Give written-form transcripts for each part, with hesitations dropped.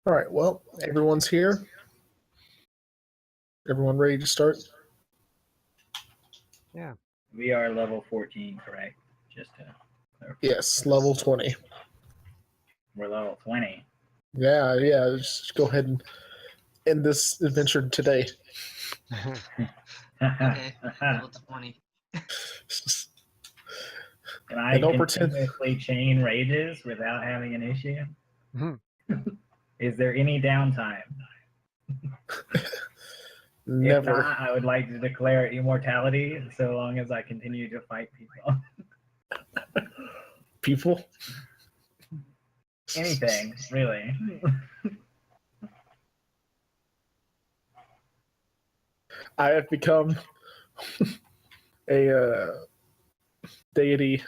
All right, well, everyone's here. Everyone ready to start? Yeah. We are level 14, correct? Just to clarify. Yes, level 20. We're level 20. Yeah, just go ahead and end this adventure today. Okay, level 20. Can I don't pretend- continuously chain rages without having an issue? Mhm. Is there any downtime? Never. If not, I would like to declare immortality so long as I continue to fight people. People? Anything, really. I have become a deity.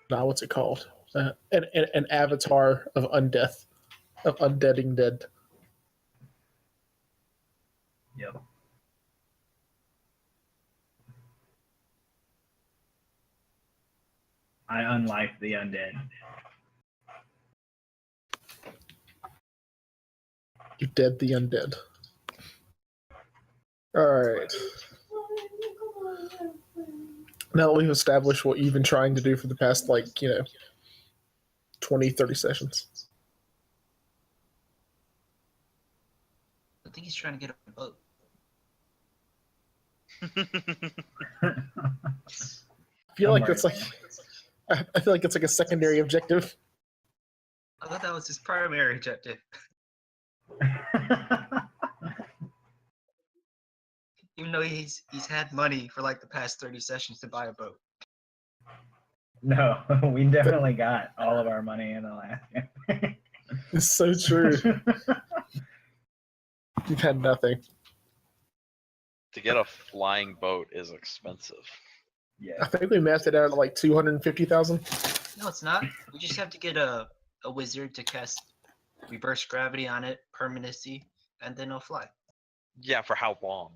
Now, what's it called? An avatar of undeath, of undeading dead. Yep. I unlife the undead. You dead the undead. Alright. Now that we've established what you've been trying to do for the past, 20, 30 sessions. I think he's trying to get a boat. I feel like that's I feel like it's like a secondary objective. I thought that was his primary objective. Even though he's had money for like the past 30 sessions to buy a boat. No, we definitely got all of our money in the last game. It's so true. You've had nothing. To get a flying boat is expensive. Yeah. I think we mapped it out at like 250,000. No, it's not. We just have to get a wizard to cast reverse gravity on it, permanency, and then it'll fly. Yeah, for how long?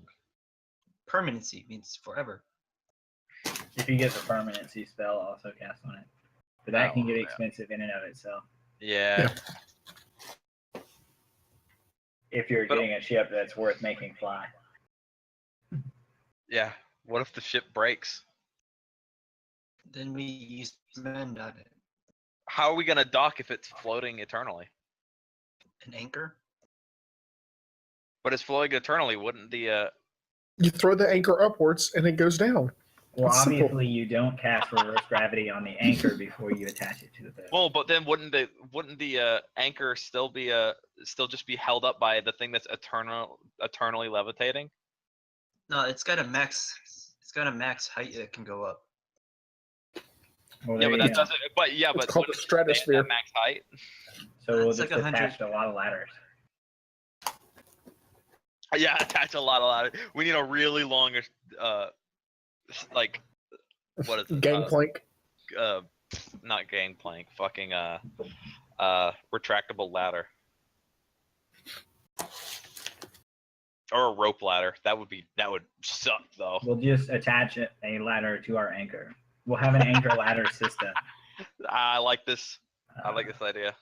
Permanency means forever. If you get the permanency spell also cast on it. But that Oh, can get yeah. expensive in and of itself. Yeah. If you're But- getting a ship that's worth making fly. Yeah. What if the ship breaks? Then we use mend on it. How are we gonna dock if it's floating eternally? An anchor? But it's floating eternally, wouldn't the You throw the anchor upwards and it goes down. Well, It's simple. obviously you don't cast reverse gravity on the anchor before you attach it to the boat. well, but then wouldn't the anchor still just be held up by the thing that's eternally levitating? No, it's got a max height that can go up. Well, Yeah, there but you that go. doesn't. But yeah, It's but called the wouldn't it stay at that stratosphere. max height. So we'll It's just like 100. attach a lot of ladders. Yeah, attach a lot. We need a really long, like, what is it? Gangplank. Not gangplank. Fucking retractable ladder. Or a rope ladder. That would suck though. We'll just attach a ladder to our anchor. We'll have an anchor ladder system. I like this. I like this idea.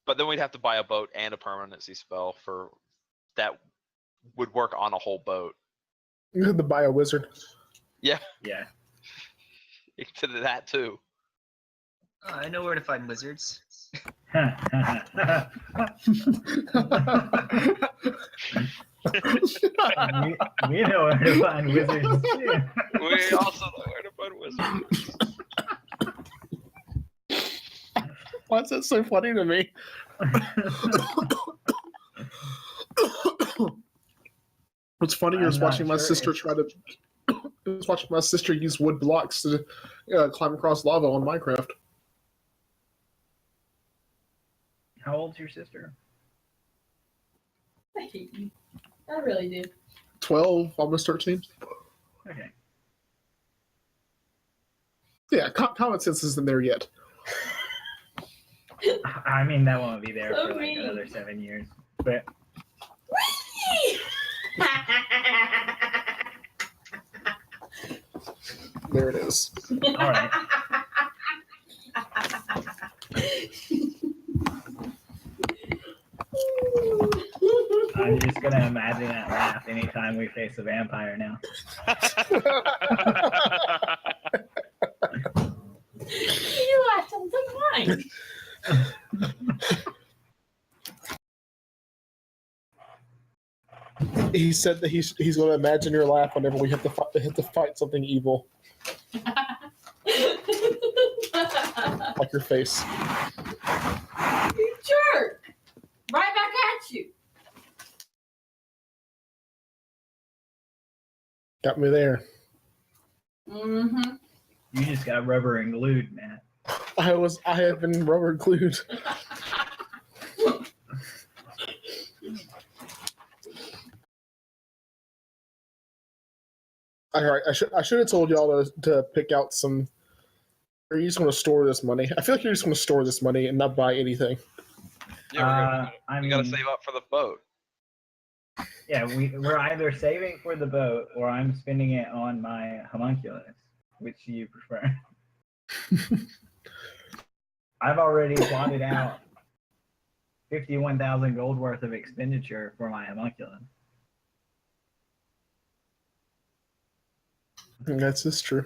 But then we'd have to buy a boat and a permanency spell for that would work on a whole boat. You had the bio wizard. Yeah, Yeah. to that too. I know where to find wizards. we know where to find wizards too. We also know where to find wizards. Why is that so funny to me? What's funny is I'm not watching my sure sister watching my sister use wood blocks to climb across lava on Minecraft. How old's your sister? I hate you. I really do. 12, almost 13. Okay. Yeah, common sense isn't there yet. I mean, that won't be there So for like mean. another 7 years. But There it is. All right. I'm just gonna imagine that laugh anytime we face a vampire now. You laughed something fine. He said that he's going to imagine your laugh whenever we have to fight something evil, like your face. You jerk! Right back at you. Got me there. Mm-hmm. You just got rubber and glued, Matt. I had been rubber glued. All right, I should have told y'all to pick out some. Or you just want to store this money? I feel like you just want to store this money and not buy anything. Yeah, I we gotta mean, save up for the boat. yeah, we're either saving for the boat or I'm spending it on my homunculus. Which do you prefer? I've already plotted out 51,000 gold worth of expenditure for my homunculus. That's just true.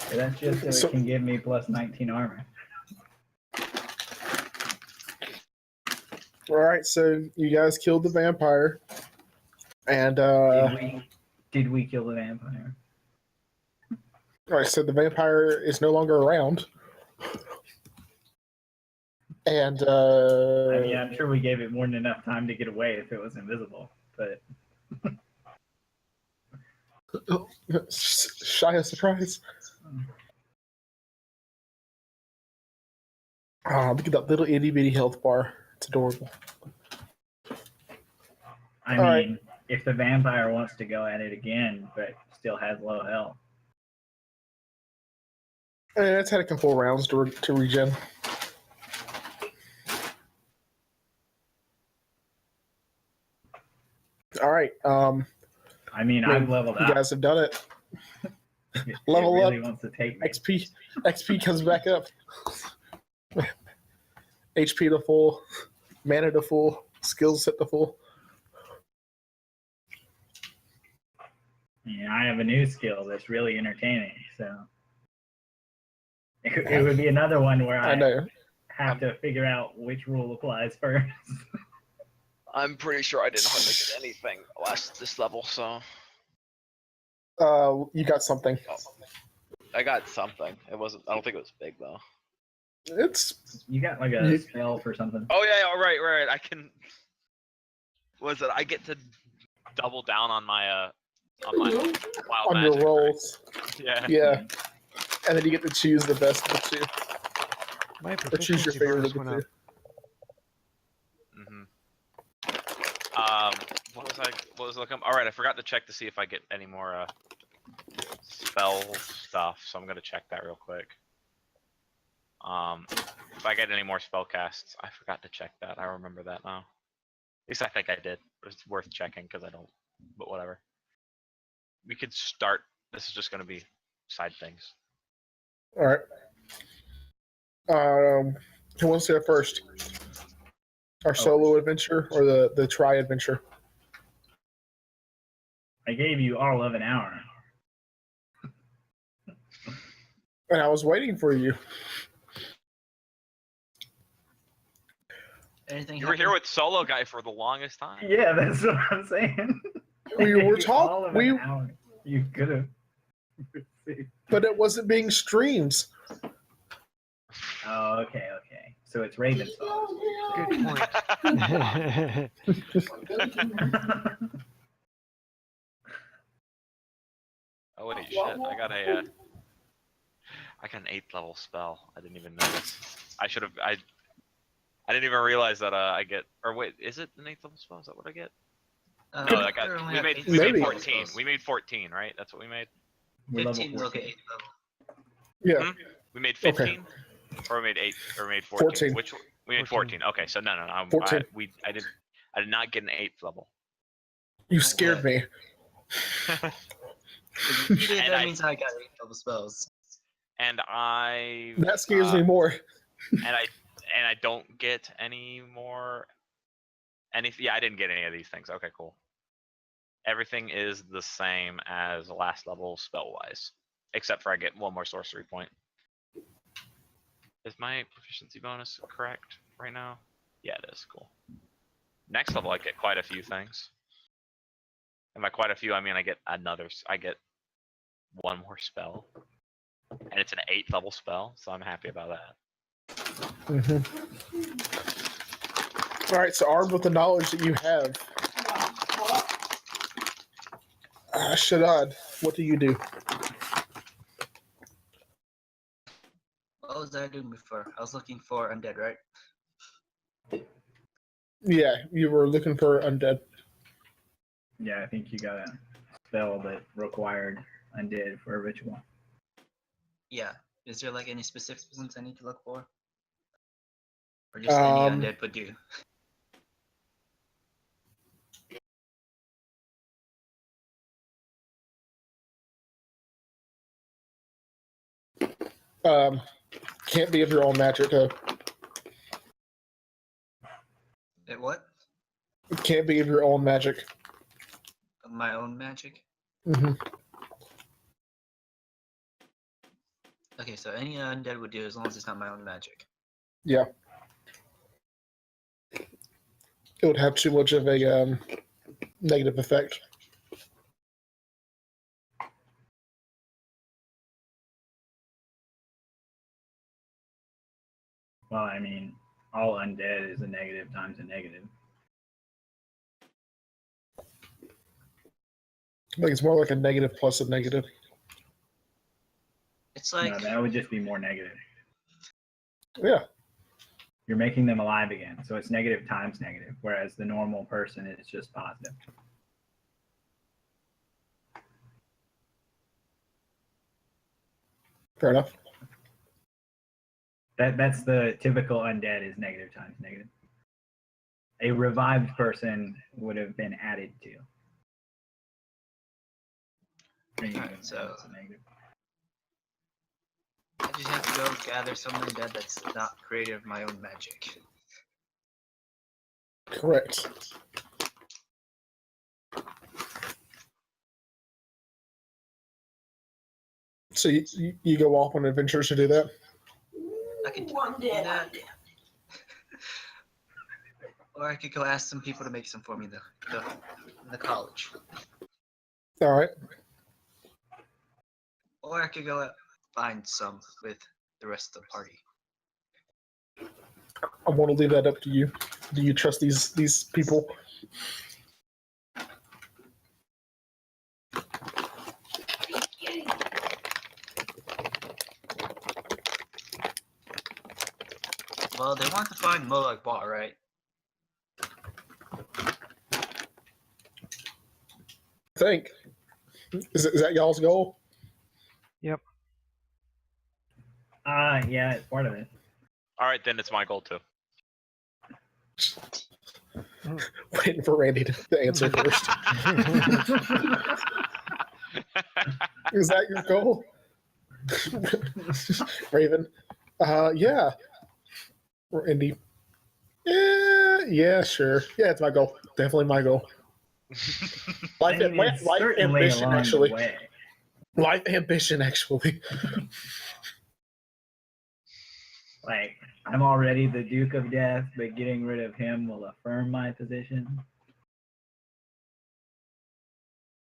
But that's just so it can give me plus 19 armor. All right, so you guys killed the vampire, and Did we kill the vampire? all right, so the vampire is no longer around, and I mean, I'm sure we gave it more than enough time to get away if it was invisible, but shy of surprise. Look at that little itty bitty health bar. It's adorable. I All mean, if the vampire wants to go at it again, but still has low health. And it's had a couple rounds to regen. All right. I mean, I've leveled You up. guys have done it. It level really up. wants to take me. XP comes back up. HP to full, mana to full, skills set to full. Yeah, I have a new skill that's really entertaining, so it would be another one where I I know. have to figure out which rule applies first. I'm pretty sure I didn't hardly get anything this level, so You got something. I got something. It wasn't. I don't think it was big though. It's You got like a spell for something. Oh yeah, right. I can. What is it? I get to double down on my wild on magic, your rolls. right? Yeah. Yeah. And then you get to choose the best of the two. My Or choose your proficiency favorite bonus of the went two. up. What was I looking? All right, I forgot to check to see if I get any more spell stuff, so I'm gonna check that real quick. If I get any more spell casts, I forgot to check that. I remember that now. At least I think I did. It's worth checking because I don't. But whatever. We could start. This is just gonna be side things. All right. Who wants to go first? Our solo adventure or the try adventure? I gave you all of an hour. And I was waiting for you. Anything You were here with Solo Guy for the longest time. Yeah, that's what I'm saying. We were All of talking. an hour. You could have. But it wasn't being streamed. Oh, okay. So it's Raven's fault. Good point. Oh wait, shit! I got an 8th level spell. I didn't even notice. I should have. I didn't even realize that I get. Or wait, is it an 8th level spell? Is that what I get? Uh, No, I got. only We have made. 8 We made Maybe. 14. We made 14, right? That's what we made. We're level 15 will 14. get 8 level. Yeah. We made Okay. 15, or we made 8, or we made 14. 14. Which we made 14. Okay, so no. 14. I did not get an 8th level. You scared me. If you did, And that I- means I got 8 double spells. And I That scares me more. and I don't get any more. Yeah, I didn't get any of these things. Okay, cool. Everything is the same as last level spell wise, except for I get one more sorcery point. Is my proficiency bonus correct right now? Yeah, it is. Cool. Next level, I get quite a few things. And by quite a few, I mean I get one more spell, and it's an 8th level spell, so I'm happy about that. All right, so armed with the knowledge that you have, Shad, what do you do? What was I doing before? I was looking for undead, right? Yeah, you were looking for undead. Yeah, I think you got a spell that required undead for a ritual. Yeah. Is there like any specific ones I need to look for? Or just any undead would do? Can't be of your own magic, though. It what? Can't be of your own magic. My own magic? Mm-hmm. Okay, so any undead would do as long as it's not my own magic. Yeah. It would have too much of a negative effect. Well, I mean, all undead is a negative times a negative. Like it's more like a negative plus a negative. It's like No, that would just be more negative. Yeah. You're making them alive again, so it's negative times negative, whereas the normal person is just positive. Fair enough. That's the typical undead is negative times negative. A revived person would have been added to. Alright, so It's a negative. I just have to go gather some undead that's not created of my own magic. Correct. So you go off on adventures to do that? I could do Undead, that. undead. Or I could go ask some people to make some for me in the college. All right. Or I could go find some with the rest of the party. I want to leave that up to you. Do you trust these people? Well, they want to find Moloch Ball, right? I think. Is that y'all's goal? Yeah, it's part of it. All right, then it's my goal too. Waiting for Randy to answer first. Is that your goal? Raven? Yeah. Randy? Yeah, sure. Yeah, it's my goal. Definitely my goal. Life, I mean, it's life certainly ambition, along actually. the way. Life ambition, actually. Like, I'm already the Duke of Death, but getting rid of him will affirm my position.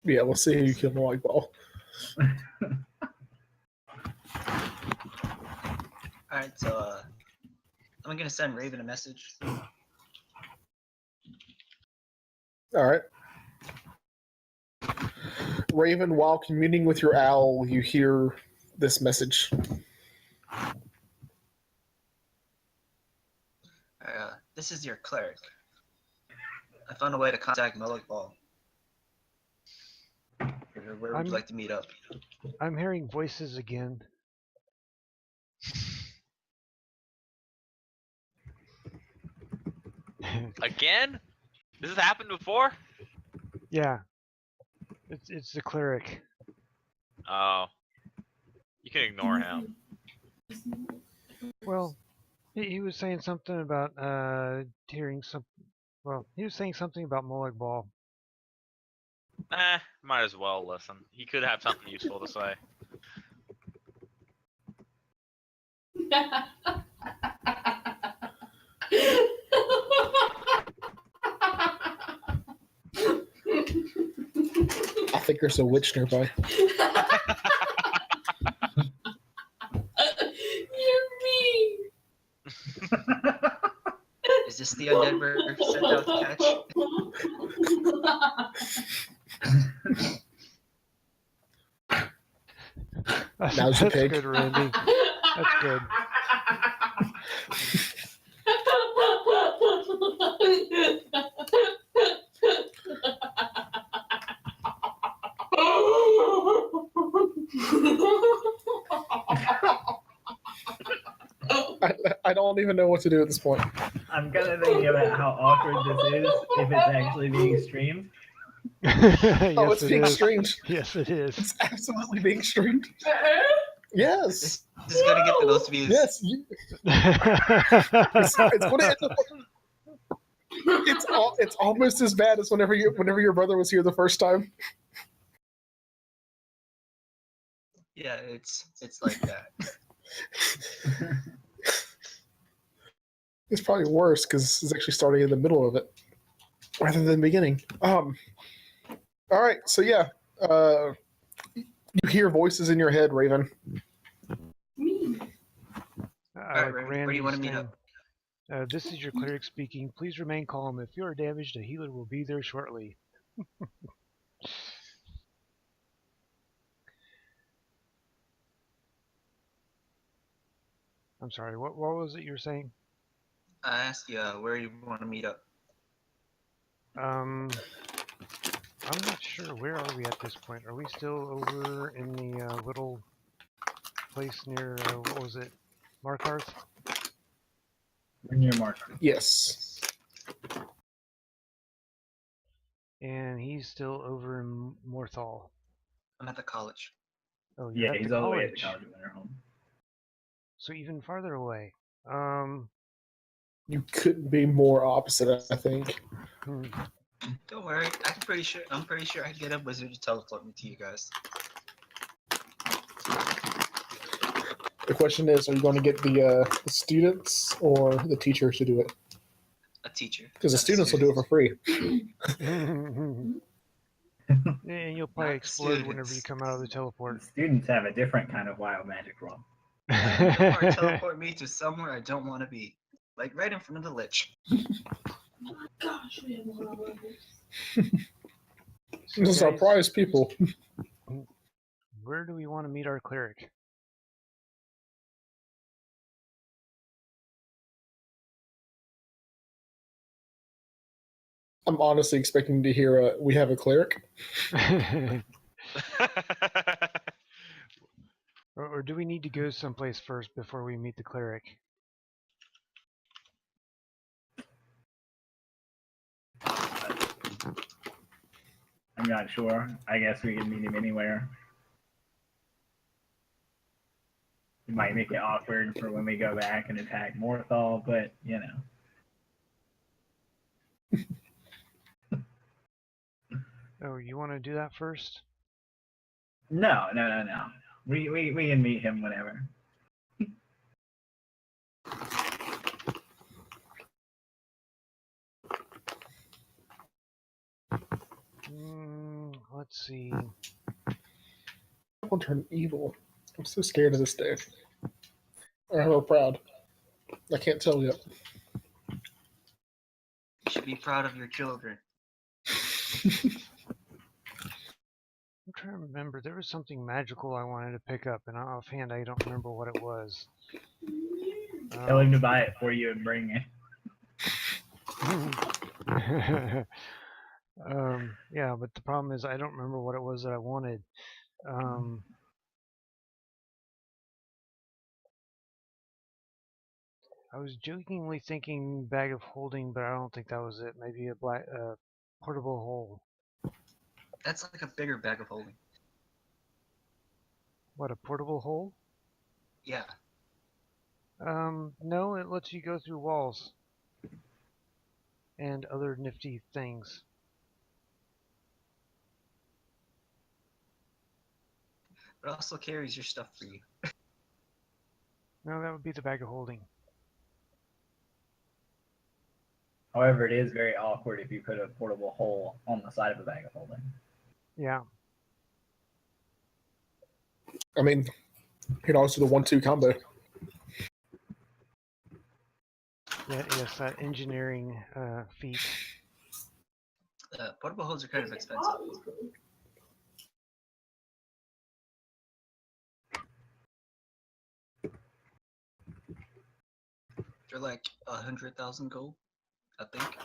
Yeah, we'll see who you kill the light ball. Alright, so I'm gonna send Raven a message. All right. Raven, while communing with your owl, you hear this message. This is your cleric. I found a way to contact Moloch Ball. Where would you like to meet up? I'm hearing voices again. Again? This has happened before? Yeah. It's the cleric. Oh. You can ignore him. Well, he was saying something about hearing some. Well, he was saying something about Molag Bal. Might as well listen. He could have something useful to say. I think there's a witch nearby. You're mean. Is this the undead we're sent out to catch? Now's your That's pig. good, Randy. That's good. I don't even know what to do at this point. I'm kind of thinking about how awkward this is if it's actually being streamed. Yes, Oh, it's it being is. streamed. Yes, it is. It's absolutely being streamed. Yes. This is gonna get the most views. Yes. It's gonna. It's almost as bad as whenever your brother was here the first time. Yeah, it's like that. It's probably worse because it's actually starting in the middle of it rather than the beginning. All right, so yeah, you hear voices in your head, Raven. Me. Alright, Raven, where do you want to meet saying, up? This is your cleric speaking. Please remain calm. If you are damaged, a healer will be there shortly. I'm sorry. What was it you were saying? I asked you where you want to meet up. I'm not sure. Where are we at this point? Are we still over in the little place near what was it, Markarth? Near Mark. Yes. And he's still over in Morthal. I'm at the college. Oh, you're Yeah, at he's the all the way at college. the college winter home. So even farther away. You couldn't be more opposite, I think. Don't worry, I'm pretty sure I can get a wizard to teleport me to you guys. The question is, are you going to get the students or the teachers to do it? A teacher. Because the students will do it for free. And you'll probably Not the explode whenever you students. come out of the teleport. Students have a different kind of wild magic roll. Don't worry, teleport me to somewhere I don't want to be. Like right in front of the lich. Gosh, we have a lot of levels. So This is our guys, prize people. where do we want to meet our cleric? I'm honestly expecting to hear we have a cleric. Or do we need to go someplace first before we meet the cleric? I'm not sure. I guess we can meet him anywhere. It might make it awkward for when we go back and attack Morthal, but you know. Oh, you want to do that first? No. We can meet him whenever. Let's see. I want to turn evil. I'm so scared of this day. Or how proud. I can't tell yet. You should be proud of your children. I'm trying to remember. There was something magical I wanted to pick up, and offhand I don't remember what it was. Tell him to buy it for you and bring it. Yeah, but the problem is I don't remember what it was that I wanted. I was jokingly thinking bag of holding, but I don't think that was it. Maybe a black portable hole. That's like a bigger bag of holding. What, a portable hole? Yeah. No, it lets you go through walls. And other nifty things. It also carries your stuff for you. No, that would be the bag of holding. However, it is very awkward if you put a portable hole on the side of a bag of holding. Yeah. I mean, you can also do the 1-2 combo. Yes, that engineering feat. Portable holes are kind of expensive. They're like 100,000 gold, I think.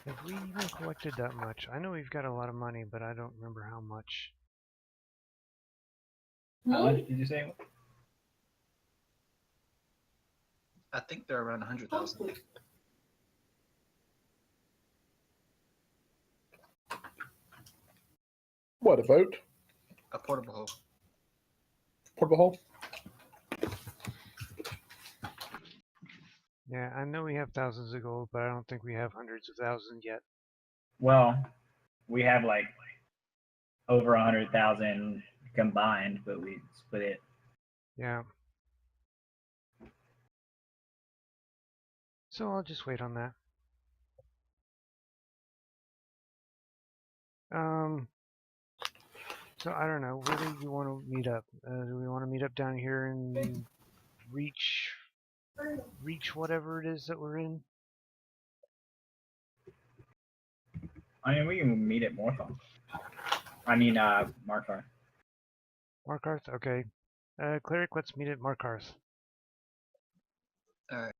Have we even collected that much? I know we've got a lot of money, but I don't remember how much. How much did you say? I think they're around 100,000. What, a vote? A portable hole. Portable hole? Yeah, I know we have thousands of gold, but I don't think we have hundreds of thousands yet. Well, we have like over 100,000 combined, but we split it. Yeah. So I'll just wait on that. So I don't know, where do you want to meet up? Do we want to meet up down here and reach whatever it is that we're in? I mean, we can meet at Morthon. I mean, Markarth. Markarth? Okay. Cleric, let's meet at Markarth. Alright.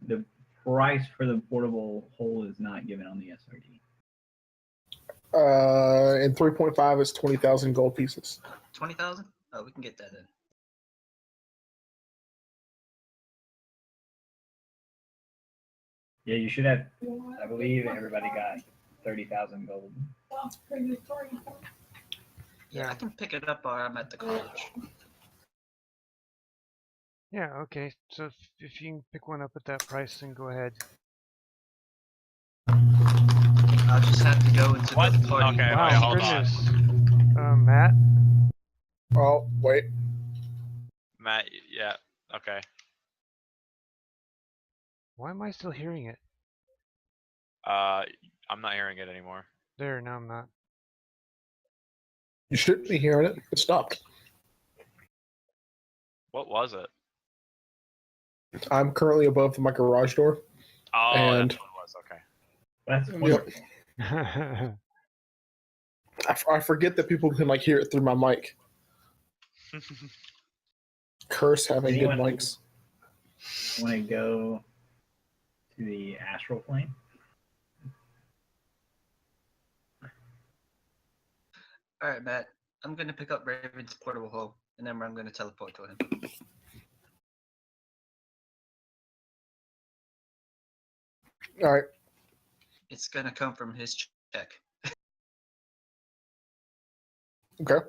The price for the portable hole is not given on the SRD. In 3.5, it's 20,000 gold pieces. 20,000? Oh, we can get that in. Yeah, you should have. I believe everybody got 30,000 gold. Yeah, I can pick it up while I'm at the college. Yeah, okay. So if you can pick one up at that price, then go ahead. I'll just have to go into What? the party. Okay, Wow, wait, hold goodness. on. Matt? Oh, wait. Matt, yeah, okay. Why am I still hearing it? I'm not hearing it anymore. There, now I'm not. You shouldn't be hearing it. It stopped. What was it? I'm currently above my garage door. Oh, And- that's what it was, okay. That's Yep. wonderful. I forget that people can hear it through my mic. Curse having good Anyone- mics. Want to go to the astral plane? Alright, Matt. I'm gonna pick up Raven's portable hole, and then I'm gonna teleport to him. All right. It's gonna come from his check. Okay.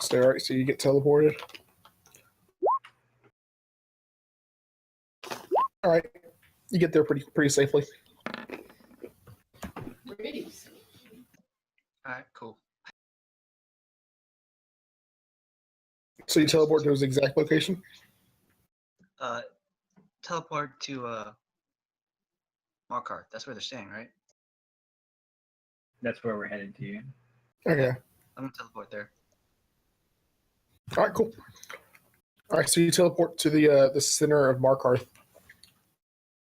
Stay right. So you get teleported. All right. You get there pretty safely. Alright, cool. So you teleport to his exact location. Teleport to Markarth. That's where they're staying, right? That's where we're headed to. Okay. I'm gonna teleport there. All right. Cool. All right. So you teleport to the center of Markarth.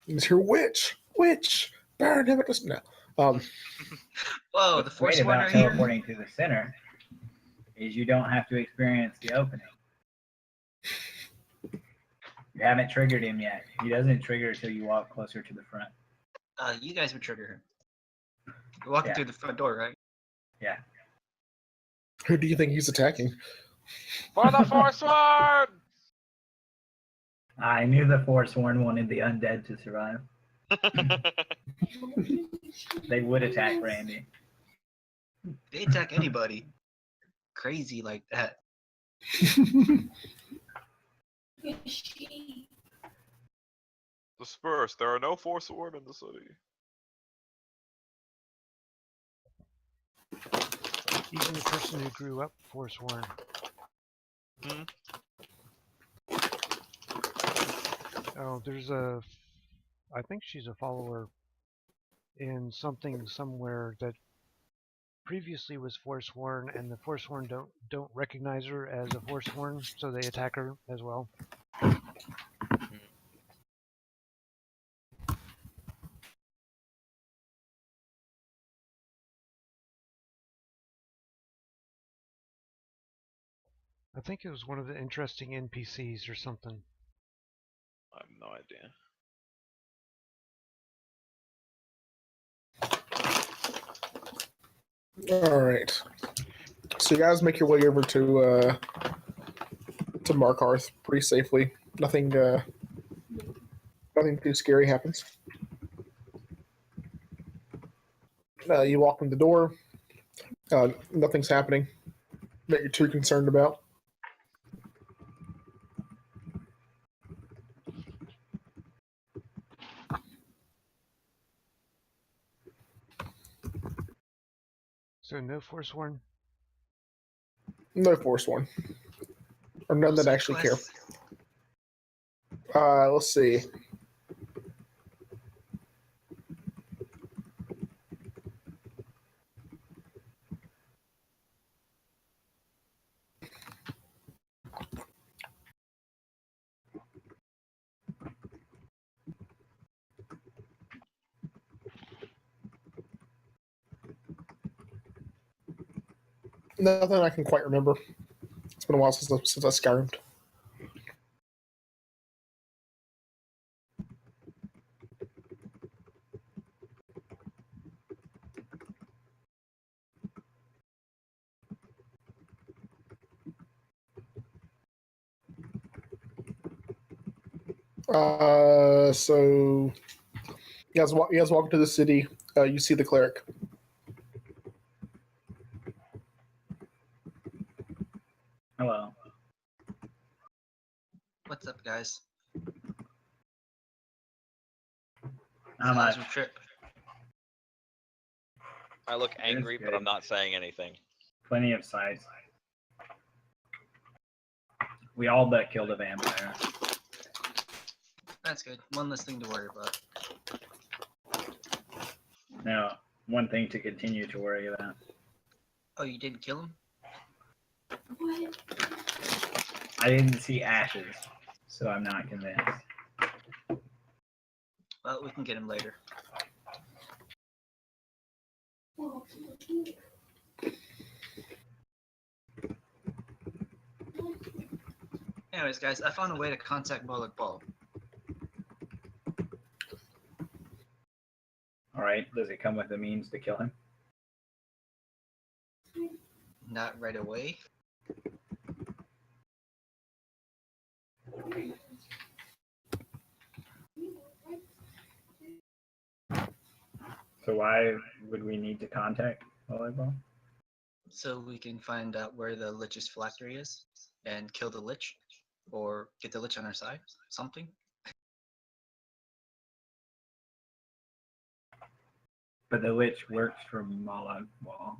It's your witch, Baron Hibicus. No. Whoa, the What's great first one about right here. teleporting to the center is you don't have to experience the opening. You haven't triggered him yet. He doesn't trigger until you walk closer to the front. You guys would trigger him. You're walking Yeah. through the front door, right? Yeah. Who do you think he's attacking? For the Forsworn! I knew the Forsworn wanted the undead to survive. They would attack Randy. They attack anybody. Crazy like that. Disperse. There are no Forsworn in the city. Even the person who grew up Forsworn. Hmm. Oh, there's I think she's a follower in something somewhere that previously was Forsworn, and the Forsworn don't recognize her as a Forsworn, so they attack her as well. I think it was one of the interesting NPCs or something. I have no idea. All right. So you guys make your way over to Markarth pretty safely. Nothing too scary happens. You walk in the door. Nothing's happening that you're too concerned about. So no Forsworn? No Forsworn. Or none that Side actually care. quests? Let's see. Nothing I can quite remember. It's been a while since I Skyrimed. So you guys walk into the city. You see the cleric. Hello. What's up, guys? How How's much? your trip? I look angry, but good. I'm not saying anything. Plenty of size. We all but killed a vampire. That's good. One less thing to worry about. Now, one thing to continue to worry about. Oh, you didn't kill him? What? I didn't see ashes, so I'm not convinced. Well, we can get him later. Well, Anyways, guys, I found a way to contact Moloch Ball. Alright, does it come with the means to kill him? Not right away. So why would we need to contact Volleyball? So we can find out where the Lich's phylactery is and kill the Lich. Or get the Lich on our side. Something. But the Lich works for Molag Bal.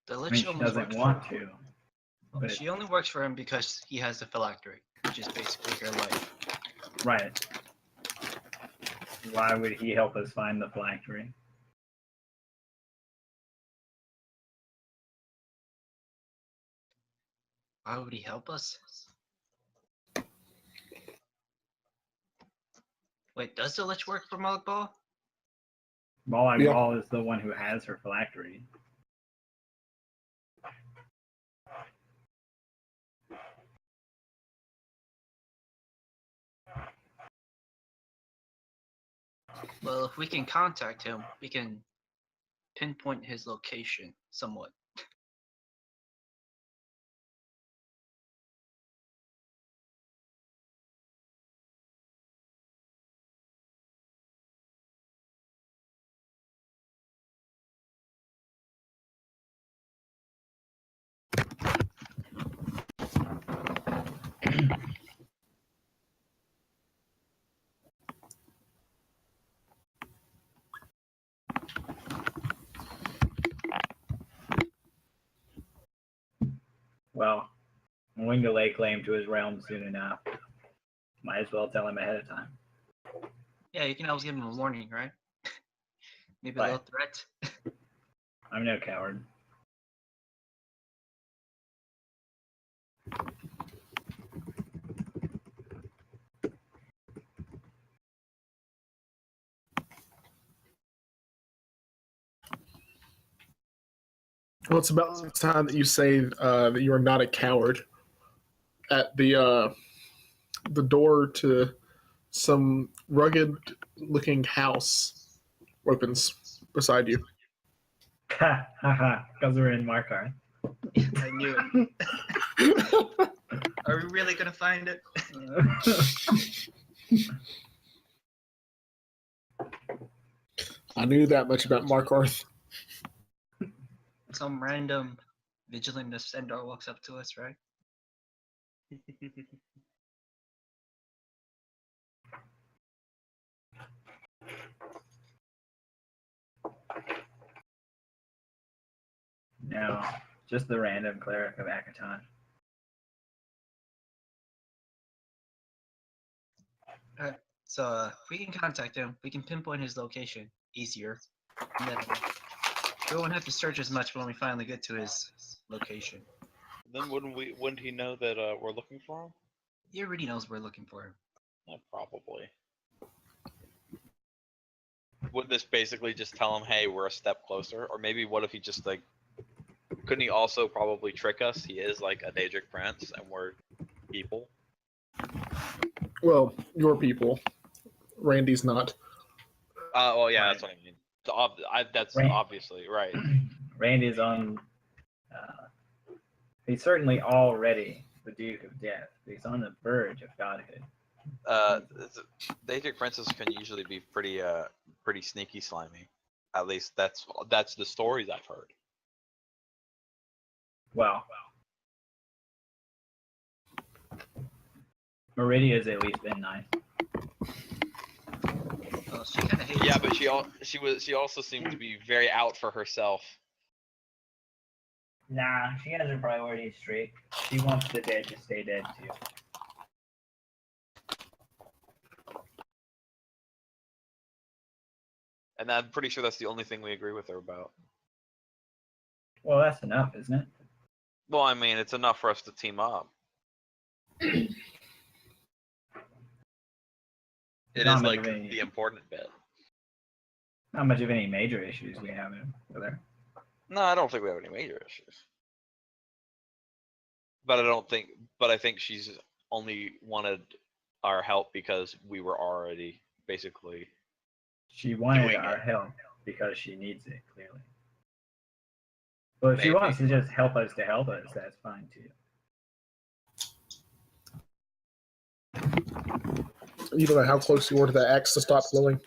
The I Lich mean, she only doesn't works want for, to. well, but- she only works for him because he has the phylactery, which is basically her life. Right. Why would he help us find the phylactery? Why would he help us? Wait, does the Lich work for Moloch Ball? Molag Yeah. Bal is the one who has her phylactery. Well, if we can contact him, we can pinpoint his location somewhat. Well, I'm going to lay claim to his realm soon enough. Might as well tell him ahead of time. Yeah, you can always give him a warning, right? Maybe a Right. little threat. I'm no coward. Well, it's about the time that you say that you are not a coward. At the door to some rugged-looking house opens beside you. Ha ha ha! Because we're in Markar. I knew it. Are we really gonna find it? I knew that much about Markarth. Some random vigilant descender walks up to us, right? No, just the random cleric of Akaton. So if we can contact him, we can pinpoint his location easier. And then we won't have to search as much when we finally get to his location. Then wouldn't he know that we're looking for him? He already knows we're looking for him. Yeah, probably. Would this basically just tell him, hey, we're a step closer? Or maybe what if he just like, couldn't he also probably trick us? He is like a Daedric prince and we're people. Well, your people. Randy's not. Well, yeah, Right. that's what I mean. That's Right. obviously right. Randy's on. He's certainly already the Duke of Death. He's on the verge of godhood. Daedric princes can usually be pretty sneaky, slimy. At least that's the stories I've heard. Well, Meridia's at least been nice. Well, she kind of hates. Yeah, but she also seemed to be very out for herself. Nah, she has her priorities straight. She wants the dead to stay dead too. And I'm pretty sure that's the only thing we agree with her about. Well, that's enough, isn't it? Well, I mean, it's enough for us to team up. It Not is much like of any- the important bit. Not much of any major issues we have with her. No, I don't think we have any major issues. But I think she's only wanted our help because we were already basically. She wanted Doing our it. help because she needs it, clearly. But if she Maybe. wants to just help us, that's fine too. You don't know how close you were to the axe to stop glowing.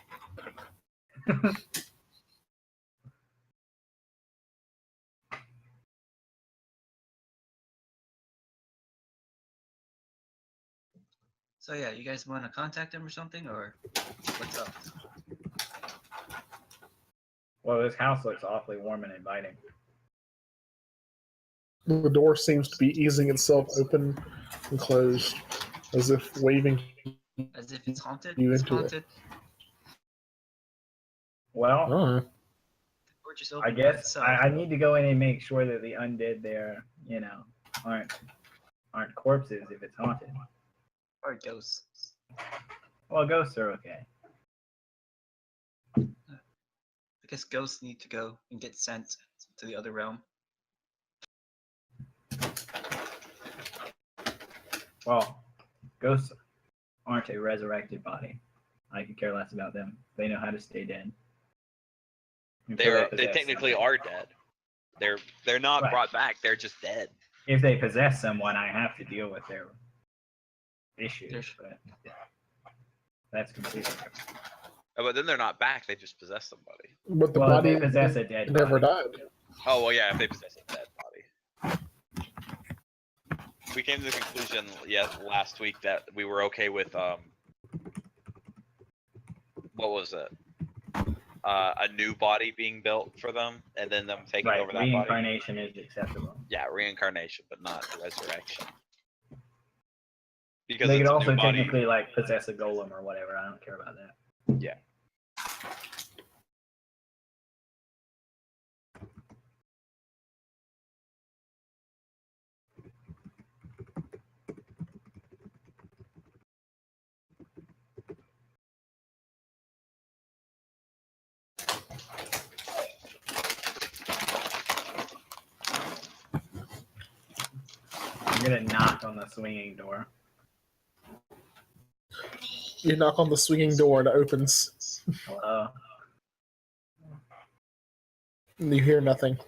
So yeah, you guys want to contact him or something, or what's up? Well, this house looks awfully warm and inviting. The door seems to be easing itself open and closed, as if waving As if it's haunted. You It's into it. haunted. Well, Oh, The door just I opened by guess itself. I need to go in and make sure that the undead there, aren't corpses if it's haunted. Or ghosts. Well, ghosts are okay. I guess ghosts need to go and get sent to the other realm. Well, ghosts aren't a resurrected body. I could care less about them. They know how to stay dead. until They possess technically something. are dead. They're not Right. brought back. They're just dead. If they possess someone, I have to deal with their issues, There's- but that's completely different. But then they're not back. They just possess somebody. But the Well, if body they possess a dead never body. died. Oh well, yeah. If they possess a dead body. We came to the conclusion, last week that we were okay with what was it? A new body being built for them, and then them taking Right, over that body. reincarnation is acceptable. Yeah, reincarnation, but not resurrection. Because They could it's a also new body. technically like possess a golem or whatever. I don't care about that. Yeah. I'm gonna knock on the swinging door. You knock on the swinging door and it opens. Hello. And you hear nothing.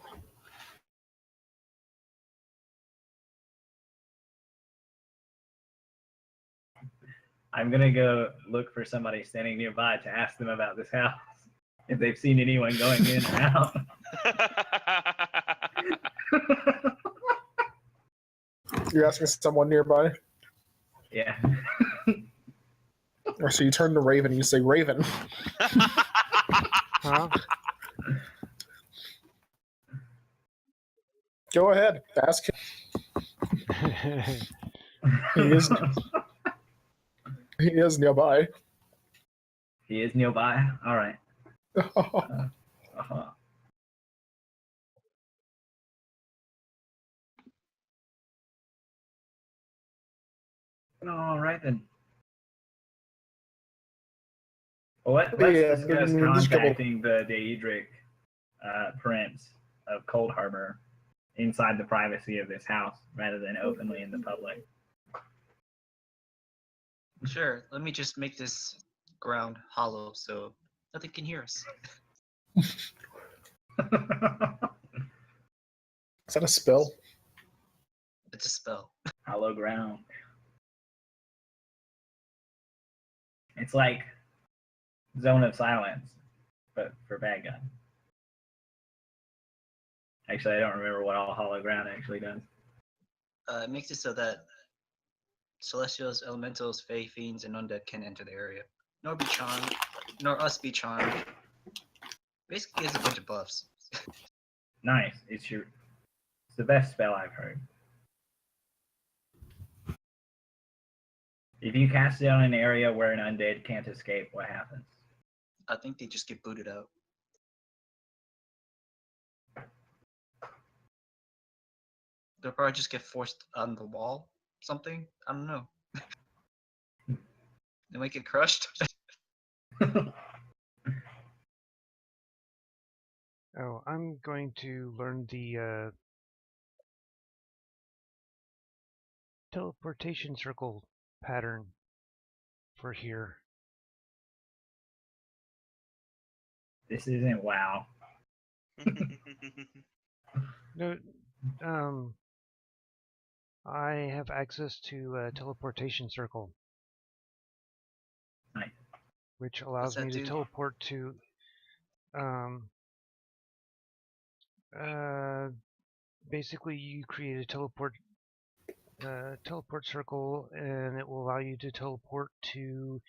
I'm gonna go look for somebody standing nearby to ask them about this house. If they've seen anyone going in or out. You're asking someone nearby. Yeah. Or so you turn to Raven and you say, Raven. Huh? Go ahead. Ask him. He is nearby. He is nearby. All right. Uh-huh. All right then. Well, let's Yeah, discuss give me just a couple- contacting the Daedric prince of Cold Harbor inside the privacy of this house rather than openly in the public. Sure. Let me just make this ground hollow so nothing can hear us. Is that a spell? It's a spell. Hollow ground. It's like Zone of Silence, but for bad guys. Actually, I don't remember what all hollow ground actually does. It makes it so that celestials, elementals, fae, fiends, and undead can enter the area, nor be charmed, nor us be charmed. Basically, it's a bunch of buffs. Nice. It's the best spell I've heard. If you cast it on an area where an undead can't escape, what happens? I think they just get booted out. They'll probably just get forced on the wall. Something? I don't know. They might get crushed. Oh, I'm going to learn the teleportation circle pattern for here. This isn't WoW. No, I have access to teleportation circle, Nice. which allows that me to do? teleport to basically you create a teleport circle, and it will allow you to teleport to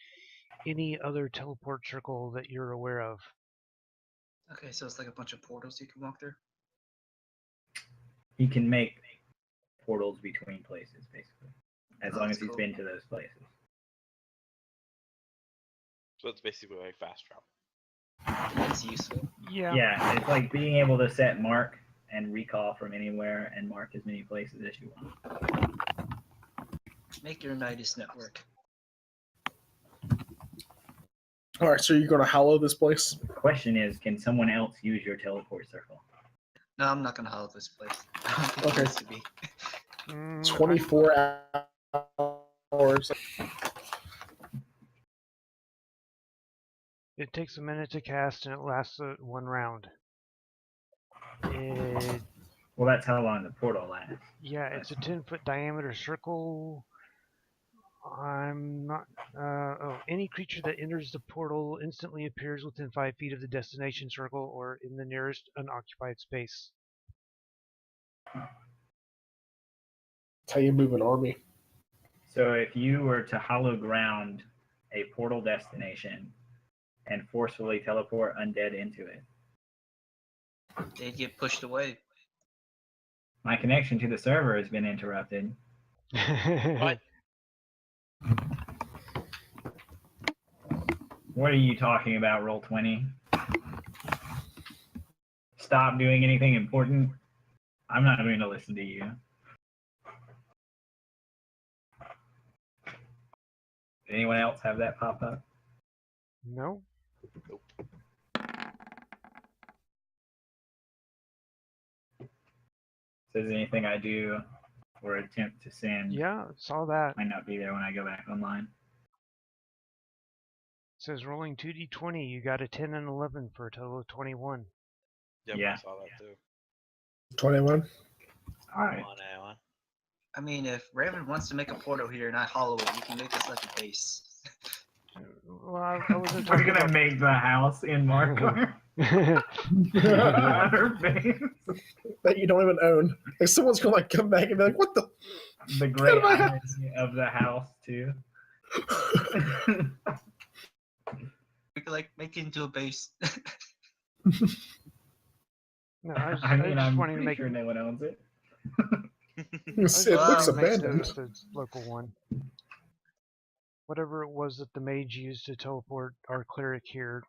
any other teleport circle that you're aware of. Okay, so it's like a bunch of portals you can walk through. He can make portals between places, basically, as Oh, long that's as he's cool. been to those places. So it's basically like fast travel. That's useful. Yeah. Yeah, it's like being able to set mark and recall from anywhere and mark as many places as you want. Make your Nidus network. All right, so you're going to hallow this place? The question is, can someone else use your teleport circle? No, I'm not gonna hollow this place. I don't think Okay. it needs to be. 24 hours. It takes a minute to cast, and it lasts 1 round. Well, that's how long the portal lasts. Yeah, it's a 10-foot diameter circle. I'm not. Any creature that enters the portal instantly appears within 5 feet of the destination circle or in the nearest unoccupied space. That's how you move an army. So if you were to hollow ground a portal destination and forcefully teleport undead into it, They'd get pushed away. my connection to the server has been interrupted. What? What are you talking about, Roll20? Stop doing anything important. I'm not going to listen to you. Did anyone else have that pop up? No? Says anything I do or attempt to send Yeah, saw that. might not be there when I go back online. It says rolling 2d20. You got a 10 and 11 for a total of 21. Yep, Yeah. I saw that too. 21. All right. Come on, Alan. I mean, if Raven wants to make a portal here and I hollow it, you can make this like a base. Well, I wasn't We're talking gonna about. make the house in Markor. Her face. That you don't even own. Like someone's gonna like come back and be like, "What the?" The great Get my irony of the house too. We could like make it into a base. No, I was mean, just I'm wanting to pretty make. sure no one owns it. It looks to make abandoned. the local one. Whatever it was that the mage used to teleport our cleric here,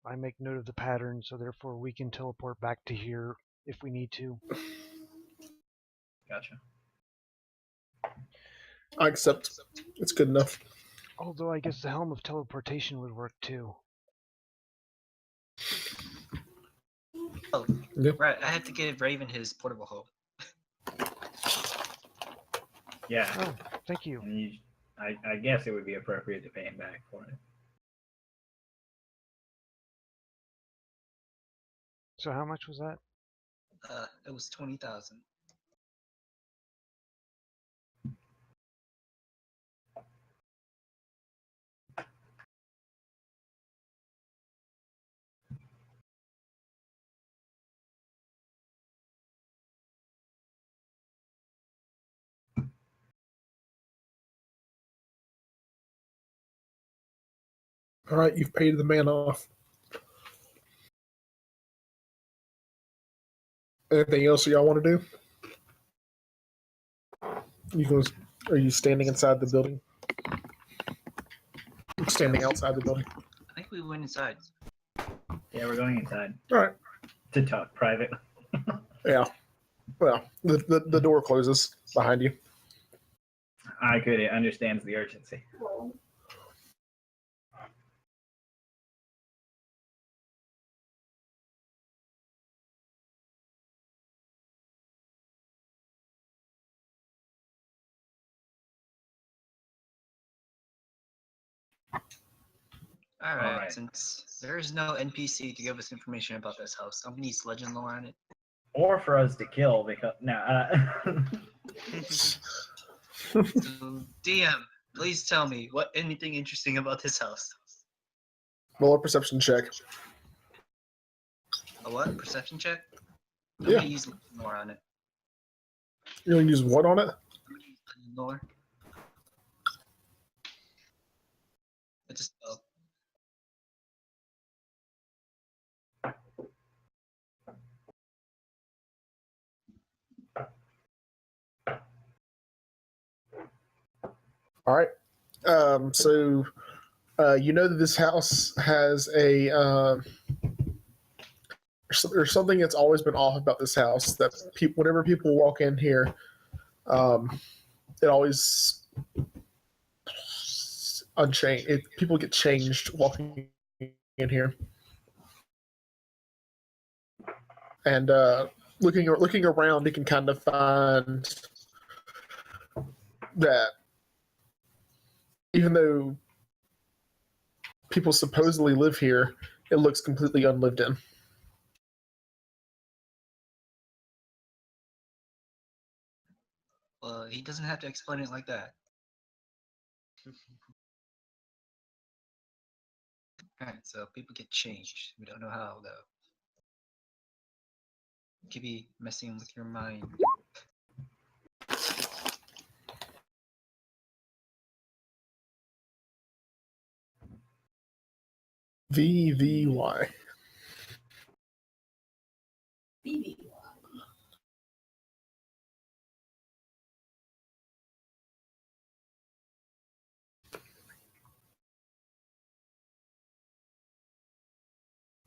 I make note of the pattern, so therefore we can teleport back to here if we need to. Gotcha. I accept. It's good enough. Although I guess the helm of teleportation would work too. Oh, Yep. right. I have to give Raven his portable hole. Yeah. Oh, thank you. And I guess it would be appropriate to pay him back for it. So how much was that? It was 20,000. All right, you've paid the man off. Anything else y'all want to do? Are you standing inside the building? Standing outside the building. I think we went inside. Yeah, we're going inside All right. to talk private. Yeah. Well, the door closes behind you. It understands the urgency. All right. Alright. Since there is no NPC to give us information about this house, I'm gonna use legend lore on it. Or for us to kill because So, DM, please tell me anything interesting about this house. Roll a perception check. A what? Perception check? I'm Yeah. gonna use legend lore on it. You're gonna use what on it? I'm gonna use legend lore. It's a spell. All right. So you know that this house has a there's something that's always been off about this house. That whenever people walk in here, it always unchanged. People get changed walking in here, and looking around, you can kind of find that even though people supposedly live here, it looks completely unlived in. Well, he doesn't have to explain it like that. Alright, so people get changed. We don't know how, though. Could be messing with your mind. VVY. BB.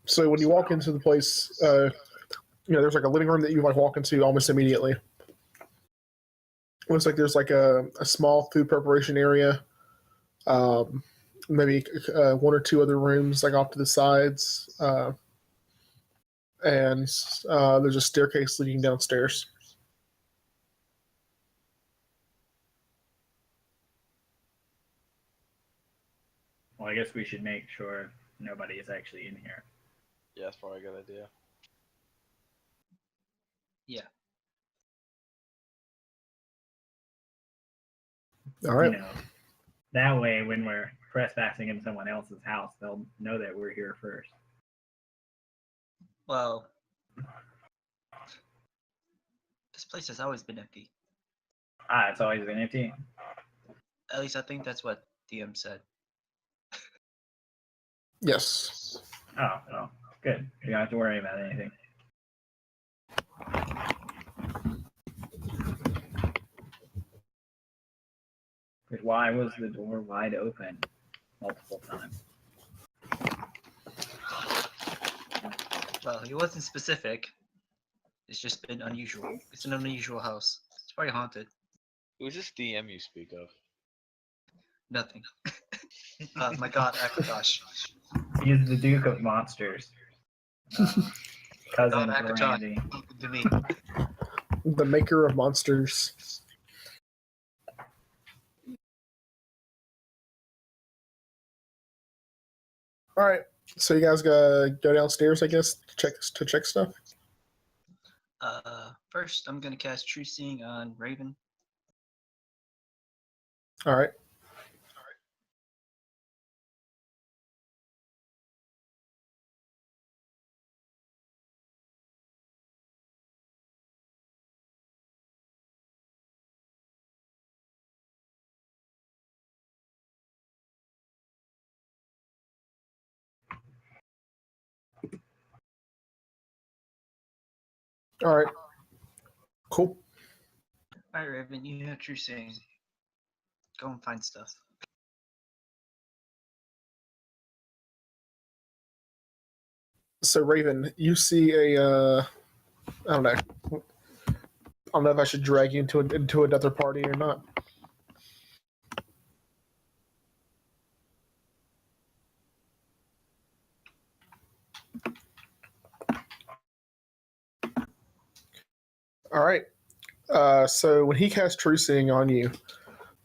So when you walk into the place, there's like a living room that you like walk into almost immediately. Looks like there's like a small food preparation area, maybe one or two other rooms like off to the sides, and there's a staircase leading downstairs. Well, I guess we should make sure nobody is actually in here. Yeah, that's probably a good idea. Yeah. All right. You know, that way, when we're trespassing in someone else's house, they'll know that we're here first. Well, this place has always been empty. Ah, it's always been empty. At least I think that's what DM said. Yes. Oh, well, good. You don't have to worry about anything. But why was the door wide open multiple times? Well, he wasn't specific. It's just been unusual. It's an unusual house. It's probably haunted. Who's this DM you speak of? Nothing. My god, Akash. He's the Duke of Monsters. Cousin God, of Akash. Randy. Welcome to me. The maker of monsters. All right. So you guys gotta go downstairs, I guess, to check stuff. First, I'm gonna cast True Seeing on Raven. All right. All right. Cool. Alright, Raven, you have True Seeing. Go and find stuff. So Raven, you see I don't know. I don't know if I should drag you into another party or not. All right. So when he cast True Seeing on you,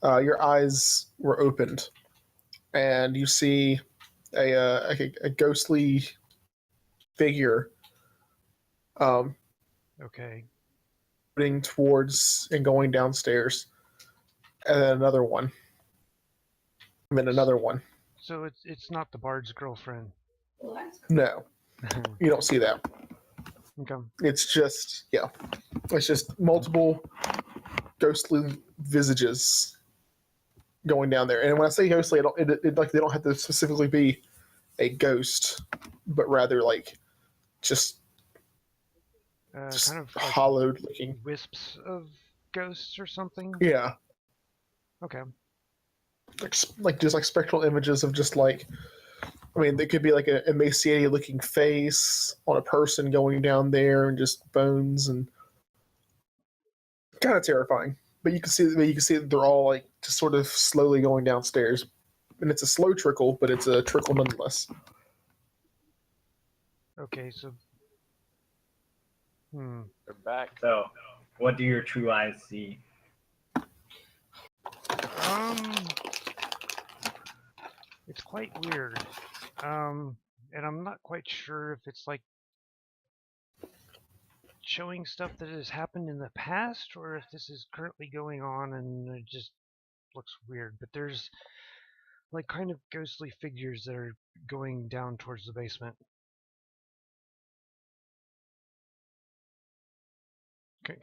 your eyes were opened, and you see a ghostly figure Okay. moving towards and going downstairs, and then another one, and then another one. So it's not the bard's girlfriend. Well, that's No, you don't see that. Okay. It's just multiple ghostly visages going down there. And when I say ghostly, like they don't have to specifically be a ghost, but rather like just Kind of like hollowed looking. wisps of ghosts or something. Yeah, Okay. like just like spectral images of just like, I mean, they could be like a emaciated looking face on a person going down there, and just bones, and kind of terrifying. But you can see that they're all like just sort of slowly going downstairs, and it's a slow trickle, but it's a trickle nonetheless. Okay. So. They're back. So, what do your true eyes see? It's quite weird. And I'm not quite sure if it's like showing stuff that has happened in the past or if this is currently going on and it just looks weird. But there's like kind of ghostly figures that are going down towards the basement.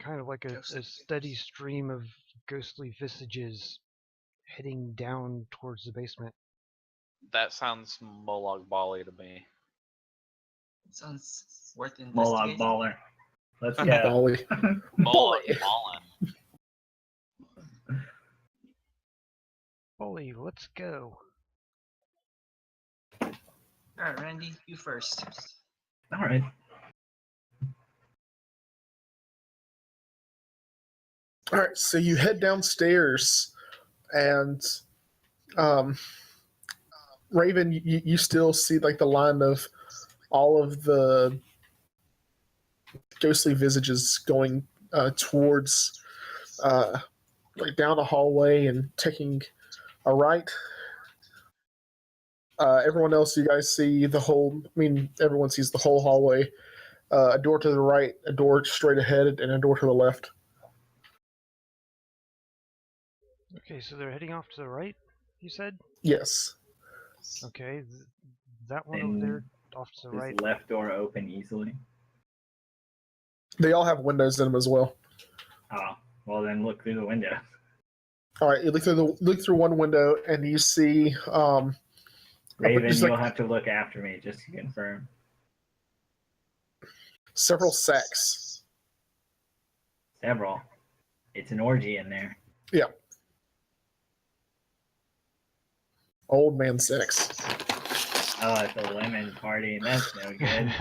Kind of like a steady stream of ghostly visages heading down towards the basement. That sounds Molag Bali to me. Sounds worth Molag investigating. baller. Let's go. Bali. Molag Ballin. Holy, let's go. All right, Randy, you first. All right. All right, so you head downstairs, and Raven, you still see like the line of all of the ghostly visages going towards like down a hallway and taking a right. Everyone else, you guys see the whole. I mean, everyone sees the whole hallway. A door to the right, a door straight ahead, and a door to the left. Okay, so they're heading off to the right, you said? Yes. Okay, that one over there off to the Does right. the left door open easily? They all have windows in them as well. Oh, well then look through the window. All right, you look through one window, and you see Raven, just, you'll like, have to look after me just to confirm. several sacks. Several. It's an orgy in there. Yeah. Old man sacks. Oh, it's a lemon party. That's no good.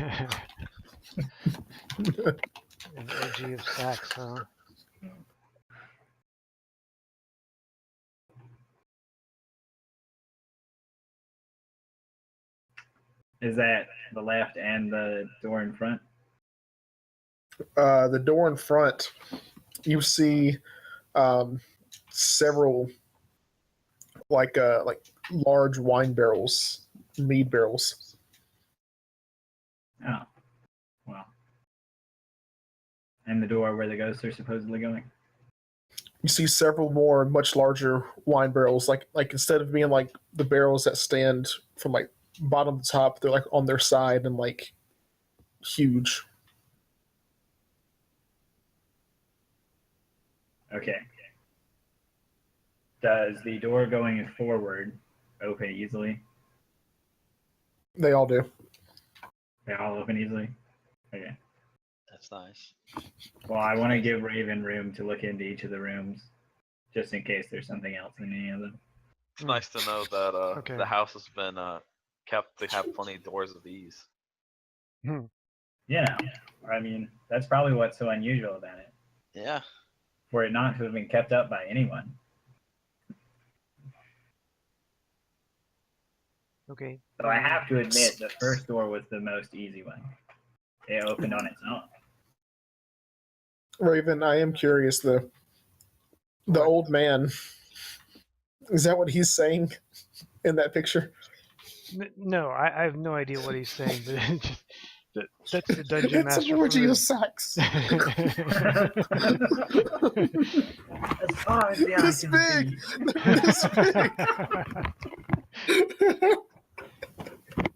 An orgy of sacks, huh? Is that the left and the door in front? The door in front, you see several like large wine barrels, mead barrels. Oh, well. And the door where the ghosts are supposedly going? You see several more much larger wine barrels. Like instead of being like the barrels that stand from like bottom to top, they're like on their side and like huge. Okay. Does the door going forward open easily? They all do. They all open easily? Okay. That's nice. Well, I want to give Raven room to look into each of the rooms, just in case there's something else in any of them. It's nice to know that Okay. the house has been kept to have plenty of doors of these. Yeah. I mean, that's probably what's so unusual about it. Yeah. For it not to have been kept up by anyone. Okay. So I have to admit, the first door was the most easy one. It opened on its own. Raven, I am curious though. The What? old man, is that what he's saying in that picture? No, I have no idea what he's saying, but that's the dungeon It's master. an orgy from of sex. As far as the eye This can big. see. This big.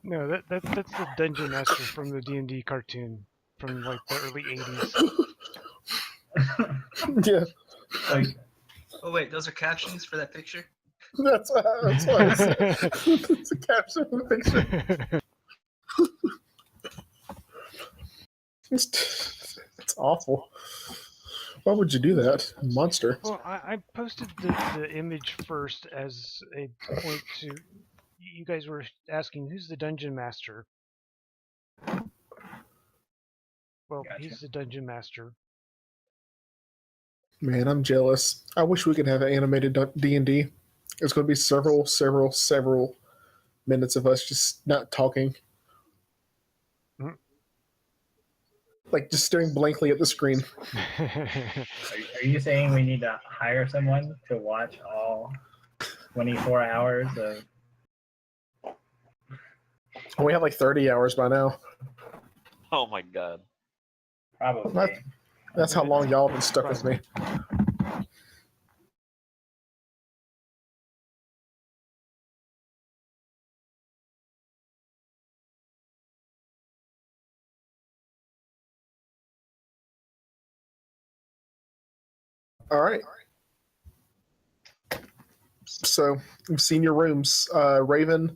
No, that's the dungeon master from the D&D cartoon from like the early 80s. Yeah, Like, Oh wait, those are captions for that picture? that's what I said. It's a caption of the picture. It's awful. Why would you do that, monster? Well, I posted the image first as a point to. You guys were asking who's the dungeon master. Well, Gotcha. he's the dungeon master. Man, I'm jealous. I wish we could have an animated D&D. It's going to be several minutes of us just not talking. Mhm. Like just staring blankly at the screen. are you saying we need to hire someone to watch all 24 hours of We have like 30 hours by now. Oh my god. Probably. That's how long y'all have been stuck with me. All right. So you've seen your rooms, Raven.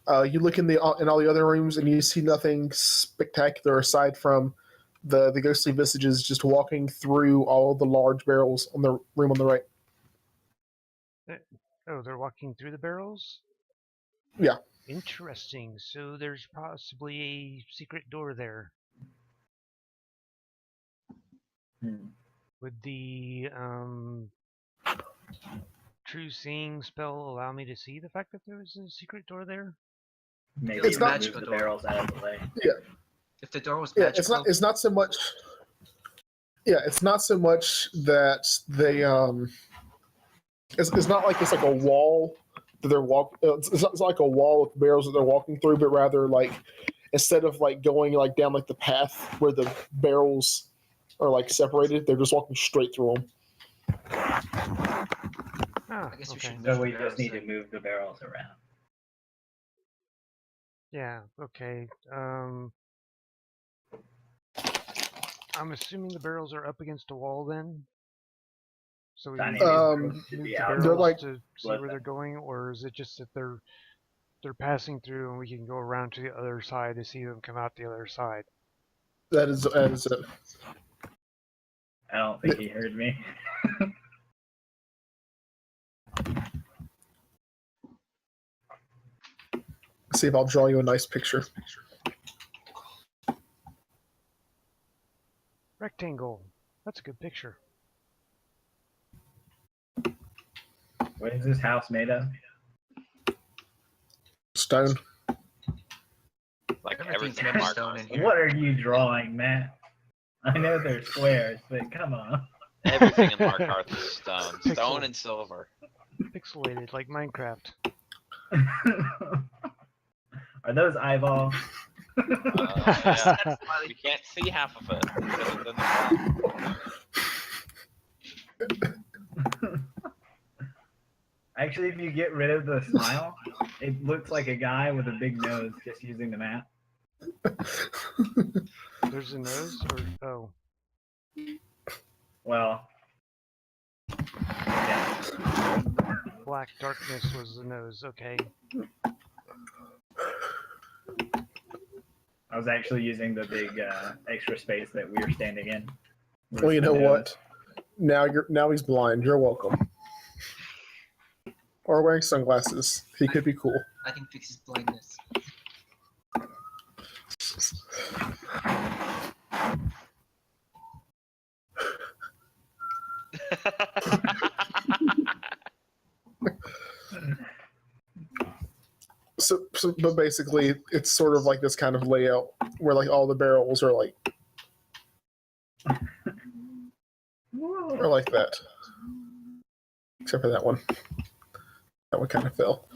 You look in all the other rooms and you see nothing spectacular aside from the ghostly visages just walking through all the large barrels on the room on the right. Oh, they're walking through the barrels? Yeah. Interesting. So there's possibly a secret door there. Would the true seeing spell allow me to see the fact that there was a secret door there? Maybe It's you not- move the barrels out of the way. If the door was Yeah, magical, it's not so much. Yeah, it's not so much that they It's not like it's like a wall that they're It's not like a wall with barrels that they're walking through, but rather like instead of like going like down like the path where the barrels are like separated, they're just walking straight through them. Ah, I guess we okay. should So move we the just need to barrels move the barrels around. Yeah, okay. I'm assuming the barrels are up against a wall then? So we need to Um, should move be the out. They're barrels like- to see Split where they're them. going, or is it just that they're passing through and we can go around to the other side to see them come out the other side? That is it. I don't think he heard me. See if I'll draw you a nice picture. Rectangle. That's a good picture. What is this house made of? Stone. Like Everything's everything made of Mark stone knows. in here. What are you drawing, Matt? I know they're squares, but come on. Everything in Markarth is stone. Pixel. Stone and silver. Pixelated, like Minecraft. Are those eyeballs? Yeah. We can't see half of it. because it's in the front. Actually, if you get rid of the smile, it looks like a guy with a big nose just using the map. There's a nose, or oh, Well, yeah. black darkness was the nose. Okay. I was actually using the big extra space that we were standing in. Well, you know what? Now he's blind. You're welcome. Or wearing sunglasses. He could be cool. I can fix his blindness. But basically, it's sort of like this kind of layout where like all the barrels are like that, except for that one. That one kind of fell.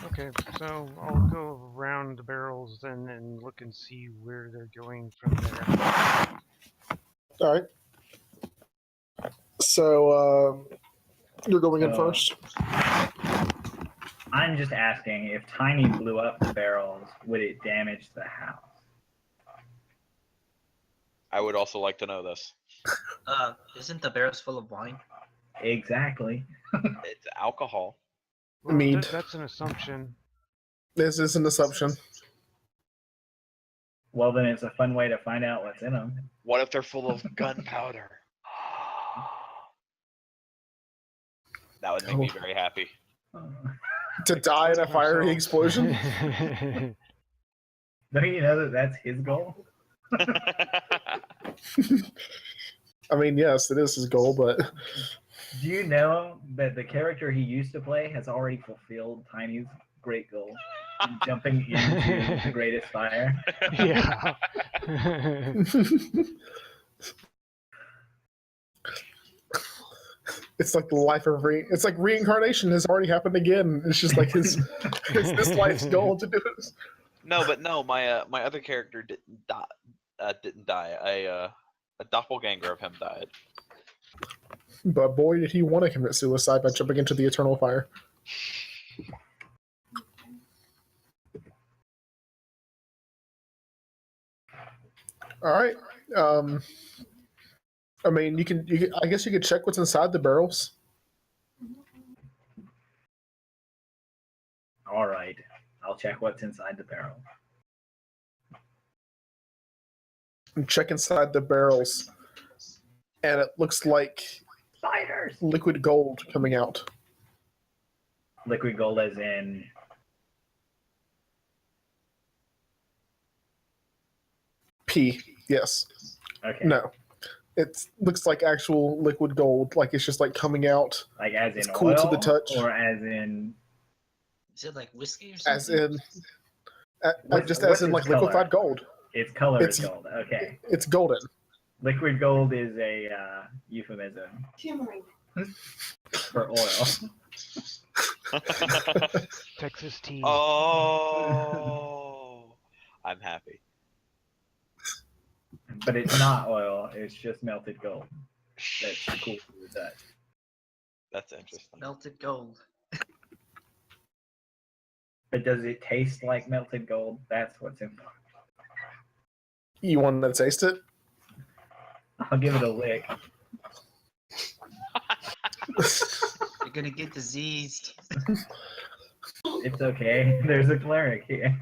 Okay, so I'll go around the barrels then and look and see where they're going from there. All right. So you're going in So- first. I'm just asking, if Tiny blew up the barrels, would it damage the house? I would also like to know this. Isn't the barrels full of wine? Exactly. It's alcohol. Well, Mead. that's an assumption. This is an assumption. Well, then it's a fun way to find out what's in them. What if they're full of gunpowder? That would make me very happy. To die in a fiery explosion? Don't you know that that's his goal? I mean, yes, it is his goal, but Do you know that the character he used to play has already fulfilled Tiny's great goal? Jumping into the greatest fire. Yeah. It's like the life of it's like reincarnation has already happened again. It's just like his this life's goal to do it. No, but no, my my other character didn't die. Didn't die. A doppelganger of him died. But boy, did he want to commit suicide by jumping into the eternal fire. All right. I mean, you can. I guess you could check what's inside the barrels. All right, I'll check what's inside the barrel. And check inside the barrels, and it looks like Spiders. liquid gold coming out. Liquid gold, as in P. Yes. okay. No. It looks like actual liquid gold. Like it's just like coming out. Like as in It's cool oil, to the touch. or as in Is it like whiskey or something? As in. Just what's as in its like color? liquefied gold. its color It's- is gold. Okay. It's golden. Liquid gold is a euphemism Shimmering. for oil. Texas tea. Oh, I'm happy. But it's not oil, it's just melted gold. That's cool to the touch. That's interesting. Melted gold. But does it taste like melted gold? That's what's important. You want to taste it? I'll give it a lick. You're gonna get diseased. It's okay. There's a cleric here.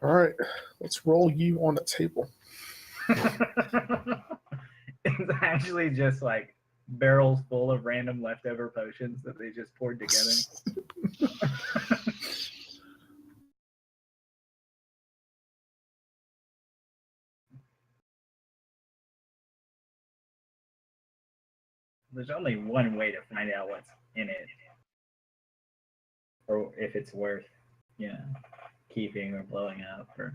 All right. Let's roll you on the table. It's actually just like barrels full of random leftover potions that they just poured together. There's only one way to find out what's in it, or if it's worth, keeping or blowing up. Or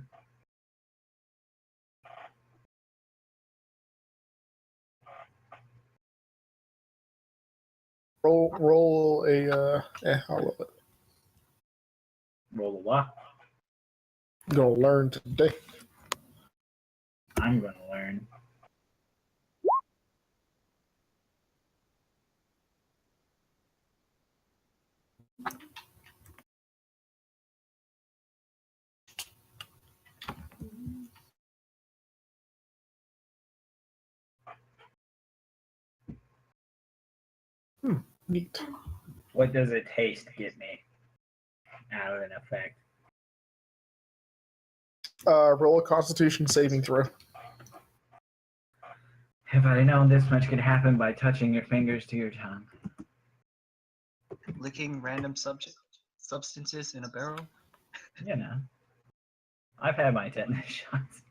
Roll a. I'll roll it. roll a what? I'm gonna learn today. I'm gonna learn. Neat. What does a taste get me out of an effect? Roll a Constitution saving throw. If I'd known this much could happen by touching your fingers to your tongue. Licking random substances in a barrel. I've had my tetanus shots.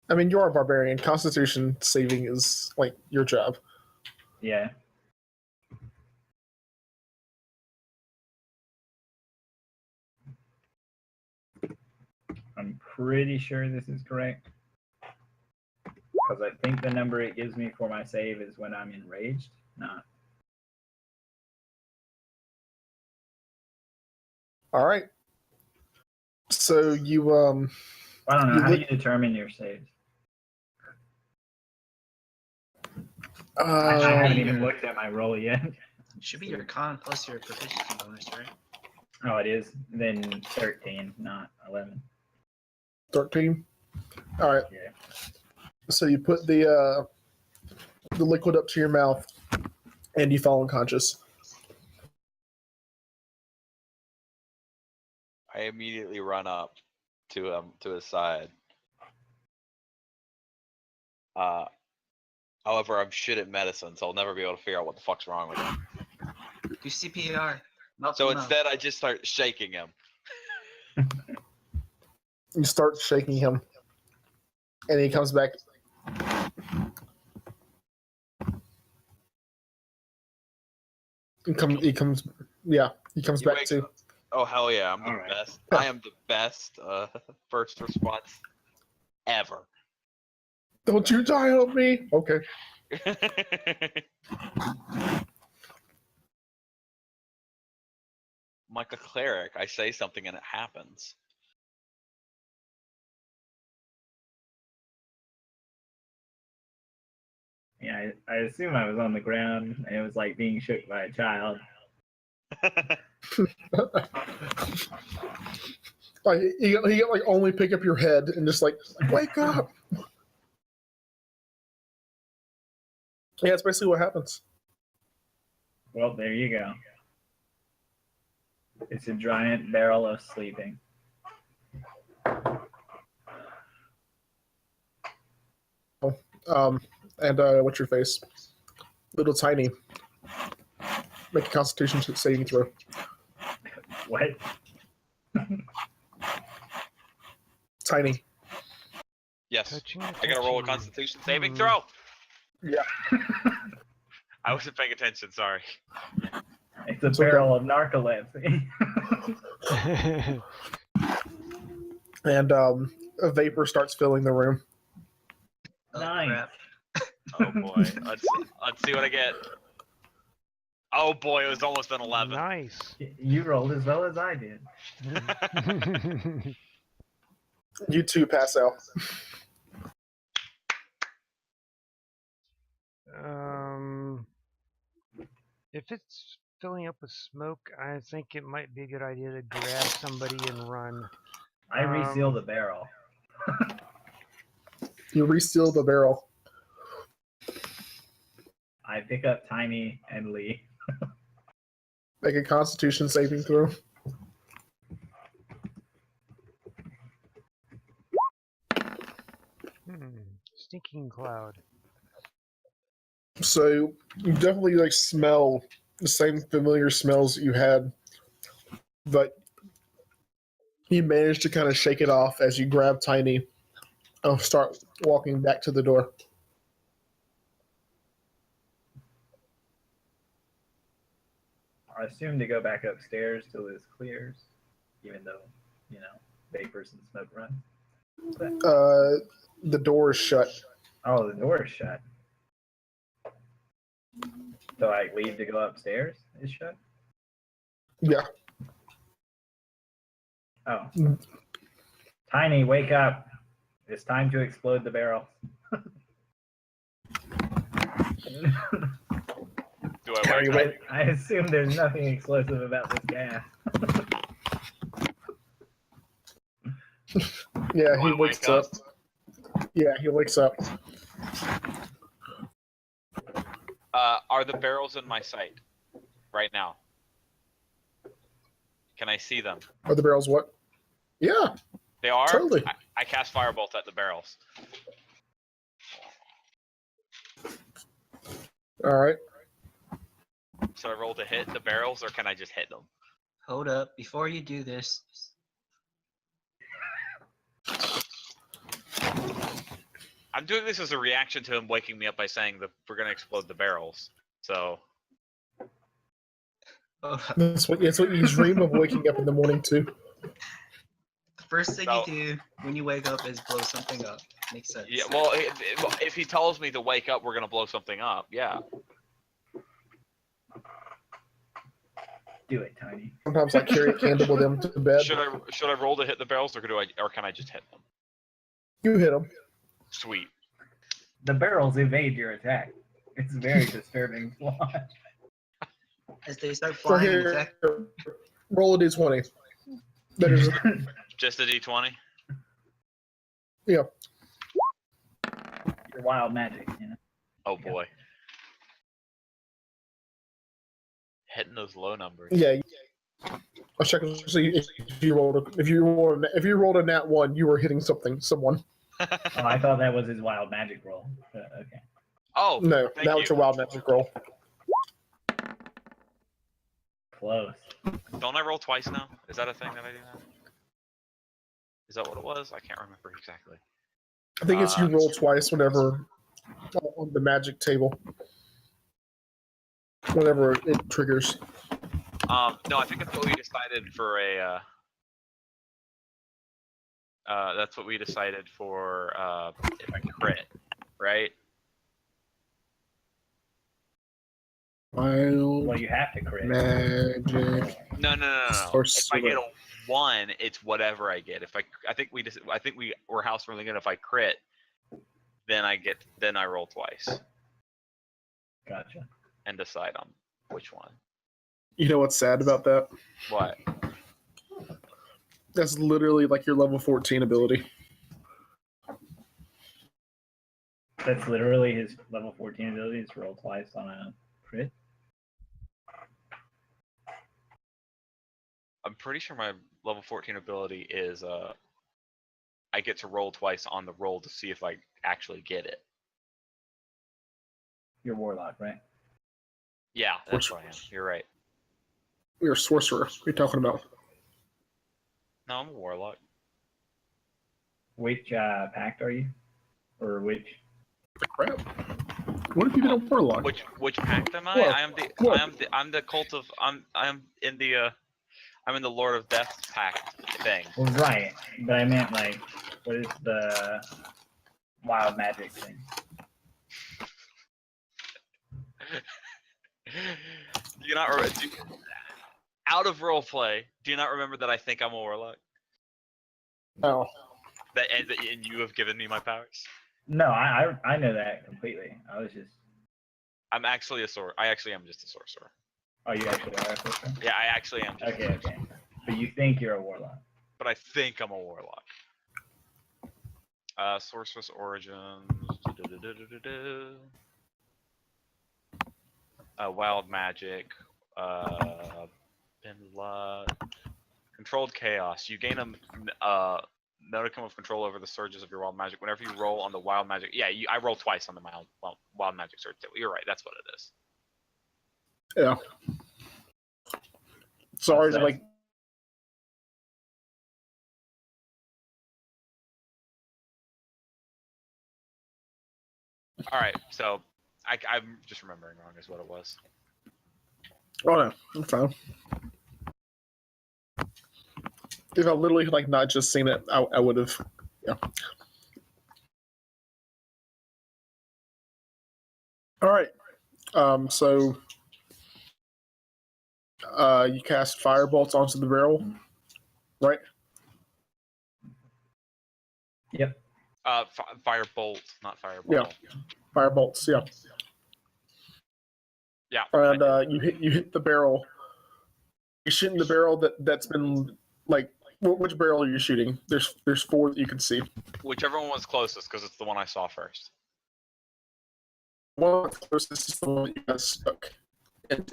I mean, you are a barbarian. Constitution saving is like your job. Yeah. I'm pretty sure this is correct. Because I think the number it gives me for my save is when I'm enraged, not. All right. So you I don't know. You How do look- you determine your saves? I haven't even looked at my roll yet. Should be your con plus your proficiency bonus, right? Oh, it is. Then 13, not 11. 13. All right. Yeah. So you put the liquid up to your mouth, and you fall unconscious. I immediately run up to his side. However, I'm shit at medicine, so I'll never be able to figure out what the fuck's wrong with him. Do CPR. Mouth So to mouth. instead, I just start shaking him. You start shaking him, and he comes back. He comes. Yeah, he comes You back wake too. up. Oh hell yeah, I'm the Alright. best. I am the best first response ever. Don't you die on me. Okay. I'm like a cleric. I say something and it happens. Yeah, I assume I was on the ground and it was like being shook by a child. Like he like only pick up your head and just like wake up. Yeah, that's basically what happens. Well, there you go. It's a giant barrel of sleeping. And what's your face? Little tiny. Make a Constitution saving throw. What? Tiny. Yes. Touching, I gotta roll a touching. Constitution saving Hmm. throw. Yeah. I wasn't paying attention. Sorry. It's a It's okay. barrel of narcolepsy. And a vapor starts filling the room. Oh, Nice. crap. Oh boy. Let's see what I get. Oh boy, it was almost an 11. Nice. You rolled as well as I did. You two pass out. If it's filling up with smoke, I think it might be a good idea to grab somebody and run. I reseal the barrel. You reseal the barrel. I pick up Tiny and Lee. Make a Constitution saving throw. Stinking cloud. So you definitely like smell the same familiar smells that you had, but you manage to kind of shake it off as you grab Tiny and start walking back to the door. I assume to go back upstairs till this clears, even though, you know, vapors and smoke run. The door is shut. Oh, the door is shut. So I leave to go upstairs? It's shut? Yeah. Oh. Tiny, wake up. It's time to explode the barrel. Do I Carry wake away. up? I assume there's nothing explosive about this gas. Yeah, Do he I wakes wake up. up? Yeah, he wakes up. Are the barrels in my sight right now? Can I see them? Are the barrels what? Yeah, They are? totally. I cast Firebolt at the barrels. All right. So I roll to hit the barrels, or can I just hit them? Hold up. Before you do this, I'm doing this as a reaction to him waking me up by saying that we're gonna explode the barrels. So hold up. That's what you dream of waking up in the morning too. The first thing So- you do when you wake up is blow something up. Makes sense. yeah, well, if he tells me to wake up, we're gonna blow something up. Yeah. Do it, Tiny. Sometimes I carry a candle with him to bed. Should I roll to hit the barrels, or can I just hit them? You hit him. Sweet. The barrels evade your attack. It's very disturbing to watch. As they start So flying and here, attack, roll a d20. That is, Just a d20. yeah. Your wild magic, you know. Oh boy. Hitting those low numbers. Yeah. I'll check and see if you rolled a nat 1, you were hitting someone. Oh, I thought that was his wild magic roll. Okay. Oh No, thank now it's you. a wild magic roll. Close. Don't I roll twice now? Is that a thing that I do now? Is that what it was? I can't remember exactly. I think it's you roll twice whenever on the magic table. Whenever it triggers. No, I think that's what we decided for a. That's what we decided for if I crit, right? Wild Well, you have to crit. magic. No. If I Sorcerer. get a 1, it's whatever I get. If I think we were house ruling it. If I crit, then I roll twice Gotcha. and decide on which one. You know what's sad about that? What? That's literally like your level 14 ability. That's literally his level 14 ability is roll twice on a crit. I'm pretty sure my level 14 ability is I get to roll twice on the roll to see if I actually get it. You're warlock, right? Yeah, that's what I am. You're right. You're a sorcerer. What are you talking about? No, I'm a warlock. Which pact are you? Or which? Crap. What if you been a warlock? Which pact am I? What? I'm the cult of I'm in the Lord of Death pact thing. Well, right. But I meant like, what is the wild magic thing? Do you not out of roleplay? Do you not remember that I think I'm a warlock? Oh. And you have given me my powers. No, I know that completely. I was just. I'm actually a sorcerer. I actually am just a sorcerer. Oh, you actually are a sorcerer? Yeah, I actually am. Just Okay. But you think you're a warlock? But I think I'm a warlock. Sorceress origins. Wild magic. Controlled chaos. You gain a modicum of control over the surges of your wild magic. Whenever you roll on the wild magic, I roll twice on the wild magic surge. You're right. That's what it is. Yeah. Sorry to like. All right. So I'm just remembering wrong is what it was. Oh no, I'm fine. If I literally like not just seen it, I would have. Yeah. All right. So you cast fire bolts onto the barrel, right? Yep. Firebolt, not fireball. Yeah. Fire bolts. Yeah. Yeah. And you hit the barrel. You're shooting the barrel that's been like. Which barrel are you shooting? There's 4 that you can see. Whichever one was closest, because it's the one I saw first. One closest is the one that you got stuck. And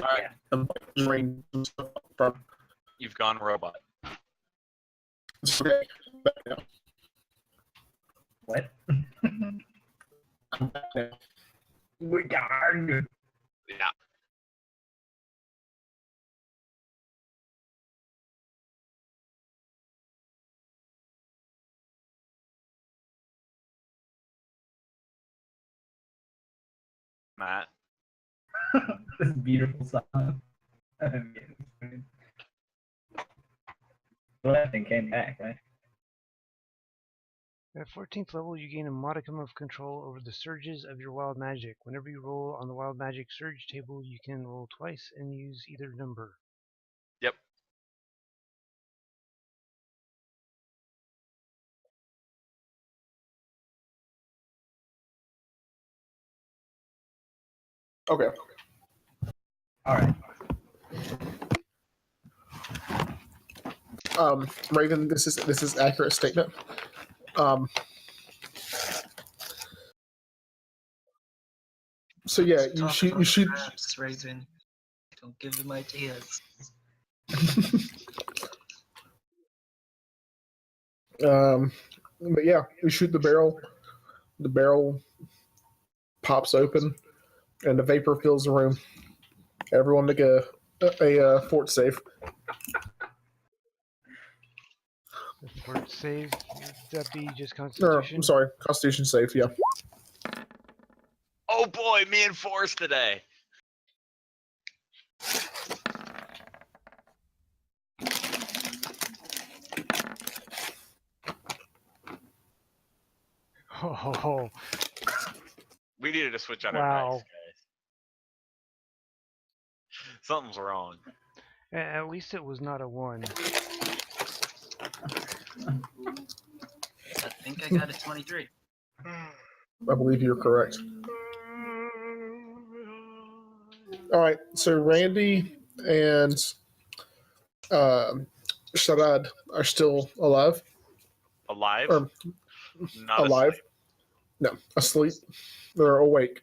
drain some stuff from. You've gone robot. It's okay. Back now. What? I'm back now. Yeah. Matt. This beautiful song. Left and came back, right? At 14th level, you gain a modicum of control over the surges of your wild magic. Whenever you roll on the wild magic surge table, you can roll twice and use either number. Yep. Okay. All right. Raven, this is accurate statement. So yeah, you shoot. Traps, Raven. Don't give him ideas. But yeah, you shoot the barrel. The barrel pops open, and the vapor fills the room. Everyone make a fort save. The fort save, would that be just No, Constitution? I'm sorry, Constitution save. Yeah. Oh boy, me and Forrest today. Oh, We needed to switch out Wow. our dice, guys. Something's wrong. at least it was not a 1. I think I got a 23. I believe you're correct. All right, so Randy and Shad are still alive. Alive? Or Not alive? asleep. No, asleep. They're awake.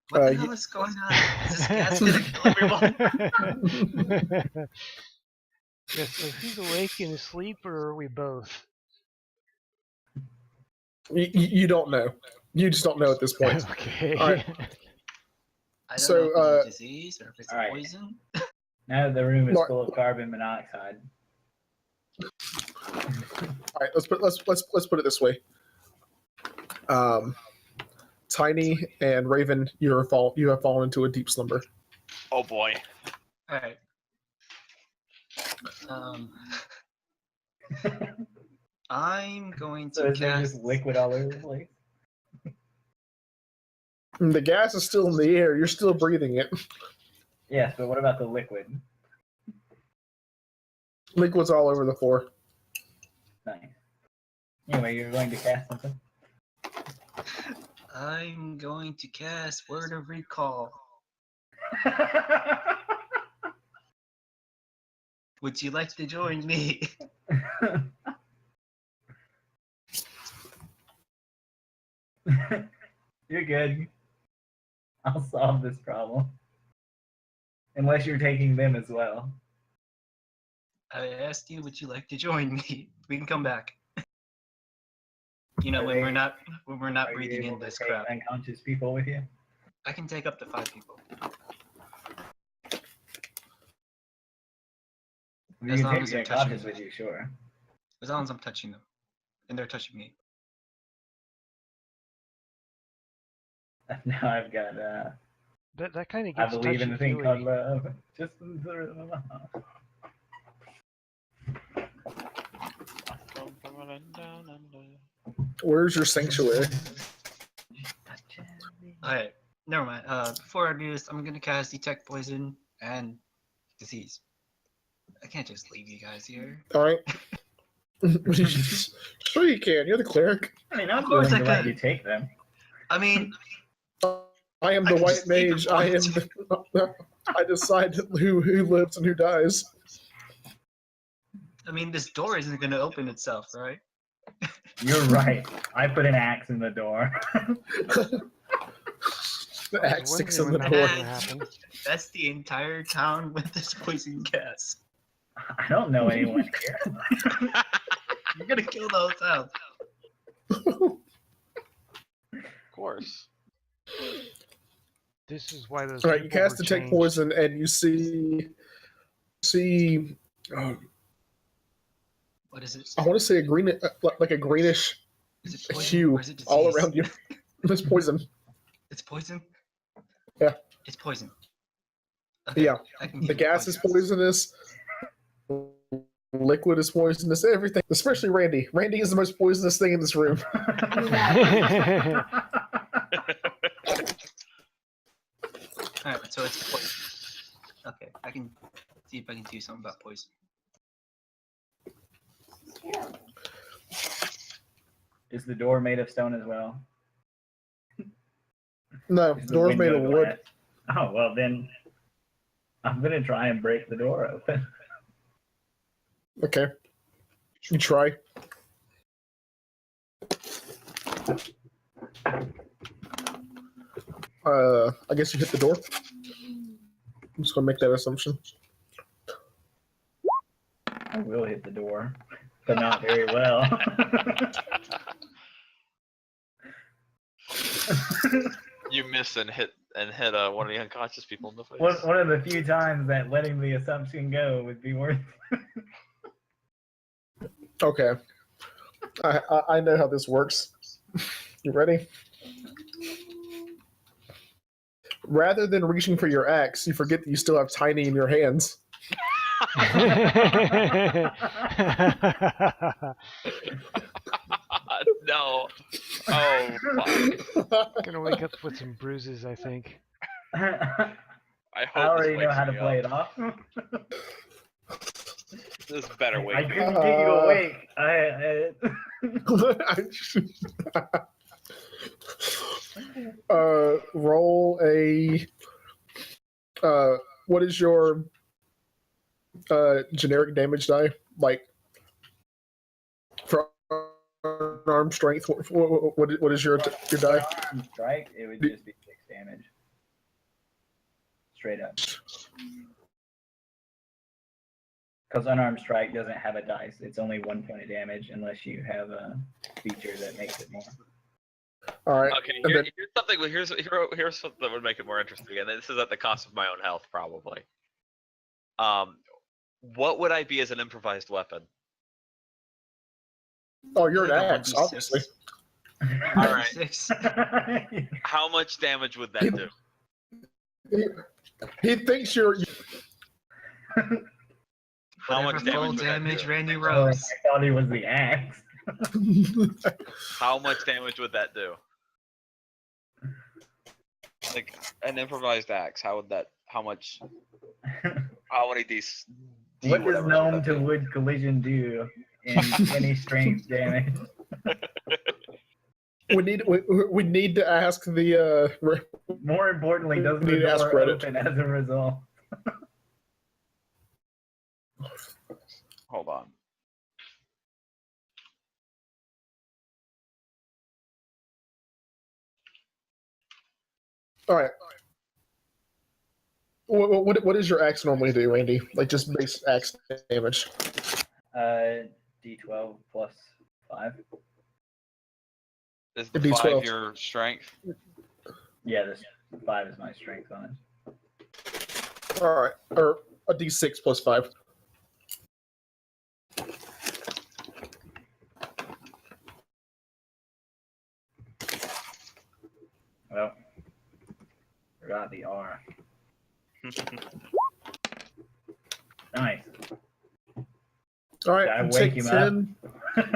What the you- hell is going on? Is this gas gonna kill everyone? Yes, so who's awake and asleep, or are we both? You don't know. You just don't know at this point. Okay. All right. I don't So, know if it's a disease or if it's a alright. poison. Now that the room is Mark- full of carbon monoxide. All right, let's put it this way. Tiny and Raven, you have fallen into a deep slumber. Oh boy. Alright. I'm going So to is there cast. just liquid all over the place? The gas is still in the air. You're still breathing it. Yes, but what about the liquid? Liquid's all over the floor. Nice. Anyway, you're going to cast something? I'm going to cast Word of Recall. Would you like to join me? You're good. I'll solve this problem. Unless you're taking them as well. I asked you, would you like to join me? We can come back. You know, when we're not Are you breathing able in to this take crap. unconscious people with you? I can take up to 5 people. You As can long take as the you're touching unconscious them. with you, sure. As long as I'm touching them. And they're touching me. Now I've got That kind of I gets believe in the thing called touchy-feely. love. Just the Where's your sanctuary? Alright, never mind. Before I do this, I'm gonna cast Detect Poison and Disease. I can't just leave you guys here. All right. Sure you can. You're the cleric. I mean, I'm Of course willing I to let could. you take them. I mean, I am I the can white just leave mage. if I I am. want I decide who lives and who dies. this door isn't gonna open itself, right? You're right. I put an axe in the door. The I was axe sticks in wondering the when door. that was gonna happen. That's the entire town with this poison gas. I don't know anyone here. You're gonna kill the whole town. Of course. This is why those All right, you people cast were detect changed. poison, and you see. What is it? I want to say a green, like a greenish Is it poison hue or is it disease? all around you. It's poison. It's poison? Yeah. It's poison. Okay, Yeah, I can the give gas is poisonous. Liquid is poisonous. Everything, especially Randy. Randy is the most poisonous thing in this room. Alright, so it's poison. Okay, I can see if I can do something about poison. Is the door made of stone as well? No, Is the door's made window of wood. glass? Oh, well then, I'm gonna try and break the door open. Okay, you try. I guess you hit the door. I'm just gonna make that assumption. I will hit the door, but not very well. You miss and hit one of the unconscious people in the face. one of the few times that letting the assumption go would be worth. Okay, I know how this works. You ready? Rather than reaching for your axe, you forget that you still have Tiny in your hands. God, no. Oh, fuck. Gonna wake up with some bruises, I think. I I hope already this know wakes how to me play up. it off. This better I wake me couldn't up. get you awake. Roll a. What is your generic damage die? Like for arm strength. What is your die? Unarmed strike, it would just be 6 damage. Straight up. Because unarmed strike doesn't have a dice. It's only 1 point of damage unless you have a feature that makes it more. All right. Okay, and then- here's something. Here's something that would make it more interesting, and this is at the cost of my own health, probably. What would I be as an improvised weapon? oh, you're an Like a axe, 1d6. obviously. All right. 6. How much damage would that do? He thinks you're. How much Whatever full damage would that damage do? Randy Oh, Rose. I thought he was the axe. How much damage would that do? Like an improvised axe. How would that? How much? How many these? What does gnome to wood collision do in any strength damage? we need to ask the. More importantly, does We the need to ask door Reddit. open as a result? Hold on. All right. What does your axe normally do, Randy? Like just base axe damage. D12 plus 5. Is the It'd be 5 12. your strength? Yeah, this 5 is my strength on it. All right, or a d6 plus 5. Well, forgot the R. Nice. All right, Did I you wake take him up?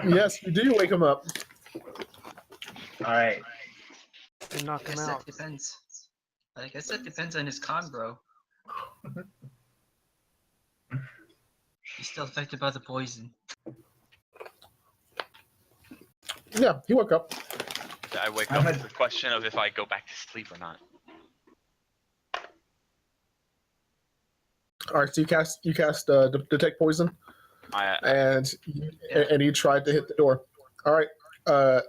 10. Yes, you do wake him up. All right. And knock I him guess out. that depends. I guess that depends on his con, bro. He's still affected by the poison. Yeah, he woke up. I wake How up much- with the question of if I go back to sleep or not. All right, so you cast detect poison, and you tried to hit the door. All right,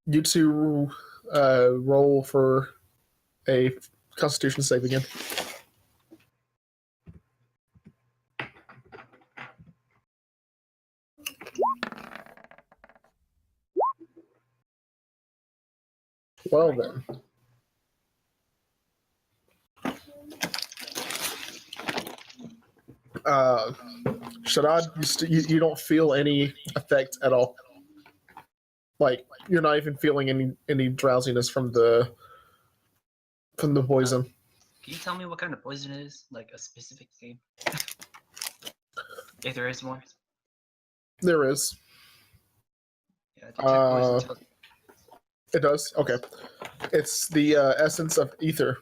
you two roll for a Constitution save again. Well then. Shad, you don't feel any effect at all. Like you're not even feeling any drowsiness from the poison. Can you tell me what kind of poison it is? Like a specific name? If there is one. There is. Yeah, detect poison. Tell It does. Okay. It's the essence of ether.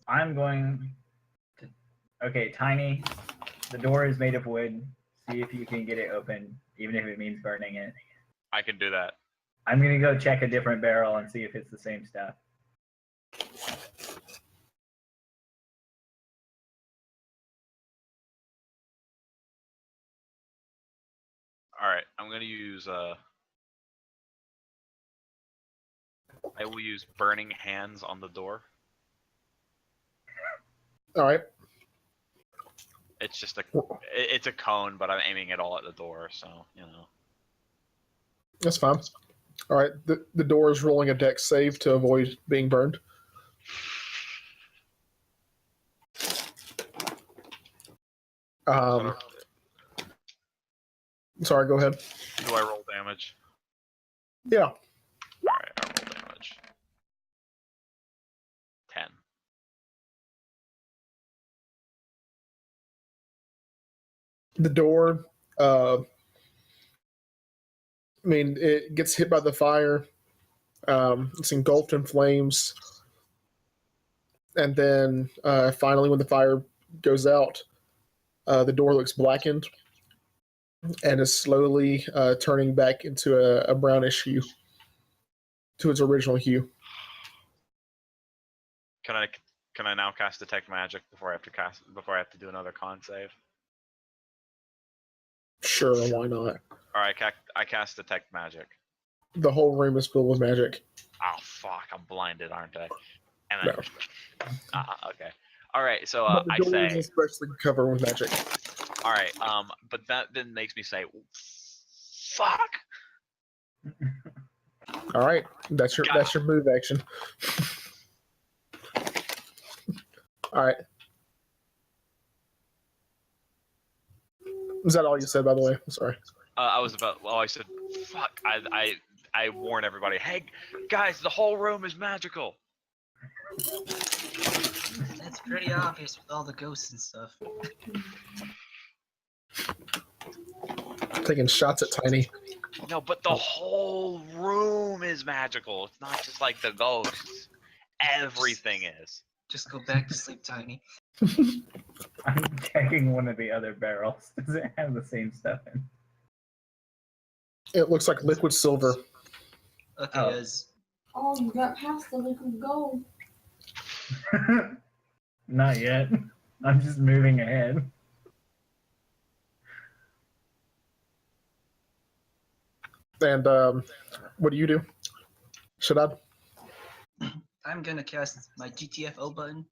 I'm going to. Okay, Tiny. The door is made of wood. See if you can get it open, even if it means burning it. I can do that. I'm gonna go check a different barrel and see if it's the same stuff. All right, I'm gonna use. I will use burning hands on the door. All right. It's just it's a cone, but I'm aiming it all at the door, so you know. That's fine. All right. The door is rolling a dex save to avoid being burned. Sorry. Go ahead. Do I roll damage? Yeah. All right, I roll damage. 10. The door, it gets hit by the fire. It's engulfed in flames. And then finally, when the fire goes out, the door looks blackened and is slowly turning back into a brownish hue, to its original hue. Can I now cast detect magic before I have to do another con save? Sure, why not? All right, I cast detect magic. The whole room is filled with magic. Oh fuck, I'm blinded, aren't I? And No. okay. All right, so But the I door is say, especially covered with magic. all right, but that then makes me say, fuck. All right, that's your move action. All right. Is that all you said, by the way? I'm sorry. I said, fuck. I warn everybody, hey guys, the whole room is magical. That's pretty obvious with all the ghosts and stuff. Taking shots at Tiny. No, but the whole room is magical. It's not just like the ghosts. Everything is. Just go back to sleep, Tiny. I'm checking one of the other barrels. Does it have the same stuff in? It looks like liquid silver. Okay, Oh. Oh, you got past the liquid gold. Not yet. I'm just moving ahead. And what do you do? Shad? I'm gonna cast my GTFO button.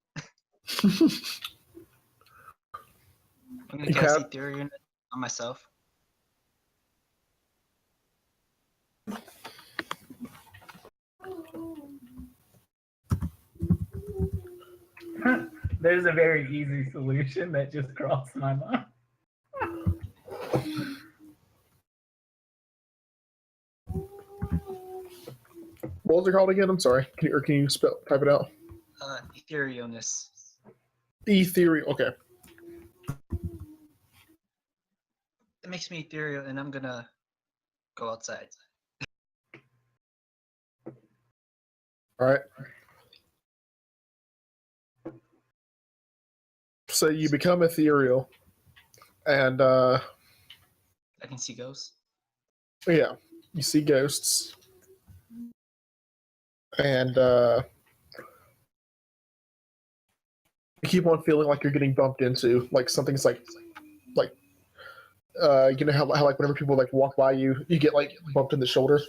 I'm gonna cast Ethereum on myself. There's a very easy solution that just crossed my mind. What was it called again? I'm sorry. Can you type it out? Etherealness. Ethereal. Okay. It makes me ethereal, and I'm gonna go outside. All right. So you become ethereal, and I can see ghosts. yeah, you see ghosts, and you keep on feeling like you're getting bumped into, like something's like you know how like whenever people like walk by you, you get like bumped in the shoulder.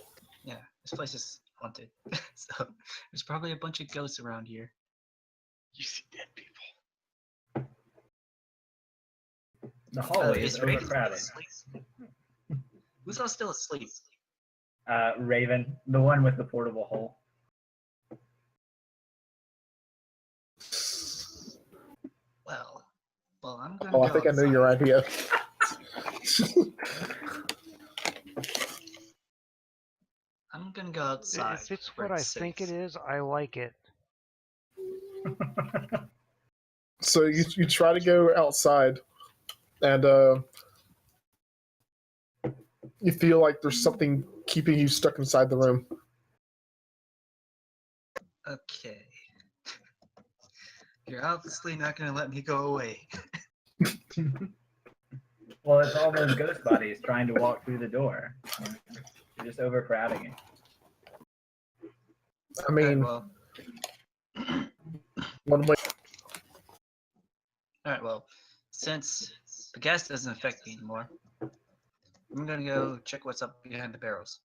Yeah, this place is haunted. So there's probably a bunch of ghosts around here. You see dead people. The hallway Is is Raven still overcrowded. asleep? Who's all still asleep? Raven, the one with the portable hole. Well, I'm gonna Oh, go I think I know outside. your idea. I'm gonna go outside. If it's where what I it's think safe. it is, I like it. So you try to go outside, and you feel like there's something keeping you stuck inside the room. Okay. You're obviously not gonna let me go away. Well, it's all those ghost bodies trying to walk through the door. You're just overcrowding it. I mean, Alright, one way. well, since the gas doesn't affect me anymore, I'm gonna go check what's up behind the barrels.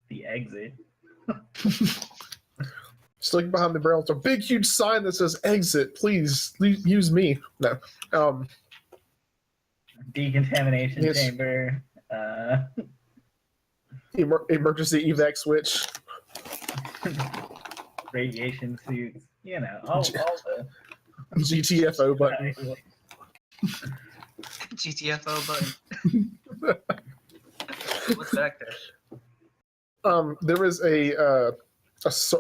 The exit. Just looking behind the barrels, a big, huge sign that says "Exit." Please use me. No. Decontamination Yes. chamber. Emergency evac switch. Radiation suits. You know, all the GTFO button. GTFO button. What's back there? There is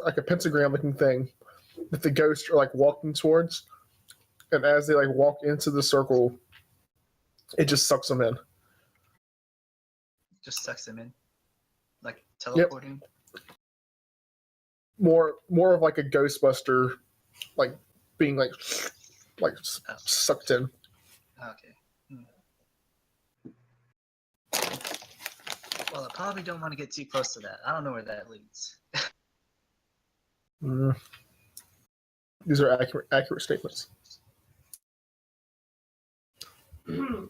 like a pentagram looking thing that the ghosts are like walking towards, and as they like walk into the circle, it just sucks them in. Just sucks them in, like teleporting. More of like a Ghostbuster, like being like sucked in. Okay. Well, I probably don't want to get too close to that. I don't know where that leads. Mm. These are accurate statements. All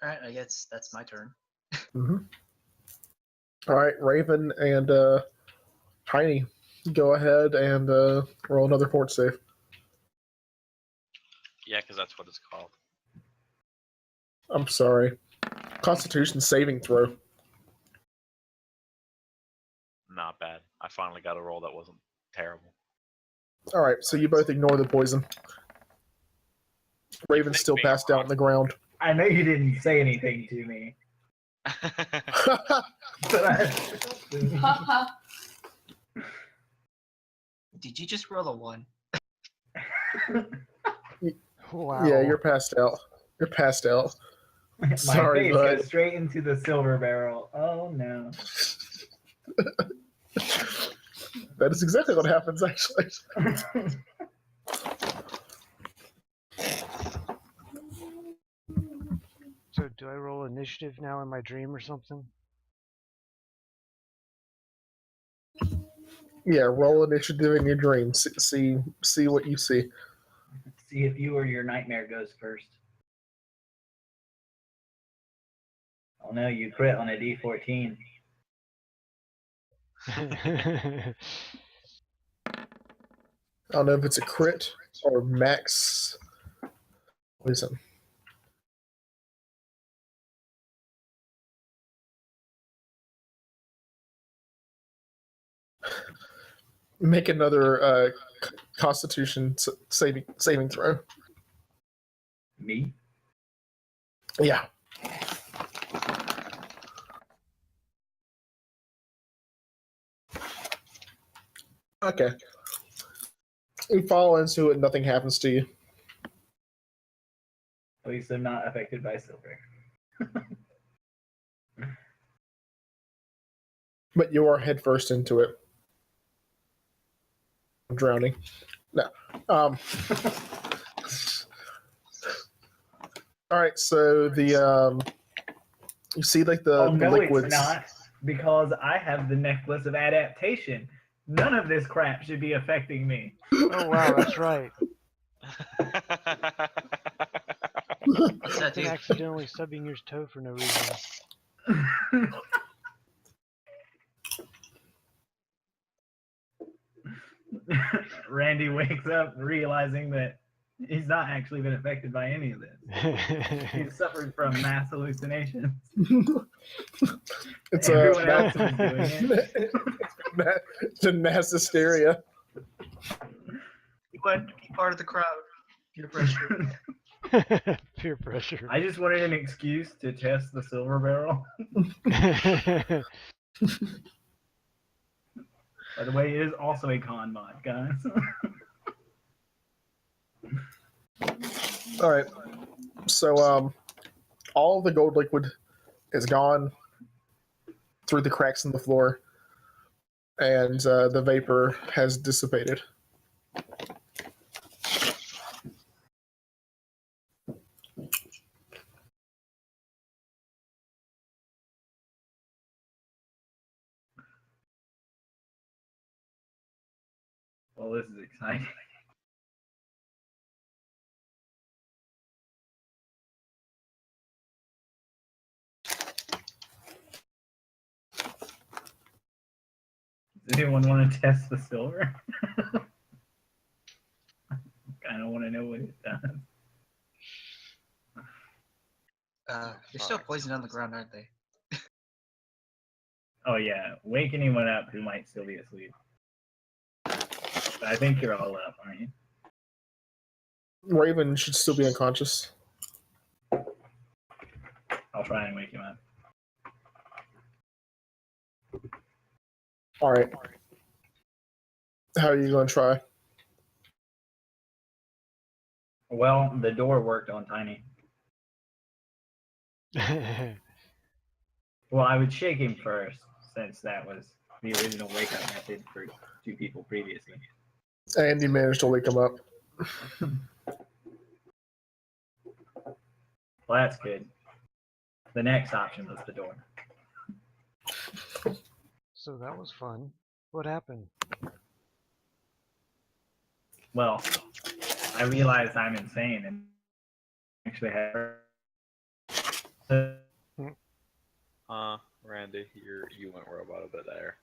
right, I guess that's my turn. Mm-hmm. All right, Raven and Tiny, go ahead and roll another fort save. Yeah, because that's what it's called. I'm sorry. Constitution saving throw. Not bad. I finally got a roll that wasn't terrible. All right, so you both ignore the poison. Raven's still passed out on the ground. I know you didn't say anything to me. But Did you just roll a 1? Wow. Yeah, you're passed out. You're passed out. my Sorry, face bud. goes straight into the silver barrel. Oh no. That is exactly what happens, actually. So do I roll initiative now in my dream or something? Yeah, roll initiative in your dream. See what you see. See if you or your nightmare goes first. Oh no, you crit on a D14. I don't know if it's a crit or max poison. Make another Constitution saving throw. Me? Yeah. Okay. You fall into it, nothing happens to you. At least I'm not affected by silver. But you are headfirst into it. I'm drowning. No. All right, so the you see like the no, liquids. it's not, because I have the necklace of adaptation. None of this crap should be affecting me. Oh wow, that's right. What's that, I've been dude? accidentally subbing your toe for no reason. Randy wakes up realizing that he's not actually been affected by any of this. He's suffered from mass hallucinations. It's Everyone else is doing it. it's a mass hysteria. You want to be part of the crowd. Peer pressure. Peer pressure. I just wanted an excuse to test the silver barrel. By the way, it is also a con mod, guys. All right. So all the gold liquid is gone through the cracks in the floor, and the vapor has dissipated. Well, this is exciting. Does anyone want to test the silver? Kind of want to know what it does. They're still poisoned on the ground, aren't they? Oh yeah, wake anyone up who might still be asleep. But I think you're all up, aren't you? Raven should still be unconscious. try and wake him up. All right. How are you going to try? Well, the door worked on Tiny. Well, I would shake him first, since that was the original wake-up method for 2 people previously. And you managed to wake him up. Well, that's good. The next option was the door. So that was fun. What happened? Well, I realized I'm insane and actually had. Randy, you went robot a bit there.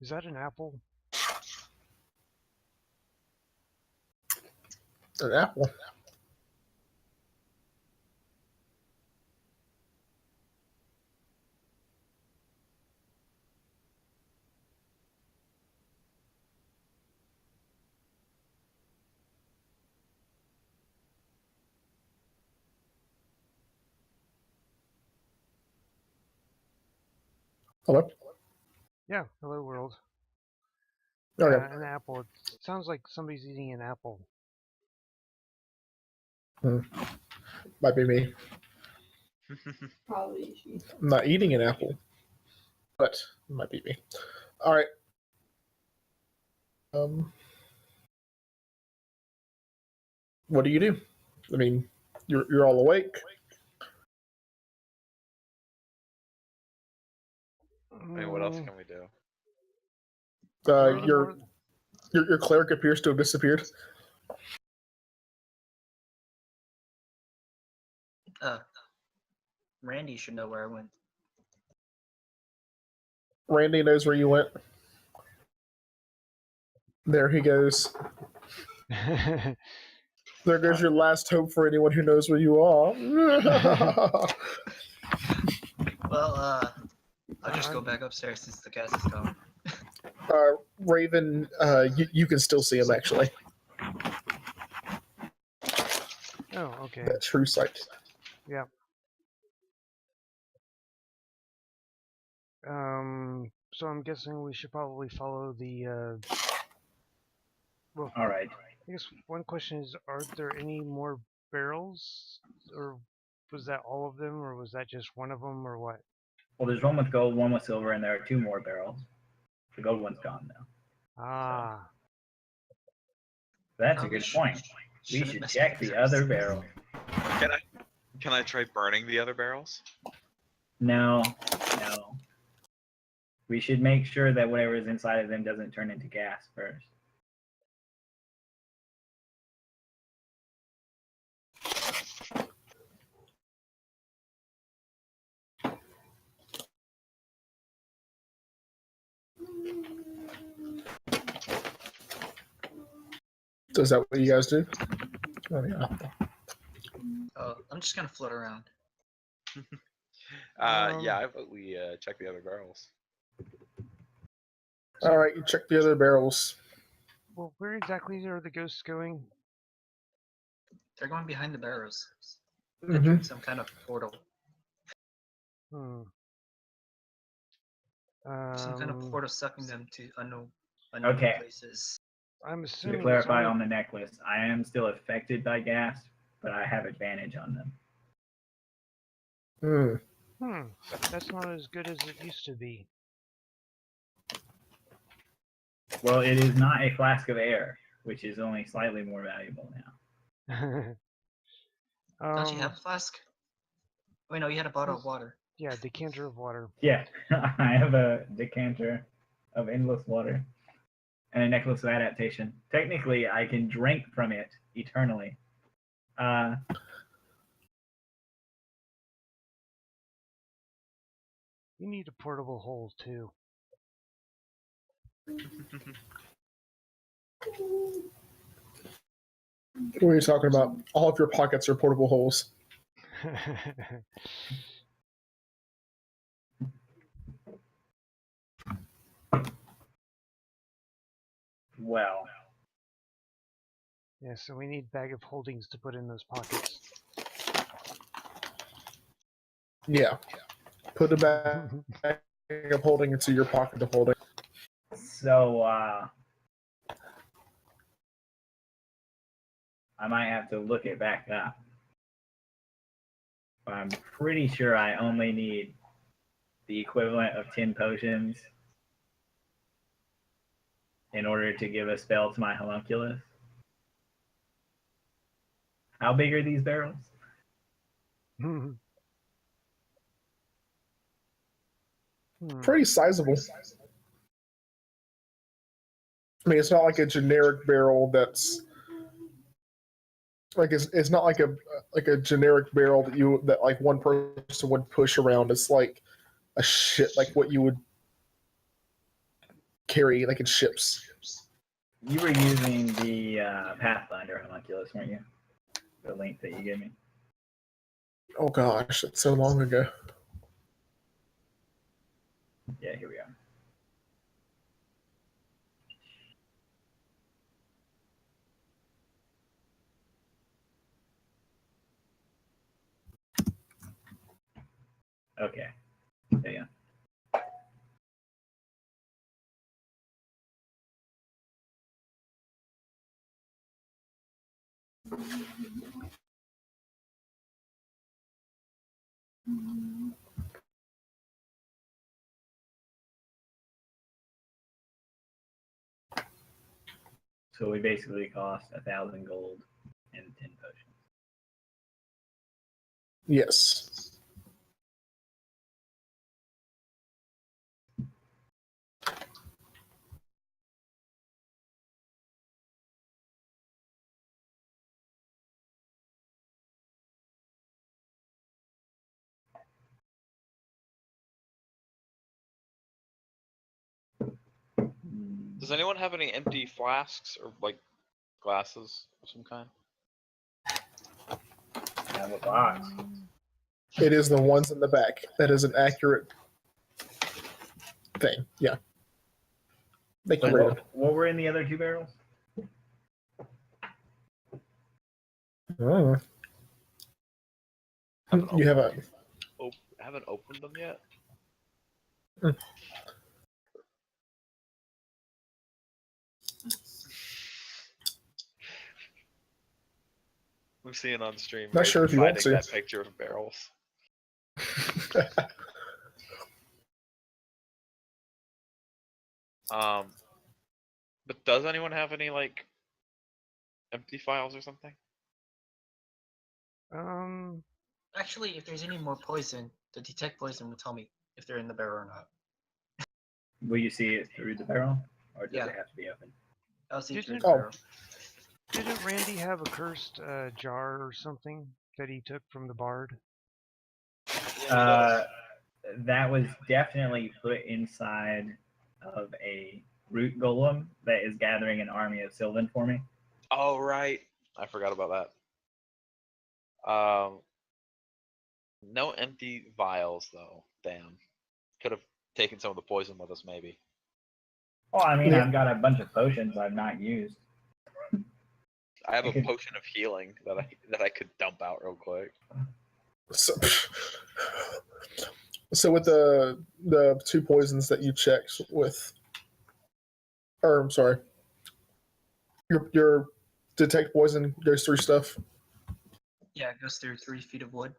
Is that an apple? An apple. Hello? Yeah, hello world. Okay. An apple. It sounds like somebody's eating an apple. Might be me. Probably she. I'm not eating an apple, but it might be me. All right. What do you do? I mean, you're all awake. I mean, what else can we do? Your cleric appears to have disappeared. Randy should know where I went. Randy knows where you went. There he goes. There goes your last hope for anyone who knows where you are. Well, I'll just go back upstairs since the gas is gone. Raven, you can still see him actually. Oh, okay. That true sight. Yeah. So I'm guessing we should probably follow the. Well, All right. I guess one question is: are there any more barrels, or was that all of them, or was that just one of them, or what? Well, there's one with gold, one with silver, and there are 2 more barrels. The gold one's gone now. Ah. That's a Probably good point. We shouldn't should mess check with the those. other barrel. Can I try burning the other barrels? No. We should make sure that whatever is inside of them doesn't turn into gas first. So is that what you guys do? Oh, yeah. I'm just gonna float around. Yeah, I vote we check the other barrels. All right, you check the other barrels. Well, where exactly are the ghosts going? They're going behind the barrels. Mhm. Entering some kind of portal. Hmm. Some kind of portal sucking them to unknown Okay. places. I'm To assuming. clarify it's on the necklace, I am still affected by gas, but I have advantage on them. only. That's not as good as it used to be. Well, it is not a flask of air, which is only slightly more valuable now. Don't you have a flask? Wait, no, you had a bottle of water. Yeah, decanter of water. Yeah, I have a decanter of endless water and a necklace of adaptation. Technically, I can drink from it eternally. You need a portable hole too. What are you talking about? All of your pockets are portable holes. Well, Yeah, so we need bag of holdings to put in those pockets. Yeah. Put a bag of holding into your pocket of holding. So, I might have to look it back up. But I'm pretty sure I only need the equivalent of 10 potions in order to give a spell to my homunculus. How big are these barrels? Pretty sizable. I mean, it's not like a generic barrel that's like it's not like a generic barrel that like one person would push around. It's like a shit like what you would carry like in ships. You were using the Pathfinder homunculus, weren't you? The link that you gave me. Oh gosh, that's so long ago. Yeah, here we are. Okay. There you go. So we basically cost 1,000 gold and 10 potions. Yes. Does anyone have any empty flasks or like glasses of some kind? I have a box. It is the ones in the back. That is an accurate thing. Yeah. Thank you, So Raven. what were in the other two barrels? Oh. You have a. Haven't opened them yet. I'm seeing on stream. Not sure if you want finding to. that picture of barrels. But does anyone have any like empty files or something? Actually, if there's any more poison, the detect poison will tell me if they're in the barrel or not. Will you see it through the barrel, or does Yeah. it have to be open? I'll see through the Didn't- barrel. Didn't Randy have a cursed jar or something that he took from the bard? That was definitely put inside of a root golem that is gathering an army of Sylvan for me. Oh right, I forgot about that. No empty vials though. Damn, could have taken some of the poison with us maybe. Well, I mean, Yeah. I've got a bunch of potions I've not used. I have a Okay. potion of healing that I could dump out real quick. So with the two poisons that you checked with, or I'm sorry, your detect poison goes through stuff. Yeah, it goes through 3 feet of wood.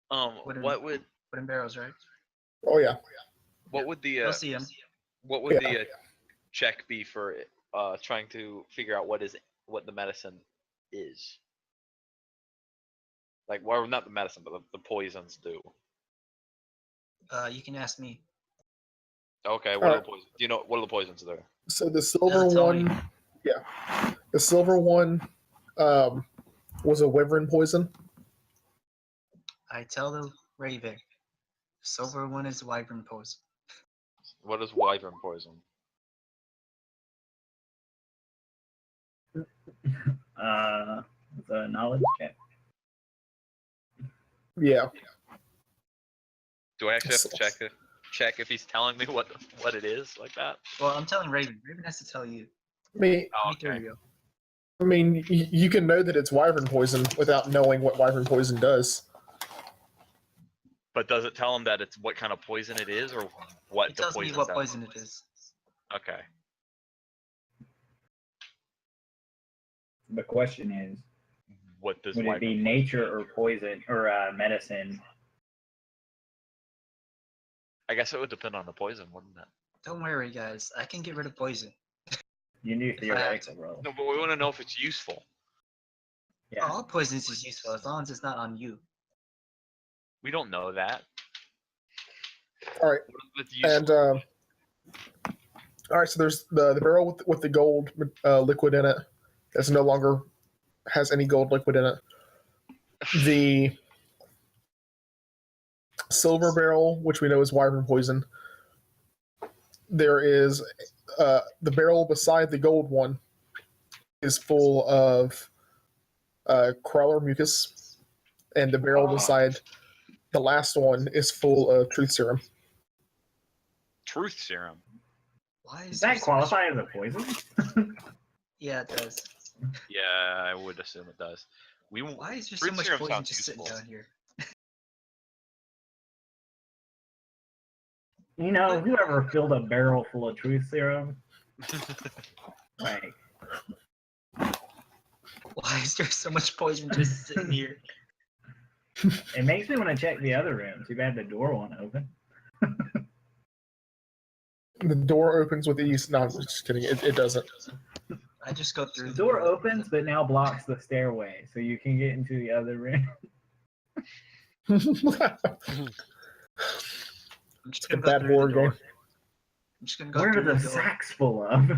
What would Wooden barrels, right? Oh yeah. what would the You'll see them. what would Yeah. the check be for trying to figure out what the medicine is? Like, well, not the medicine, but the poisons do. You can ask me. Okay, what are the poisons? Do you know what are the poisons there? So the silver Doesn't tell me. one, yeah, the silver one was a wyvern poison. I tell the raven. Silver one is wyvern poison. What is wyvern poison? The knowledge check. Yeah. Do I actually have to check if he's telling me what it is like that? Well, I'm telling Raven. Raven has to tell you. Me, Oh, There okay. you go. I mean, you can know that it's wyvern poison without knowing what wyvern poison does. But does it tell him that it's what kind of poison it is, or what It the tells me poison what does? poison it is. Okay. The question is, What does would it be wyvern nature or poison or medicine? I guess it would depend on the poison, wouldn't it? Don't worry, guys. I can get rid of poison. You do I have theoretical to. roll. No, but we want to know if it's useful. Yeah. All poisons is useful as long as it's not on you. We don't know that. All right, What if it's useful? and all right. So there's the barrel with the gold liquid in it. That's no longer has any gold liquid in it. The silver barrel, which we know is wyvern poison. There is the barrel beside the gold one is full of crawler mucus, and the barrel beside the last one is full of truth serum. Truth serum. Why Does is there that so much- qualify as a poison? Yeah, it does. Yeah, I would assume it does. Why is there so Truth much serum poison sounds just sitting useful. down here? You know, whoever filled a barrel full of truth serum, like, Why is there so much poison just sitting here? it makes me want to check the other room. Too bad the door won't open. The door opens with ease. No, I'm just kidding. It doesn't. I just go through The door opens, but now blocks the stairway, so you can get into the other room. I'm just It's a gonna go bad through horror the door. game. I'm just gonna go Where are through the the door. sacks full of?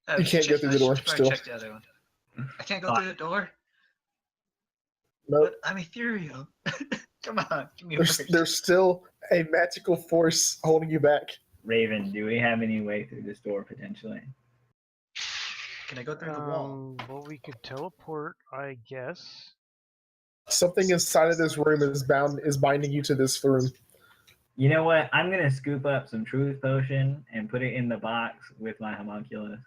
Oh, You can't go through the door I should probably still. check the other one. I can't go through the door. Nope. But I'm ethereal. Come on, give me a There's, break. there's still a magical force holding you back. Raven, do we have any way through this door potentially? Can I go through the wall? Well, we could teleport, I guess. Something inside of this room is binding you to this room. You know what? I'm gonna scoop up some truth potion and put it in the box with my homunculus.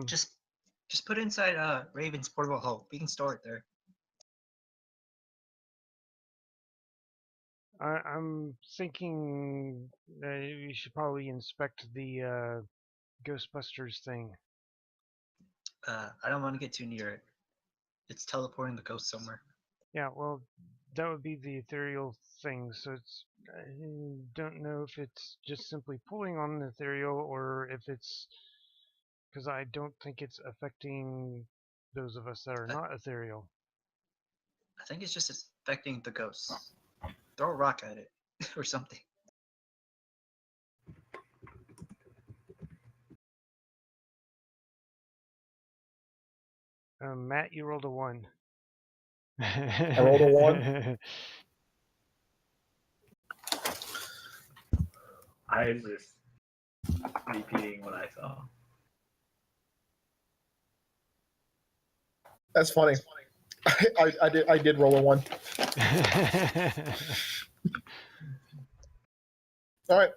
Just put it inside Raven's portable hull. We can store it there. I'm thinking we should probably inspect the Ghostbusters thing. I don't want to get too near it. It's teleporting the ghost somewhere. Yeah, well, that would be the ethereal thing. So it's I don't know if it's just simply pulling on the ethereal or if it's because I don't think it's affecting those of us that are not ethereal. I think it's just affecting the ghosts. Throw a rock at it or something. Matt, you rolled a 1. I rolled a 1. I was just repeating what I saw. That's funny. I did roll a 1. All right.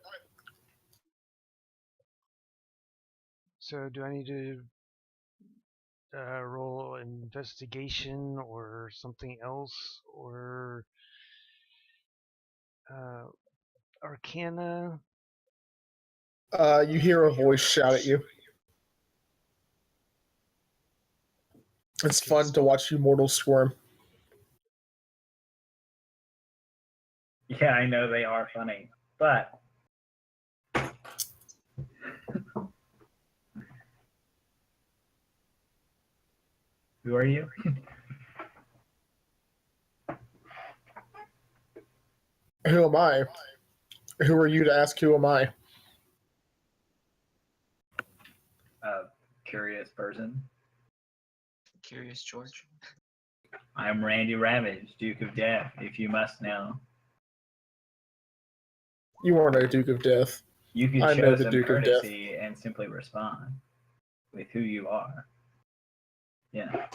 So do I need to roll investigation or something else or Arcana? You hear a voice shout at you. It's fun to watch you mortals squirm. Yeah, I know they are funny, but who are you? Who am I? Who are you to ask who am I? A curious person. Curious George. I'm Randy Ravage, Duke of Death, if you must know. You are no Duke of Death. You can I show know the some Duke of Death. courtesy and simply respond with who you are. Yeah.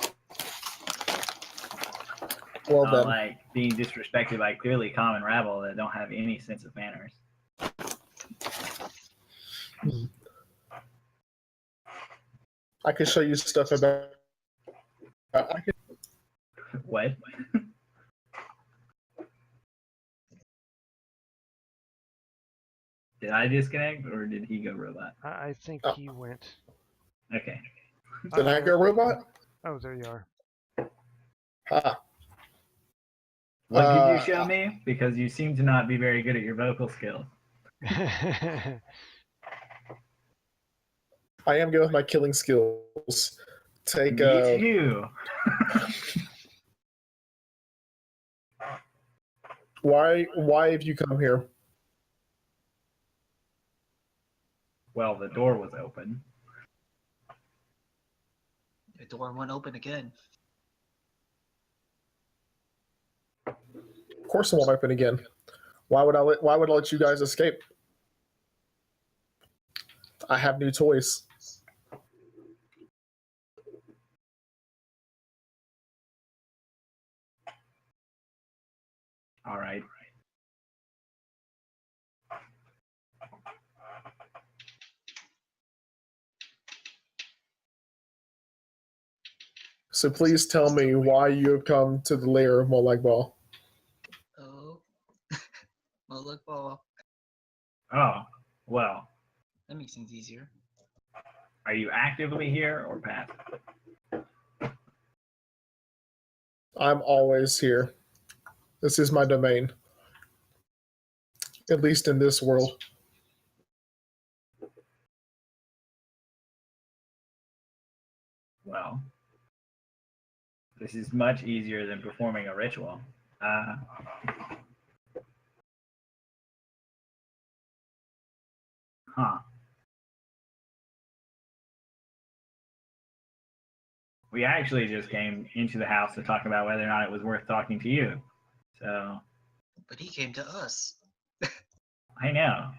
Well Not then. like being disrespected by clearly common rabble that don't have any sense of manners. I can show you stuff about. I can, What? Did I disconnect or did he go robot? I think Oh. he went. Okay. did I go robot? Oh, there you are. Ha. What could you Uh, show me? Because you seem to not be very good at your vocal skills. I am good with my killing skills. Take Me too. why have you come here? Well, the door was open. The door won't open again. Of course it won't open again. Why would I let you guys escape? I have new toys. All right. So please tell me why you have come to the lair of Molag Bal. Oh. Well, look, ball. Oh, well. That makes things easier. Are you actively here or passive? I'm always here. This is my domain. At least in this world. Well, this is much easier than performing a ritual. Huh. We actually just came into the house to talk about whether or not it was worth talking to you. So, But he came to us. I know.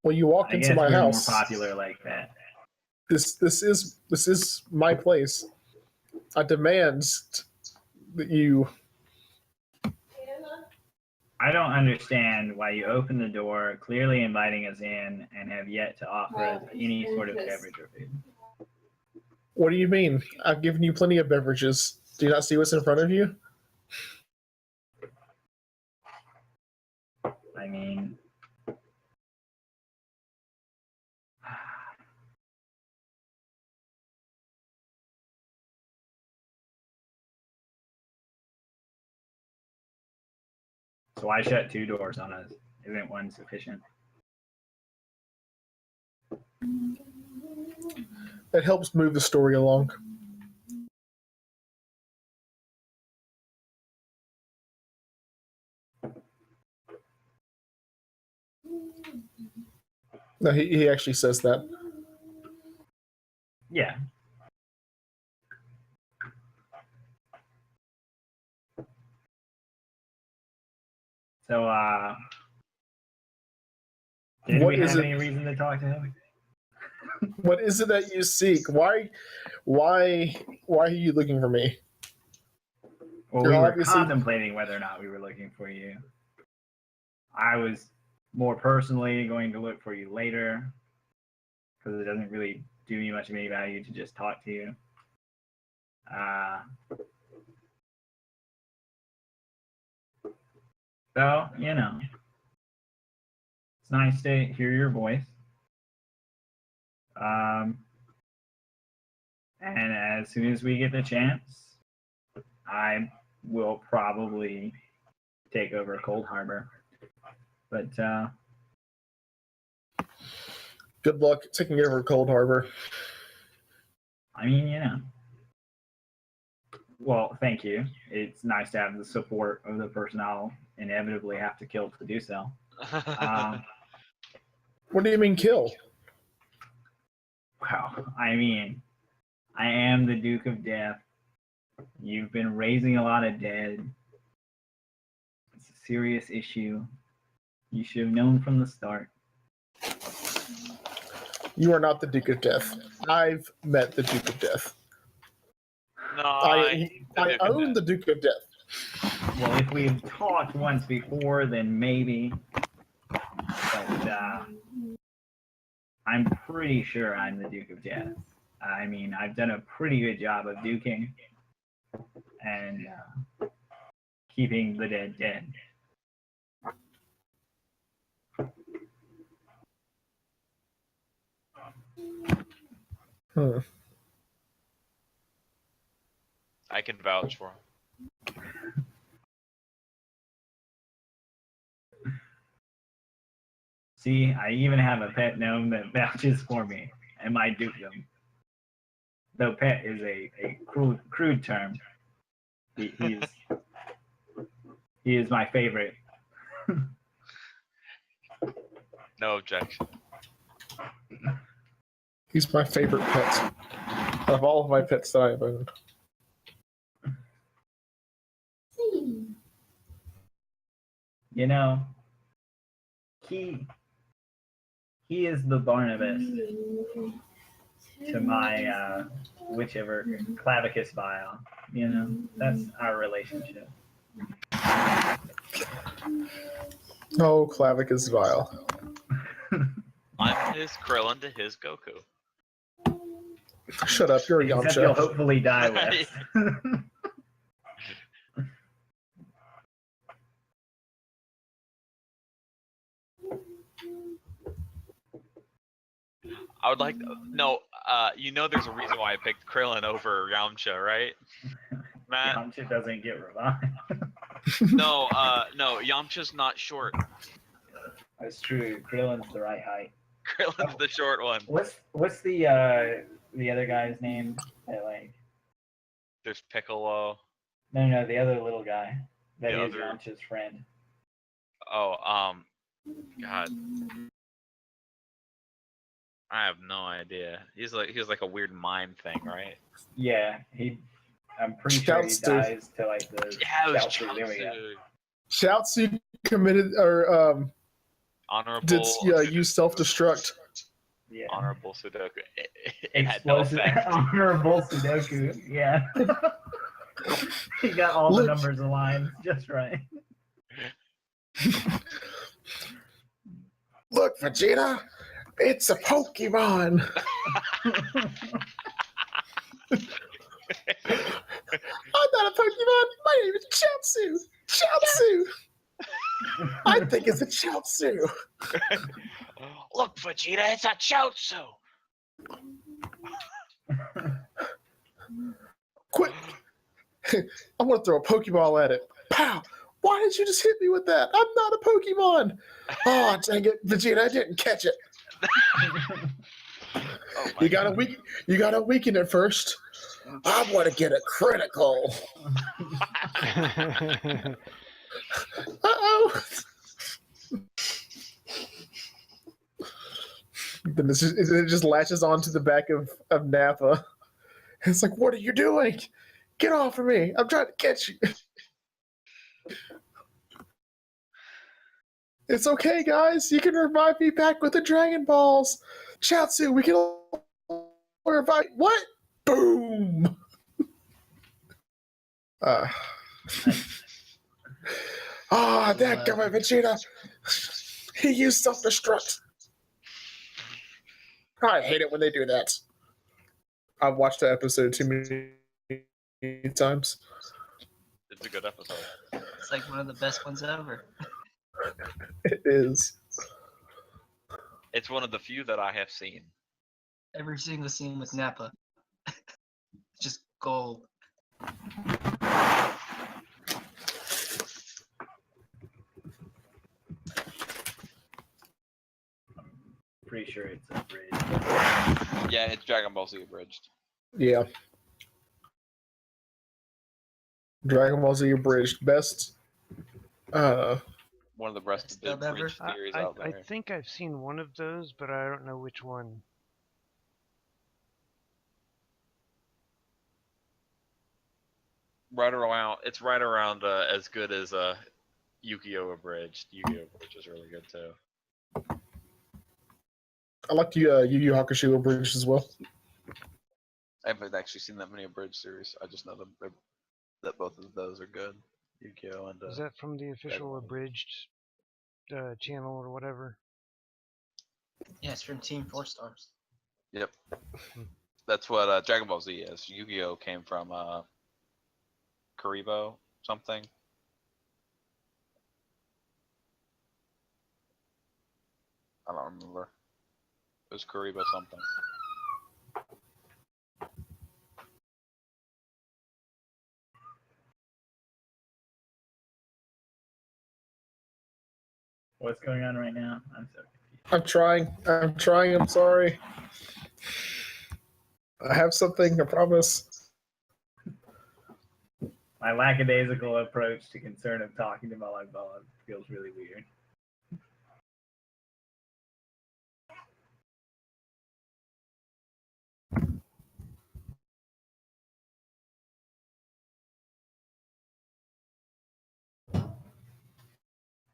When you walked I into guess my we're house, more popular like that. this is my place. I demand that you. I don't understand why you opened the door, clearly inviting us in, and have yet to offer us any sort of beverage or food. What do you mean? I've given you plenty of beverages. Do you not see what's in front of you? I mean, so I shut 2 doors on us. Isn't one sufficient? It helps move the story along. No, he actually says that. Yeah. So, did What we is have it- any reason to talk to him? What is it that you seek? Why are you looking for me? Well, You're we were obviously- contemplating whether or not we were looking for you. I was more personally going to look for you later because it doesn't really do me much of any value to just talk to you. So, you know, it's nice to hear your voice. And as soon as we get the chance, I will probably take over Cold Harbor. But Good luck taking over Cold Harbor. I mean, you know. Well, thank you. It's nice to have the support of the person I'll inevitably have to kill to do so. What do you mean kill? Well, I mean, I am the Duke of Death. You've been raising a lot of dead. It's a serious issue. You should have known from the start. You are not the Duke of Death. I've met the Duke of Death. No, I the Duke of own Death. the Duke of Death. Well, if we've talked once before, then maybe. But I'm pretty sure I'm the Duke of Death. I mean, I've done a pretty good job of duking and keeping the dead dead. Hmm. I can vouch for him. See, I even have a pet gnome that vouches for me and my dukedom. Though pet is a crude term. He is my favorite. No objection. He's my favorite pet of all of my pets that I've owned. You know, he is the Barnabas to my whichever clavicus vial. You know, that's our relationship. Oh, Clavicus Vile. I'm his Krillin to his Goku. Shut up, you're a Except you'll Yamcha. hopefully die less. I would like no. You know, there's a reason why I picked Krillin over Yamcha, right, Matt? Yamcha doesn't get revived. No, no. Yamcha's not short. That's true. Krillin's the right height. Krillin's the short one. What's the other guy's name? That, like, There's Piccolo. no, the other little guy that The is other- Yamcha's friend. Oh, God. I have no idea. He's like a weird mime thing, right? Yeah, I'm pretty sure he Shouts to- dies to like the Yeah, it was Chaozu, there we go. Chaozu. Chaozu committed or Honorable. did use self-destruct. Yeah. Honorable Sudoku. It had no Explosive effect. honorable Sudoku. Yeah. He got all the Look. numbers aligned just right. Look, Vegeta, it's a Pokemon. I'm not a Pokemon. My name is Chaozu. Chaozu. I think it's a Chaozu. Look, Vegeta, it's a Chaozu. Quick. I want to throw a Pokeball at it. Pow. Why did you just hit me with that? I'm not a Pokemon. Oh, dang it, Vegeta, I didn't catch it. Oh my You gotta weaken it first. I want to get a critical. Uh-oh. Then it just latches onto the back of Nappa. It's like, what are you doing? Get off of me. I'm trying to catch you. It's okay, guys. You can revive me back with the Dragon Balls. Chaozu, we can revive. What? Boom. That guy, Vegeta. He used self-destruct. I hate it when they do that. I've watched the episode too many times. It's a good episode. It's like one of the best ones ever. It is. It's one of the few that I have seen. Every single scene with Nappa. Just gold. Pretty sure it's a bridge. Yeah, it's Dragon Ball Z abridged. Yeah. Dragon Ball Z abridged. Best. One of the best Dub ever? abridged theories I out there. think I've seen one of those, but I don't know which one. It's right around as good as Yu-Gi-Oh! Abridged. Yu-Gi-Oh! Abridged is really good too. I like the Yu Yu Hakusho abridged as well. I haven't actually seen that many abridged series. I just know that both of those are good. Yu-Gi-Oh! And Is that from the official Ball. abridged channel or whatever? Yeah, it's from Team 4 Stars. Yep. That's what Dragon Ball Z is. Yu-Gi-Oh came from Karibo something. I don't remember. It was Karibo something. What's going on right now? I'm so confused. I'm trying. I'm sorry. I have something. I promise. My lackadaisical approach to concern of talking to Malakbala feels really weird.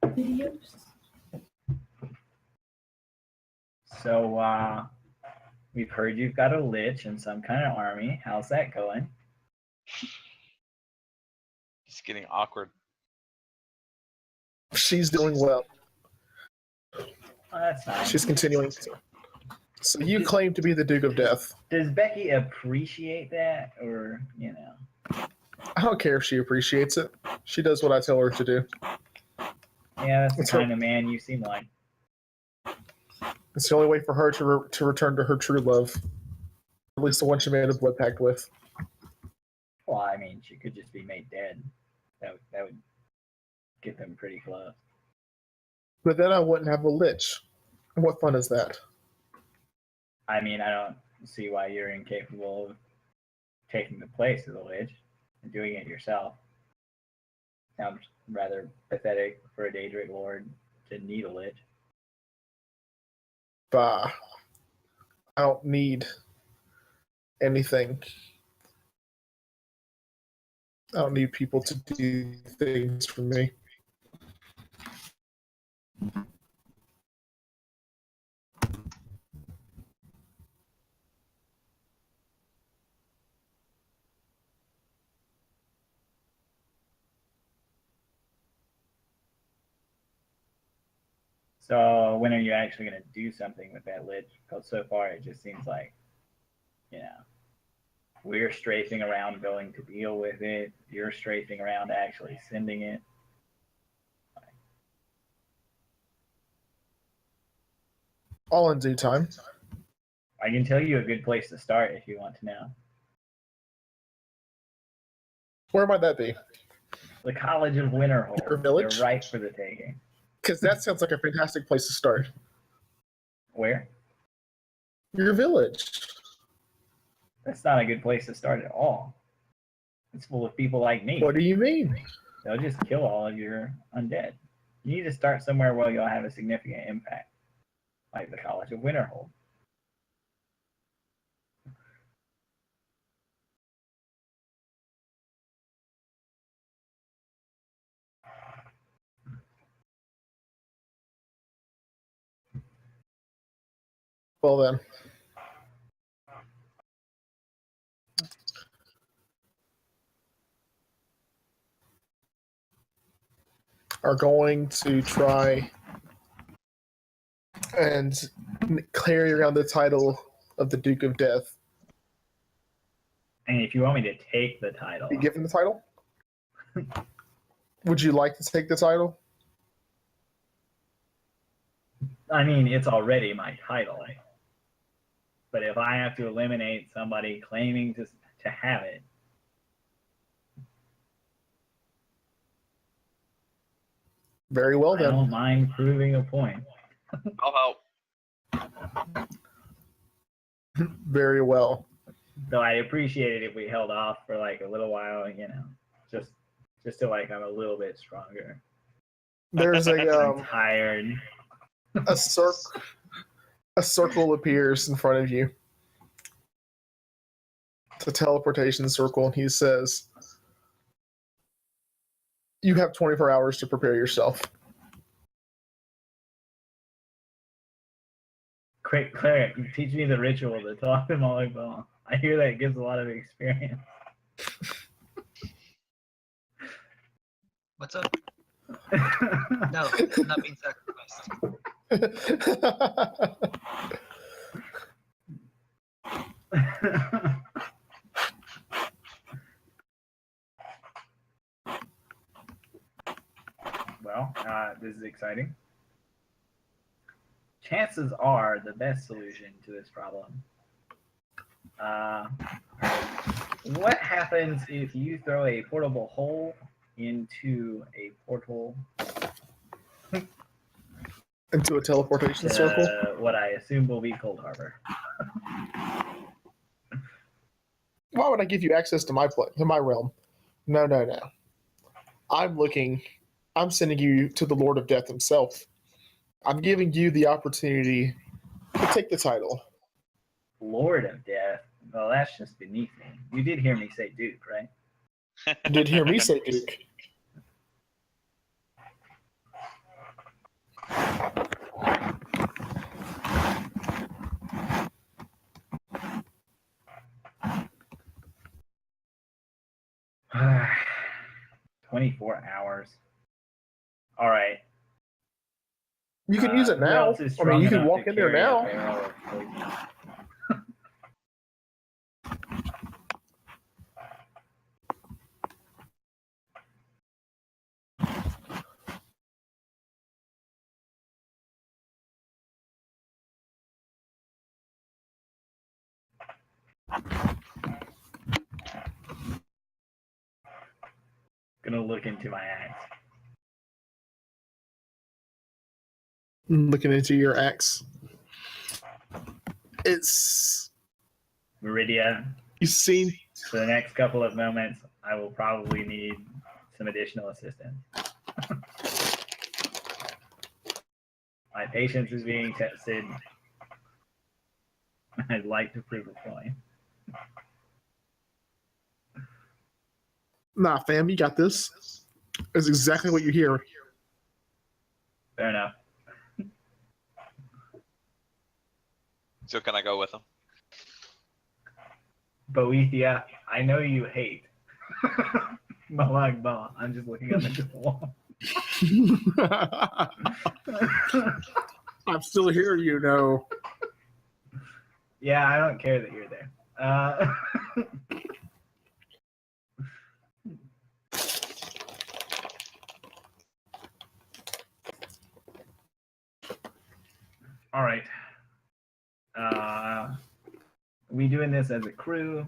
Videos. So, we've heard you've got a lich in some kind of army. How's that going? It's getting awkward. She's doing well. Oh, that's nice. She's continuing. So you claim to be the Duke of Death. Does Becky appreciate that, or you know? I don't care if she appreciates it. She does what I tell her to do. Yeah, that's the It's her- kind of man you seem like. It's the only way for her to return to her true love. At least the one she made a blood pact with. Well, I mean, she could just be made dead. That would get them pretty close. But then I wouldn't have a lich. What fun is that? I mean, I don't see why you're incapable of taking the place of the lich and doing it yourself. Sounds rather pathetic for a Daedric lord to need a lich. Bah. I don't need anything. I don't need people to do things for me. So when are you actually going to do something with that lich? Because so far it just seems like, you know, we're strafing around going to deal with it. You're strafing around actually sending it. All in due time. I can tell you a good place to start if you want to know. Where might that be? The College of Winterhold. Your village? They're ripe for the taking. Because that sounds like a fantastic place to start. Where? Your village. That's not a good place to start at all. It's full of people like me. What do you mean? They'll just kill all of your undead. You need to start somewhere where you'll have a significant impact, like the College of Winterhold. Well then. Are going to try and carry around the title of the Duke of Death. And if you want me to take the title, Be given the title? Would you like to take the title? I mean, it's already my title. But if I have to eliminate somebody claiming to have it, Very well I then. don't mind proving a point. I'll help. Very well. Though I'd appreciate it if we held off for like a little while, you know, just to like I'm a little bit stronger. There's I'm a tired. a circle appears in front of you. It's a teleportation circle, and he says, "You have 24 hours to prepare yourself." Quick, cleric, teach me the ritual to talk to Malakbal. I hear that gives a lot of experience. What's up? No, I'm not being sacrificed. Well, this is exciting. Chances are the best solution to this problem. What happens if you throw a portable hole into a portal Into a teleportation circle. to what I assume will be Cold Harbor? Why would I give you access to my realm? No, no, no. I'm sending you to the Lord of Death himself. I'm giving you the opportunity to take the title. Lord of Death? Well, that's just beneath me. You did hear me say Duke, right? You did hear me say Duke. Uh, 24 hours. All right. You can use it Who now. else is I mean, strong you can enough walk to in there carry a now. barrel of poison? Gonna look into my axe. Looking into your axe. It's Meridia, you see. for the next couple of moments, I will probably need some additional assistance. My patience is being tested. I'd like to prove a point. Nah, fam, you got this. That's exactly what you hear. Fair enough. So can I go with him? Boethia, I know you hate. Malagba, I'm just looking up at the wall. I'm still here, you know. Yeah, I don't care that you're there. All right. Are we doing this as a crew?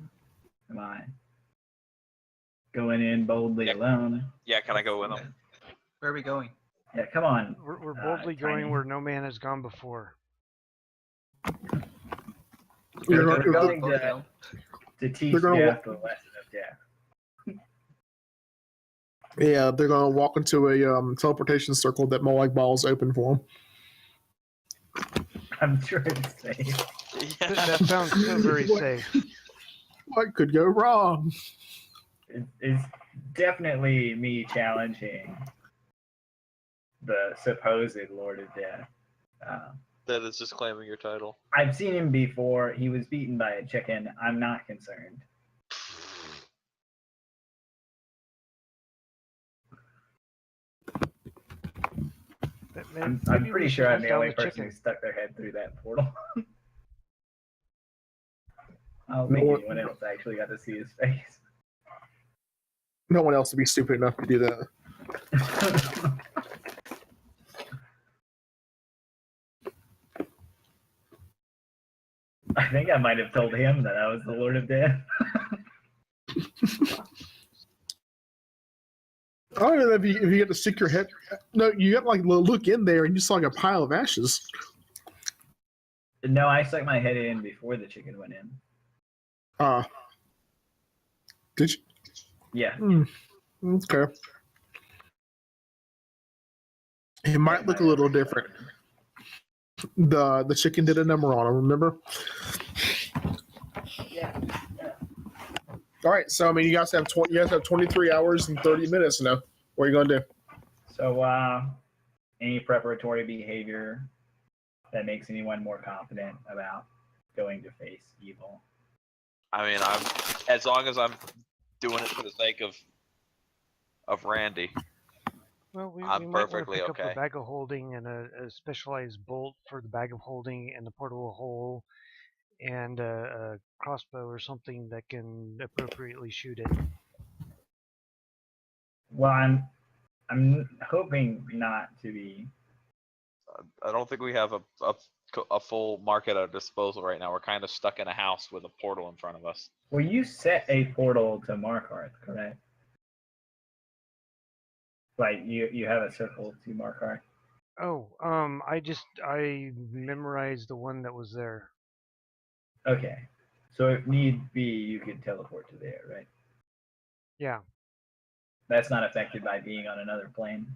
Am I going in boldly Yeah. alone? Yeah, can I go with him? Where are we going? Yeah, come on. We're boldly going Tiny. where no man has gone before. You're We're not- going Both to know. teach They're gonna death the lesson of death. Yeah, they're gonna walk into a teleportation circle that Molag Ball's open for them. I'm sure it's safe. That sounds so very safe. What could go wrong? It's definitely me challenging the supposed Lord of Death. That is just claiming your title. I've seen him before. He was beaten by a chicken. I'm not concerned. I'm Maybe we pretty should sure I'm hunt the down only the person chicken. who stuck their head through that portal. I don't No think one- anyone else actually got to see his face. No one else would be stupid enough to do that. I think I might have told him that I was the Lord of Death. I don't know if you get to stick your head. No, you got to like look in there and you saw like a pile of ashes. No, I stuck my head in before the chicken went in. Did you? Yeah. Okay. It might look a little different. The chicken did a number on him, remember? Yeah. All right, so I mean, you guys have 23 hours and 30 minutes now. What are you gonna do? So, any preparatory behavior that makes anyone more confident about going to face evil? I mean, as long as I'm doing it for the sake of Randy. Well, we I'm might want to perfectly pick up okay. a bag of holding and a specialized bolt for the bag of holding and the portable hole. and a crossbow or something that can appropriately shoot it. Well, I'm hoping not to be. I don't think we have a full market at our disposal right now. We're kind of stuck in a house with a portal in front of us. Well, you set a portal to Markarth, correct? Like you have a circle to Markarth. Oh, I memorized the one that was there. Okay. So if need be, you could teleport to there, right? Yeah. That's not affected by being on another plane.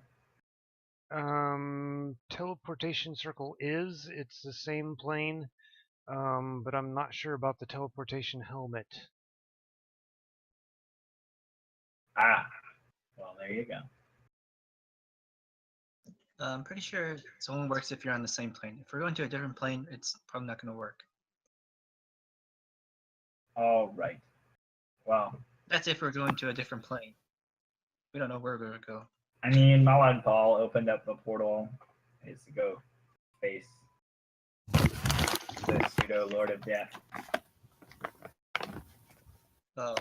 Teleportation circle it's the same plane, but I'm not sure about the teleportation helmet. Ah. Well, there you go. I'm pretty sure it only works if you're on the same plane. If we're going to a different plane, it's probably not going to work. All right. Well, That's if we're going to a different plane. We don't know where we're going to go. I mean, Malad Paul opened up a portal. Is to go face the pseudo Lord of Death. Oh,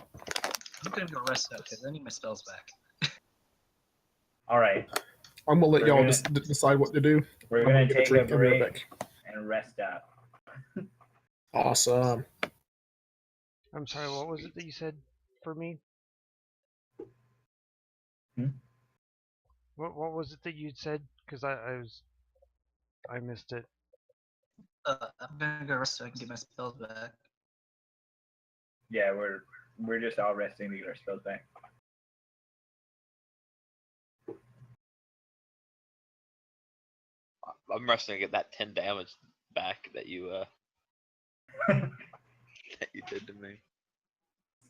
I'm going to go rest up because I need my spells back. All right. I'm gonna let We're y'all gonna- just decide what to do. We're I'm gonna get take a drink and be right break back. and rest up. Awesome. I'm sorry, what was it that you said for me? Hmm? What was it that you'd said? Because I missed it. I'm going to go rest so I can get my spells back. Yeah, we're just all resting to get our spells back. I'm resting to get that 10 damage back that you that you did to me.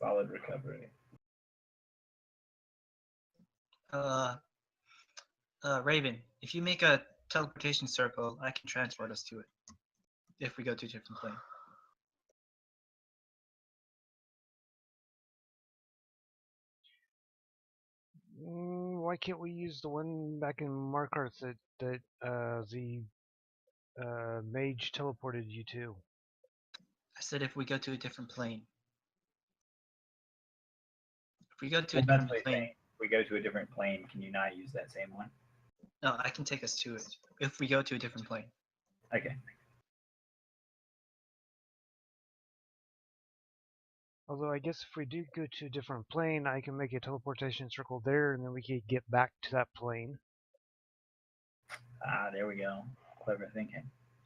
Solid recovery. Raven, if you make a teleportation circle, I can transport us to it. If we go to a different plane. Why can't we use the one back in Markarth that the mage teleported you to? I said if we go to a different plane. If we go to Well, a that's different what I'm plane, saying. If we go to a different plane, can you not use that same one? no, I can take us to it. If we go to a different plane. Okay. Although I guess if we do go to a different plane, I can make a teleportation circle there, and then we could get back to that plane. Ah, there we go. Clever thinking.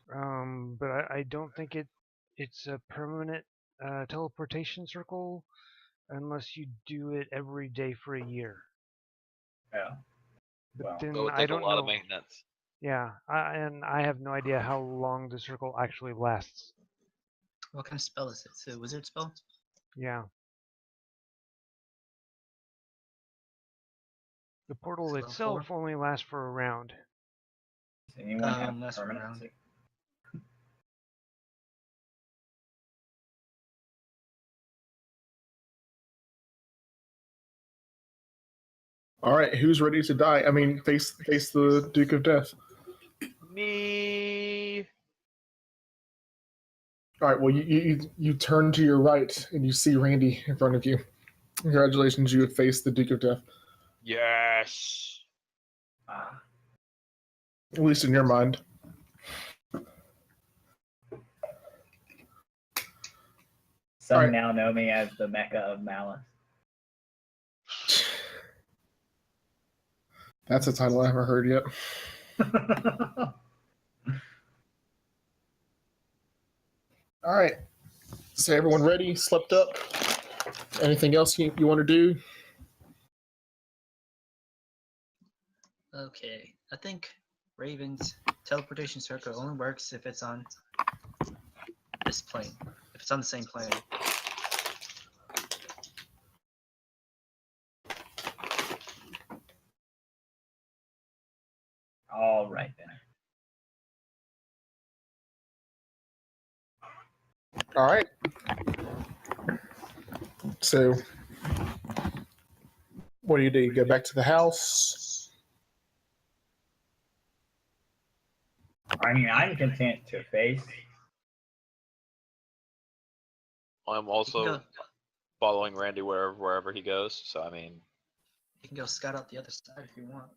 But I don't think it's a permanent teleportation circle unless you do it every day for a year. Oh. But Well, then So it would I take a don't lot know. of maintenance. Yeah, and I have no idea how long the circle actually lasts. What kind of spell is it? Is it a wizard spell? Yeah. The portal Level itself 4? only lasts for a round. does anyone have That's around permanency? it. All right, who's ready to die? I mean, face the Duke of Death. Me. All right. Well, you turn to your right and you see Randy in front of you. Congratulations, you have faced the Duke of Death. Yes. Ah. At least in your mind. Some Alright. now know me as the Mecca of Malice. That's a title I haven't heard yet. All right. So everyone ready? Slept up? Anything else you want to do? Okay, I think Raven's teleportation circle only works if it's on this plane. If it's on the same plane. All right then. All right. So, what do? You go back to the house? I mean, I'm content to face I'm You can also go. following Randy wherever he goes. So I mean, You can go scout out the other side if you want.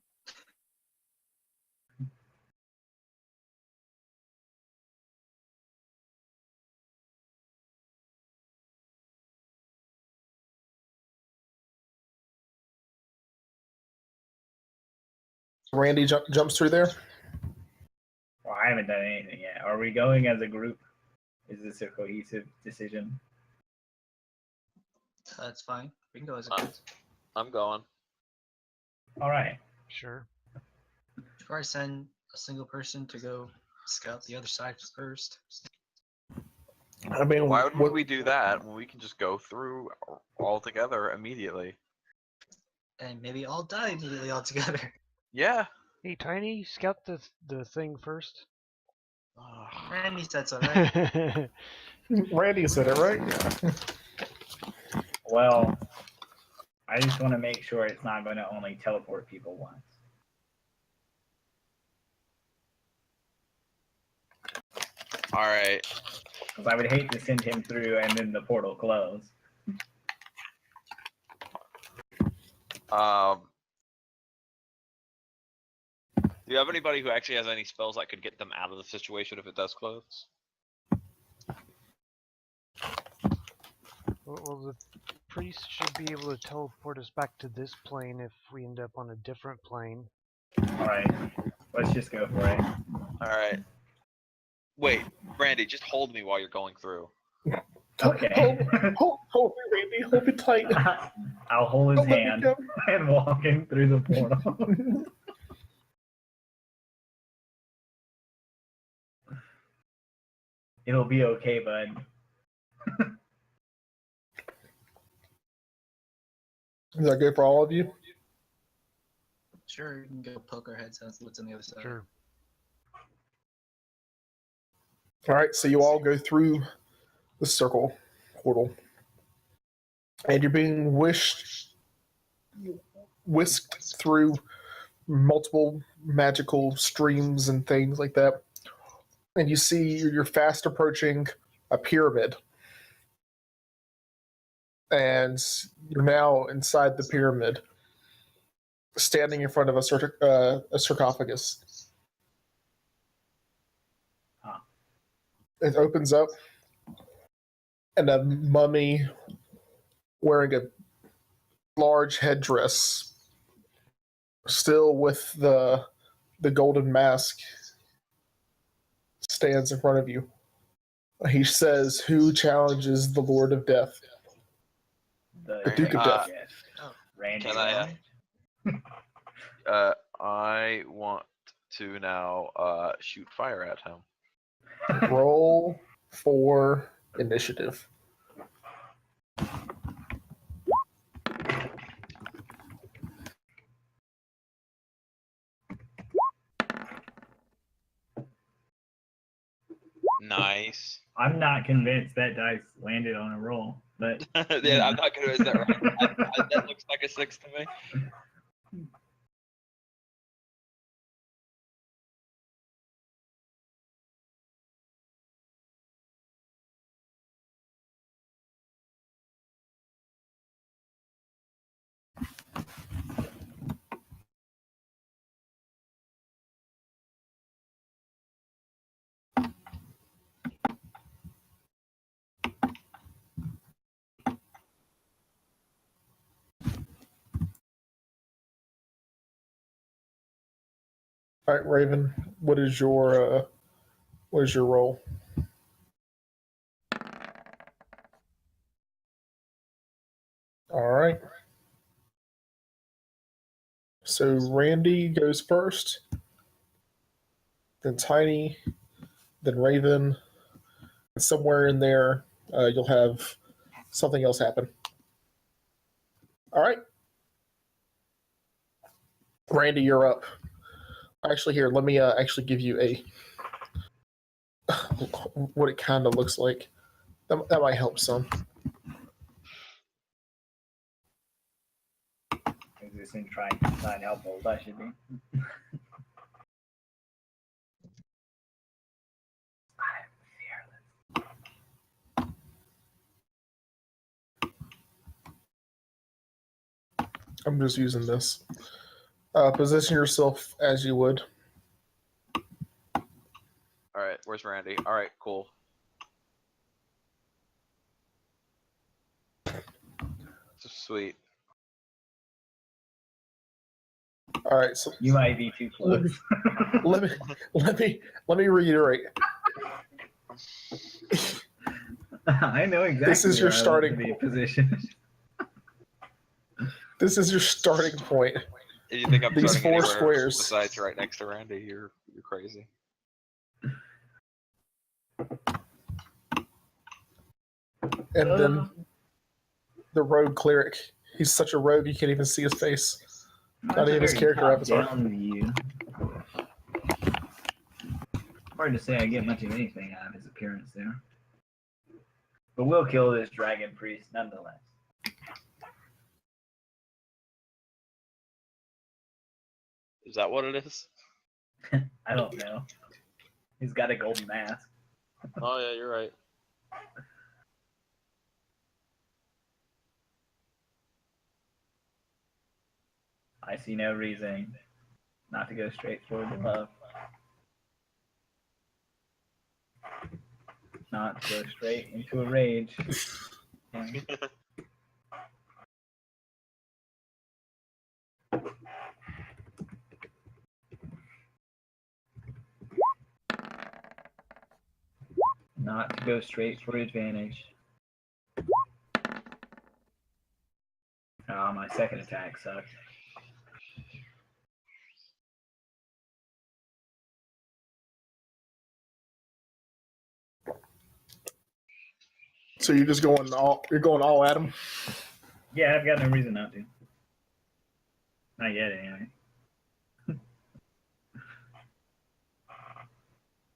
Randy jumps through there. Well, I haven't done anything yet. Are we going as a group? Is this a cohesive decision? That's fine. We can go as a Uh, group. I'm going. All right. Sure. Before I send a single person to go scout the other side first. I mean, Why would we do that when we can just go through all together immediately? And maybe all die immediately all together. Yeah. Hey, Tiny, scout the thing first. Randy said so, right? Randy said it right. Yeah. Well, I just want to make sure it's not going to only teleport people once. All right. Because I would hate to send him through and then the portal close. Do you have anybody who actually has any spells that could get them out of the situation if it does close? Well, the priest should be able to teleport us back to this plane if we end up on a different plane. All right. Let's just go for it. All right. Wait, Randy, just hold me while you're going through. Okay. Hold me, Randy. Hold me tight. I'll hold his Don't let me hand go. and walk him through the portal. It'll be okay, bud. Is that good for all of you? Sure, you can go poke our heads out what's on the other side. Sure. All right, so you all go through the circle portal, and you're being whisked through multiple magical streams and things like that. And you see you're fast approaching a pyramid, and you're now inside the pyramid, standing in front of a sarcophagus. Huh. It opens up, and a mummy wearing a large headdress, still with the golden mask, stands in front of you. He says, "Who challenges the Lord of Death?" The Duke of Death. Yes. Randy. Can I want to now shoot fire at him. Roll for initiative. Nice. I'm not convinced that dice landed on a roll, but Yeah, I'm not gonna. Is that right? That looks like a 6 to me. All right, Raven. What is your role? All right. So Randy goes first, then Tiny, then Raven, and somewhere in there you'll have something else happen. All right. Randy, you're up. Actually, here, let me actually give you a what it kind of looks like. That might help some. is this in trying to find helpful as I should be? I'm just using this. Position yourself as you would. All right, where's Randy? All right, cool. Sweet. All right, so You might be too close. let me reiterate. I know exactly. This is your where I want starting to be point. position. This is your starting point. If you think I'm These starting four anywhere squares. besides right next to Randy, you're crazy. And then the rogue cleric. He's such a rogue you can't even see his face. Not even his character avatar. Down view. Hard to say I get much of anything out of his appearance there. But we'll kill this dragon priest nonetheless. Is that what it is? I don't know. He's got a golden mask. Oh yeah, you're right. I see no reason not to go straight for the love. Not to go straight into a rage. Not to go straight for advantage. Oh, my second attack sucked. So you're just going all at him. Yeah, I've got no reason not to. Not yet, anyway.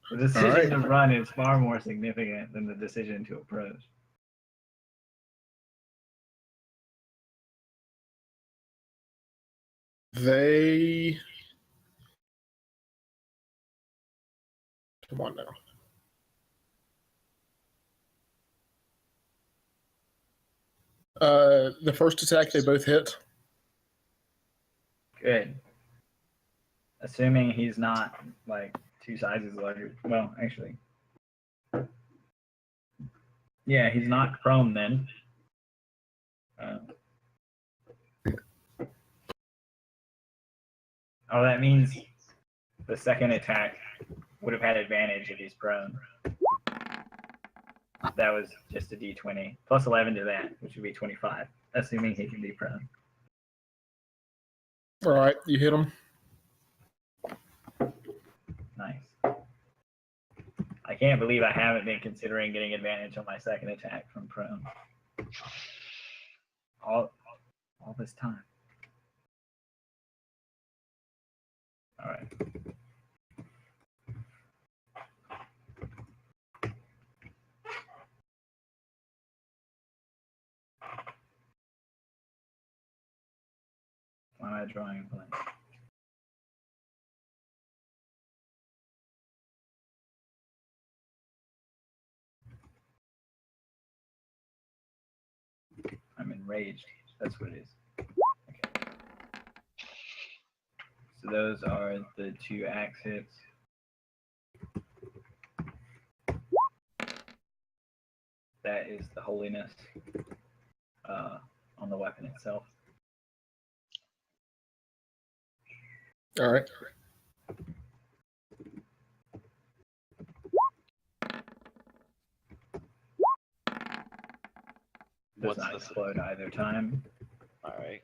The decision to run is far more significant than the decision to approach. They come on now. The first attack they both hit. Good. Assuming he's not like 2 sizes larger. Well, actually. Yeah, he's not prone then. Oh, that means the second attack would have had advantage if he's prone. That was just a d20. Plus 11 to that, which would be 25. Assuming he can be prone. All right, you hit him. Nice. I can't believe I haven't been considering getting advantage on my second attack from prone. All this time. All right. Why am I drawing a blank? I'm enraged. That's what it is. Okay. So those are the 2 axe hits. That is the holiness on the weapon itself. All right. Does What's not the explode either time. All right.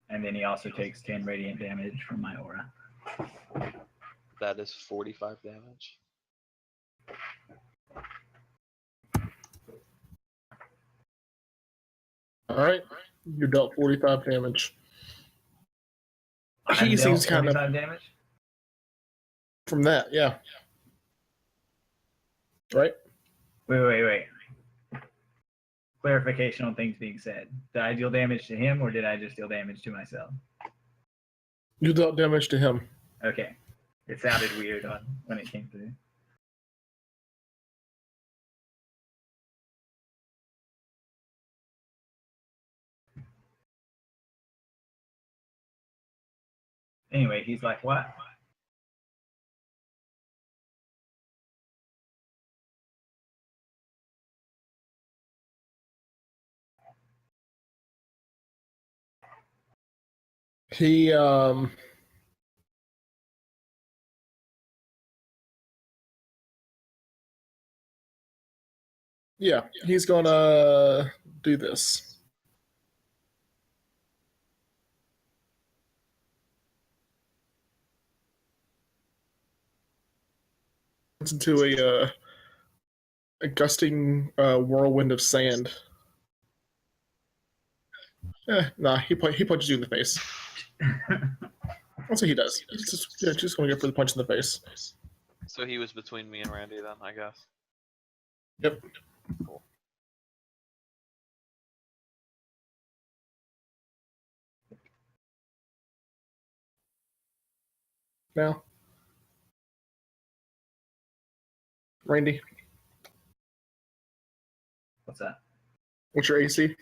And then he also takes 10 radiant damage from my aura. That is 45 damage. All right. You dealt 45 damage. He I've seems dealt kind of 45 damage? from that, yeah. Right? Wait. Clarification on things being said. Did I deal damage to him or did I just deal damage to myself? You dealt damage to him. Okay. It sounded weird when it came through. Anyway, he's like, what? He yeah, he's gonna do this. It's into a gusting whirlwind of sand. Nah, he punches you in the face. That's what he does. He's just gonna go for the punch in the face. So he was between me and Randy then, I guess. Yep. Cool. Now, Randy, What's that? what's your AC?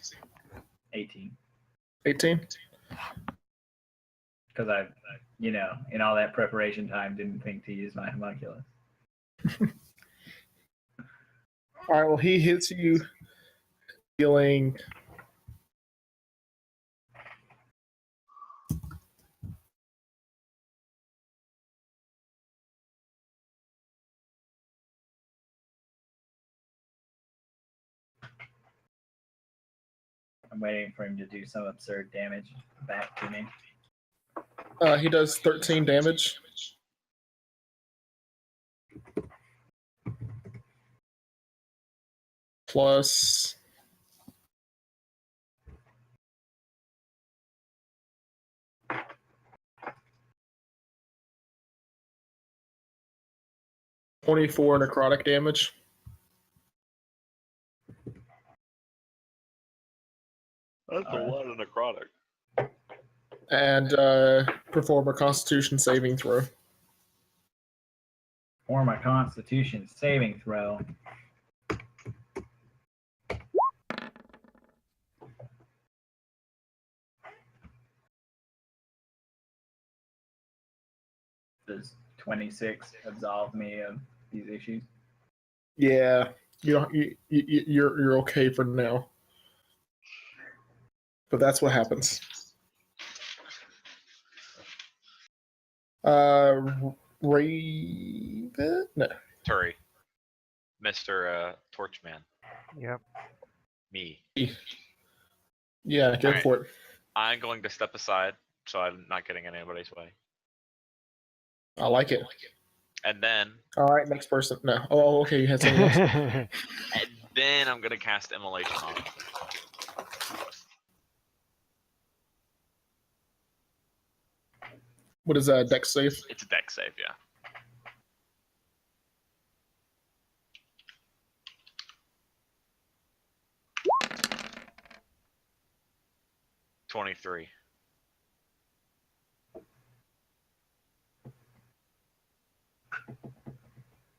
18. 18. Because I, in all that preparation time, didn't think to use my homunculus. All right. Well, he hits you, dealing. I'm waiting for him to do some absurd damage back to me. He does 13 damage. Plus. $24 necrotic damage. That's a lot of necrotic. And perform a Constitution saving throw. Or my Constitution saving throw. Does 26 absolve me of these issues? Yeah, you're okay for now. But that's what happens. Raven? No. Turi. Mr. Torchman. Yep. Me. Yeah, go Alright. for it. I'm going to step aside so I'm not getting in anybody's way. I like it. And then All right, next person. No. Oh, okay. You had something else. and then I'm gonna cast Immolation on him. What is that? Dex save? It's a dex save, yeah. $23.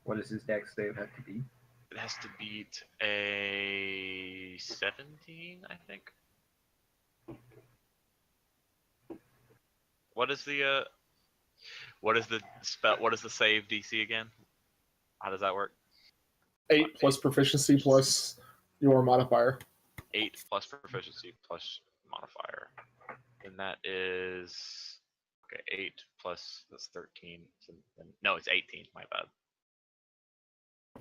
What does his dex save have to be? It has to beat a 17, I think. What is the spell? What is the save DC again? How does that work? 8 plus proficiency plus your modifier. 8 plus proficiency plus modifier, and that is okay. 8 plus that's 13. So no, it's 18. My bad.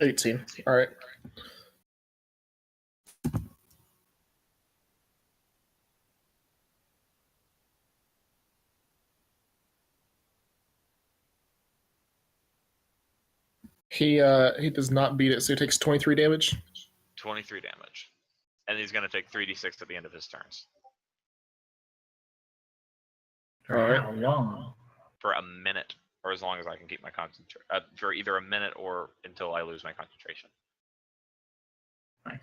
18. All right. He does not beat it, so he takes 23 damage. 23 damage, and he's gonna take 3d6 at the end of his turns For All right. how long? for a minute, or as long as I can keep my concentration. For either a minute or until I lose my concentration. Nice.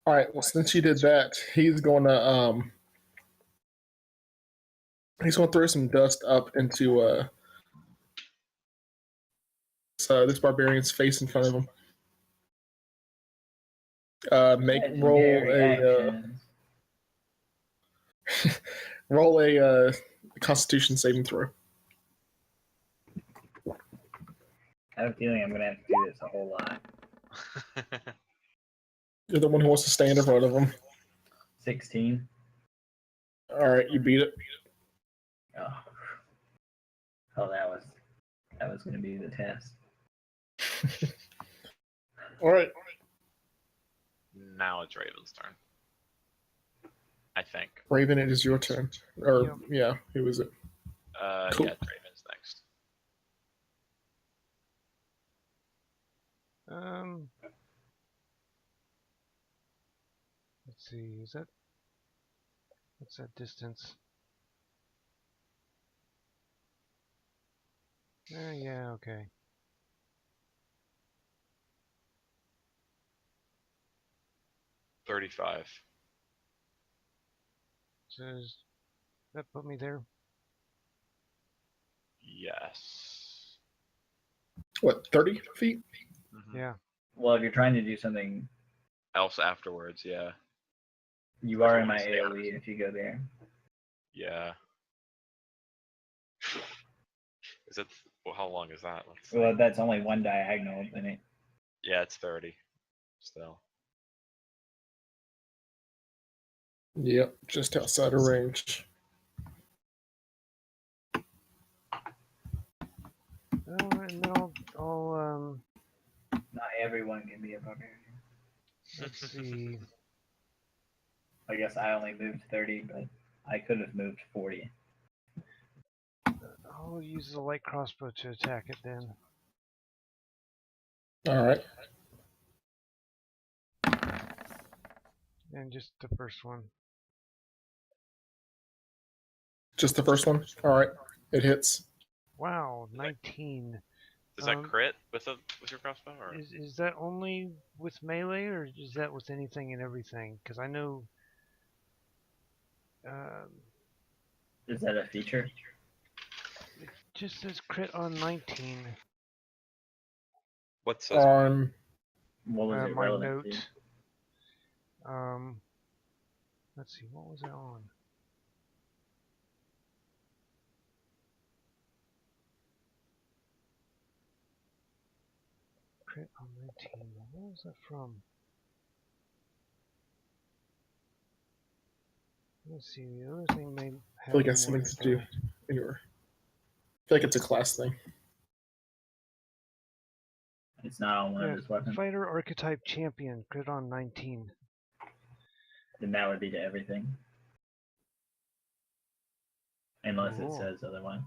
All right. Well, since you did that, he's going to He's going to throw some dust up into this barbarian's face in front of him. Roll a Constitution saving throw. I have a feeling I'm gonna have to do this a whole lot. You're the one who wants to stand in front of him. 16. All right, you beat it. Oh, that was gonna be the test. All right. Now it's Raven's turn. I think. Raven, it is your turn. Or Yep. yeah, who is it? Cool. Yeah, Raven's next. Let's see. What's that distance? Yeah. Okay. 35. So does that put me there? Yes. What, 30 feet? Mhm. Yeah. Well, if you're trying to do something, Else afterwards, yeah. you Or if are you in wanna my stay out of AoE if you go there. Yeah. Is it? Well, how long is that? Let's see. Well, that's only one diagonal, isn't it? Yeah, it's 30. Still. Yep, just outside of range. And then I'll Not everyone can be a barbarian. let's see. I guess I only moved 30, but I could have moved 40. I'll use the light crossbow to attack it then. All right. And just the first one. Just the first one? All right. It hits. Wow, 19. Does that crit with your crossbow? Or? Is that only with melee, or is that with anything and everything? Because I know. Is that a feature? It just says crit on 19. What says? On What was it My relevant note. to? Let's see, what was it on? Crit on 19. What was that from? Let's see, the other thing may I have feel like that's more something to do info. anywhere. I feel like it's a class thing. It's not on one of his weapons. Fighter archetype champion, crit on 19. Then that would be to everything. Unless it Cool. says otherwise.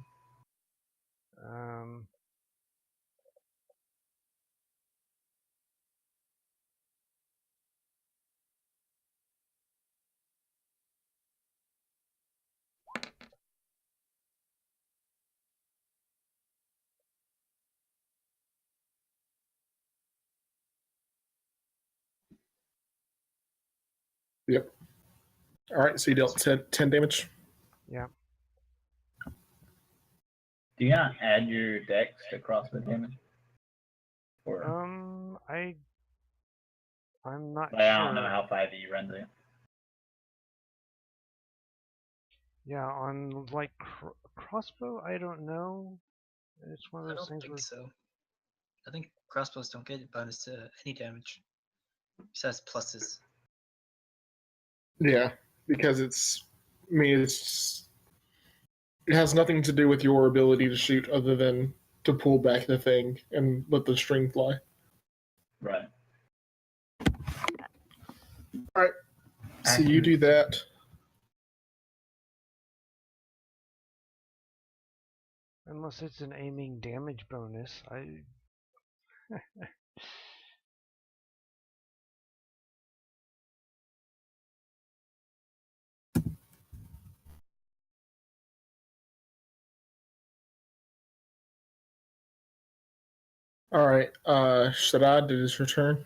Yep. All right, so you dealt 10 damage. Yeah. Do you not add your dex to crossbow damage? Or I'm not I sure. don't know how 5e runs it. Yeah, on like crossbow, I don't know. It's one of I those don't things think so. I think crossbows don't get bonus to any damage besides pluses. Yeah, because it has nothing to do with your ability to shoot other than to pull back the thing and let the string fly. Right. All right, so you do that. Unless it's an aiming damage bonus. All right, Shad, it is your turn.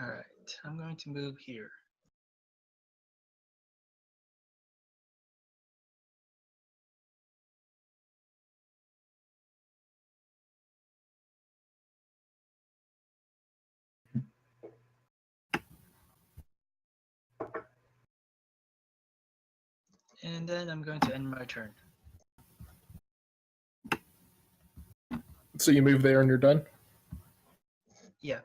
All right, I'm going to move here. And then I'm going to end my turn. So you move there and you're done? Yeah.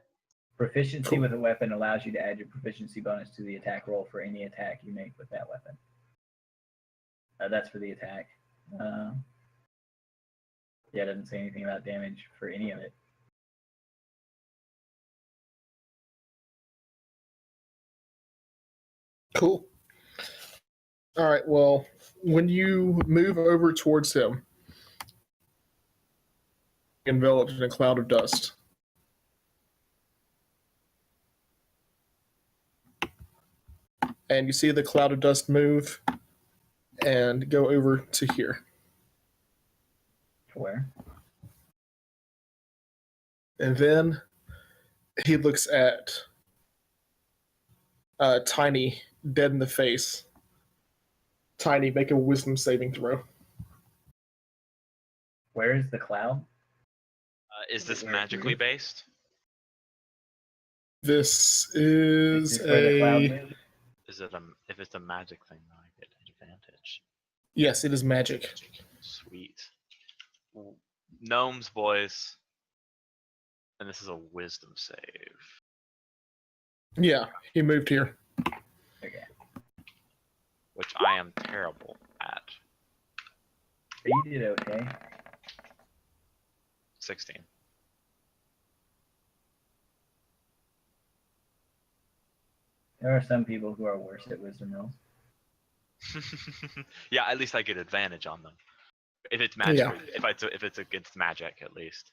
Proficiency Cool. with a weapon allows you to add your proficiency bonus to the attack roll for any attack you make with that weapon. That's for the attack. Yeah, it doesn't say anything about damage for any of it. Cool. All right, well, when you move over towards him, enveloped in a cloud of dust. And you see the cloud of dust move and go over to here. Where? And then he looks at Tiny dead in the face. Tiny, make a wisdom saving throw. Where is the cloud? Is this Where- magically based? This Is is this where the cloud a... moves? Is it if it's a magic thing, then I get advantage. Yes, it is magic. Sweet. Gnomes, boys. And this is a wisdom save. Yeah, he moved here. Okay. Which I am terrible at. But you did okay. 16. There are some people who are worse at wisdom rolls. Yeah, at least I get advantage on them. If it's magic, if it's against magic, at least.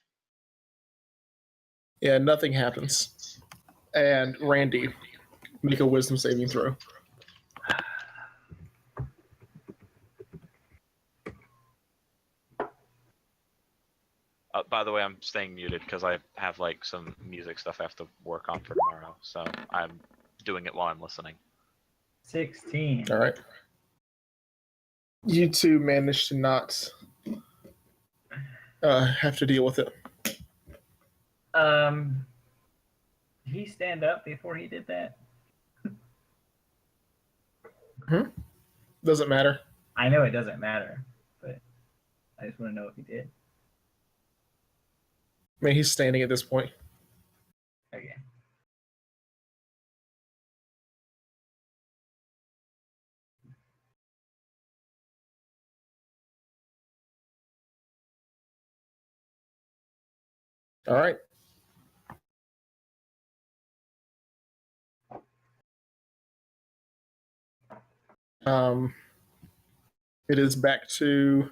Yeah, nothing happens. And Randy, make a wisdom saving throw. By the way, I'm staying muted because I have like some music stuff I have to work on for tomorrow, so I'm doing it while I'm listening. 16. All right. You two managed to not have to deal with it. Did he stand up before he did that? Doesn't matter. I know it doesn't matter, but I just want to know if he did. I mean, he's standing at this point. Okay. All right. It is back to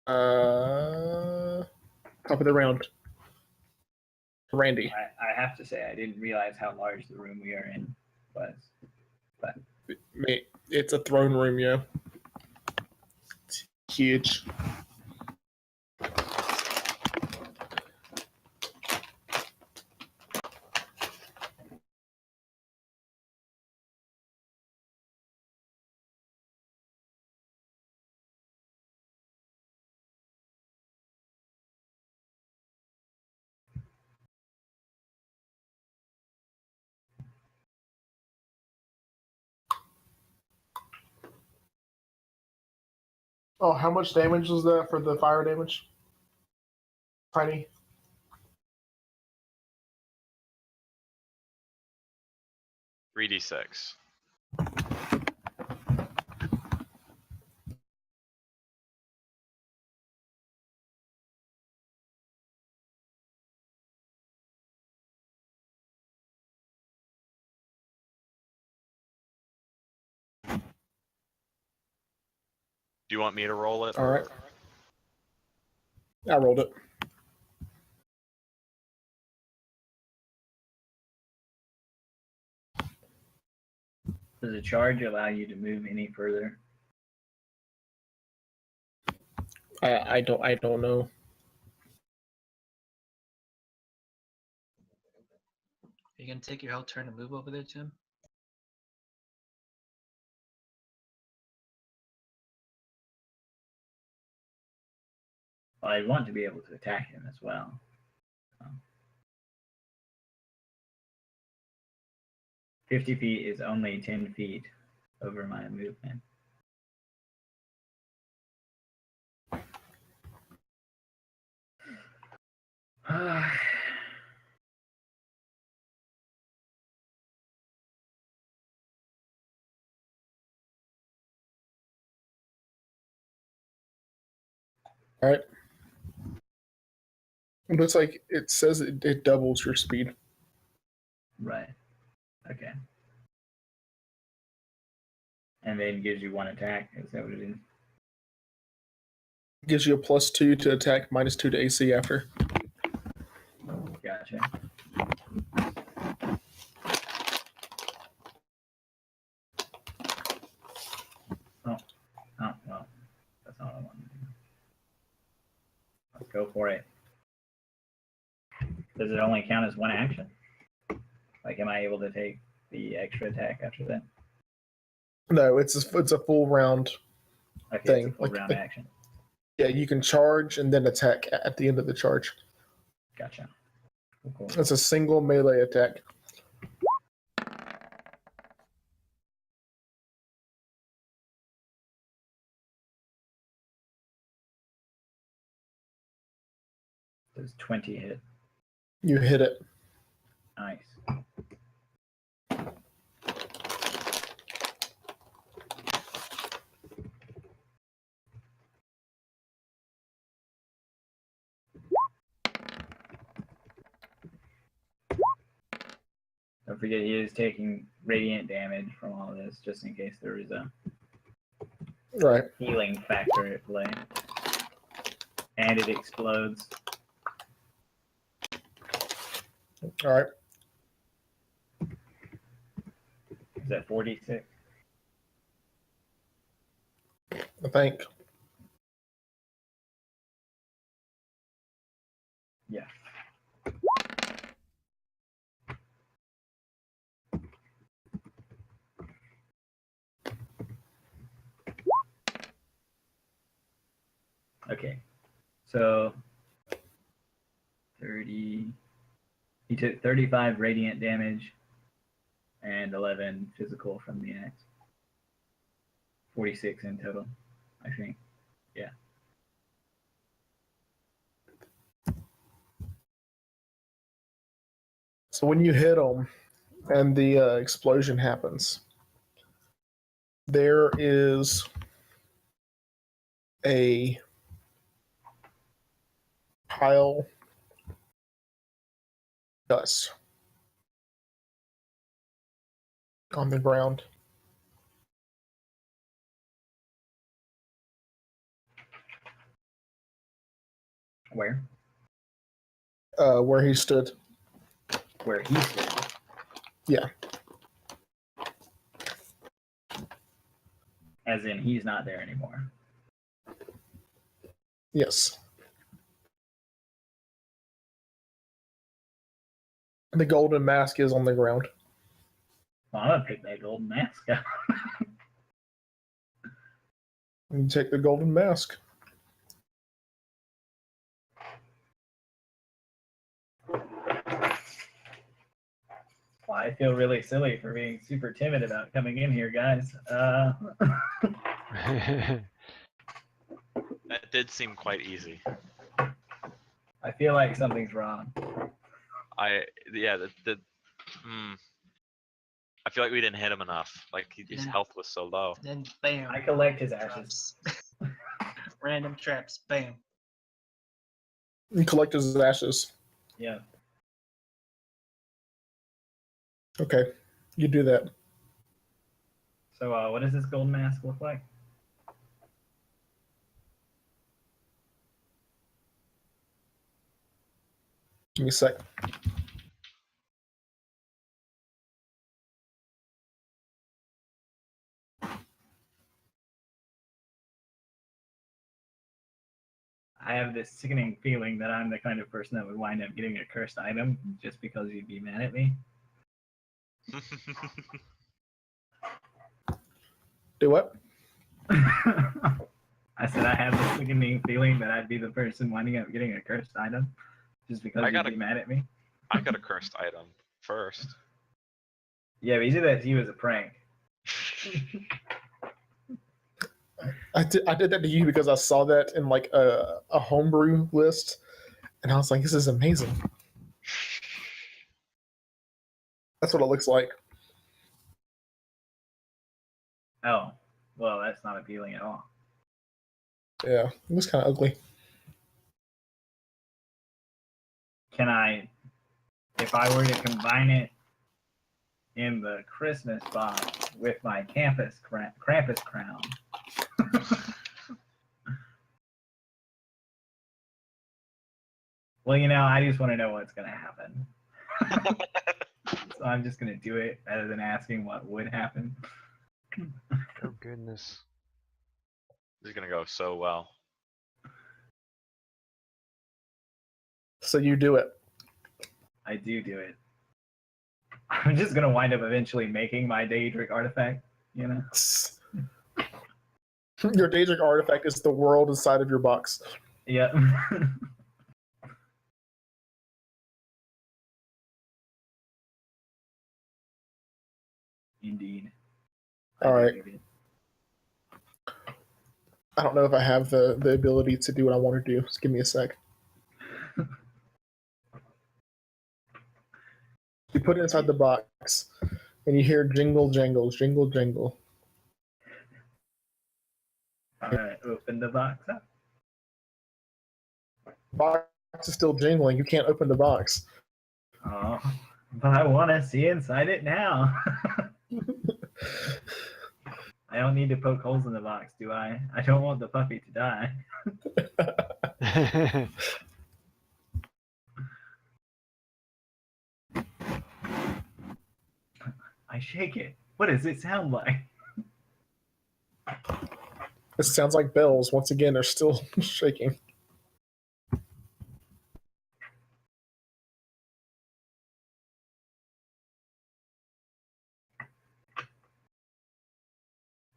top of the round. Randy. I have to say, I didn't realize how large the room we are in was. But It's a throne room, yeah. It's huge. Oh, how much damage was that for the fire damage? Tiny. 3d6. Do you want me to roll it? All right. I rolled it. does the charge allow you to move any further? I don't know. you gonna take your whole turn to move over there, Tim? Well, I want to be able to attack him as well. 50 feet is only 10 feet over my movement. All right. It looks like it says it doubles your speed. Right. Okay. And then gives you one attack. Is that what it is? Gives you a +2 to attack, -2 to AC after. Gotcha. Oh, well, that's not what I wanted to do. Let's go for it. Does it only count as one action? Like, am I able to take the extra attack after that? No, it's a full round Okay, thing. it's a full round action. Yeah, you can charge and then attack at the end of the charge. Gotcha. Cool. It's a single melee attack. Does 20 hit? You hit it. Nice. Don't forget he is taking radiant damage from all of this, just in case there is a Right. healing factor at play. And it explodes. All right. Is that 46? I think. Yeah. Okay. So 30. He took 35 radiant damage and 11 physical from the axe. 46 in total, I think. Yeah. So when you hit them and the explosion happens, there is a pile of dust on the ground. Where? Where he stood. Where he stood. Yeah. As in, he's not there anymore. Yes. The golden mask is on the ground. Well, I'm gonna pick that golden mask up. You take the golden mask. Well, I feel really silly for being super timid about coming in here, guys. That did seem quite easy. I feel like something's wrong. I feel like we didn't hit him enough. Like his Yeah. health was so low. Then bam. I collect his ashes. Traps. Random traps. Bam. You collect his ashes. Yeah. Okay. You do that. So, what does this golden mask look like? Give me a sec. I have this sickening feeling that I'm the kind of person that would wind up getting a cursed item just because you'd be mad at me. Do what? I said I have this sickening feeling that I'd be the person winding up getting a cursed item, just because you'd be mad at me. I got a cursed item first. Yeah, but you did that to you as a prank. I did that to you because I saw that in like a homebrew list, and I was like, this is amazing. That's what it looks like. Oh, well, that's not appealing at all. Yeah, it was kind of ugly. Can I, if I were to combine it in the Christmas box with my Krampus crown? Well, I just want to know what's going to happen. So I'm just going to do it rather than asking what would happen. Oh goodness. This is gonna go so well. So you do it. I do it. I'm just going to wind up eventually making my Daedric artifact, Your Daedric artifact is the world inside of your box. Yep. Indeed. All right. I don't know if I have the ability to do what I want to do. Just give me a sec. You put it inside the box, and you hear jingle, jangle, jingle, jangle. All right, open the box up. Box is still jingling. You can't open the box. Oh, but I want to see inside it now. I don't need to poke holes in the box, do I? I don't want the puppy to die. I shake it. What does it sound like? It sounds like bells. Once again, they're still shaking.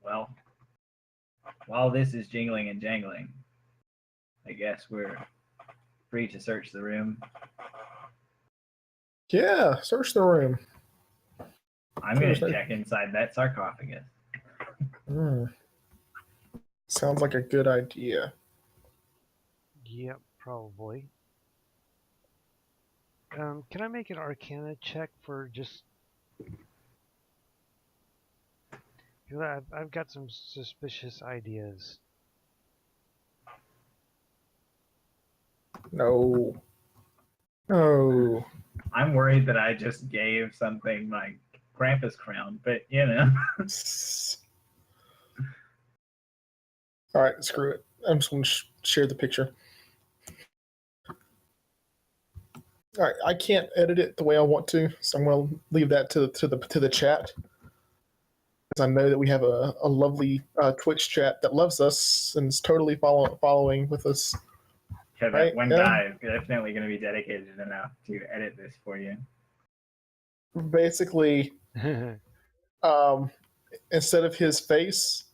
Well, while this is jingling and jangling, I guess we're free to search the room. Yeah, search the room. I'm going to check inside that sarcophagus. Sounds like a good idea. Yep, probably. Can I make an Arcana check for just... I've got some suspicious ideas. No. I'm worried that I just gave something like Krampus crown, but All right, screw it. I'm just going to share the picture. All right, I can't edit it the way I want to, so I'm going to leave that to the chat, because I know that we have a lovely Twitch chat that loves us and is totally following with us. Yeah, that one guy is definitely going to be dedicated enough to edit this for you. Basically, instead of his face,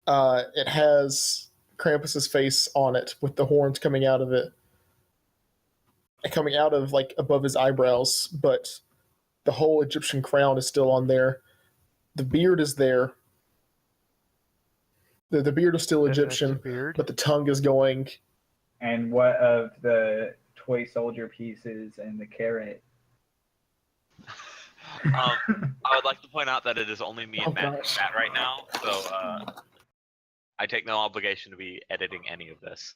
it has Krampus's face on it with the horns coming out of it. Coming out of like above his eyebrows, but the whole Egyptian crown is still on there. The beard is there. The beard is still Egyptian, but the tongue is going. And what of the toy soldier pieces and the carrot? I would like to point out that it is only me and Matt in chat right now, so I take no obligation to be editing any of this.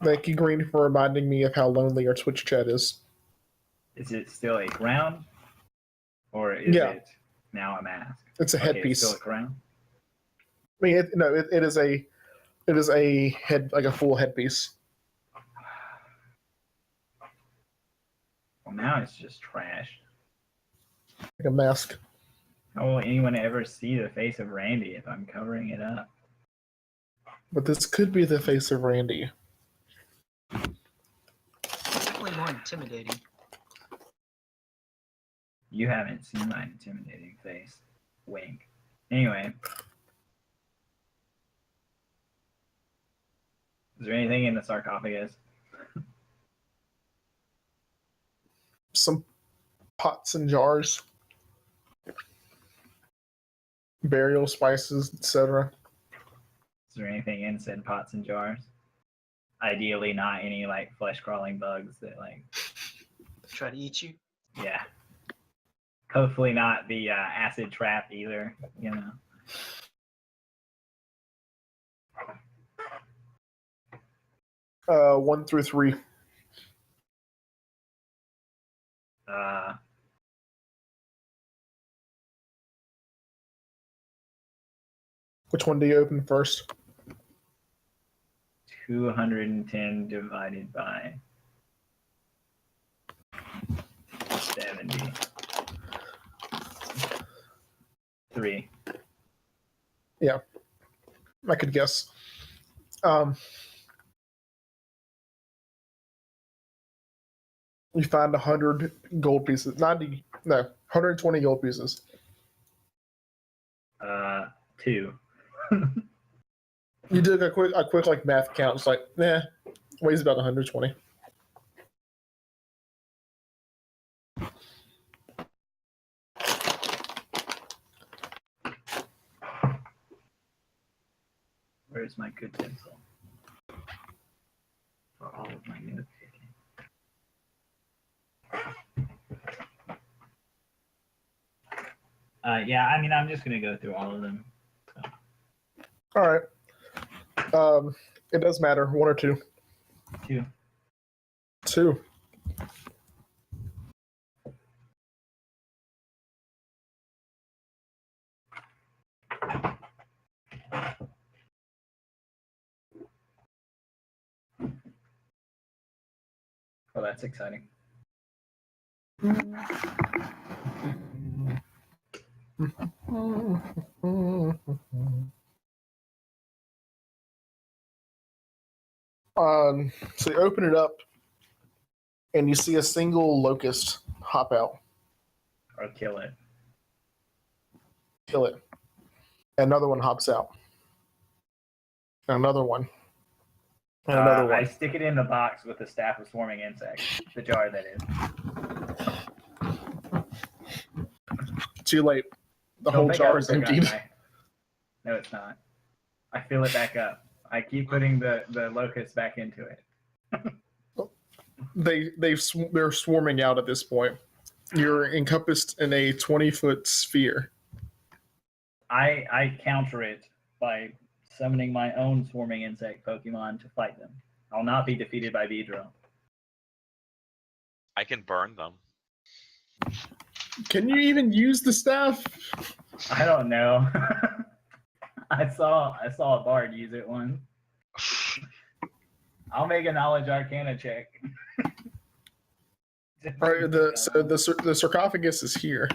Thank you, Green, for reminding me of how lonely our Twitch chat is. Is it still a crown? Or is it now a mask? It's a headpiece. It's still a crown? I mean, it is a head, like a full headpiece. Well, now it's just trash. Like a mask. How will anyone ever see the face of Randy if I'm covering it up? But this could be the face of Randy. definitely more intimidating. You haven't seen my intimidating face. Wink. Anyway. Is there anything in the sarcophagus? Some pots and jars, burial spices, etc. Is there anything in said pots and jars? Ideally, not any like flesh crawling bugs that like. Try to eat you. Yeah. Hopefully not the acid trap either. You know. 1 through 3. Which one do you open first? 210 divided by 73. Yeah, I could guess. You find 100 gold pieces. 120 gold pieces. 2. You did a quick like math count. It's like, weighs about 120. Where's my good pencil? For all of my note taking. Yeah, I mean, I'm just gonna go through all of them. So. All right. It does matter. 1 or 2. 2. 2. Oh, that's exciting. So you open it up, and you see a single locust hop out. Or kill it. Kill it. Another one hops out. And another one. And another one. I stick it in the box with the staff of swarming insects. The jar, that is. Too late. The Don't whole think jar I is forgot emptied. No, it's not. I fill it back up. I keep putting the locusts back into it. They're swarming out at this point. You're encompassed in a 20-foot sphere. I counter it by summoning my own swarming insect Pokemon to fight them. I'll not be defeated by Beedrill. I can burn them. Can you even use the staff? I don't know. I saw a bard use it once. I'll make a knowledge arcana check. All right, the sarcophagus is here,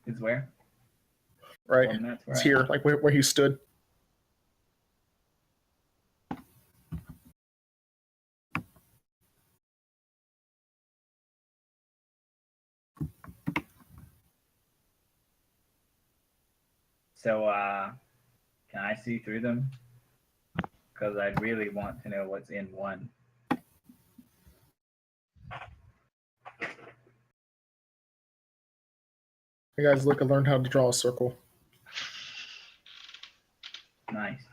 Is where? right? Well, that's where It's here, like where he stood. So, can I see through them? Because I really want to know what's in one. You guys look and learn how to draw a circle. Nice.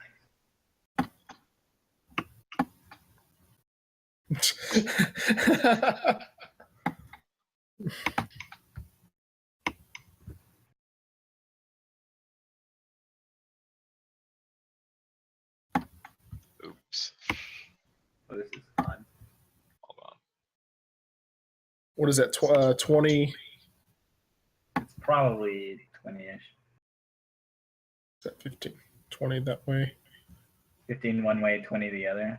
Oops. Oh, this is fun. Hold on. What is that? 20? It's probably 20-ish. Is that 15? 20 that way. 15 one way, 20 the other.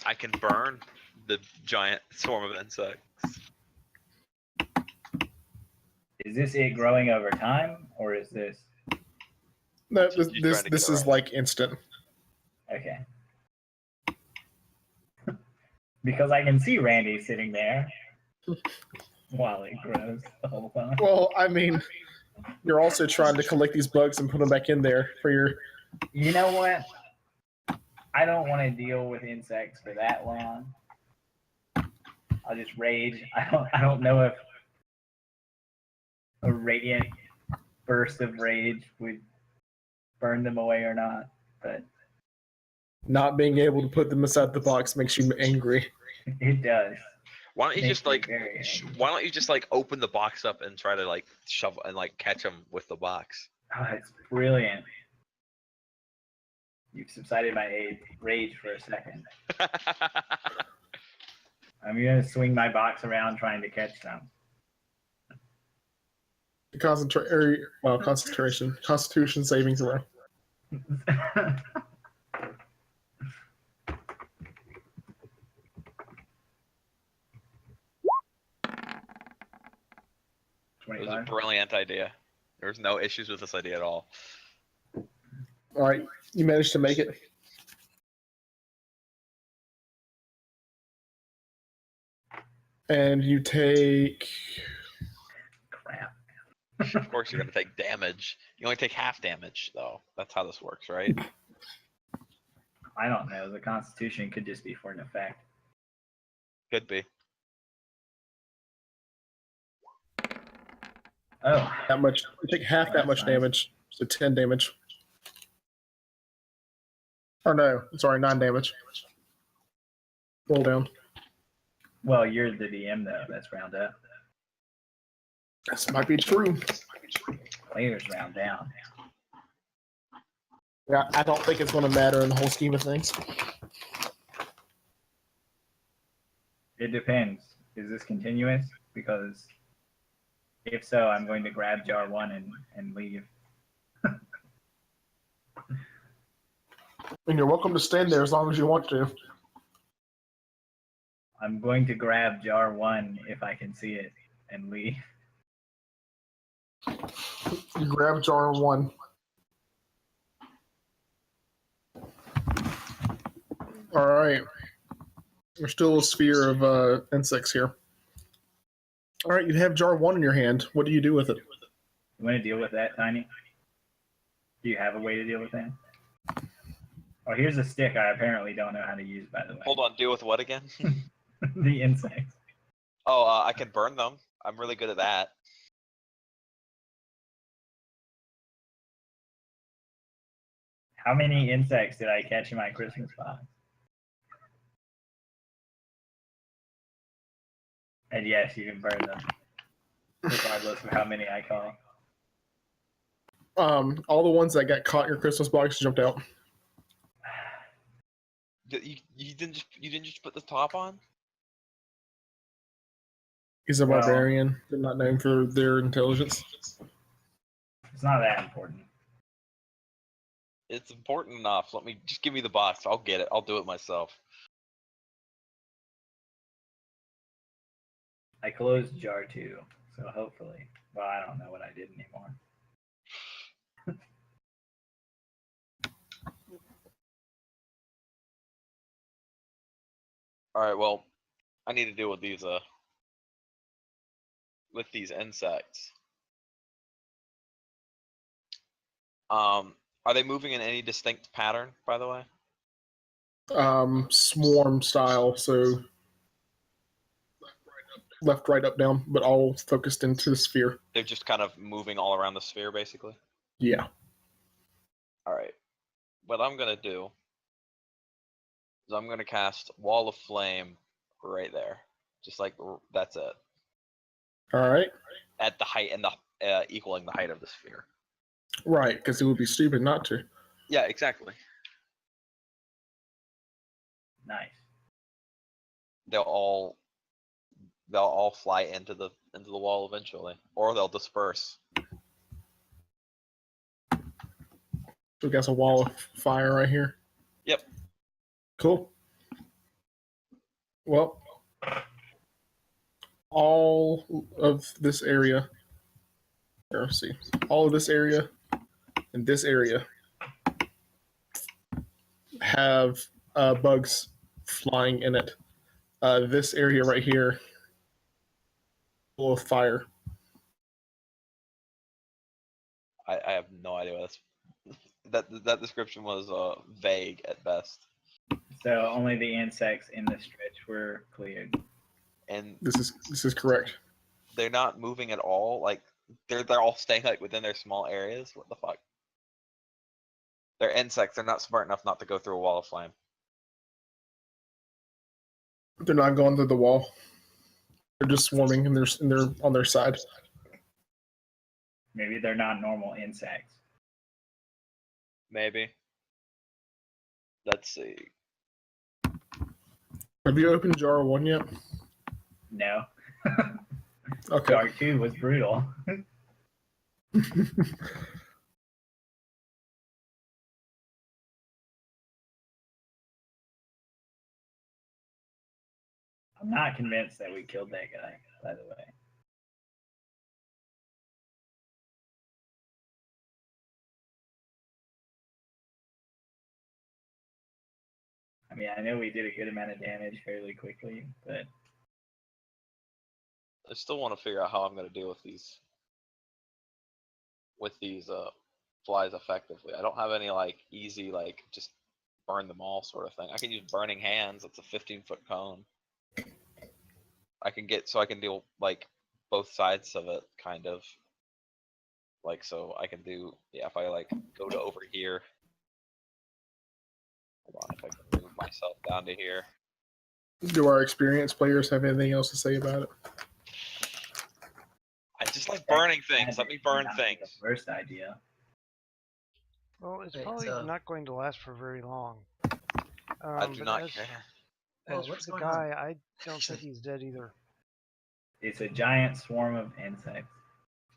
I can burn the giant swarm of insects. Is this it growing over time, or is this? No, Just you this trying to this get is around. like instant. Okay. Because I can see Randy sitting there while it grows the whole time. Well, I mean, you're also trying to collect these bugs and put them back in there for your. You know what? I don't want to deal with insects for that long. I'll just rage. I don't know if a radiant burst of rage would burn them away or not, but Not being able to put them inside the box makes you angry. it does. Why don't you Makes just me like? very angry. Why don't you just like open the box up and try to like shove and like catch them with the box? Oh, it's brilliant. You've subsided my rage for a second. I'm gonna swing my box around trying to catch them. Constitution saving throw. 25. Brilliant idea. There's no issues with this idea at all. All right, you managed to make it. And you take. Crap. Of course, you're gonna take damage. You only take half damage, though. That's how this works, right? I don't know. The Constitution could just be for an effect. Could be. Oh, That much. You take half that That's much nice. damage, so 10 damage. Or no, sorry, 9 damage. Roll down. well, you're the DM though. That's round up. This might be true. Players round down. Yeah, I don't think it's going to matter in the whole scheme of things. It depends. Is this continuous? Because if so, I'm going to grab jar 1 and leave. And you're welcome to stand there as long as you want to. I'm going to grab jar 1 if I can see it and leave. You grab jar 1. All right. There's still a sphere of insects here. All right, you have jar 1 in your hand. What do you do with it? You want to deal with that, Tiny? Do you have a way to deal with that? Oh, here's a stick I apparently don't know how to use, by the way. Hold on. Deal with what again? The insects. Oh, I can burn them. I'm really good at that. How many insects did I catch in my Christmas box? And yes, you can burn them, regardless of how many I call. All the ones that got caught in your Christmas box jumped out. You didn't just put the top on? He's a Well- barbarian. They're not known for their intelligence. It's not that important. It's important enough. Let me just give me the box. I'll get it. I'll do it myself. I closed jar 2, so hopefully. Well, I don't know what I did anymore. All right. Well, I need to deal with these insects. Are they moving in any distinct pattern, by the way? Swarm style, so left, right, up, down, but all focused into the sphere. They're just kind of moving all around the sphere, basically. Yeah. All right. What I'm gonna do is I'm gonna cast Wall of Flame right there, just like that's it, All right. at the height and equaling the height of the sphere. Right, because it would be stupid not to. Yeah, exactly. Nice. They'll all fly into the wall eventually, or they'll disperse. So we got a wall of fire right here. Yep. Cool. Well, all of this area. Here, let's see. All of this area in this area have bugs flying in it. This area right here, full of fire. I have no idea what that description was vague at best. So only the insects in the stretch were cleared. And This is correct. they're not moving at all. Like they're all staying like within their small areas. What the fuck? They're insects. They're not smart enough not to go through a wall of flame. They're not going through the wall. They're just swarming, and they're on their side. Maybe they're not normal insects. Maybe. Let's see. Have you opened Jar 1 yet? No. Okay. Jar 2 was brutal. I'm not convinced that we killed that guy, by the way. I mean, I know we did a good amount of damage fairly quickly, but I still want to figure out how I'm going to deal with these flies effectively. I don't have any like easy like just burn them all sort of thing. I can use burning hands. That's a 15-foot cone. I can deal like both sides of it kind of. Like so I can do if I like go to over here. Hold on, if I can move myself down to here. Do our experienced players have anything else to say about it? I just like burning things. Let me burn not the things. first idea. Well, it's Wait, probably so- not going to last for very long. I do But not as, care. Well, as what's for the going on? guy, I don't think he's dead either. It's a giant swarm of insects.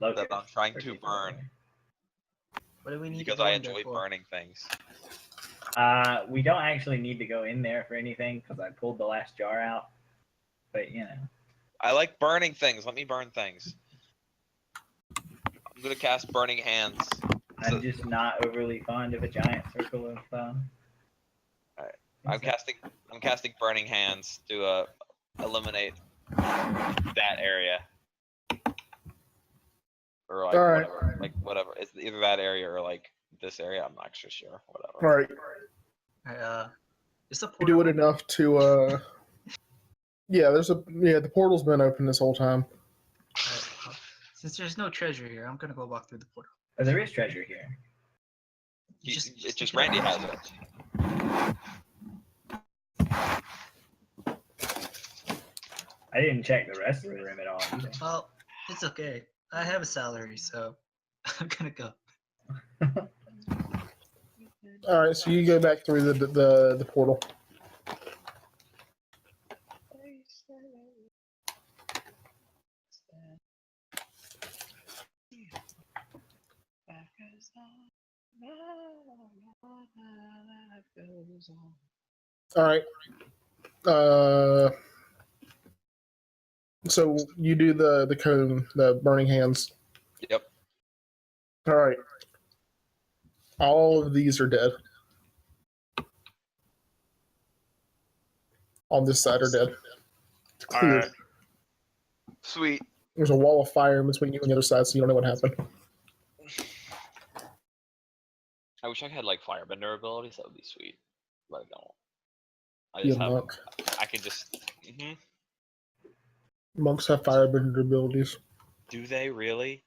That I'm Locusts, trying to particularly. burn What do we need because to go I in there enjoy for? burning things. We don't actually need to go in there for anything because I pulled the last jar out. But you know, I like burning things. Let me burn things. I'm gonna cast burning hands. I'm just not overly fond of a giant circle of. Alright, I'm casting burning hands to eliminate that area. Or like Alright. whatever. Like whatever. It's either that area or like this area. I'm not actually sure. Whatever. All right. Is the You portal do it enough to. Yeah, the portal's been open this whole time. Alright, since there's no treasure here, I'm gonna go walk through the portal. Oh, there is treasure here. It's take just it out. Randy has it. I didn't check the rest of the room at all. Either. Well, it's okay. I have a salary, so I'm gonna go. All right, so you go back through the portal. All right. So you do the cone, the burning hands. Yep. All right. All of these are dead. On this side are dead. It's clear. Alright. Sweet. There's a wall of fire in between you and the other side, so you don't know what happened. I wish I had like firebender abilities. That would be sweet. But I don't. I You just have have. monk. I can just. Monks have firebender abilities. Do they really?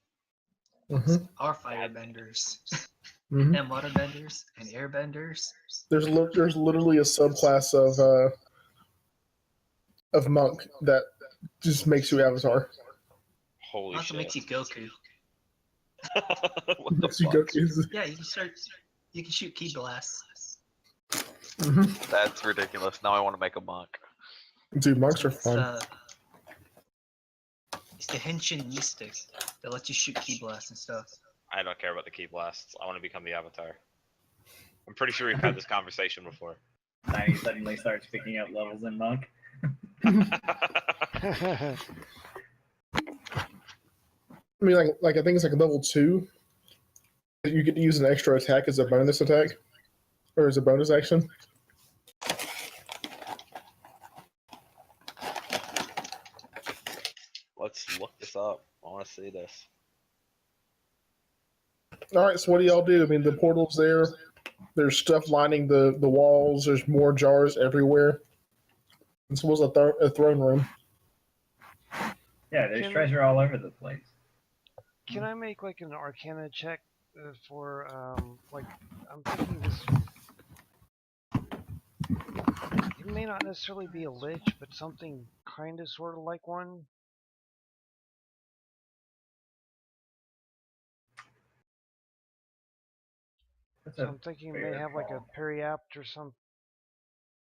Mm-hmm. Our firebenders, Mm-hmm. and waterbenders, and airbenders. There's literally a subclass of monk that just makes you Avatar. Holy Also shit. makes you Goku. What the Makes you fuck? Yeah, you can shoot key blasts. Mm-hmm. That's ridiculous. Now I want to make a monk. Dude, monks are It's fun. it's the Henshin mystic that lets you shoot key blasts and stuff. I don't care about the key blasts. I want to become the Avatar. I'm pretty sure we've had this conversation before. Tiny suddenly starts picking up levels in Monk. I mean, like I think it's like level 2. You get to use an extra attack as a bonus attack, or as a bonus action. Let's look this up. I want to see this. All right, so what do y'all do? I mean, the portal's there. There's stuff lining the walls. There's more jars everywhere. This was a throne room. Yeah, there's Can- treasure all over the place. Can I make like an Arcana check for like I'm thinking this. It may not necessarily be a lich, but something kind of sort of like one. That's So a I'm thinking fair they have like a call. periapt or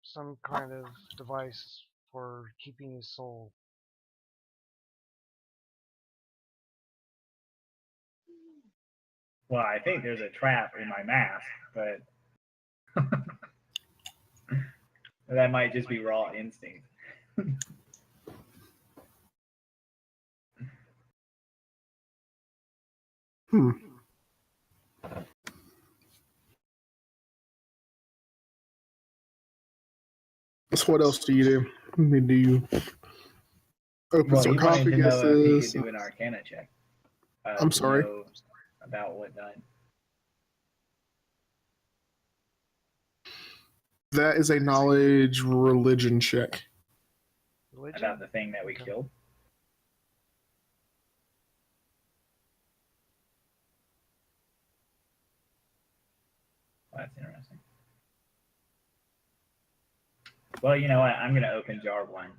some kind of device for keeping his soul. Well, I think there's a trap in my mask, but that might just be raw instinct. Hmm. So what else do you do? I mean, do you open Well, he some wanted coffee to know if he guesses? could do an Arcana check. I'm to sorry. know about what done. That is a knowledge religion check. Religion? About the thing that we Okay. killed. Well, that's interesting. Well, you know what? I'm going to open jar 1.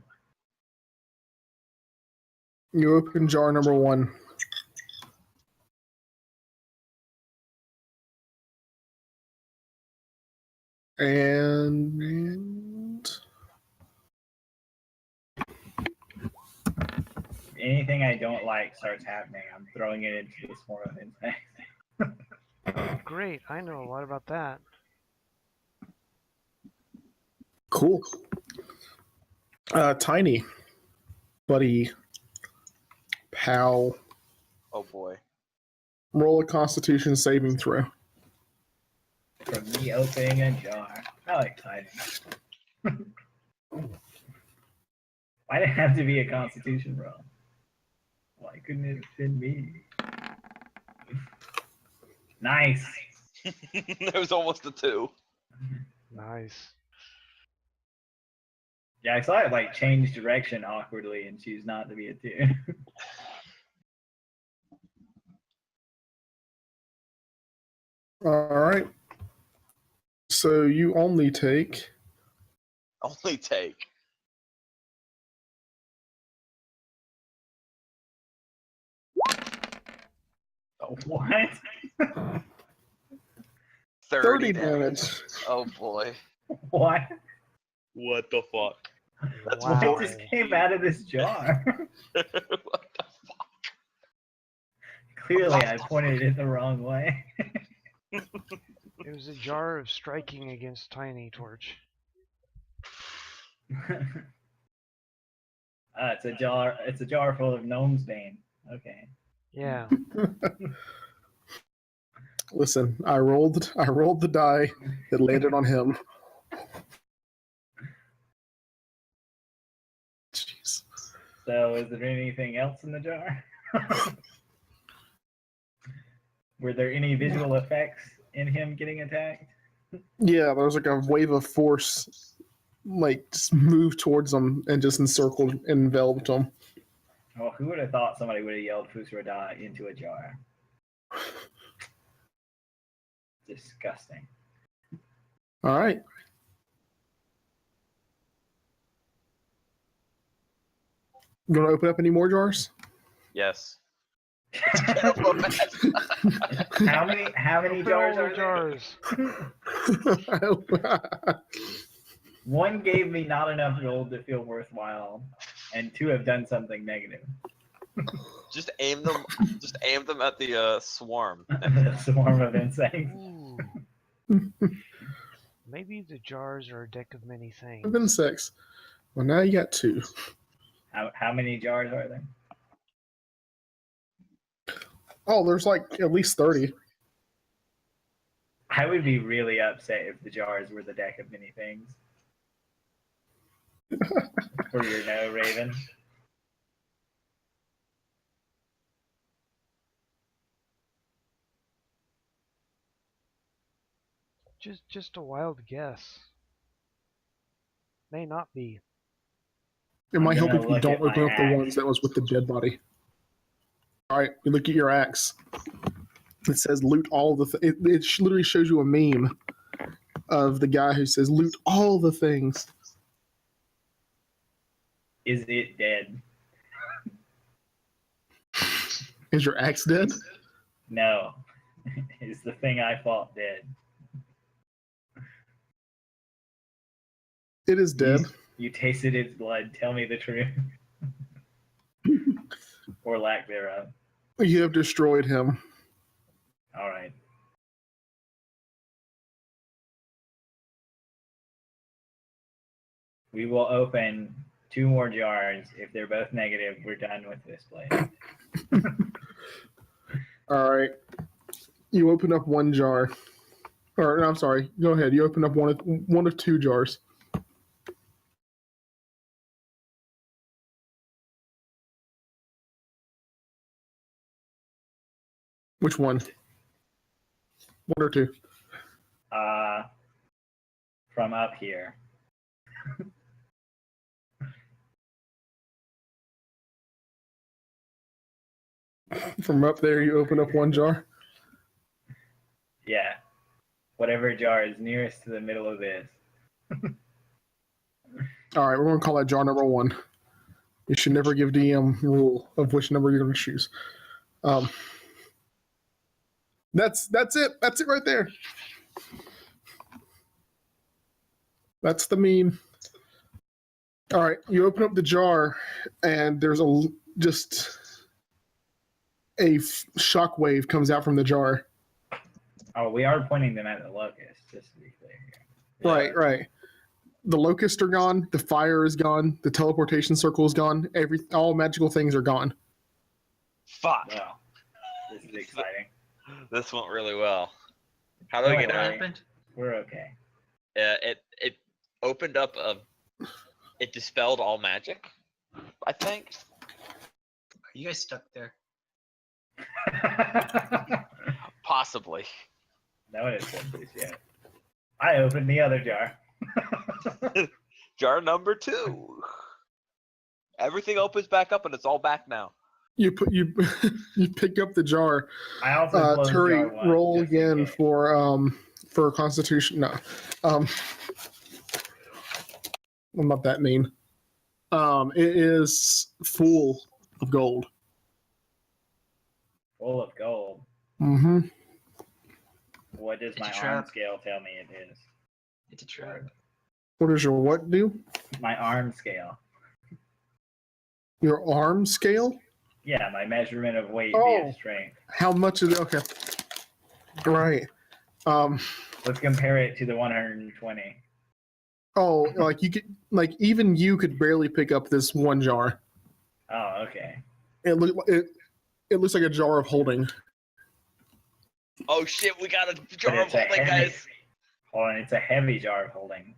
You open jar number 1. And If anything I don't like starts happening, I'm throwing it into the swarm of insects. Great, I know a lot about that. cool. Tiny, buddy, pal, Oh boy. roll a Constitution saving throw. From me opening a jar. How exciting. Why'd it have to be a constitution roll? Why couldn't it have been me? Nice. It was almost a 2. Nice. Yeah, I saw it like change direction awkwardly and choose not to be a 2. All right. So you only take Only take. What? 30 damage. Oh boy. What? What the fuck? That's Wow. What just came out of this jar? What the fuck? Clearly, I pointed it the wrong way. It was a jar of striking against Tiny Torch. It's a jar. It's a jar full of gnome's bane. Okay. Yeah. Listen, I rolled the die. It landed on him. Jeez. So, is there anything else in the jar? Were there any visual effects in him getting attacked? Yeah, there was like a wave of force, like just moved towards him and just encircled, enveloped him. Well, who would have thought somebody would have yelled Fusrada into a jar? Disgusting. All right. You want to open up any more jars? Yes. How many Open jars all are the there? jars. One gave me not enough gold to feel worthwhile, and 2 have done something negative. Just aim them. Just aim them at the swarm. The swarm of insects. Ooh. Maybe the jars are a deck of many things. Of insects. Well, now you got 2. How many jars are there? Oh, there's like at least 30. I would be really upset if the jars were the deck of many things. For your no, Raven. Just a wild guess. May not be. It I'm might help gonna if you look don't at my open up the axe. ones that was with the dead body. All right, you look at your axe. It says loot all the. It literally shows you a meme of the guy who says loot all the things. Is it dead? Is your axe dead? No. Is the thing I fought dead? It is dead. You tasted its blood. Tell me the truth. Or lack thereof. You have destroyed him. All right. We will open 2 more jars. If they're both negative, we're done with this place. All right. You open up one jar. Or no, I'm sorry. Go ahead. You open up one of 2 jars. Which one? 1 or 2? From up here. From up there, you open up one jar. Yeah. Whatever jar is nearest to the middle of this. All right, we're going to call that jar number 1. You should never give DM rule of which number you're going to choose. That's it. That's it right there. That's the meme. All right, you open up the jar, and there's just a shock wave comes out from the jar. Oh, we are pointing them at the locust, just to be clear. Right. The locusts are gone. The fire is gone. The teleportation circle is gone. All magical things are gone. Fuck. Wow. This is exciting. This went really well. How do I Don't get What out? worry. happened? We're okay. It opened up it dispelled all magic, I think. Are you guys stuck there? Possibly. No one has said this yet. I opened the other jar. Jar number 2. Everything opens back up and it's all back now. You pick up the jar. I also closed Turi, jar 1. roll just in again case. for Constitution. No, I'm not that mean. It is full of gold. Full of gold. Mm-hmm. What does It's my a arm trap. scale tell me it is? It's a trap. What does your what do? My arm scale. Your arm scale? Yeah, my measurement of weight Oh. via strength. How much is it? Okay. Right. Let's compare it to the 120. Oh, like you could, like even you could barely pick up this one jar. Oh, okay. It looks like a jar of holding. Oh shit, we got a But jar of it's a holding, heavy. guys. Hold on, it's a heavy jar of holding.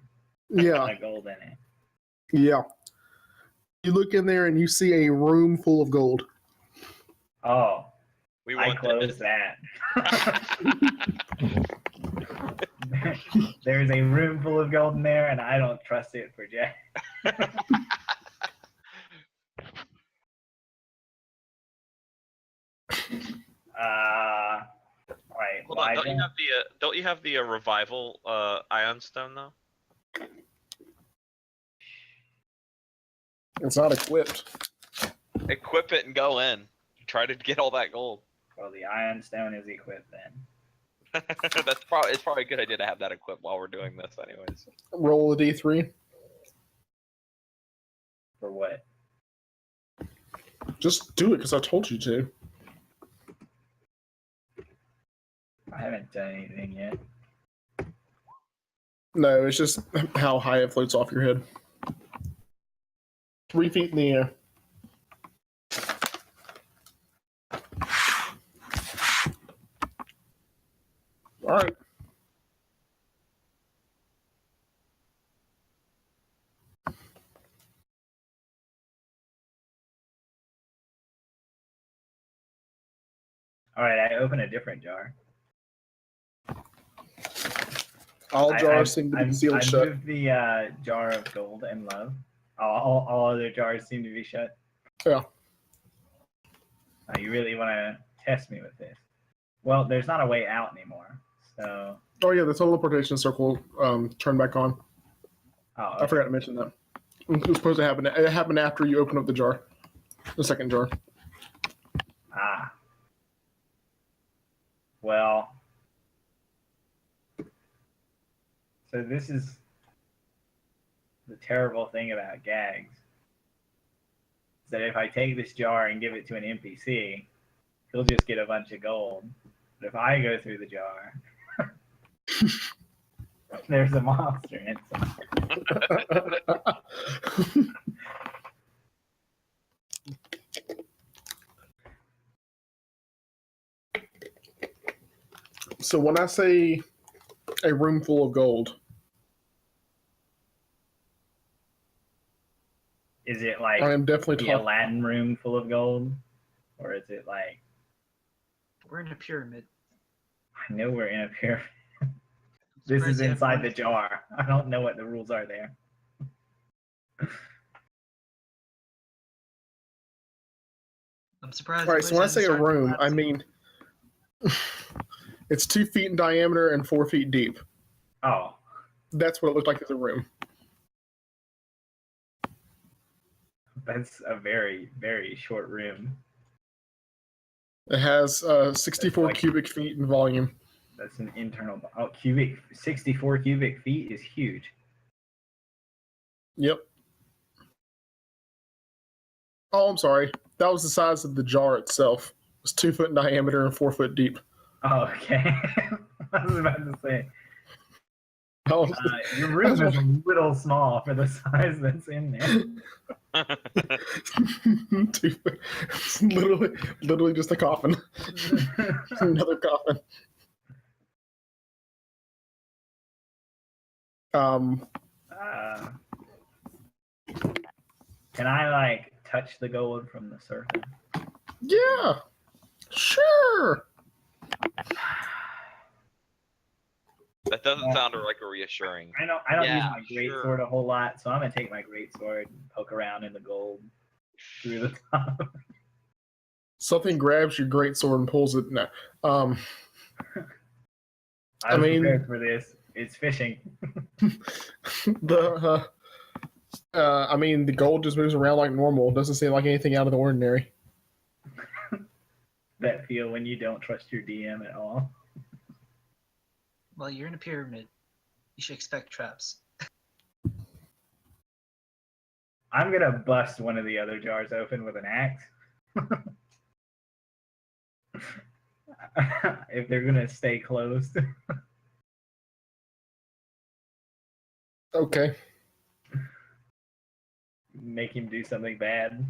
Yeah, Got a gold in it. yeah. You look in there and you see a room full of gold. Oh, We I want closed that. that. There's a room full of gold in there, and I don't trust it for Jack. Right. Hold on, don't you Wyvern. have the revival ion stone though? It's not equipped. Equip it and go in. Try to get all that gold. Well, the iron stone is equipped then. It's probably a good idea to have that equipped while we're doing this, anyways. Roll a d3. For what? Just do it because I told you to. I haven't done anything yet. No, it's just how high it floats off your head. 3 feet in the air. All right. All right, I open a different jar. All jars seem to be sealed I shut. moved the jar of gold and love. All other jars seem to be shut. Yeah. You really want to test me with this? Well, there's not a way out anymore. So. Oh yeah, the teleportation circle turned back on. Oh, I okay. forgot to mention that. It was supposed to happen. It happened after you open up the jar, the second jar. Ah. Well. So this is the terrible thing about gags. Is that if I take this jar and give it to an NPC, he'll just get a bunch of gold. But if I go through the jar, there's a monster inside. So when I say a room full of gold, Is it like I am definitely the talking. Aladdin room full of gold? Or is it like, We're in a pyramid. I know we're in a pyramid. This is Surprised you haven't inside run the it. jar. I don't know what the rules are there. I'm surprised. All right, so when I say a room, I mean it's 2 feet in diameter and 4 feet deep. Oh, That's what it looked like as a room. that's a very, very short room. It has 64 like- cubic feet in volume. That's an internal. Oh, 64 cubic feet is huge. Yep. Oh, I'm sorry. That was the size of the jar itself. It was 2 foot in diameter and 4 foot deep. Oh, okay. I was about to say, Oh, your room is a little small for the size that's in there. 2 foot. It's literally just a coffin. Another coffin. Can I like touch the gold from the surface? Yeah. Sure. That doesn't sound like a reassuring. I don't use Yeah, my great sure. sword a whole lot, so I'm gonna take my great sword and poke around in the gold through the top. Something grabs your greatsword and pulls it. No. I was mean- prepared for this. It's fishing. I mean, the gold just moves around like normal. It doesn't seem like anything out of the ordinary. That feel when you don't trust your DM at all. Well, you're in a pyramid. You should expect traps. I'm gonna bust one of the other jars open with an axe. If they're gonna stay closed. Okay. Make him do something bad.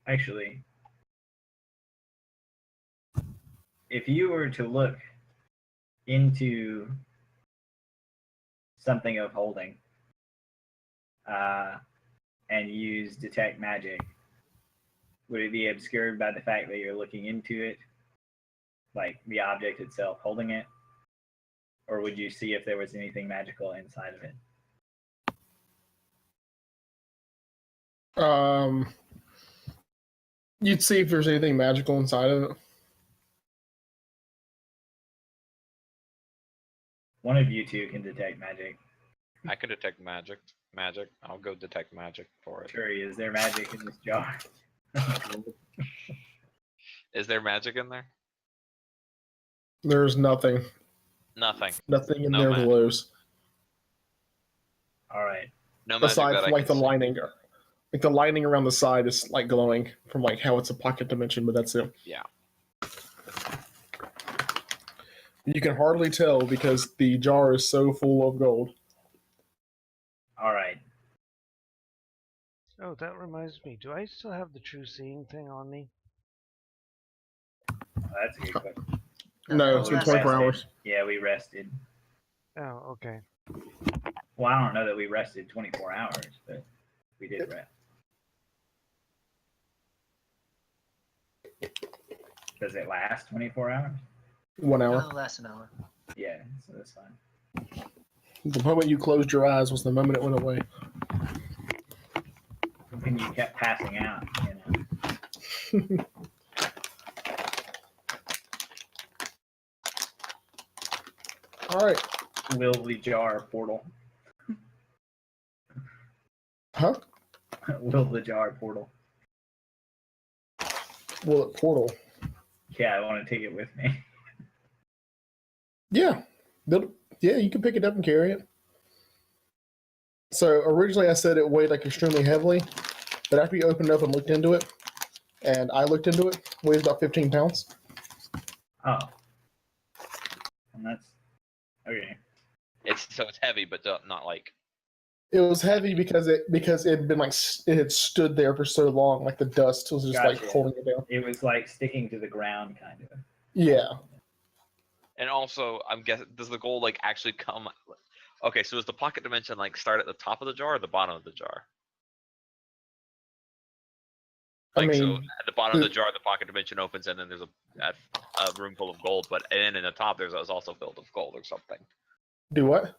Actually, if you were to look into something of holding and use detect magic, would it be obscured by the fact that you're looking into it, like the object itself holding it? Or would you see if there was anything magical inside of it? You'd see if there's anything magical inside of it. One of you two can detect magic. I can detect magic. I'll go detect magic for it. Sure, is there magic in this jar? Is there magic in there? There's nothing. Nothing. Nothing in No there magic. glows. All right. No magic Aside that from I like can the see. lining. Like the lining around the side is like glowing from like how it's a pocket dimension, but that's it. Yeah. You can hardly tell because the jar is so full of gold. All right. Oh, that reminds me. Do I still have the true seeing thing on me? That's a good question. No, it's been last 24 Rested. hours. Yeah, we rested. Oh, okay. Well, I don't know that we rested 24 hours, but we did rest. Does it last 24 hours? 1 hour. It'll last an hour. Yeah, so that's fine. The moment you closed your eyes was the moment it went away. And you kept passing out, you know. All right. Will the jar portal. Huh? Will the jar portal. Will it portal? Yeah, I want to take it with me. Yeah. Yeah, you can pick it up and carry it. So originally I said it weighed like extremely heavily, but after you opened it up and looked into it, and I looked into it, it weighs about 15 pounds. Oh. And that's okay. It's heavy, but not like. It was heavy because it had been like it had stood there for so long, like the dust was just like Gotcha. holding it down. It was like sticking to the ground, kind of. Yeah. And also, I'm guessing, does the gold like actually come? Okay, so does the pocket dimension like start at the top of the jar or the bottom of the jar? Like, so at the bottom of the jar, the pocket dimension opens, and then there's a room full of gold. But then in the top, there's also filled with gold or something. Do what?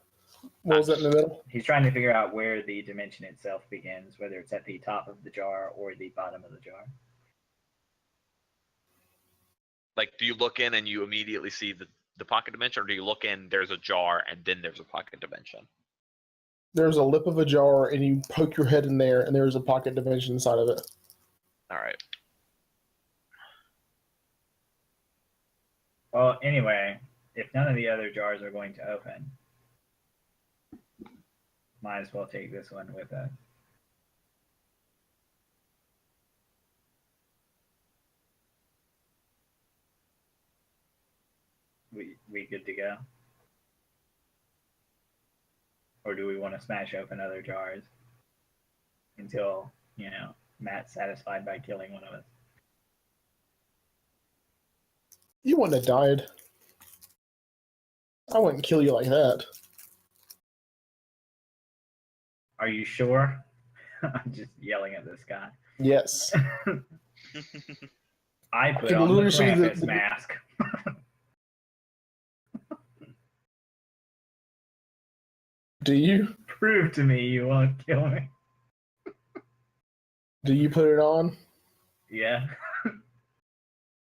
What was that in the middle? He's trying to figure out where the dimension itself begins, whether it's at the top of the jar or the bottom of the jar. Like, do you look in and you immediately see the pocket dimension, or do you look in, there's a jar, and then there's a pocket dimension? There's a lip of a jar, and you poke your head in there, and there's a pocket dimension inside of it. All right. Well, anyway, if none of the other jars are going to open, might as well take this one with us. We good to go? Or do we want to smash open other jars until, you know, Matt's satisfied by killing one of us? You wouldn't have died. I wouldn't kill you like that. Are you sure? I'm just yelling at this guy. Yes. I put can on the literally see Krampus the- mask. Do you? Prove to me you won't kill me. Do you put it on? Yeah.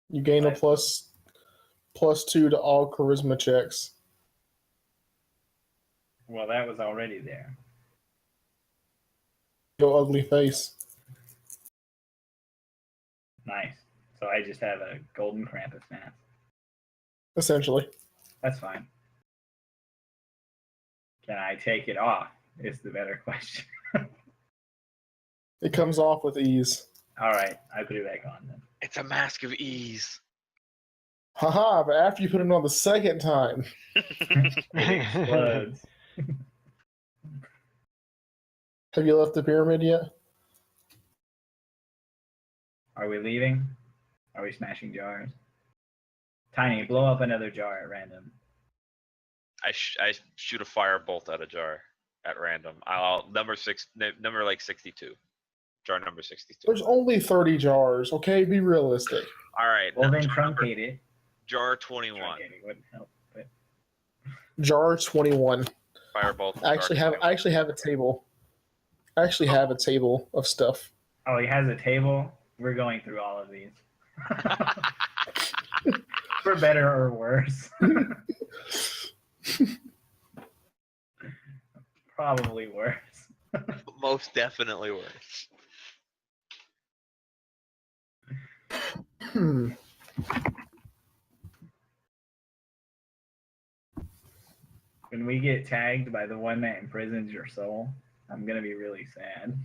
You gain a plus 2 to all charisma checks. Well, that was already there. Your ugly face. Nice. So I just have a golden Krampus mask. Essentially. That's fine. Can I take it off? Is the better question. It comes off with ease. All right, I put it back on then. It's a mask of ease. Haha, but after you put it on the second time. It explodes. Have you left the pyramid yet? Are we leaving? Are we smashing jars? Tiny, blow up another jar at random. I shoot a firebolt at a jar at random. Number 62. Jar number 62. There's only 30 jars, okay? Be realistic. All right. Well, then jar number- truncate it. Jar 21. Truncating wouldn't help. But Jar 21. Firebolt. I actually have a table. I actually have a table of stuff. oh, he has a table. We're going through all of these. For better or worse. Probably worse. Most definitely worse. When we get tagged by the one that imprisons your soul, I'm gonna be really sad.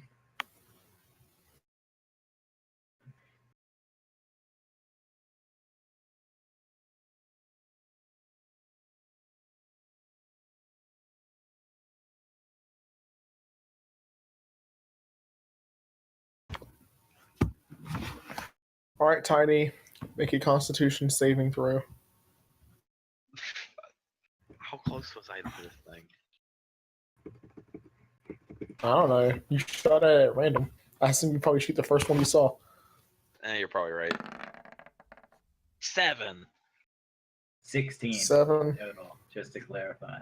All right, Tiny. Make a Constitution saving throw. How close was I to this thing? I don't know. You shot at it at random. I assume you probably shoot the first one you saw. You're probably right. 7. 16 7, total, just to clarify.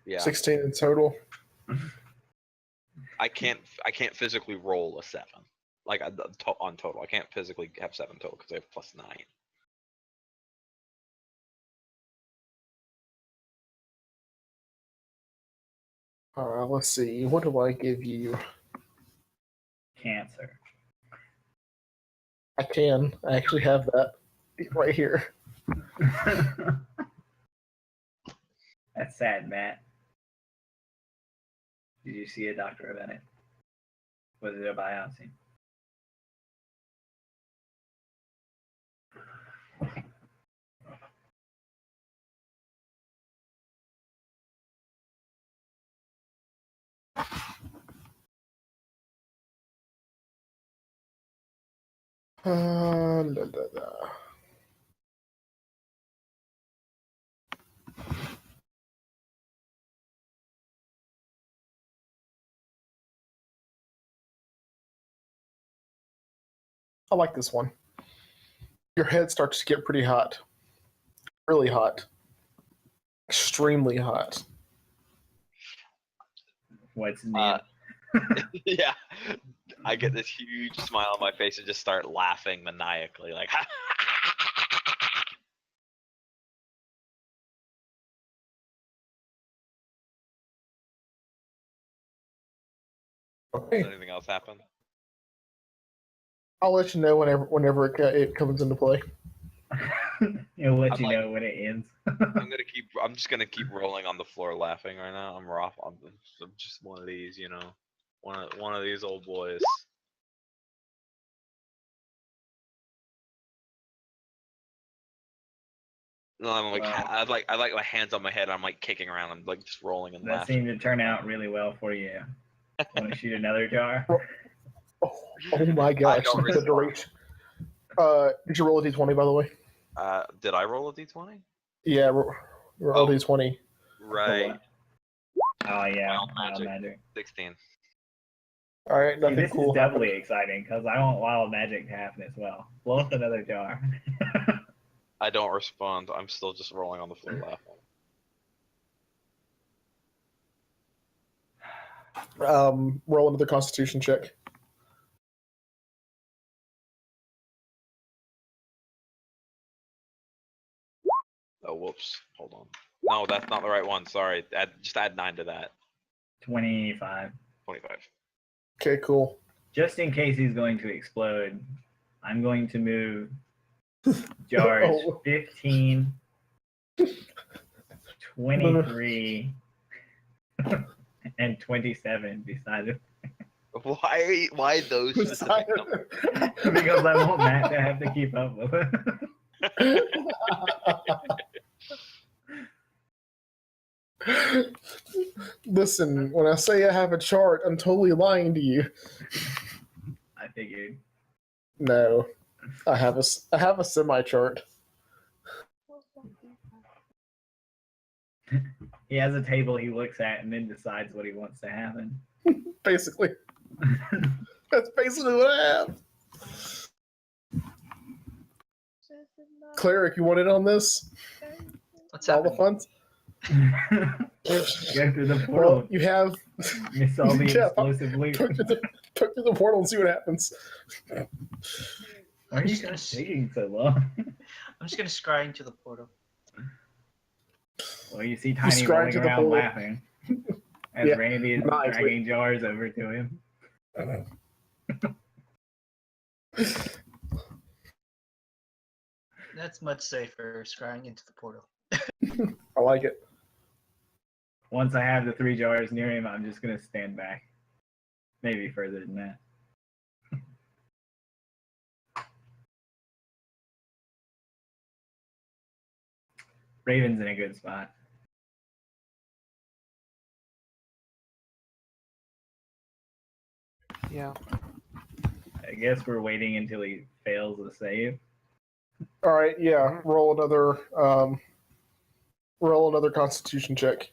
Yeah. 16 in total. I can't physically roll a 7. Like on total, I can't physically have 7 total because I have +9. Let's see. What do I give you? Cancer. I can. I actually have that right here. That's sad, Matt. Did you see a doctor about it? Was it a biopsy? La, la, la. I like this one. Your head starts to get pretty hot. Really hot. Extremely hot. What's new? Yeah. I get this huge smile on my face and just start laughing maniacally, like. Okay. Does anything else happen? I'll let you know whenever it comes into play. It'll let I'm you like- know when it ends. I'm just gonna keep rolling on the floor laughing right now. I'm rough. I'm just one of these, you know, one of these old boys. No, I'm like, Wow. I like my hands on my head. I'm like kicking around. I'm like just rolling and That laughing. seemed to turn out really well for you. Want to shoot another jar? Oh my gosh. don't The respond. duration. Did you roll a d20, by the way? Did I roll a d20? Yeah, roll Oh. a d20. Right. Oh yeah, Wild wild magic. magic. 16. All right, See, nothing this cool is doubly happened. exciting because I want wild magic to happen as well. Blow up another jar. I don't respond. I'm still just rolling on the floor laughing. Roll another Constitution check. Oh, whoops. Hold on. No, that's not the right one. Sorry. Just add 9 to that. 25. 25. Okay, cool. Just in case he's going to explode, I'm going to move jars Oh. 15, 23, and 27 beside him. Why those specific numbers? Because I want Matt to have to keep up with it. Listen, when I say I have a chart, I'm totally lying to you. I figured. No, I have a semi chart. He has a table he looks at and then decides what he wants to happen. Basically, that's basically what I have. Cleric, you want in on this? What's All the happening? fun. Go through the portal. Well, you have Miss all the Yeah, explosive loot. Talk through the portal and see what happens. Why are you guys taking so long? I'm just gonna scry into the portal. Well, you see Tiny scry rolling into the around portal. laughing as Yeah, Randy is nice. dragging jars over to him. That's much safer, scrying into the portal. I like it. Once I have the 3 jars near him, I'm just going to stand back. Maybe further than that. Raven's in a good spot. Yeah. I guess we're waiting until he fails the save. All right, yeah. Roll another Roll another Constitution check.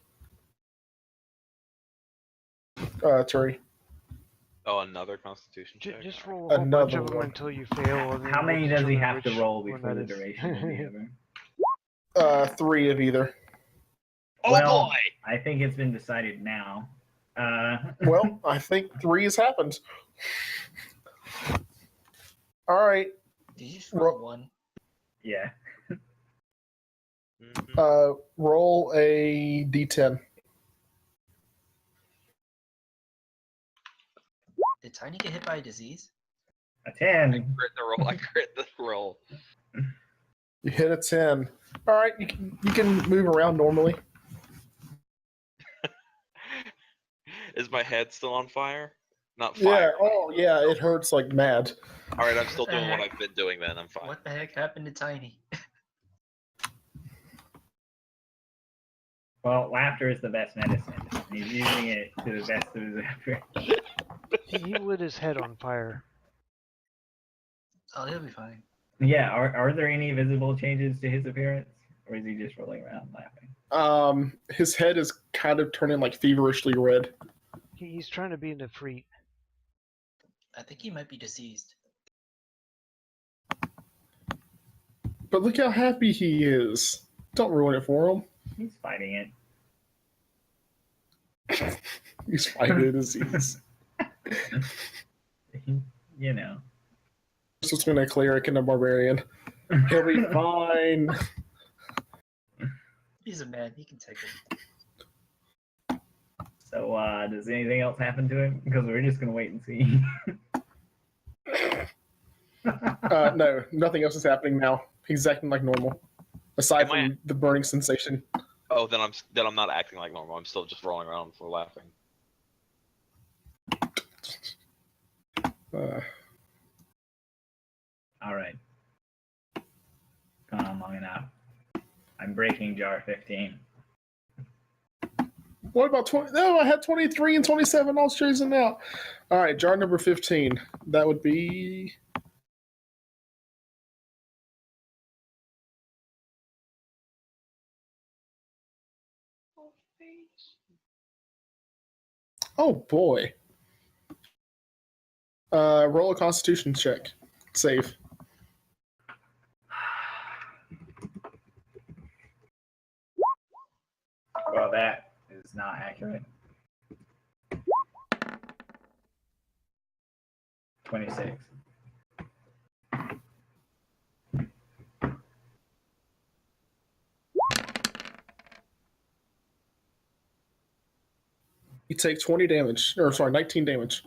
Turi. Oh, another Constitution check. Just roll a whole bunch of Another them one. until you fail. And then How we'll many does he determine have to which roll one before that the is. duration will be over? 3 of either. Oh Well, boy! I think it's been decided now. Well, I think 3 has happened. All right. Did you just roll 1? yeah. Mhm. Roll a d10. Did Tiny get hit by a disease? A I 10. crit the roll. I crit the roll. You hit a 10. All right, you can move around normally. Is my head still on fire? Not Yeah. fire. Oh, yeah. It hurts like mad. All right, I'm still What the doing what heck? I've been doing. Then I'm fine. What the heck happened to Tiny? Well, laughter is the best medicine. He's using it to the best of his ability. He lit his head on fire. Oh, he'll be fine. Yeah, are there any visible changes to his appearance? Or is he just rolling around laughing? His head is kind of turning like feverishly red. He's trying to be an Efreet. I think he might be diseased. But look how happy he is. Don't ruin it for him. He's fighting it. He's fighting the disease. You know. It's between a cleric and a barbarian. He'll be fine. He's a man. He can take it. So, does anything else happen to him? Because we're just gonna wait and see. No, nothing else is happening now. He's acting like normal, aside Am I- from the burning sensation. Oh, then I'm not acting like normal. I'm still just rolling around for laughing. All right. Gone on long enough. I'm breaking jar 15. What about 20? No, I had 23 and 27 all chosen out. All right, jar number 15. That would be. Oh boy. Roll a Constitution check. Save. Well, that is not accurate. 26. You take 20 damage. Or, sorry, 19 damage.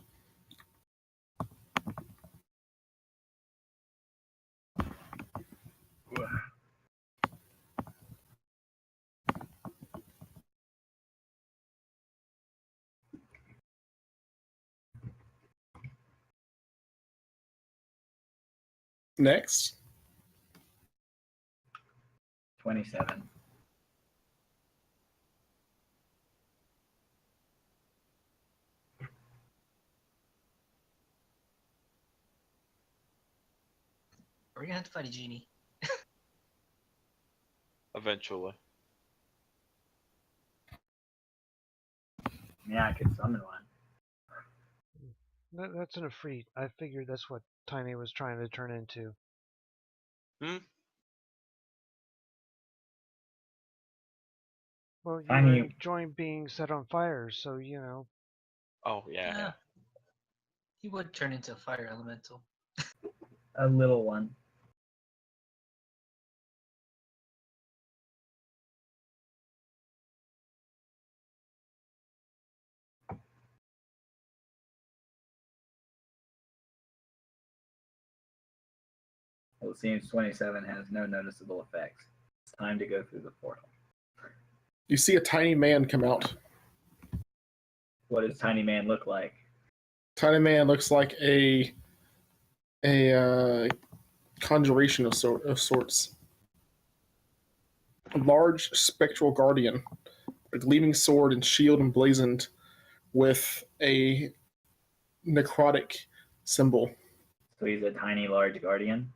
Next. 27. We're gonna have to fight a genie. Eventually. Yeah, I could summon one. That's an Efreet. I figured that's what Tiny was trying to turn into. Hmm. Well, you Tiny- enjoy being set on fire, so you know. Oh yeah. Yeah. He would turn into a fire elemental. A little one. Well, it seems 27 has no noticeable effects. It's time to go through the portal. You see a tiny man come out. What does Tiny Man look like? Tiny man looks like a conjuration of sorts. A large spectral guardian, a gleaming sword and shield emblazoned with a necrotic symbol. So he's a tiny, large guardian.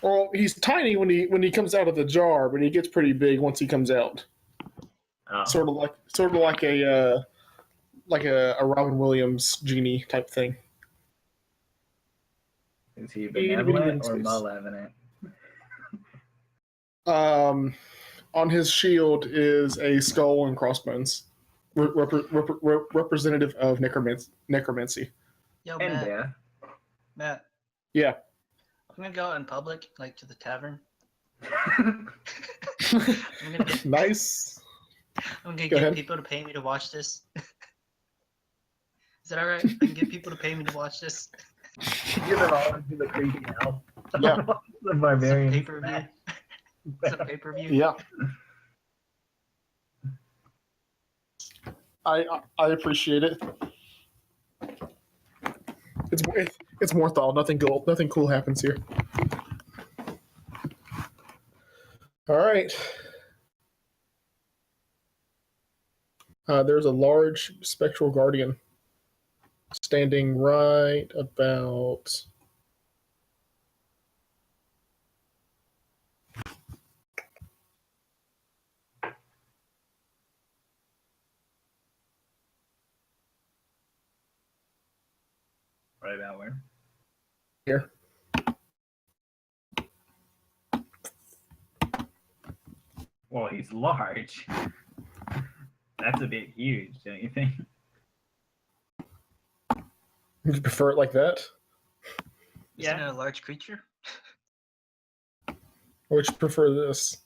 Well, he's tiny when he comes out of the jar, but he gets pretty big once he comes out. Oh, Sort of like a Robin Williams genie type thing. is he Itty bitty benevolent or wingsuits. malevolent? On his shield is a skull and crossbones, representative of necromancy. Yo, And Matt. death. Matt, Yeah. I'm gonna go out in public, like to the tavern. I'm gonna get, Nice. I'm gonna Go get ahead. people to pay me to watch this. Is that alright? I can get people to pay me to watch this. Give it all into the creepy house. Yeah. The Some barbarian. pay-per-view. Some pay-per-view. Yeah. I appreciate it. It's Morthal. Nothing cool happens here. All right. There's a large spectral guardian standing right about. Right about where? Here. Well, he's large. That's a bit huge, don't you think? Would you prefer it like that? Isn't it a large creature? Or would you prefer this?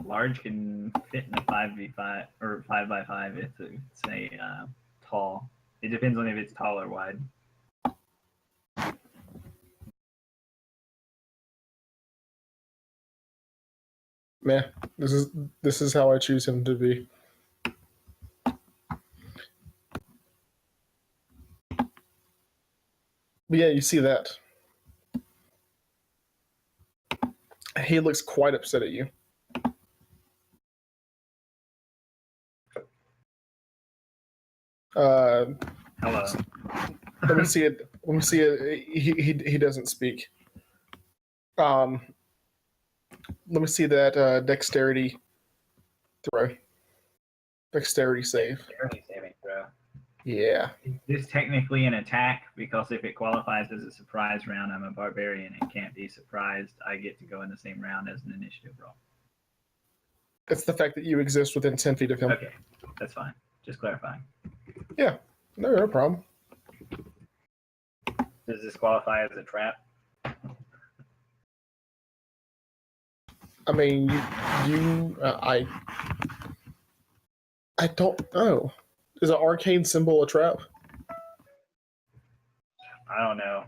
Large can fit in a 5v5 or 5x5 if it's a tall. It depends on if it's tall or wide. Meh. This is how I choose him to be. But yeah, you see that. He looks quite upset at you. Hello. Let me see it. Let me see it. He doesn't speak. Let me see that dexterity throw. Dexterity save. Dexterity saving throw. Yeah. Is this technically an attack? Because if it qualifies as a surprise round, I'm a barbarian and can't be surprised. I get to go in the same round as an initiative roll. It's the fact that you exist within 10 feet of him. Okay, that's fine. Just clarifying. Yeah. No problem. Does this qualify as a trap? I mean, I don't know. Is an arcane symbol a trap? I don't know.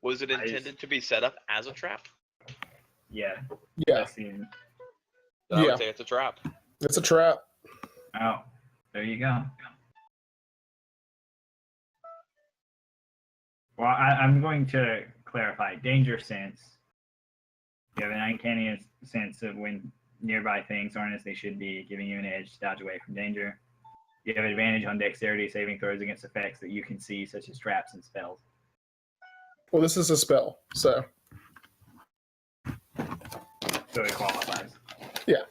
Was it I just- intended to be set up as a trap? Yeah. Yeah. That seems. Then I Yeah. would say it's a trap. It's a trap. Oh, there you go. Well, I'm going to clarify. Danger sense. You have an uncanny sense of when nearby things aren't as they should be, giving you an edge to dodge away from danger. You have advantage on dexterity saving throws against effects that you can see, such as traps and spells. Well, this is a spell, so So it qualifies. yeah.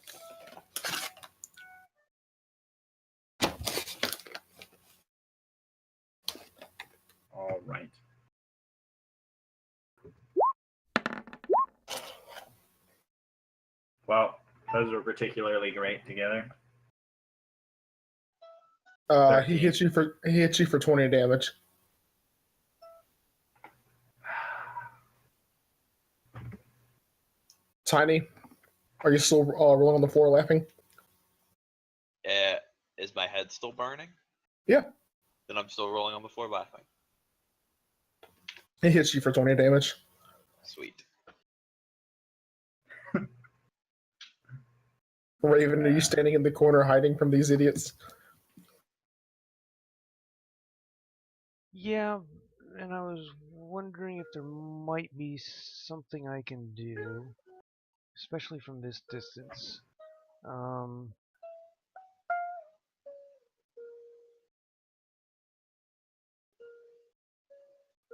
All right. Well, those were particularly great together. He hits you for 20 damage. Tiny, are you still rolling on the floor laughing? Is my head still burning? Yeah. Then I'm still rolling on the floor laughing. He hits you for 20 damage. Sweet. Raven, are you standing in the corner hiding from these idiots? Yeah, and I was wondering if there might be something I can do, especially from this distance.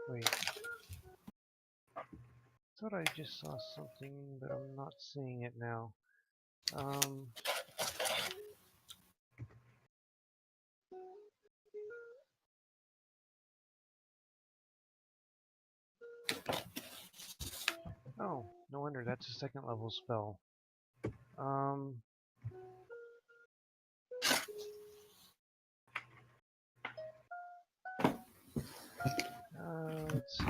Wait. thought I just saw something, but I'm not seeing it now. Oh, no wonder that's a second level spell. Let's see.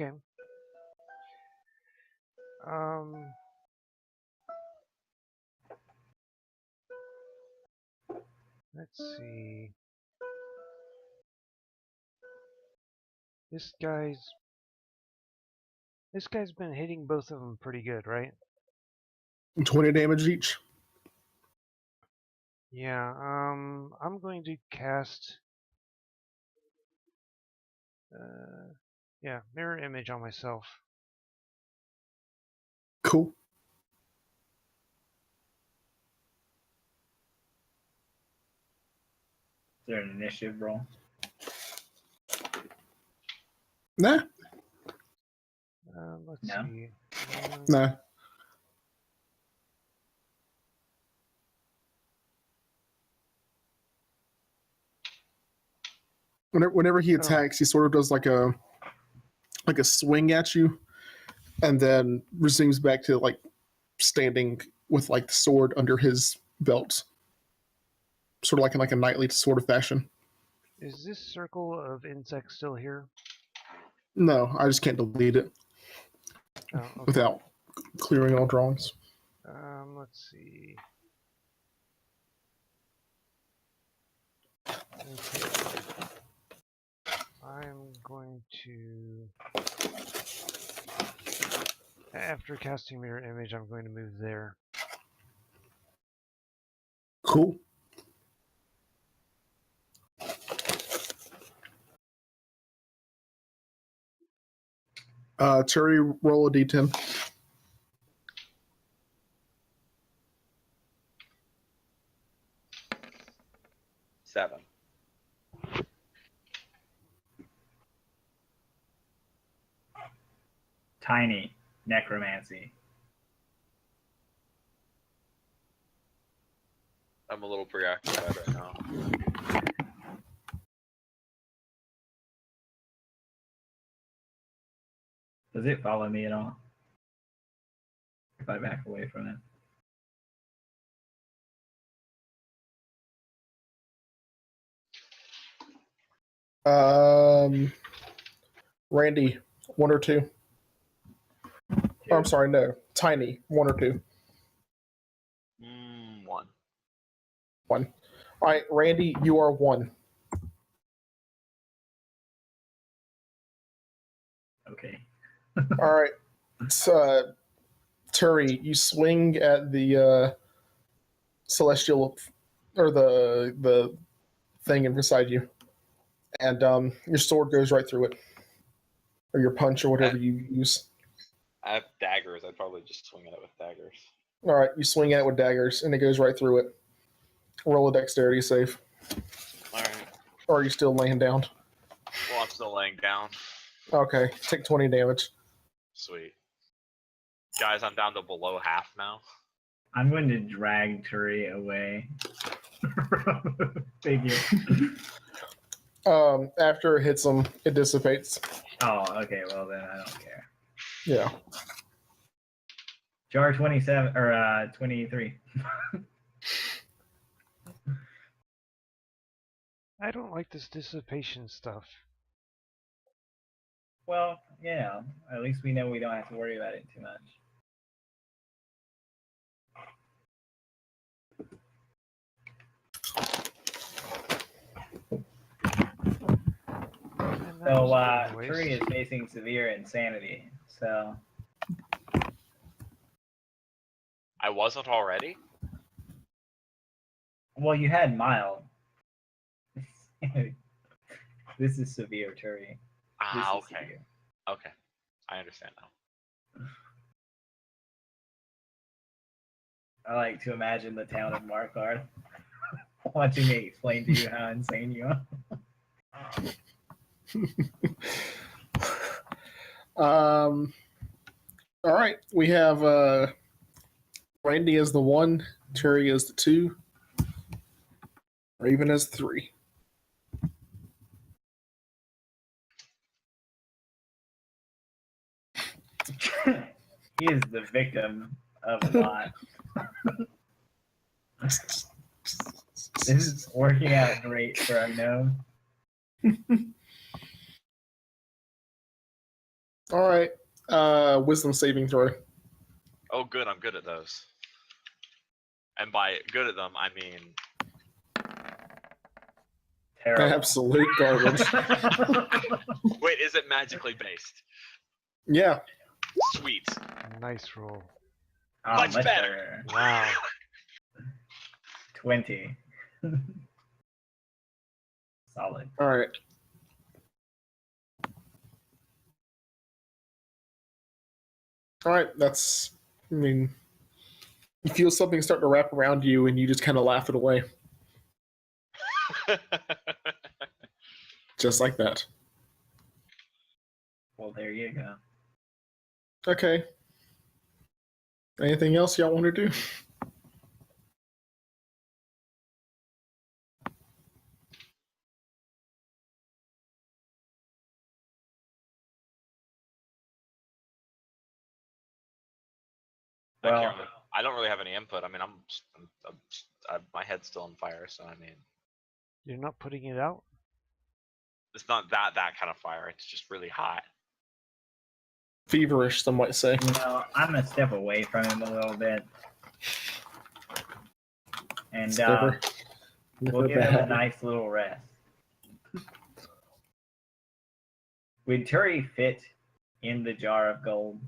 Okay. Let's see. This guy's been hitting both of them pretty good, right? 20 damage each. Yeah, I'm going to cast mirror image on myself. Cool. Is there an initiative roll? Nah. Let's No? see. Nah. Whenever he attacks, he sort of does like a swing at you, and then resumes back to like standing with like the sword under his belt, sort of like in like a knightly sort of fashion. Is this circle of insects still here? No, I just can't delete it Oh, okay. without clearing all drawings. Let's see. Okay. I'm going to, after casting mirror image, I'm going to move there. Cool. Terry, roll a d10. Seven. Tiny necromancy. I'm a little preoccupied right now. Does it follow me at all? If I back away from it? Randy, 1 or 2. Oh, I'm sorry, no. Tiny, 1 or 2. 1. 1. All right, Randy, you are 1. Okay. All right. Terry, you swing at the celestial, or the thing beside you, and your sword goes right through it, or your punch, or whatever you use. I have daggers. I'd probably just swing at it with daggers. All right, you swing at it with daggers, and it goes right through it. Roll a dexterity save. All right. Or are you still laying down? Well, I'm still laying down. Okay, take 20 damage. Sweet. Guys, I'm down to below half now. I'm going to drag Turi away. Figure. After it hits him, it dissipates. Oh, okay. Well, then I don't care. Yeah. Jar 27 or 23. I don't like this dissipation stuff. Well, yeah. At least we know we don't have to worry about it too much. So, Turi is facing severe insanity. So. I wasn't already? Well, you had mild. This is severe, Turi. This Ah, is okay. severe. Okay. I understand now. I like to imagine the town of Markarth watching me explain to you how insane you are. All right, we have Randy as the 1, Terry as the 2, Raven as the 3. He is the victim of a lot. This is working out great for our gnome. All right, wisdom saving throw. Oh, good. I'm good at those. And by good at them, I mean Terrible. Absolute garbage. wait, is it magically based? Yeah. Sweet. Nice roll. Oh, Much better. Wow. 20. Solid. All right. All right. That's. I mean, you feel something starting to wrap around you, and you just kind of laugh it away, just like that. Well, there you go. Okay. Anything else y'all want to do? Well, I don't really have any input. I mean, my head's still on fire, so I mean, You're not putting it out? it's not that kind of fire. It's just really hot. Feverish, some might say. you know, I'm gonna step away from him a little bit, and Never we'll give him a bad. nice little rest. Would Turi fit in the jar of gold?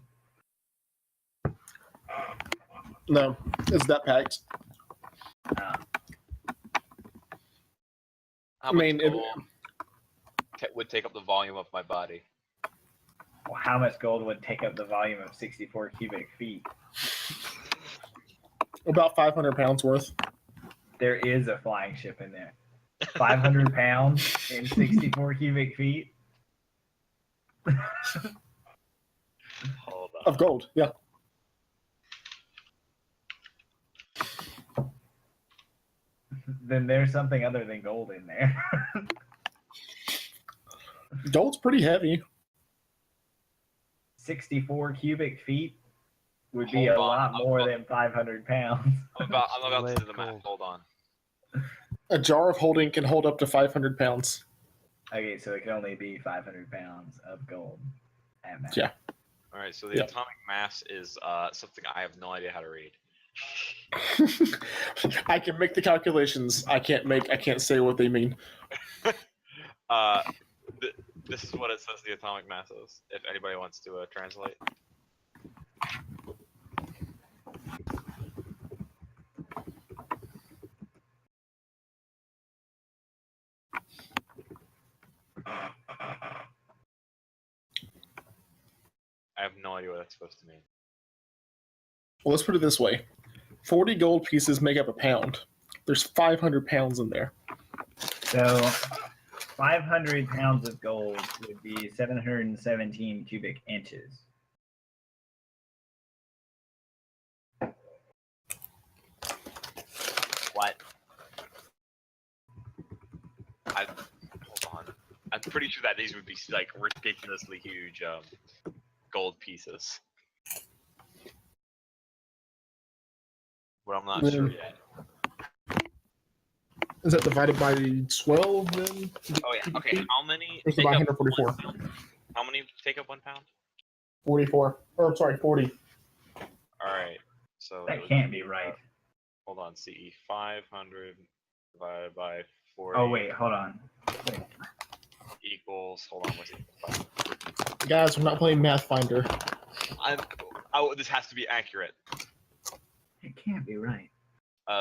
No, it's that packed. How I much mean, gold would take up the volume of my body? Well, how much gold would take up the volume of 64 cubic feet? About 500 pounds worth. There is a flying ship in there. 500 pounds in 64 cubic feet? Hold on. Of gold, yeah. Then there's something other than gold in there. Gold's pretty heavy. 64 cubic feet would be Hold a on, lot I'm more about- than 500 pounds. I'm about to do the Lead math. gold. Hold on. A jar of holding can hold up to 500 pounds. Okay, so it can only be 500 pounds of gold at max. Yeah. All right, so the Yep. atomic mass is something I have no idea how to read. I can make the calculations. I can't say what they mean. This is what it says the atomic mass is. If anybody wants to translate. I have no idea what that's supposed to mean. Well, let's put it this way. 40 gold pieces make up a pound. There's 500 pounds in there. So 500 pounds of gold would be 717 cubic inches. What? Hold on. I'm pretty sure that these would be like ridiculously huge gold pieces. But I'm not sure yet. Is that divided by 12 then? Oh yeah. Okay. How many? It's take up 144. 1 pound? How many take up 1 pound? 44. Or I'm sorry, 40. All right. So it That would can't be right. Hold on. CE 500 divided by 40. Oh, wait, hold on. Equals. Hold on. What's it? Guys, we're not playing Math Finder. This has to be accurate. It can't be right.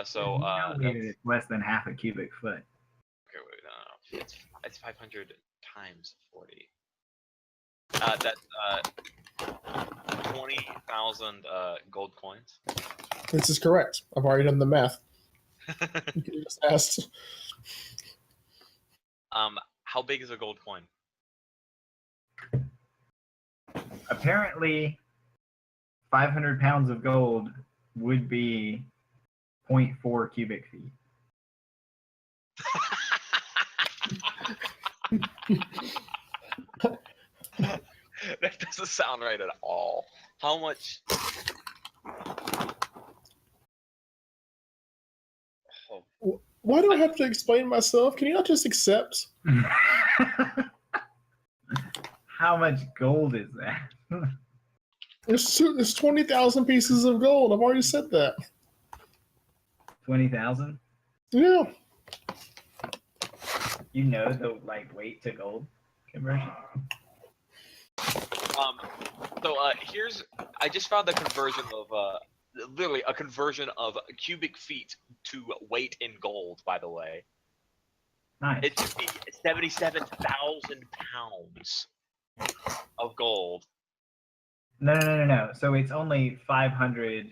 So There's no way that it's less than half a cubic foot. okay, wait, no. It's 500 times 40. That's 20,000 gold coins. This is correct. I've already done the math. You could have just asked. How big is a gold coin? Apparently, 500 pounds of gold would be 0.4 cubic feet. That doesn't sound right at all. How much? Oh, Why do I have to explain myself? Can you not just accept? How much gold is that? There's 20,000 pieces of gold. I've already said that. 20,000? Yeah. You know the weight to gold conversion? So here's, I just found the conversion of literally a conversion of cubic feet to weight in gold. By the way, Nice. it should be 77,000 pounds of gold. No. So it's only 500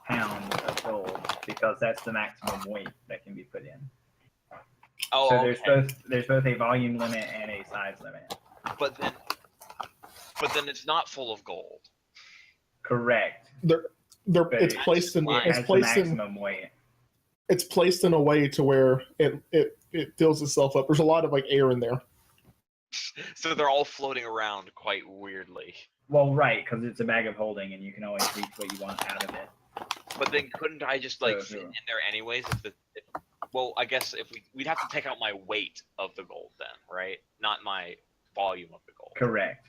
pounds of gold because that's the maximum weight that can be put in. Oh, So okay. there's both a volume limit and a size limit. But then it's not full of gold. Correct. But it's placed in It it's has the placed in maximum weight. it's placed in a way to where it fills itself up. There's a lot of air in there. So they're all floating around quite weirdly. Well, right, because it's a bag of holding, and you can always reach what you want out of it. But then couldn't I just So, fit in there anyways? Well, I guess if we'd have to take out my weight of the gold then, right? Not my volume of the gold. Correct.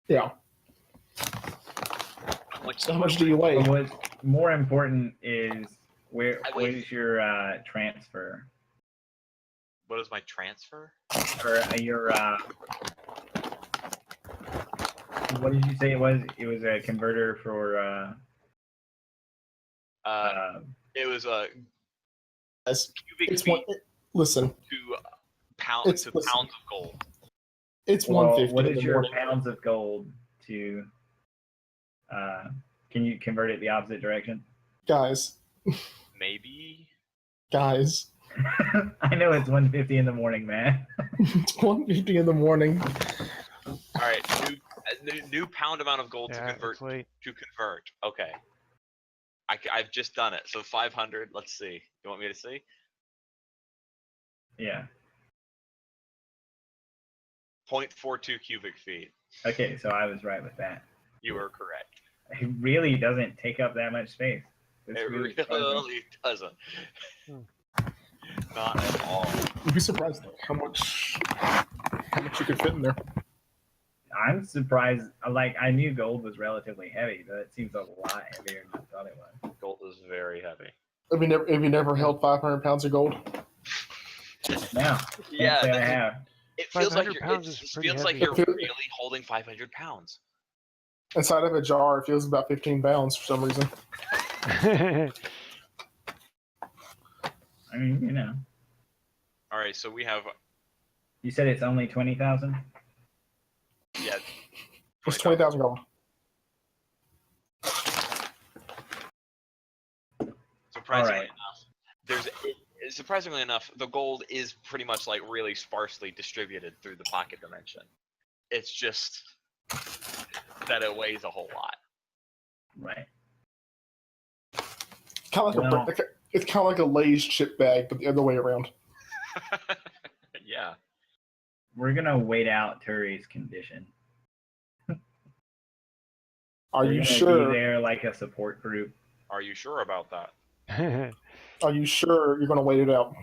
Yeah. How much do you weigh? But what's more important is what weigh- is your transfer? What is my transfer? Or your what did you say it was? It was a converter for It was a cubic It's feet one. Listen, to pounds of gold. it's well, 150. what in is the your morning. pounds of gold to can you convert it the opposite direction? Guys? Guys. I know it's 150 in the morning, man. It's 150 in the morning. All right, new pound amount of gold to Yeah, convert. it's late. To convert. Okay. I've just done it. So 500. Let's see. You want me to see? Yeah. 0.42 cubic feet. Okay, so I was right with that. You were correct. It really doesn't take up that much space. It's It really really doesn't. Not at all. You'd be surprised how much you could fit in there. I'm surprised. I knew gold was relatively heavy, but it seems a lot heavier than I thought it was. Gold is very heavy. Have you never held 500 pounds of gold? Now, Yeah, say I have. It feels like 500 pounds is pretty feels like heavy. you're really holding 500 pounds. Inside of a jar, it feels about 15 pounds for some reason. I mean, you know. All right, so we have You said it's only 20,000. yeah. It's 20,000 gold. Surprisingly enough, the gold is pretty much really sparsely distributed through the pocket dimension. It's just that it weighs a whole lot. Right. It's kind of like a Lay's chip bag, but the other way around. Yeah. We're gonna wait out Turi's condition. Are We're you gonna sure? Be there like a support group. Are you sure about that? Are you sure you're going to wait it out?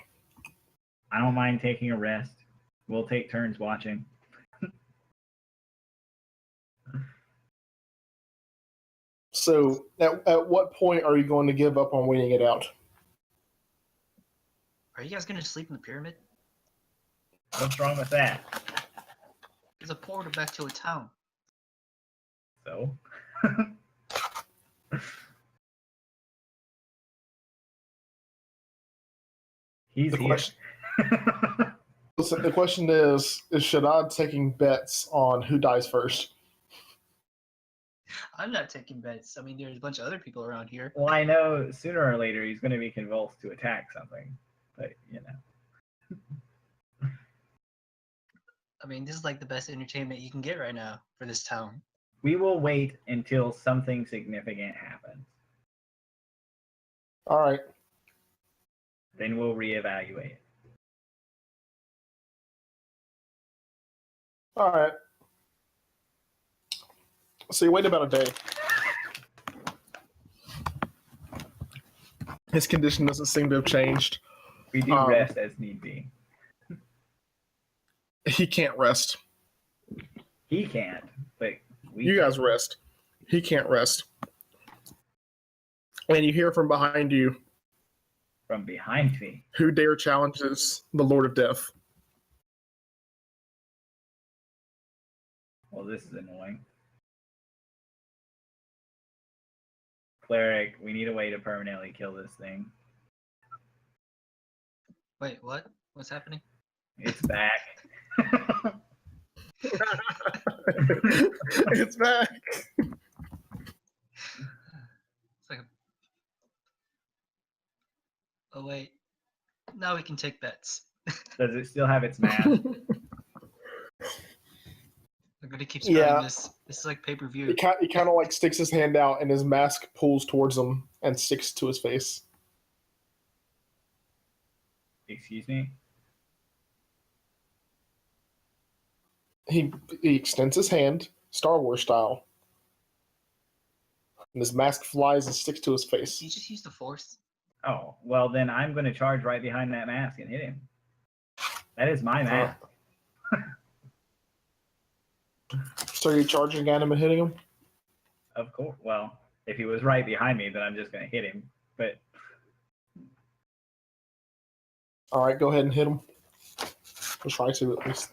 I don't mind taking a rest. We'll take turns watching. So, at what point are you going to give up on waiting it out? Are you guys gonna sleep in the pyramid? What's wrong with that? There's a portal back to a town. So. He's The here. question, Listen, the question is Shad taking bets on who dies first? I'm not taking bets. I mean, there's a bunch of other people around here. Well, I know sooner or later he's going to be convulsed to attack something, but you know. I mean, this is like the best entertainment you can get right now for this town. We will wait until something significant happens. All right. Then we'll reevaluate. All right. So you wait about a day. His condition doesn't seem to have changed. We do rest as need be. He can't rest. He can't, but we You can. guys rest. He can't rest. And you hear from behind you, From behind me. who dare challenges the Lord of Death? Well, this is annoying. Cleric, we need a way to permanently kill this thing. Wait, what? What's happening? It's back. It's back. It's like oh wait. Now we can take bets. Does it still have its mask? I'm gonna keep spreading Yeah. this. This is like pay-per-view. He kind of like sticks his hand out, and his mask pulls towards him and sticks to his face. Excuse me? He extends his hand, Star Wars style, and his mask flies and sticks to his face. Did you just use the force? Oh, well then I'm going to charge right behind that mask and hit him. That is my mask. So you're charging at him and hitting him? Of course. Well, if he was right behind me, then I'm just going to hit him. But All right, go ahead and hit him. We'll try to at least.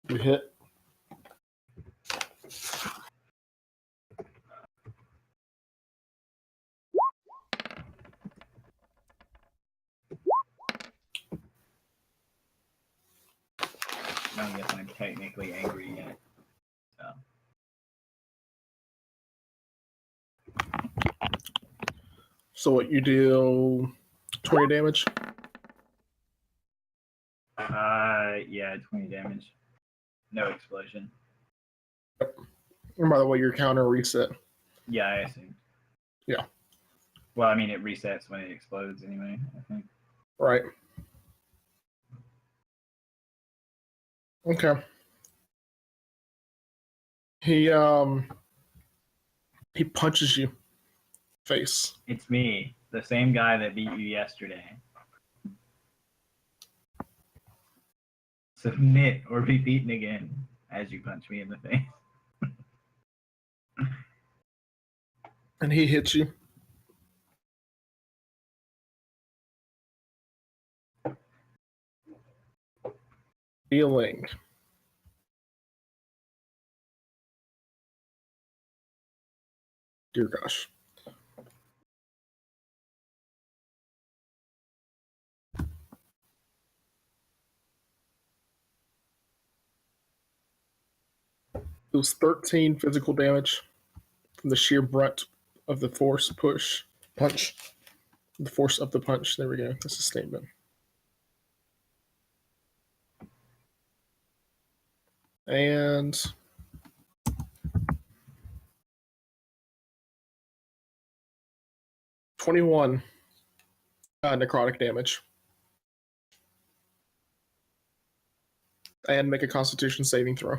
You hit. I don't guess I'm technically angry yet. So. So what, you deal 20 damage? Yeah, 20 damage. No explosion. And by the way, your counter reset. Yeah, I assume. Yeah. Well, I mean, it resets when it explodes anyway, I think. Right. Okay. He punches you. Face. It's me, the same guy that beat you yesterday. Submit or be beaten again as you punch me in the face. And he hits you. Dealing. Dear gosh. It was 13 physical damage from the sheer brunt of the force punch. The force of the punch. There we go. That's a statement. And 21 necrotic damage. And make a Constitution saving throw.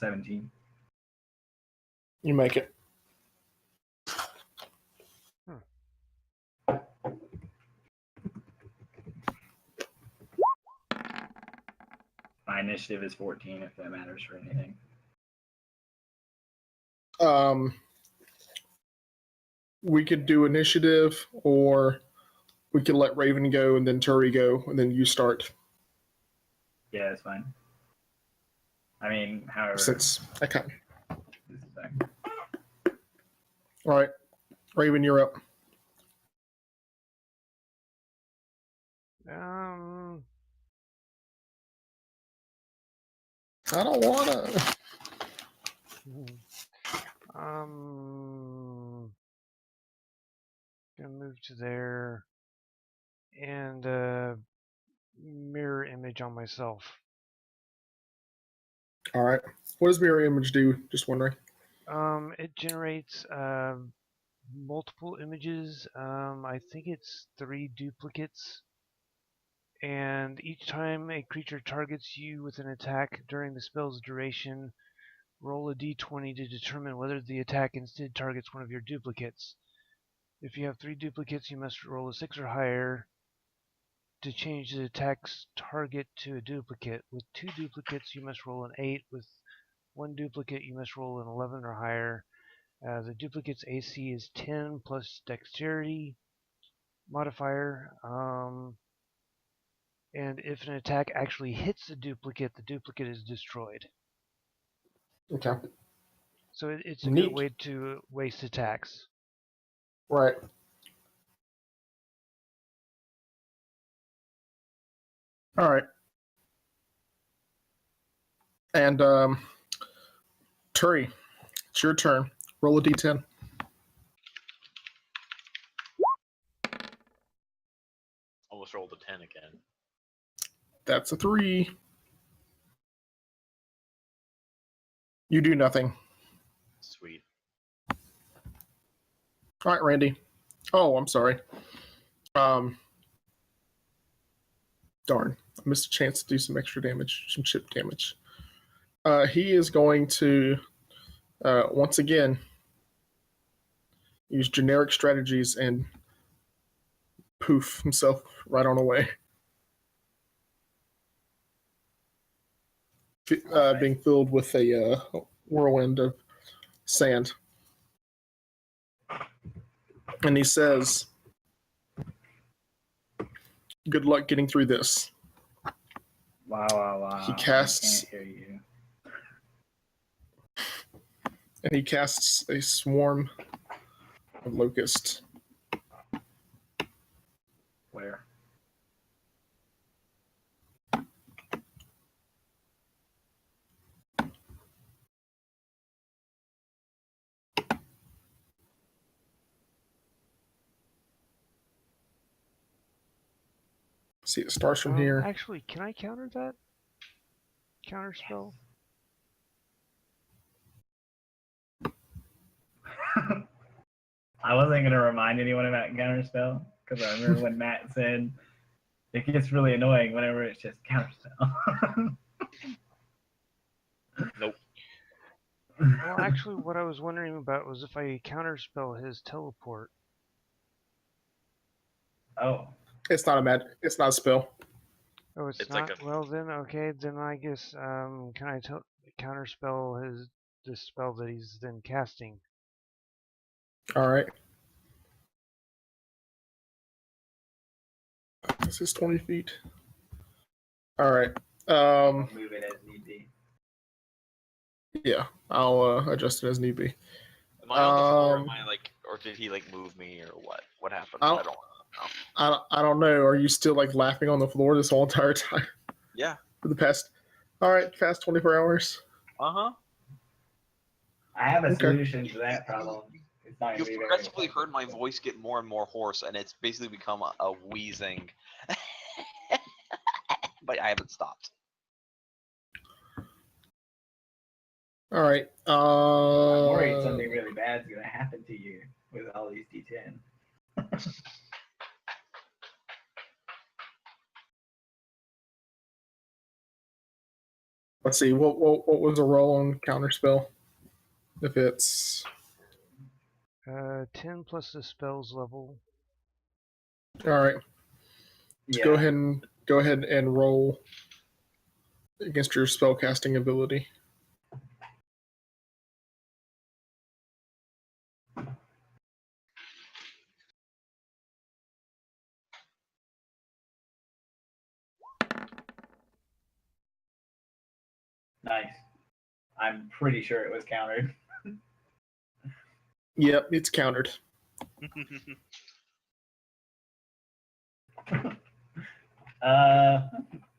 $17. You make it. My initiative is 14, if that matters for anything. we could do initiative, or we could let Raven go and then Turi go, and then you start. Yeah, that's fine. I mean, however. Since I can. Just a second. All right, Raven, you're up. I don't wanna. Gonna move to there and mirror image on myself. All right. What does mirror image do? Just wondering. It generates multiple images. I think it's 3 duplicates. And each time a creature targets you with an attack during the spell's duration, roll a d20 to determine whether the attack instead targets one of your duplicates. If you have 3 duplicates, you must roll a 6 or higher to change the attack's target to a duplicate. With 2 duplicates, you must roll an 8. With 1 duplicate, you must roll an 11 or higher. The duplicate's AC is 10 plus dexterity modifier. And if an attack actually hits the duplicate is destroyed. Okay. So it's a Neat. good way to waste attacks. Right. All right. And Turi, it's your turn. Roll a d10. Almost rolled a 10 again. That's a 3. You do nothing. Sweet. All right, Randy. Oh, I'm sorry. Darn. I missed a chance to do some extra damage, some chip damage. He is going to, once again, use generic strategies and poof himself right on away. Being filled with a whirlwind of sand. And he says, good luck getting through this. Wow. He casts. I can't hear you. And he casts a swarm of locusts. Where? See, it starts from here. Actually, can I counter that? Counter spell? I wasn't going to remind anyone about counterspell because I remember when Matt said it gets really annoying whenever it's just counterspell. Nope. Well, actually, what I was wondering about was if I counterspell his teleport. Oh. It's not a spell. Oh, it's It's not. like a- Well, then okay. Then I guess can I counterspell this spell that he's then casting? All right. This is 20 feet. All right. Move it as need be. Yeah, I'll adjust it as need be. Am I on the floor? Am I like, or did he like move me or what? What happened? I don't know. I don't know. Are you still like laughing on the floor this whole entire time? Yeah. For the past. All right, past 24 hours. Uh-huh. I have a Okay. solution to that problem. It's not You've gonna be very progressively important. heard my voice get more and more hoarse, and it's basically become a wheezing. But I haven't stopped. All right. I'm worried something really bad's gonna happen to you with all these D10. Let's see. What was a roll on counterspell? If it's 10 plus the spell's level. all right. Yeah. Go ahead and roll against your spellcasting ability. Nice. I'm pretty sure it was countered. Yep, it's countered.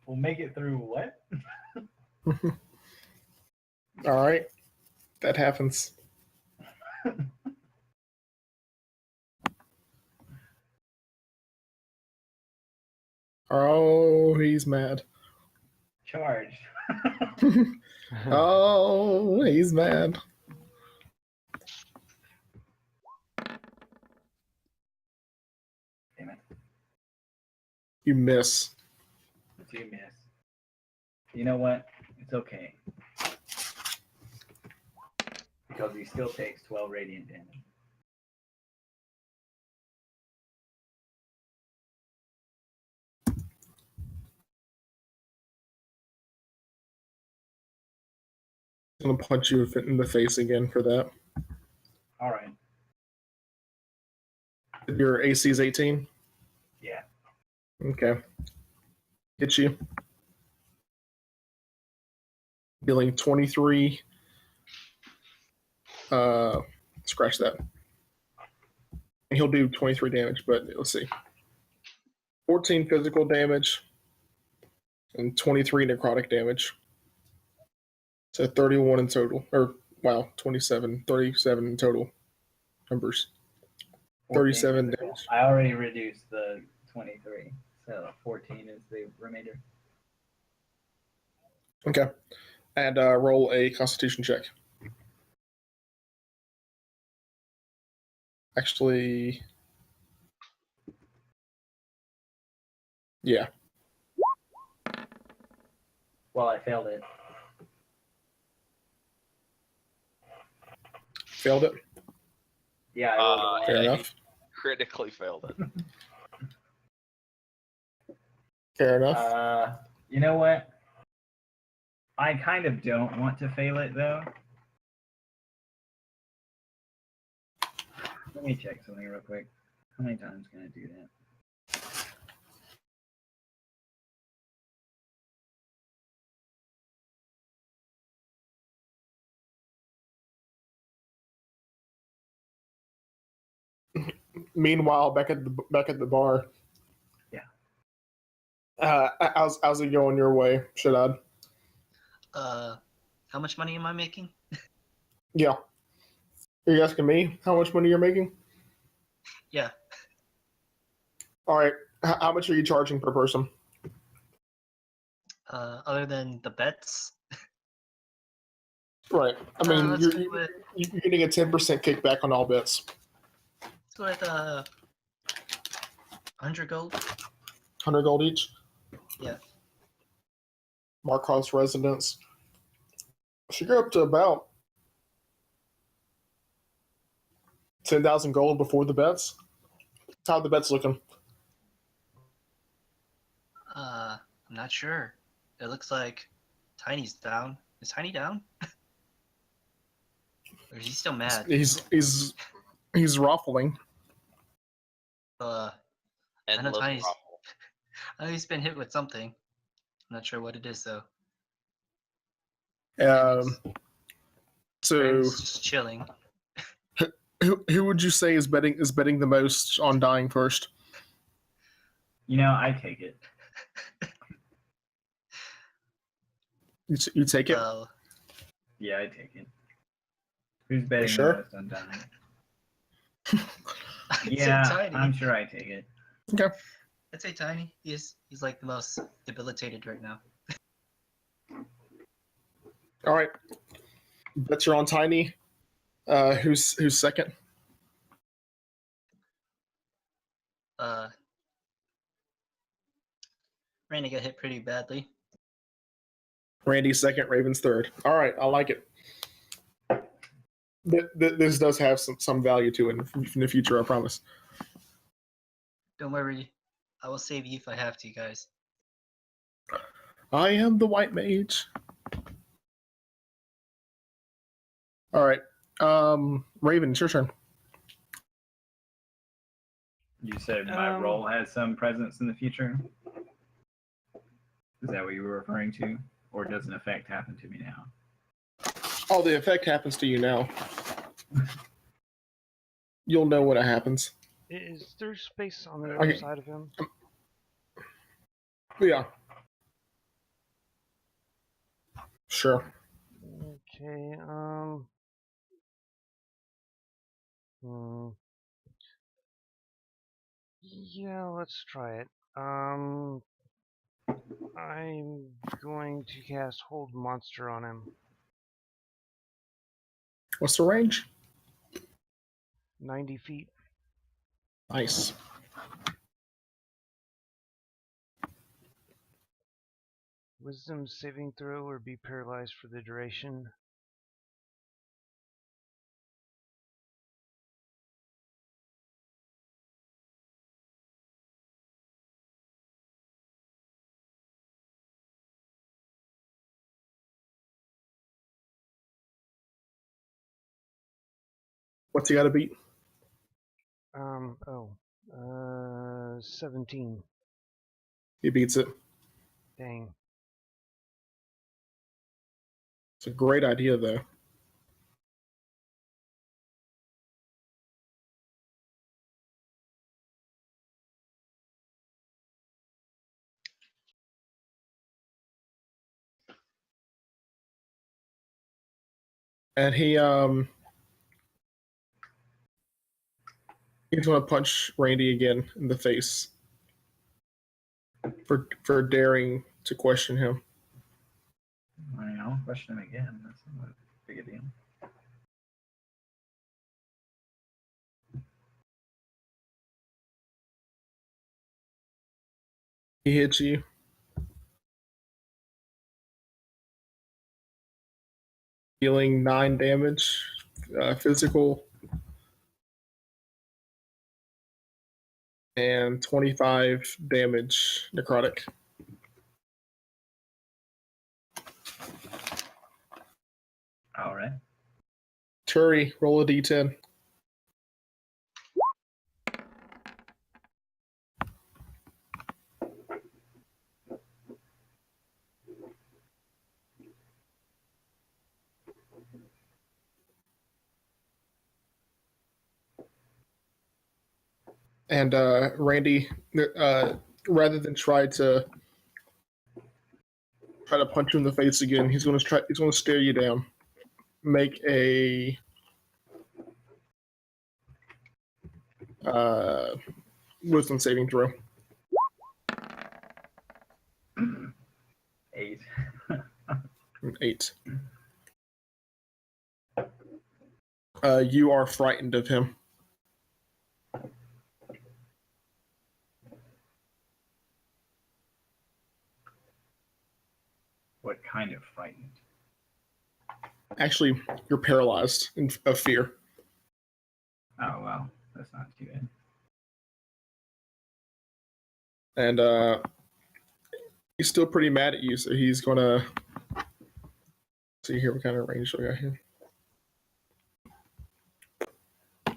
We'll make it through what? All right, that happens. Oh, he's mad. Charged. Oh, he's mad. Damn it. You miss. 2 miss. You know what? It's okay. Because he still takes 12 radiant damage. I'm gonna punch you in the face again for that. All right. Your AC is 18? Yeah. Okay. Hit you. Dealing 23. Scratch that. And he'll do 23 damage, but let's see. 14 physical damage and 23 necrotic damage. So 31 in total. Or, wow, 27, 37 in total numbers. 37 physical. damage. I already reduced the 23, so 14 is the remainder. Okay. And roll a constitution check. Actually, yeah. Well, I failed it. Failed it? Yeah, I rolled a one. Fair Yeah, enough. Critically failed it. Fair enough. You know what? I kind of don't want to fail it, though. Let me check something real quick. How many times can I do that? Meanwhile, back at the bar. Yeah. How's it going your way, Shad? How much money am I making? Yeah. Are you asking me how much money you're making? Yeah. All right. How much are you charging per person? Other than the bets. Right. I mean, Let's you're go with getting a 10% kickback on all bets. 100 gold. 100 gold each. Yeah. Markos residence. Should go up to about 10,000 gold before the bets. How are the bets looking? I'm not sure. It looks like Tiny's down. Is Tiny down? Or is he still mad? He's ruffling. I know Endless Tiny's. ruffle. I know he's been hit with something. I'm not sure what it is though. So Brandon's just chilling. who would you say is betting the most on dying first? You know, I take it. You take it? Yeah, I take it. Who's betting sure? the most on dying? I'd say Yeah, Tiny. I'm sure I take it. Okay. I'd say Tiny. He's like the most debilitated right now. All right. Bets are on Tiny. Who's second? Randy got hit pretty badly. Randy's second, Raven's third. All right, I like it. This does have some value to it in the future, I promise. Don't worry. I will save you if I have to, guys. I am the white mage. All right. Raven, it's your turn. You said my role has some presence in the future? Is that what you were referring to? Or does an effect happen to me now? Oh, the effect happens to you now. You'll know when it happens. Is there space on the Okay. other side of him? Yeah. Sure. Okay, yeah, let's try it. I'm going to cast Hold Monster on him. What's the range? 90 feet. Nice. Wisdom saving throw or be paralyzed for the duration. What's he got to beat? 17. He beats it. Dang. It's a great idea, though. And he's gonna punch Randy again in the face for daring to question him. I mean, I'll question him again. That's not a big a deal. He hits you. Dealing 9 damage, physical, and 25 damage necrotic. All right. Turi, roll a d10. And Randy, rather than try to punch you in the face again, he's going to stare you down. Make a wisdom saving throw. 8. 8. You are frightened of him. What kind of frightened? Actually, you're paralyzed of fear. Oh, well, that's not too bad. And he's still pretty mad at you, so he's gonna see here what kind of range do I got here.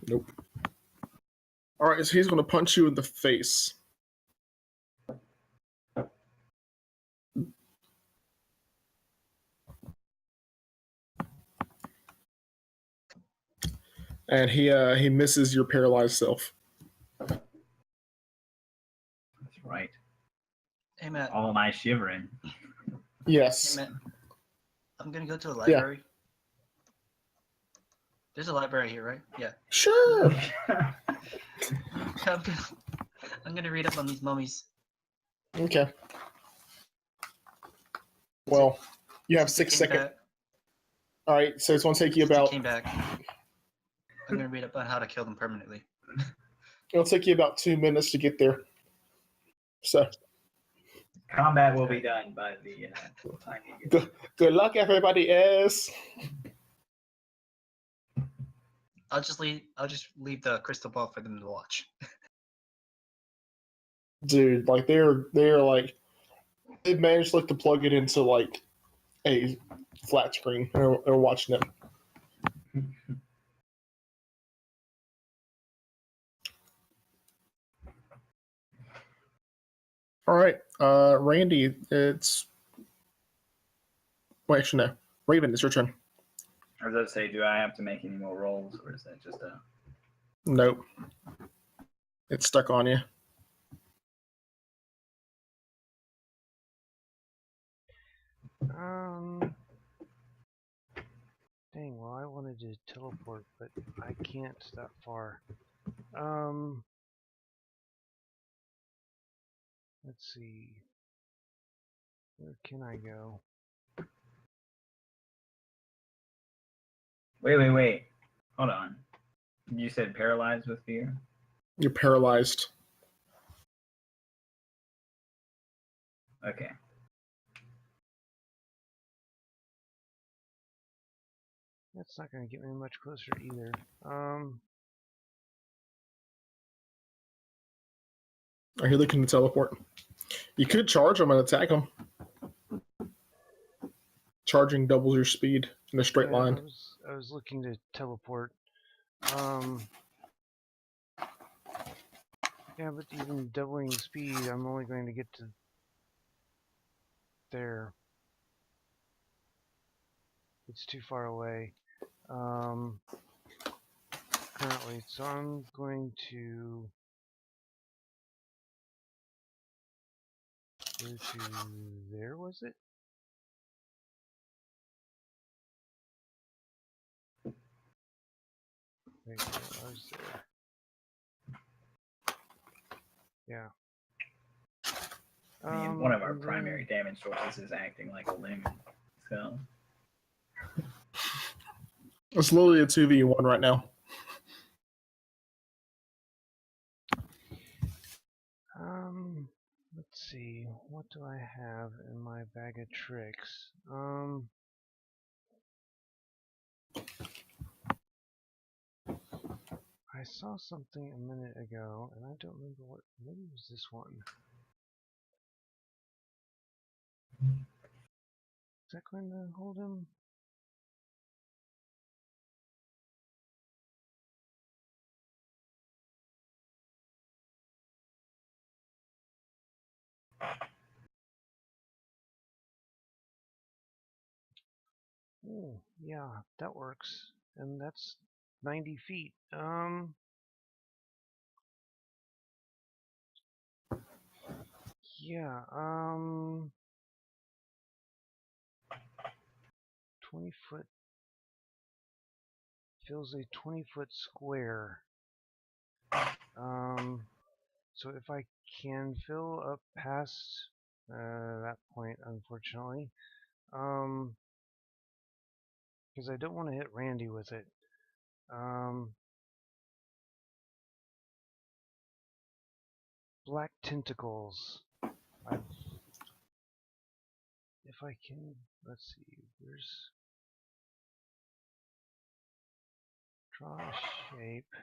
Nope. All right, so he's gonna punch you in the face. And he misses your paralyzed self. That's right. Hey Matt. All my shivering. Yes. Hey Matt. I'm gonna go to the library. Yeah. There's a library here, right? Yeah. Sure. I'm gonna read up on these mummies. Okay. Well, you have 6 seconds. All right, so it's going to take you about. Came back. I'm gonna read up on how to kill them permanently. It'll take you about 2 minutes to get there. So. Combat will be done by the time you get. Good luck, everybody else. I'll just leave the crystal ball for them to watch. Dude, like they're like they managed like to plug it into like a flat screen. They're watching it. All right, Randy, it's Well, actually, no. Raven, it's your turn. I was about to say, do I have to make any more rolls, or is that just a? Nope. It's stuck on you. Dang, well, I wanted to teleport, but I can't that far. Let's see. Where can I go? Wait. Hold on. You said paralyzed with fear? You're paralyzed. Okay. That's not going to get me much closer either. Are you looking to teleport? You could charge them and attack them. Charging doubles your speed in a straight yeah, line. I was looking to teleport. Yeah, but even doubling speed, I'm only going to get to there. It's too far away. Currently, so I'm going to go to there, was it? Wait, I was there. Yeah. I mean, one of our and primary damage sources is acting like a lemon, so. It's literally a 2v1 right now. Let's see, what do I have in my bag of tricks? I saw something a minute ago, and I don't remember what. Maybe it was this one. Is that going to hold him? Oh, yeah, that works. And that's 90 feet. Yeah, 20 foot fills a 20-foot square. So if I can fill up past that point, unfortunately, because I don't want to hit Randy with it. Black tentacles. If I can, let's see. Where's draw a shape?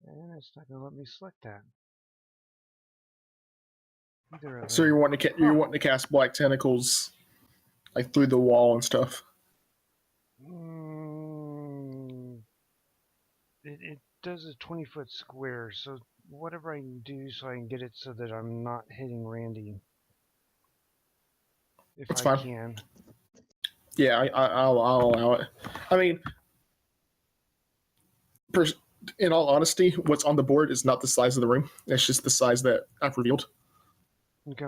And it's not going to let me select that. Either of So them. you're wanting to cast black tentacles like through the wall and stuff. It does a 20-foot square, so whatever I can do so I can get it so that I'm not hitting Randy. If That's I fine. can. Yeah, I'll allow it. I mean, in all honesty, what's on the board is not the size of the room. It's just the size that I've revealed. Okay.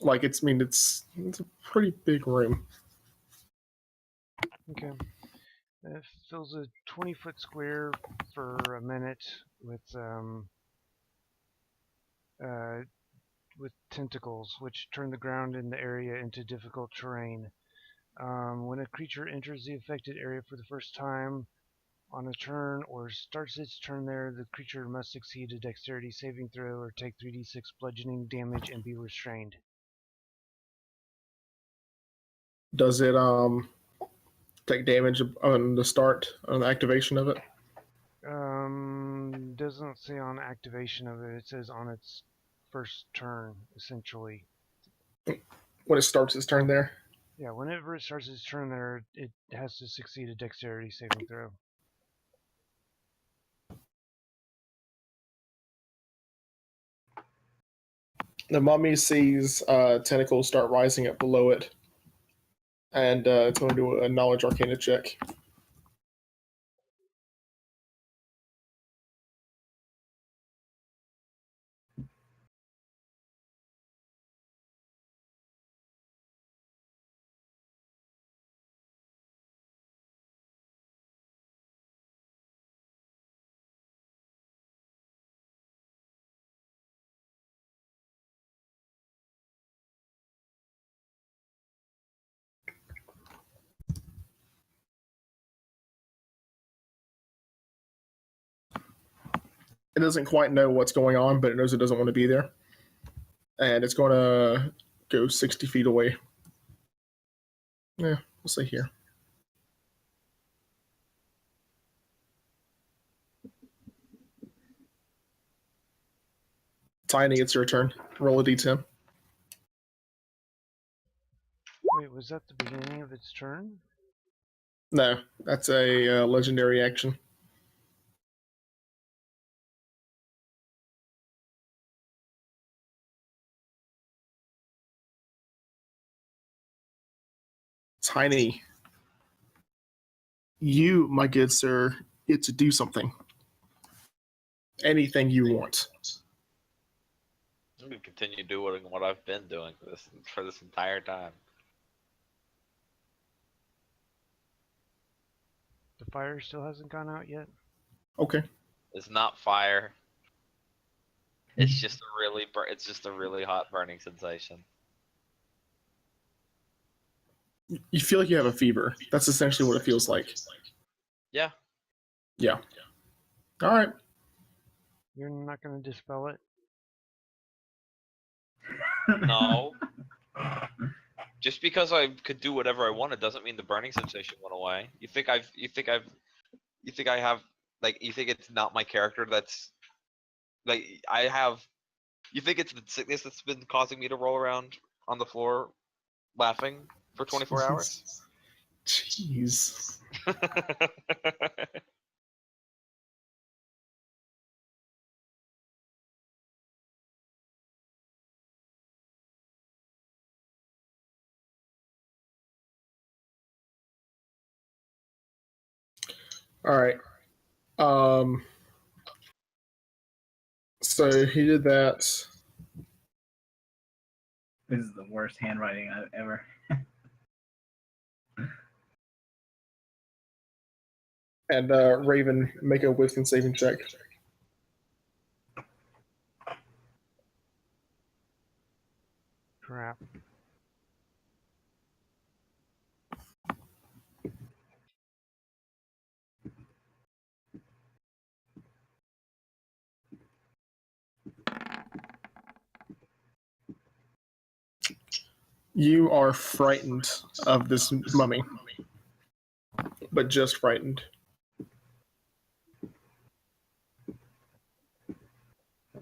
Like it's a pretty big room. Okay. It fills a 20-foot square for a minute with tentacles, which turn the ground in the area into difficult terrain. When a creature enters the affected area for the first time on a turn or starts its turn there, the creature must succeed a dexterity saving throw or take 3d6 bludgeoning damage and be restrained. Does it take damage on the start, on the activation of it? Doesn't say on activation of it. It says on its first turn, essentially. When it starts its turn there? Yeah, whenever it starts its turn there, it has to succeed a dexterity saving throw. The mummy sees tentacles start rising up below it, and it's going to do a knowledge arcana check. It doesn't quite know what's going on, but it knows it doesn't want to be there. And it's going to go 60 feet away. Yeah, we'll say here. Tiny, it's your turn. Roll a d10. Wait, was that the beginning of its turn? No, that's a legendary action. Tiny, you, my good sir, get to do something. Anything you want. I'm gonna continue doing what I've been doing for this entire time. The fire still hasn't gone out yet? Okay. It's not fire. It's just a really hot burning sensation. You feel like you have a fever. That's essentially what it feels like. Yeah. Yeah. All right. You're not going to dispel it? No. Just because I could do whatever I wanted doesn't mean the burning sensation went away. You think I have, like, you think it's not my character that's, like, you think it's the sickness that's been causing me to roll around on the floor laughing for 24 hours? Jeez. All right. So he did that. This is the worst handwriting I've ever. And Raven, make a wisdom saving check. Crap. You are frightened of this mummy, but just frightened.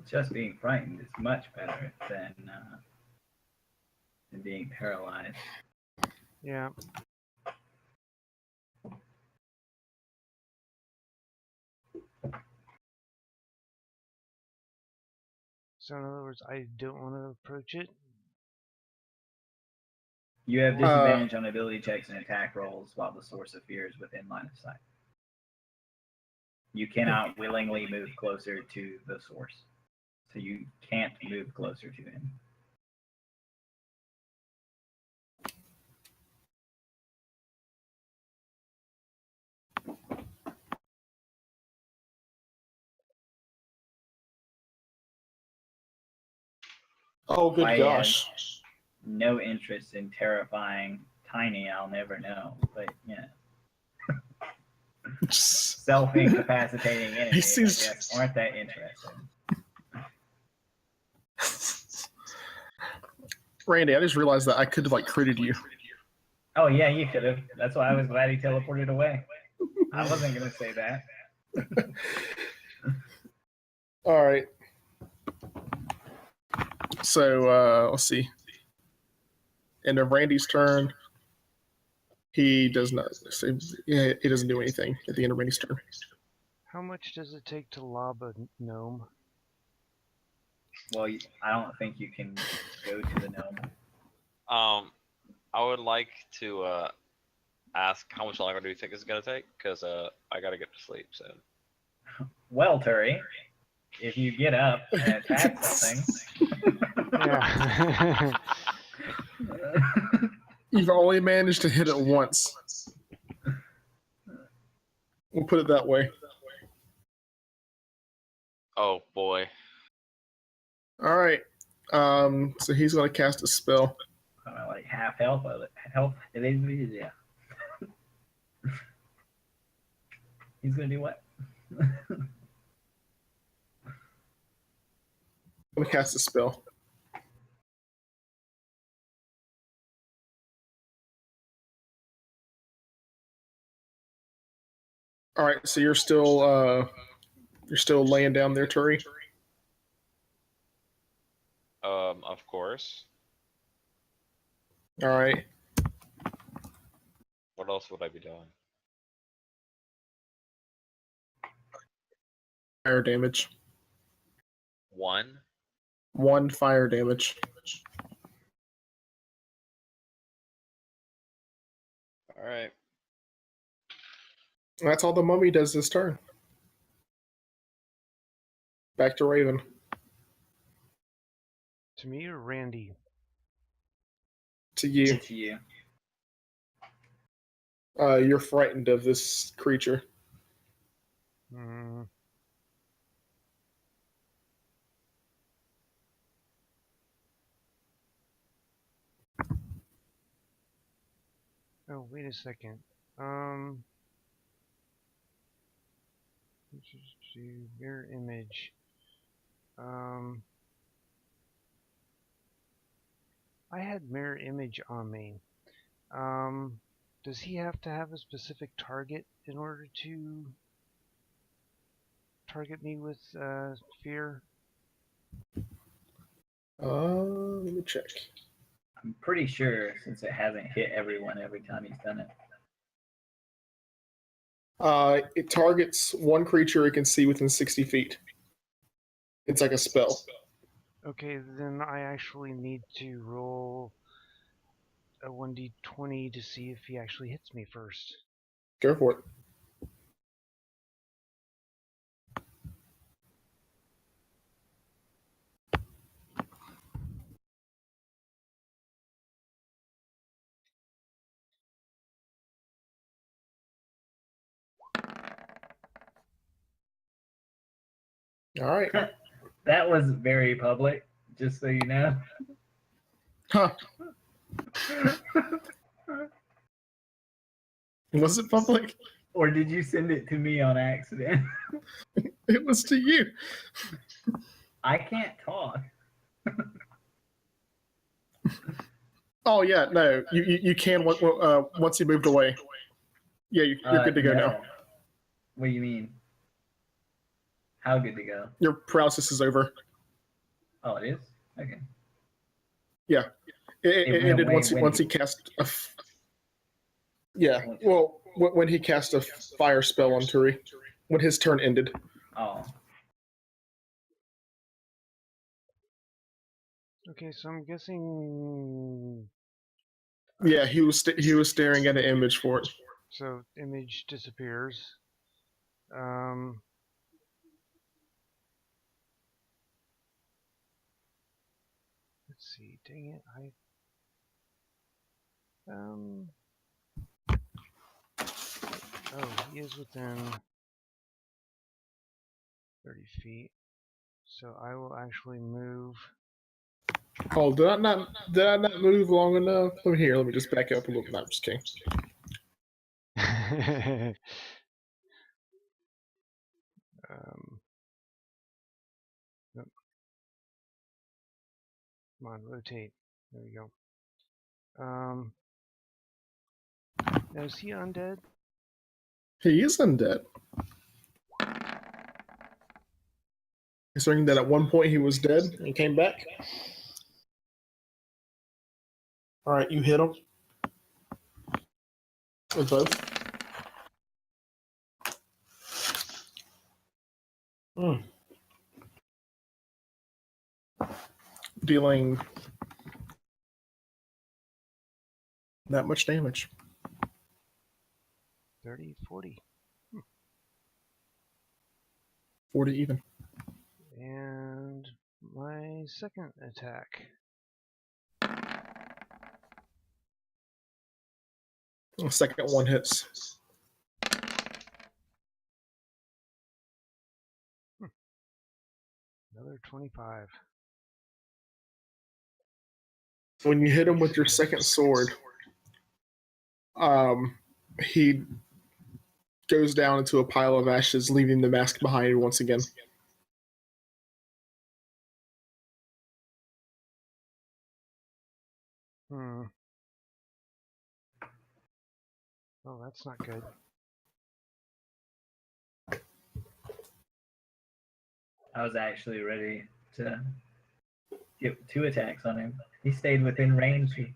Just being frightened is much better than being paralyzed. Yeah. So in other words, I don't want to approach it? You have disadvantage on ability checks and attack rolls while the source of fear is within line of sight. You cannot willingly move closer to the source. So you can't move closer to him. Oh, good I gosh. No interest in terrifying Tiny, I'll never know. But, you know. Self-incapacitating enemies, I guess, aren't that interesting. Randy, I just realized that I could have, like, critted you. Oh yeah, you could have. That's why I was glad he teleported away. I wasn't gonna say that. All right. So let's see. End of Randy's turn. He does not. So he doesn't do anything at the end of Randy's turn. How much does it take to lob a gnome? Well, I don't think you can go to the gnome. I would like to ask how much longer do you think it's gonna take? Because I gotta get to sleep soon. Well, Turi, if you get up and attack something, Yeah. You've only managed to hit it once. We'll put it that way. Oh boy. All right. So he's going to cast a spell. like half health of it. Health. Yeah. He's gonna do what? I'm going to cast a spell. All right. So you're still laying down there, Turi. Of course. All right. What else would I be doing? Fire damage. 1. 1 fire damage. All right. That's all the mummy does this turn. Back to Raven. To me or Randy? To you. It's you. You're frightened of this creature. Hmm. Oh, wait a second. Mirror image. I had mirror image on me. Does he have to have a specific target in order to target me with fear? Let me check. I'm pretty sure since it hasn't hit everyone every time he's done it. It targets one creature it can see within 60 feet. It's like a spell. Okay, then I actually need to roll a 1d20 to see if he actually hits me first. Go for it. All right. That was very public, just so you know. Huh. Was it public? Or did you send it to me on accident? It was to you. I can't talk. Oh yeah, no. You can once he moved away. Yeah, you're good to go now. What do you mean? How good to go? Your paralysis is over. Oh, it is? Okay. Yeah. It went ended away once he cast a. Yeah. Well, when he cast a fire spell on Turi, when his turn ended. Oh. Okay, so I'm guessing. Yeah, he was staring at an image for it. So image disappears. Let's see. Dang it! Oh, he is within 30 feet. So I will actually move. Oh, did I not move long enough? Let me just back up a little bit. No, I'm just kidding. Nope. Come on, rotate. There we go. Now, is he undead? He is undead. Considering that at one point he was dead and came back. All right, you hit him with both. Dealing that much damage. 30, 40. 40 even. And my second attack. The second one hits. Another 25. When you hit him with your second sword, he goes down into a pile of ashes, leaving the mask behind once again. Oh, that's not good. I was actually ready to get 2 attacks on him. He stayed within range of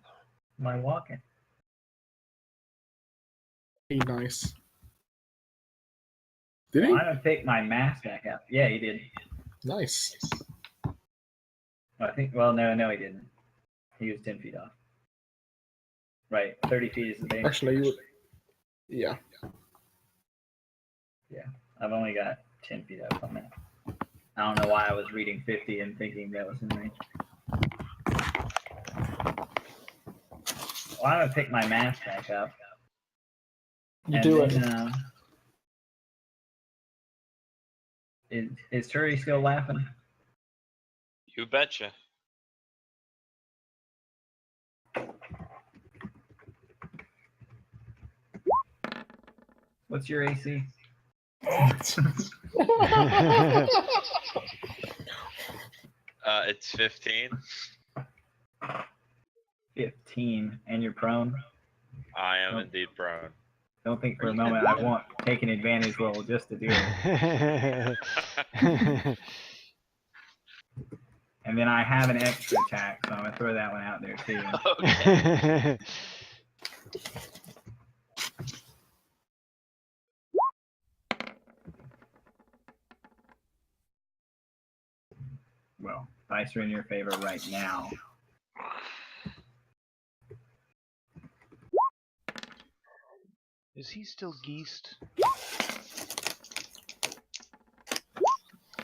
my walking. Hey, nice. Did he? I'm gonna pick my mask back up. Yeah, he did. Nice. I think. Well, no, he didn't. He was 10 feet off. Right, 30 feet is the base. Actually, you would. Yeah. Yeah, I've only got 10 feet up on that. I don't know why I was reading 50 and thinking that was in range. Well, I'm gonna pick my mask back up. You and do then, it. Is Turi still laughing? You betcha. What's your AC? It's 15. 15, and you're prone. I am Nope. indeed prone. Don't think for a moment I want to take an advantage roll just to do it. And then I have an extra attack, so I'm gonna throw that one out there too. Okay. Well, dice are in your favor right now. Is he still geesed?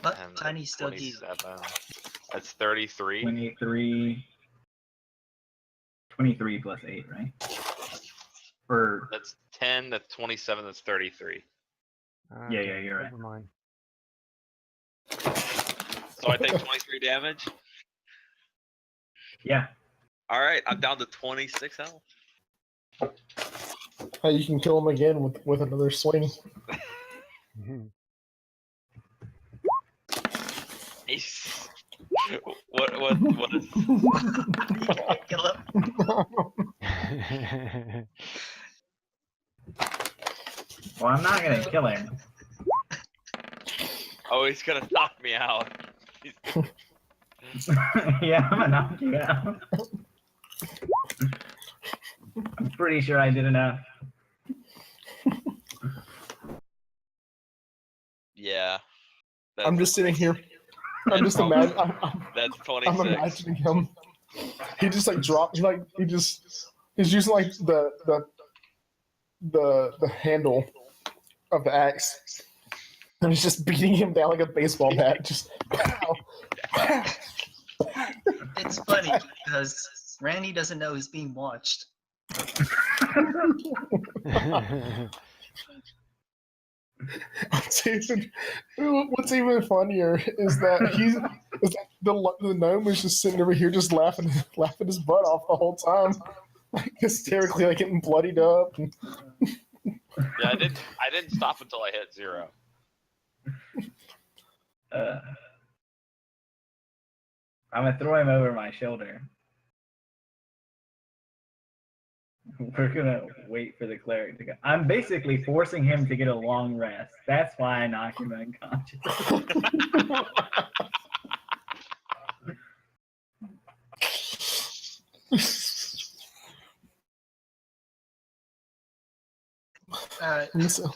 But And Tiny's still geese. 27. That's 33. 23 plus 8, right? Or That's 10. That's 27. That's 33. Yeah, you're right. Never mind. So I take 23 damage. yeah. All right, I'm down to 26 health. How you can kill him again with another swing. Nice. What is? You can't kill him. Well, I'm not gonna kill him. Oh, he's gonna knock me out. Yeah, I'm gonna knock you out. I'm pretty sure I did enough. Yeah. I'm just sitting here. I'm just probably- imagining. That's I'm 26. imagining him. He just like dropped. He's using like the handle of the axe, and he's just beating him down like a baseball bat. Just pow, pow. It's funny because Randy doesn't know he's being watched. What's even funnier is that the gnome is just sitting over here just laughing his butt off the whole time, like hysterically, like getting bloodied up. Yeah, I didn't stop until I hit 0. I'm gonna throw him over my shoulder. We're gonna wait for the cleric to go. I'm basically forcing him to get a long rest. That's why I knock him unconscious. Alright. So,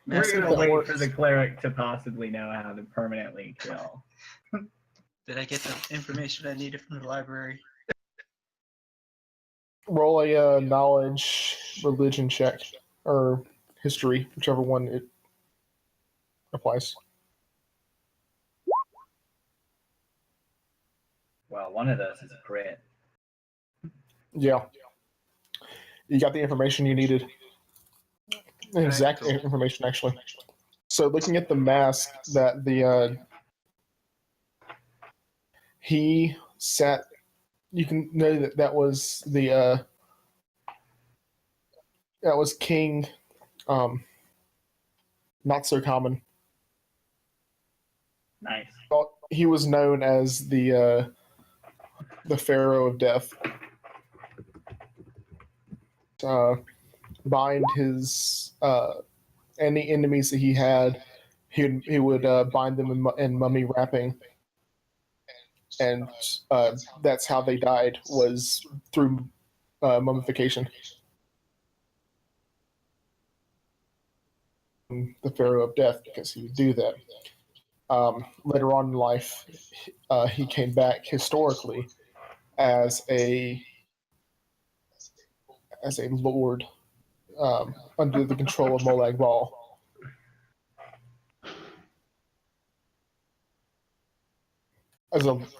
We're let's see if gonna that wait works. for the cleric to possibly know how to permanently kill. Did I get the information I needed from the library? Roll a knowledge religion check or history, whichever one it applies. Well, one of those is a crit. Yeah, you got the information you needed. Exact cool. information, actually. So, looking at the mask that the he sat, you can know that that was the that was King, not so common. Nice. Well, he was known as the Pharaoh of Death. Bind his any enemies that he had. He would bind them in mummy wrapping, and that's how they died, was through mummification. The Pharaoh of Death, because he would do that. Later on in life, he came back historically as a lord under the control of Molag Bal.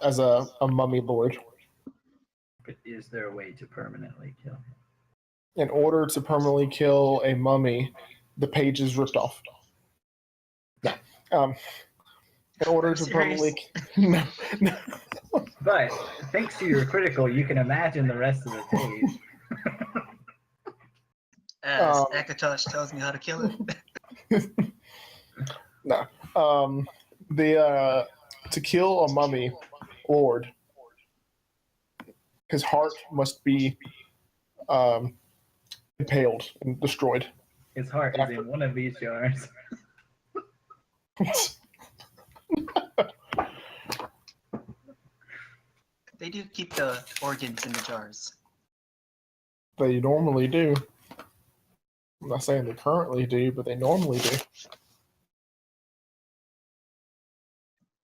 As a mummy lord. But is there a way to permanently kill him? In order to permanently kill a mummy, the page is ripped off. No. In order to permanently no. But thanks to your critical, you can imagine the rest of the page. As Akatosh tells me how to kill it. No. To kill a mummy lord, his heart must be impaled and destroyed. His heart is in one of these jars. They do keep the organs in the jars. They normally do. I'm not saying they currently do, but they normally do.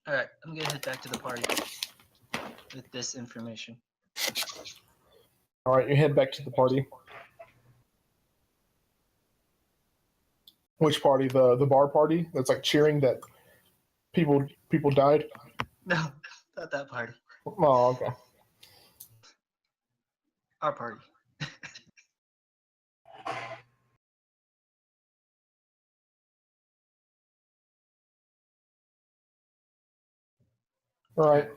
Alright, I'm gonna head back to the party with this information. All right, you head back to the party. Which party? The bar party? That's like cheering that people died. No, not that party. Oh, okay. Our party. All right.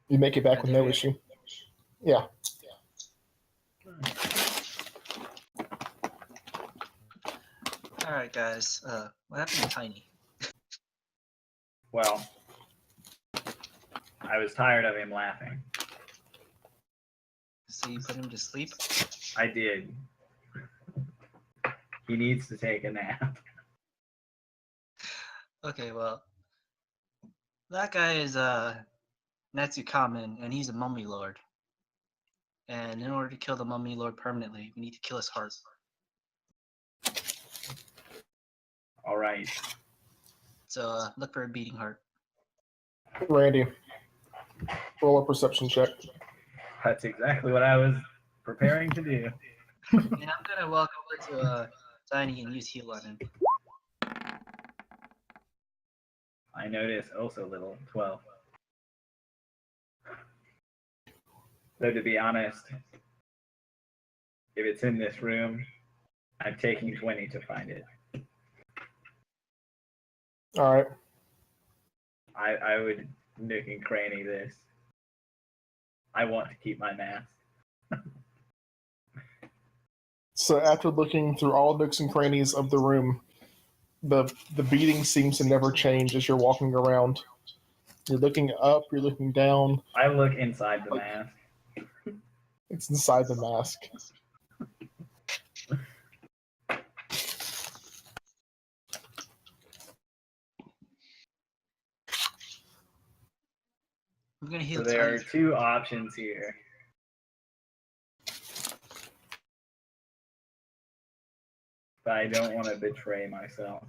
You make it back with no Yeah. issue. Yeah. Alright guys, what happened to Tiny? Well, I was tired of him laughing. So you put him to sleep? I did. He needs to take a nap. Okay, well, that guy is Natsu Kamen, and he's a mummy lord. And in order to kill the mummy lord permanently, we need to kill his heart. All right. So look for a beating heart. Randy, roll a perception check. That's exactly what I was preparing to do. And I'm gonna walk over to Tiny and use heal on him. I notice also little 12. Though to be honest, if it's in this room, I'm taking 20 to find it. All right. I would nook and cranny this. I want to keep my mask. So after looking through all nooks and crannies of the room, the beating seems to never change as you're walking around. You're looking up, you're looking down. I look inside the mask. It's inside the mask. I'm gonna So heal there are Tiny. two options here. But I don't want to betray myself.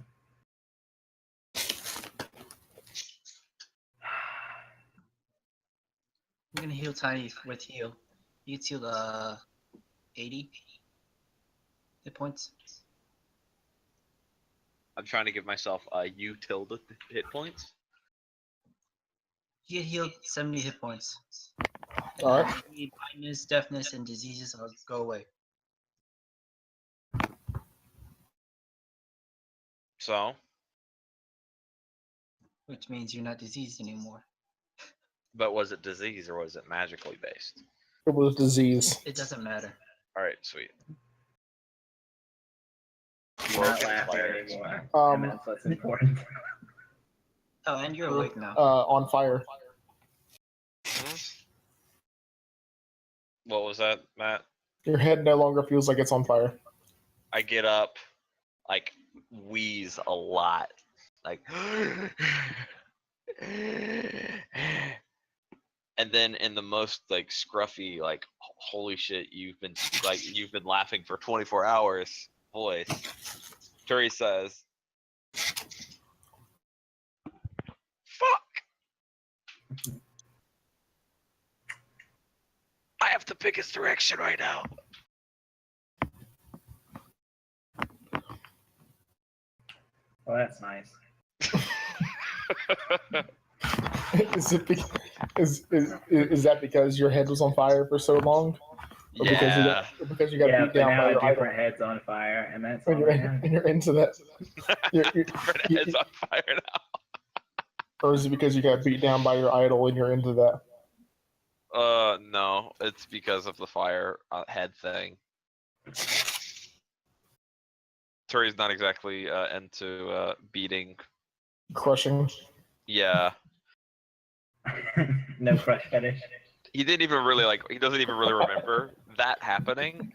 I'm gonna heal Tiny with heal. You heal 80 hit points. I'm trying to give myself U tilde hit points. You get healed 70 hit points. All right. Any blindness, deafness, and diseases will go away. So, Which means you're not diseased anymore. but was it disease or was it magically based? It was disease. It doesn't matter. All right, sweet. You're not Broken laughing fire. anymore. Um, And that's what's important. Oh, and you're awake now. On fire. What was that, Matt? Your head no longer feels like it's on fire. I get up, like wheeze a lot, like, and then in the most like scruffy, like holy shit, you've been laughing for 24 hours voice. Turi says, "Fuck! I have the biggest erection right now." Well, that's nice. Is that because your head was on fire for so long? Or Yeah. because you got Yeah, beat but down now by a your different idol. head's on fire, and that's And all you're, I have. and you're into that. You're- Different you- heads on fire now. Or is it because you got beat down by your idol and you're into that? No, it's because of the fire head thing. Turi's not exactly into beating. Crushing. Yeah, No crush fetish. he didn't even really like. He doesn't even really remember that happening.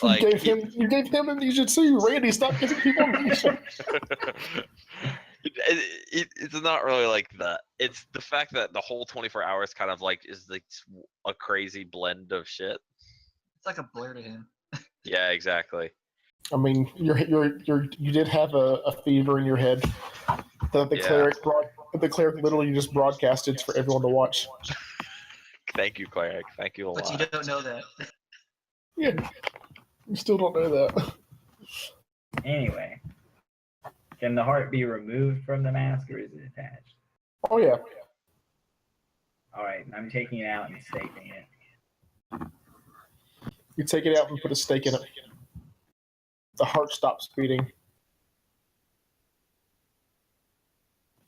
Like You gave him amnesia too. Randy, stop giving people amnesia. it's not really like that. It's the fact that the whole 24 hours kind of like is like a crazy blend of shit. It's like a blur to him. Yeah, exactly. I mean, you did have a fever in your head that the cleric literally just broadcasted for everyone to watch. Thank you, cleric. Thank you a But you lot. don't know that. Yeah, you still don't know that. Anyway, can the heart be removed from the mask, or is it attached? Oh yeah. All right, I'm taking it out and staking it. You take it out and put a stake in it. The heart stops beating.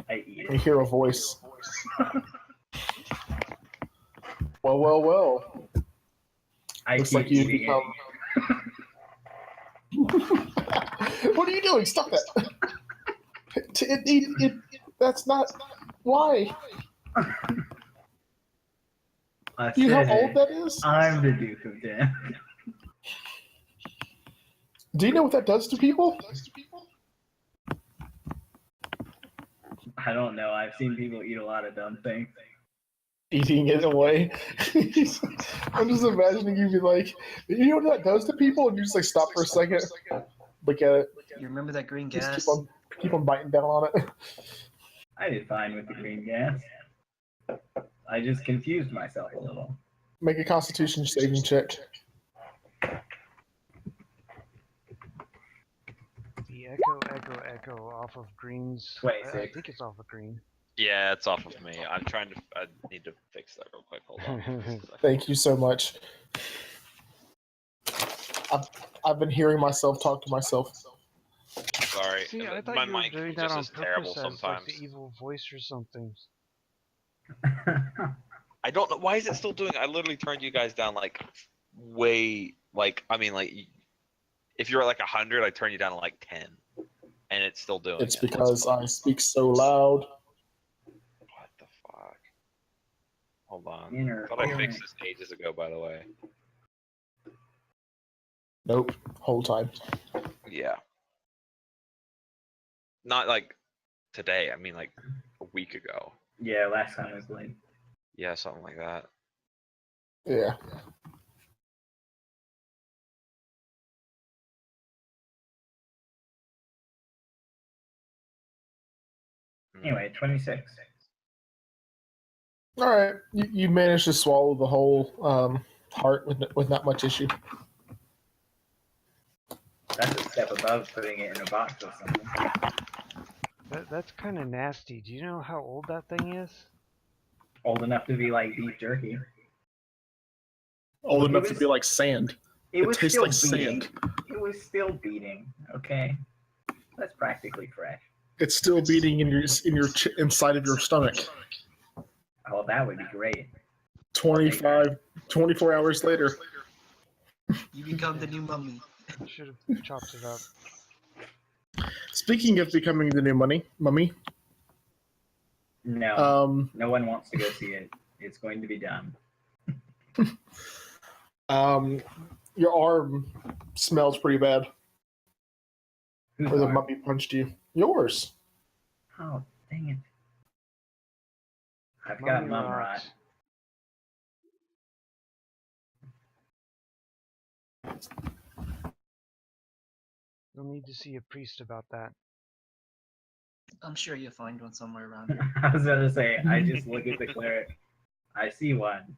I eat You it. hear a voice. Well. I Looks keep like you eating become. What are you doing? Stop that! That's not. Why? it. Do you know how old that is? I'm the Duke of Death. Do you know what that does to people? I don't know. I've seen people eat a lot of dumb things. Eating it away. I'm just imagining you be like, you know what that does to people, and you just like stop for a second, look at it, You remember that green just gas? keep on biting down on it. I did fine with the green gas. I just confused myself a little. Make a Constitution saving check. The echo off of greens. I 26. think it's off of green. Yeah, it's off of me. I'm trying to. I need to fix that real quick. Hold on. Thank you so much. I've been hearing myself talk to myself. Sorry. See, I thought My you were mic doing that just on is terrible purpose as sometimes. like the evil voice or something. I don't know why is it still doing. I literally turned you guys down like way like I mean like if you're at like 100, I turn you down to like 10, and it's still doing. It's because I speak so loud. What the fuck? Hold on. Inner. I thought I fixed this ages ago, by the way. Nope. Whole time. Yeah. Not like today. I mean, like a week ago. Yeah, last time we played. Yeah, something like that. Yeah. Anyway, 26. All right. You managed to swallow the whole heart with not much issue. That's a step above putting it in a box or something. That's kind of nasty. Do you know how old that thing is? Old enough to be like beef jerky. Old It enough to was- be like sand. It It was tastes still like beating. sand. It was still beating. Okay, that's practically fresh. It's still beating in your inside of your stomach. Oh, that would be great. 24 hours later. You become the new mummy. Should have chopped it up. Speaking of becoming the new mummy, No, no one wants to go see it. It's going to be done. your arm smells pretty bad. Who's Where the arm? mummy punched you. Yours. Oh, dang it. I've got Mummy mum rot. rot. You'll need to see a priest about that. I'm sure you'll find one somewhere around here. I was going to say, I just look at the cleric. I see one.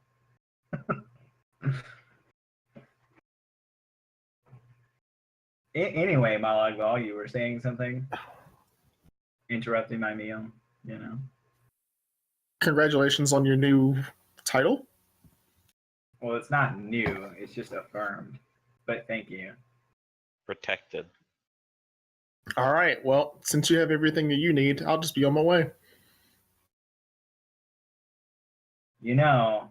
Anyway, Malagval, you were saying something? Interrupting my meal, you know? Congratulations on your new title. Well, it's not new, it's just affirmed. But thank you. Protected. All right. Well, since you have everything that you need, I'll just be on my way. You know,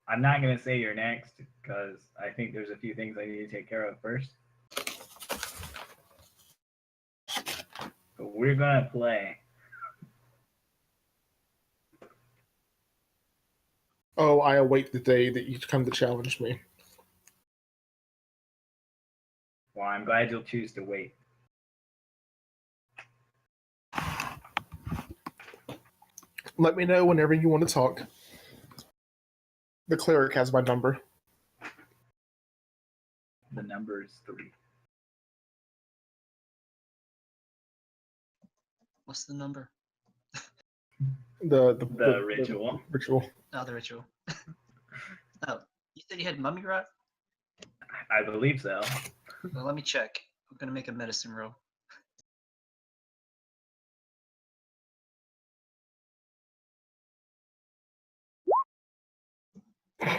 I'm not going to say you're next because I think there's a few things I need to take care of first. But we're going to play. Oh, I await the day that you come to challenge me. Well, I'm glad you'll choose to wait. Let me know whenever you want to talk. The cleric has my number. The number is 3. What's the number? The ritual. Ritual. Oh, the ritual. Oh, you said you had mummy rot? I believe so. Well, let me check. I'm gonna make a medicine roll.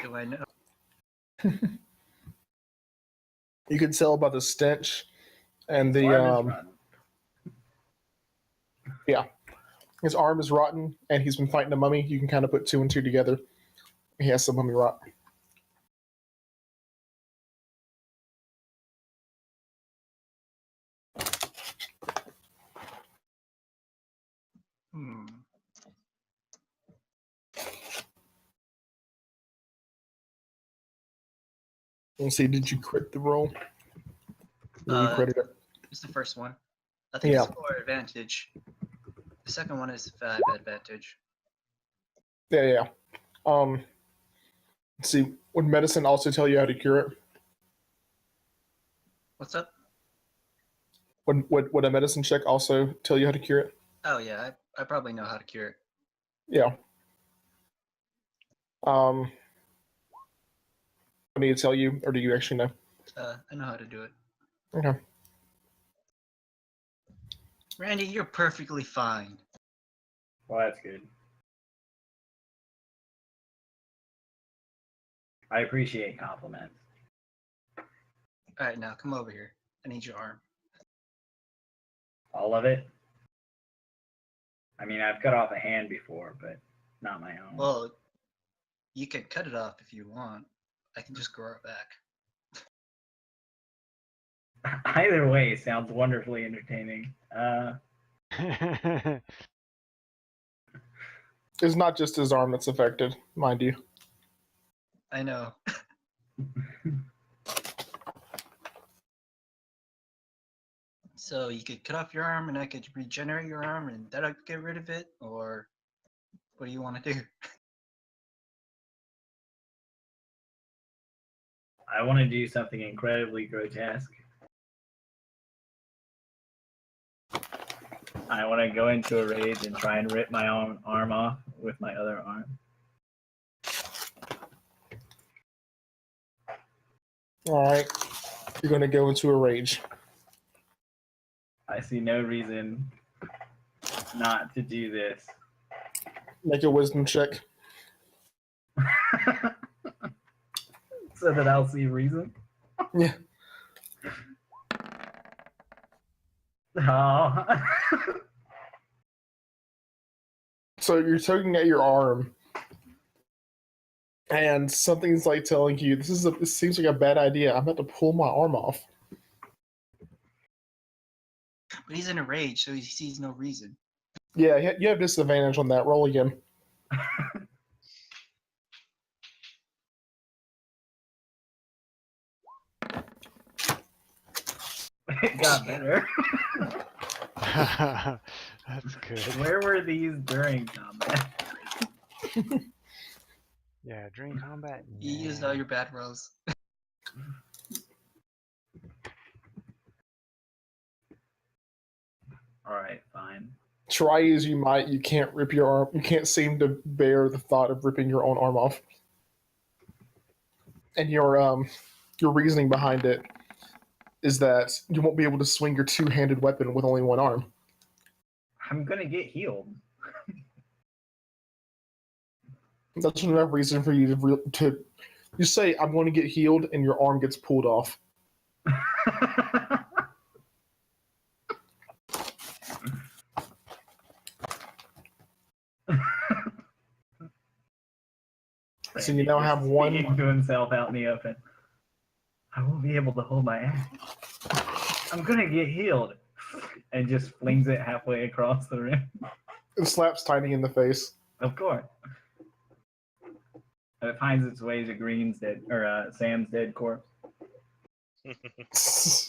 Do I know? You can tell by the stench and the Arm is rotten. yeah. His arm is rotten, and he's been fighting a mummy. You can kind of put 2 and 2 together. He has some mummy rot. Hmm. Let's see. Did you crit the roll? Yeah, you critted it. It's the first one. I think Yeah. it's for advantage. The second one is 5 advantage. Yeah. Let's see. Would medicine also tell you how to cure it? What's up? Would a medicine check also tell you how to cure it? Oh yeah, I probably know how to cure it. Yeah. I need to tell you, or do you actually know? I know how to do it. Okay. Randy, you're perfectly fine. Well, that's good. I appreciate compliments. All right, now come over here. I need your arm. All of it? I mean, I've cut off a hand before, but not my own. Well, you can cut it off if you want. I can just grow it back. Either way sounds wonderfully entertaining. It's not just his arm that's affected, mind you. I know. So you could cut off your arm, and I could regenerate your arm, and that'll get rid of it. Or what do you want to do? I want to do something incredibly grotesque. I want to go into a rage and try and rip my own arm off with my other arm. All right, you're gonna go into a rage. I see no reason not to do this. Make a wisdom check. So that I'll see reason. Yeah. Oh. So you're tugging at your arm, and something's like telling you this seems like a bad idea. I'm about to pull my arm off. But he's in a rage, so he sees no reason. Yeah, you have disadvantage on that. Roll again. It got better. That's good. Where were these during combat? Yeah, during combat. You used all your bad rolls. Alright, fine. Try as you might, you can't rip your arm. You can't seem to bear the thought of ripping your own arm off. And your reasoning behind it is that you won't be able to swing your two-handed weapon with only one arm. I'm gonna get healed. That's enough reason for you to you say, I'm going to get healed, and your arm gets pulled off. So you now have one. Speaking to himself out in the open. I won't be able to hold my ass. I'm gonna get healed. And just flings it halfway across the room. It slaps Tiny in the face. Of course. And it finds its way to Green's dead, or Sam's dead corpse. Who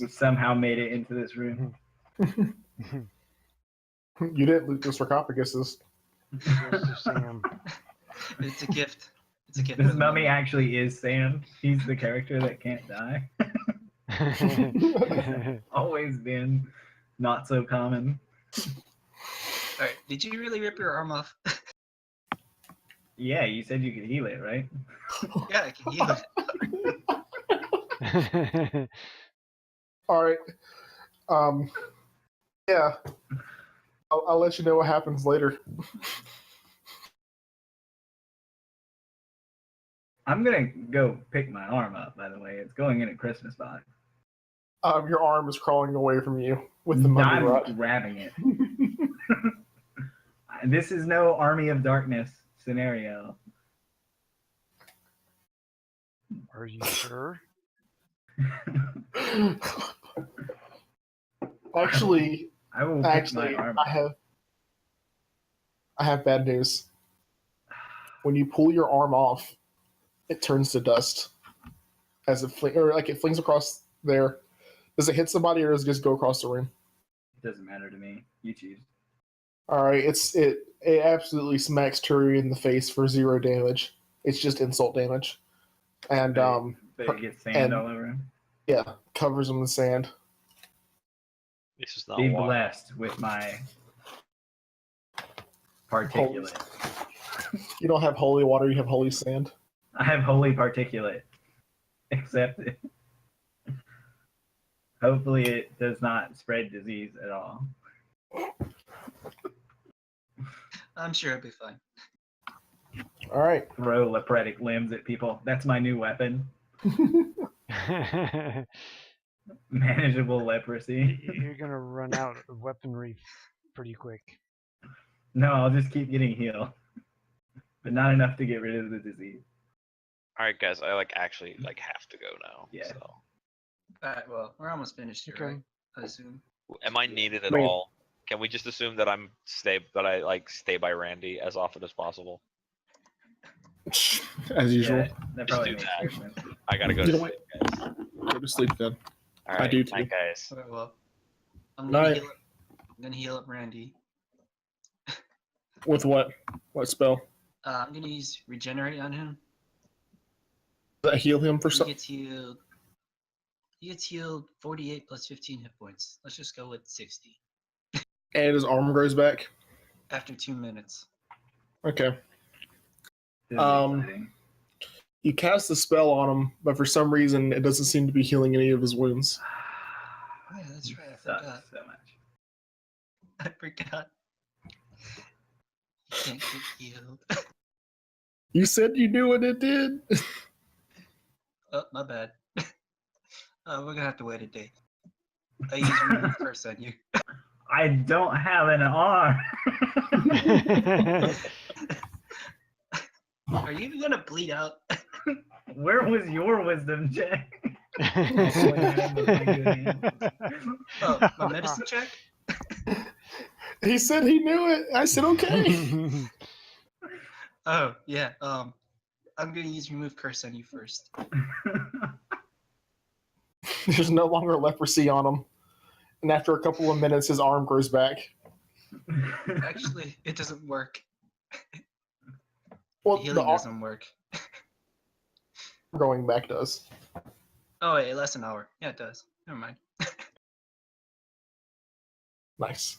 somehow made it into this room. You didn't loot the sarcophaguses. Goes to Sam. It's a gift. It's a gift. This mummy actually is Sam. He's the character that can't die. Always been not so common. Alright, did you really rip your arm off? Yeah, you said you could heal it, right? Yeah, I can heal it. All right. Yeah. I'll let you know what happens later. I'm gonna go pick my arm up, by the way. It's going in a Christmas box. Your arm is crawling away from you with the mummy I'm rot. grabbing it. This is no Army of Darkness scenario. Are you sure? Actually, I will pick my arm up. I have bad news. When you pull your arm off, it turns to dust as it flings across there. Does it hit somebody or does it just go across the room? It doesn't matter to me. You choose. All right, it absolutely smacks Turi in the face for 0 damage. It's just insult damage, and But it gets sand and- all over him. yeah, covers him in sand. This is not Be water. blessed with my particulate. You don't have holy water; you have holy sand. I have holy particulate. Accept it. Hopefully it does not spread disease at all. I'm sure it'll be fine. All right. Throw lepretic limbs at people. That's my new weapon. Manageable leprosy. You're gonna run out of weaponry pretty quick. No, I'll just keep getting healed. But not enough to get rid of the disease. All right, guys, I actually have to go now. Yeah. So. Alright, well, we're almost finished here, Okay. right? I assume. Am I needed at Wait. all? Can we just assume that I like stay by Randy as often as possible? As usual. Yeah, that Just probably do makes that. sense. I gotta go You to know sleep, guys. Go to sleep then. All I right, do too. night, guys. Alright, well, I'm Night. gonna heal up Randy. With what? What spell? I'm gonna use regenerate on him. Does that heal him for He something? gets healed. He gets healed 48 plus 15 hit points. Let's just go with 60 And his arm grows back. after 2 minutes. Okay. This is exciting. You cast the spell on him, but for some reason it doesn't seem to be healing any of his wounds. Oh yeah, that's right. I Sucks forgot. so much. I forgot. He can't get healed. You said you knew what it did. Oh, my bad. We're gonna have to wait a day. I use remove first on you. I don't have an arm. Are you gonna bleed out? Where was your wisdom check? Oh, my medicine check? He said he knew it. I said okay. Oh, yeah. I'm gonna use remove curse on you first. There's no longer leprosy on him. And after a couple of minutes, his arm grows back. Actually, it doesn't work. Well, Healing the arm doesn't work. growing back does. Oh wait, it lasts an hour. Yeah, it does. Never mind. Nice.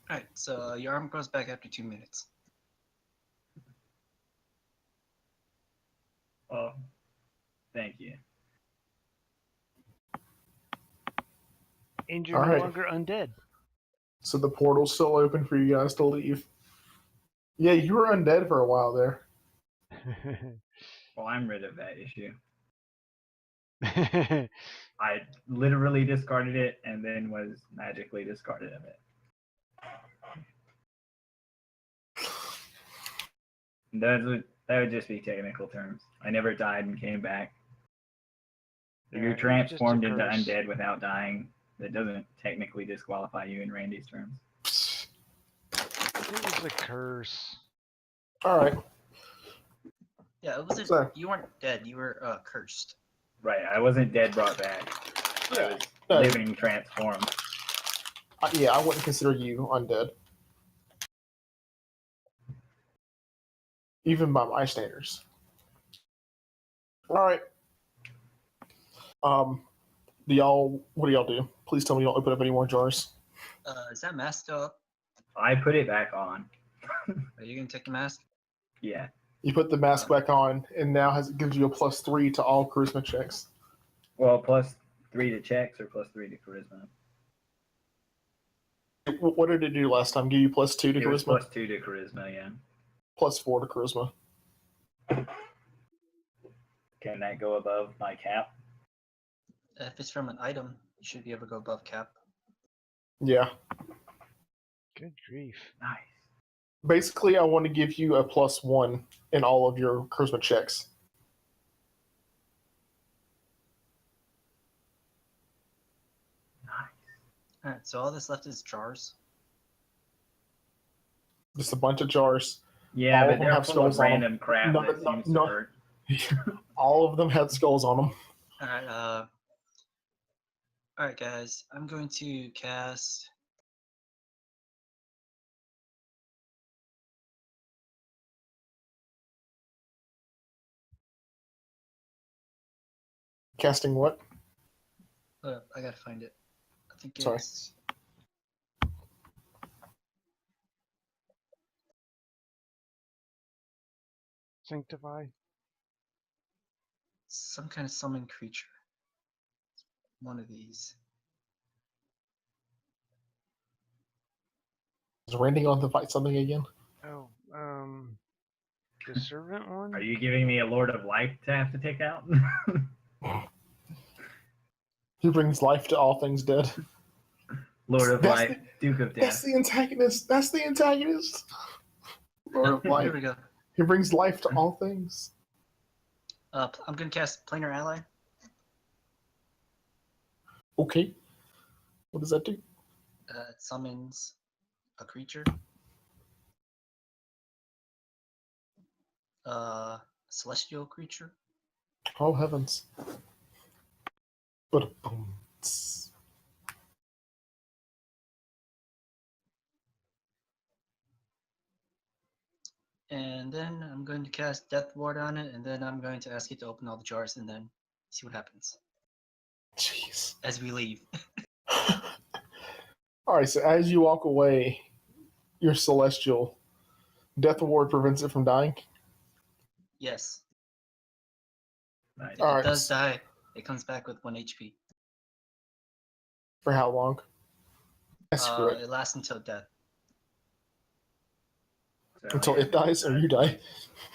Alright, so your arm grows back after 2 minutes. Oh, thank you. And you're All no right. longer undead. So the portal's still open for you guys to leave. Yeah, you were undead for a while there. Well, I'm rid of that issue. I literally discarded it and then was magically discarded of it. That would just be technical terms. I never died and came back. If Yeah, you're it was just a transformed into curse. undead without dying, that doesn't technically disqualify you in Randy's terms. It was a curse. All right. Yeah, it wasn't. So- You weren't dead. You were cursed. Right, I wasn't dead brought back. I was No. living transformed. Yeah, I wouldn't consider you undead. Even by my standards. All right. What do y'all do? Please tell me you don't open up any more jars. Is that mask still up? I put it back on. Are you gonna take the mask? Yeah. You put the mask back on, and now it gives you a +3 to all charisma checks. Well, +3 to checks or +3 to charisma. What did it do last time? Give you +2 to It was charisma? +2 to charisma, yeah. +4 to charisma. Can that go above my cap? If it's from an item, you should be able to go above cap. Yeah. Good grief. Nice. Basically, I want to give you a +1 in all of your charisma checks. Nice. Alright, so all that's left is jars. Just a bunch of jars. Yeah, All but of them they're have full of skulls on 'em. random crap No, that no, seems no. to hurt. All of them had skulls on them. Alright, alright guys, I'm going to cast Casting what? I gotta find it. I think Sorry. it's Sanctify. some kind of summon creature. One of these. Is Randy on to fight something again? Oh, the servant one? Are you giving me a Lord of Life to have to take out? He brings life to all things dead. Lord of That's Life, Duke of That's Death. the antagonist. That's the antagonist. Lord of Here life. we go. He brings life to all things. I'm gonna cast Planar Ally. Okay. What does that do? It summons a creature. Celestial creature. Oh heavens! But And then I'm going to cast Death Ward on it, and then I'm going to ask you to open all the jars and then see what happens jeez. as we leave. All right. So as you walk away, your celestial death ward prevents it from dying. Yes. Nice. If All it right. does die, it comes back with 1 HP. For how long? Screw it. It lasts until death. So Until yeah, it dies or you die.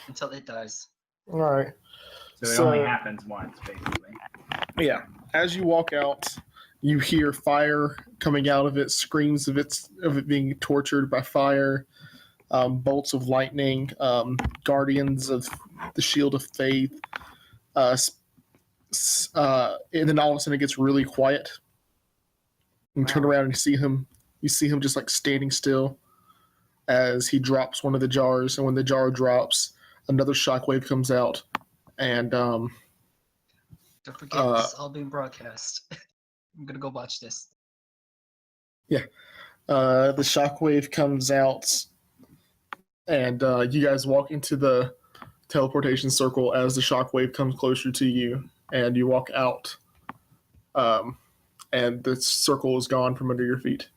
Until it dies. All right. So it So- only happens once, basically. Yeah. As you walk out, you hear fire coming out of it, screams of it being tortured by fire, bolts of lightning, guardians of the shield of faith, and then all of a sudden it gets really quiet. You turn Wow. around and you see him just like standing still as he drops one of the jars, and when the jar drops, another shockwave comes out, and Don't forget, this is all being broadcast. I'm gonna go watch this. the shockwave comes out, and you guys walk into the teleportation circle as the shockwave comes closer to you, and you walk out, and the circle is gone from under your feet.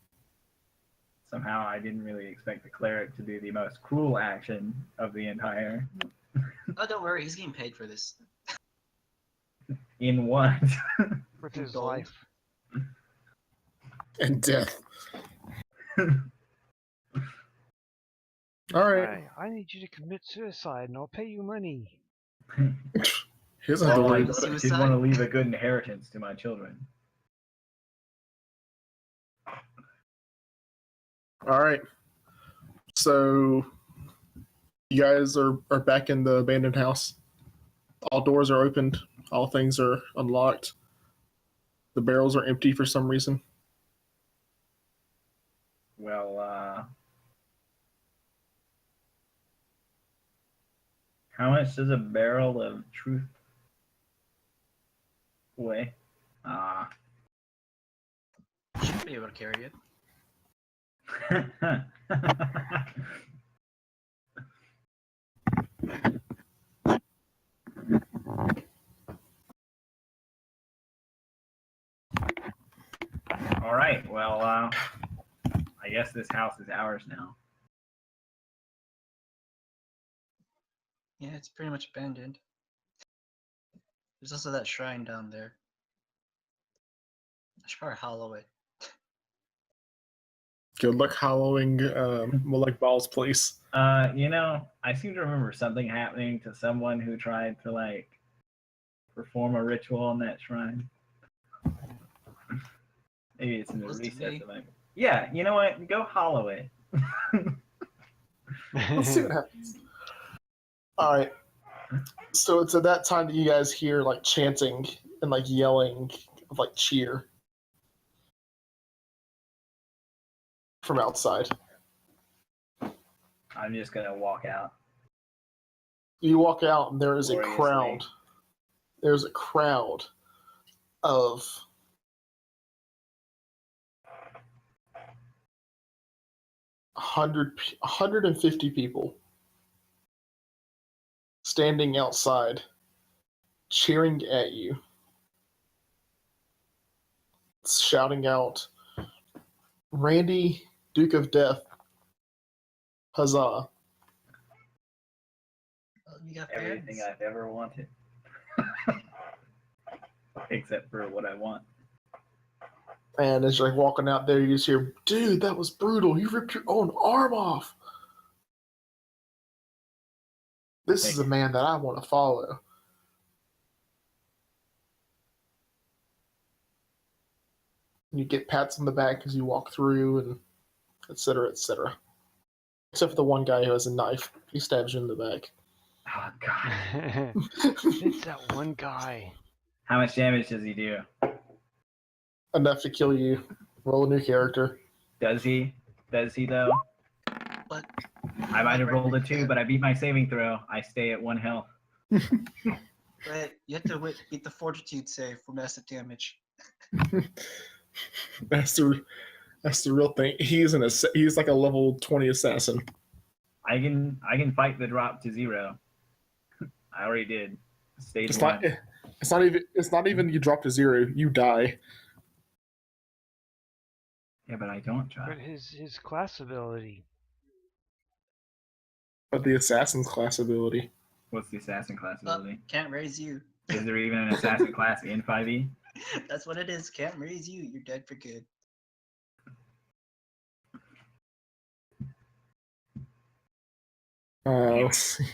Somehow I didn't really expect the cleric to do the most cruel action of the entire. Oh, don't worry, he's getting paid for this. In what? With his Gold. life. And death. All right. I need you to commit suicide and I'll pay you money. Here's a Well, door. I Suicide? did want to leave a good inheritance to my children. All right. So you guys are back in the abandoned house. All doors are opened. All things are unlocked. The barrels are empty for some reason. Well, how much does a barrel of truth weigh? Should be able to carry it. All right. Well, I guess this house is ours now. Yeah, it's pretty much abandoned. There's also that shrine down there. I should probably hollow it. Good luck hollowing Malek Ball's place. I seem to remember something happening to someone who tried to like perform a ritual on that shrine. Maybe it's in the Was it recess me? of my. Yeah, you know what? Go hollow it. Let's see what happens. All right. So it's at that time that you guys hear like chanting and like yelling of like cheer from outside. I'm just gonna walk out. You walk out and there is a Gloriously. crowd. There's a crowd of 150 people standing outside, cheering at you, shouting out, "Randy, Duke of Death, huzzah!" Oh, you got Everything fans? I've ever wanted. Except for what I want. And as you're like walking out there, you just hear, "Dude, that was brutal. You ripped your own arm off. This is a man that I want to follow." And you get pats on the back as you walk through, and et cetera, et cetera. Except for the one guy who has a knife. He stabs you in the back. Oh god. It's that one guy. How much damage does he do? Enough to kill you Roll a new character. Does he? Does he though? But I might have rolled a 2, but I beat my saving throw. I stay at 1 health. but you have to beat the fortitude save for massive damage. That's the real thing. He's like a level 20 assassin. I can fight the drop to 0. I already did. Stage It's 1. not even you drop to 0. You die. Yeah, but I don't But try. his class ability. But the assassin's class ability. What's the assassin class Oh, ability? can't raise you. Is there even an assassin class in 5e? That's what it is. Can't raise you. You're dead for good. Let's see.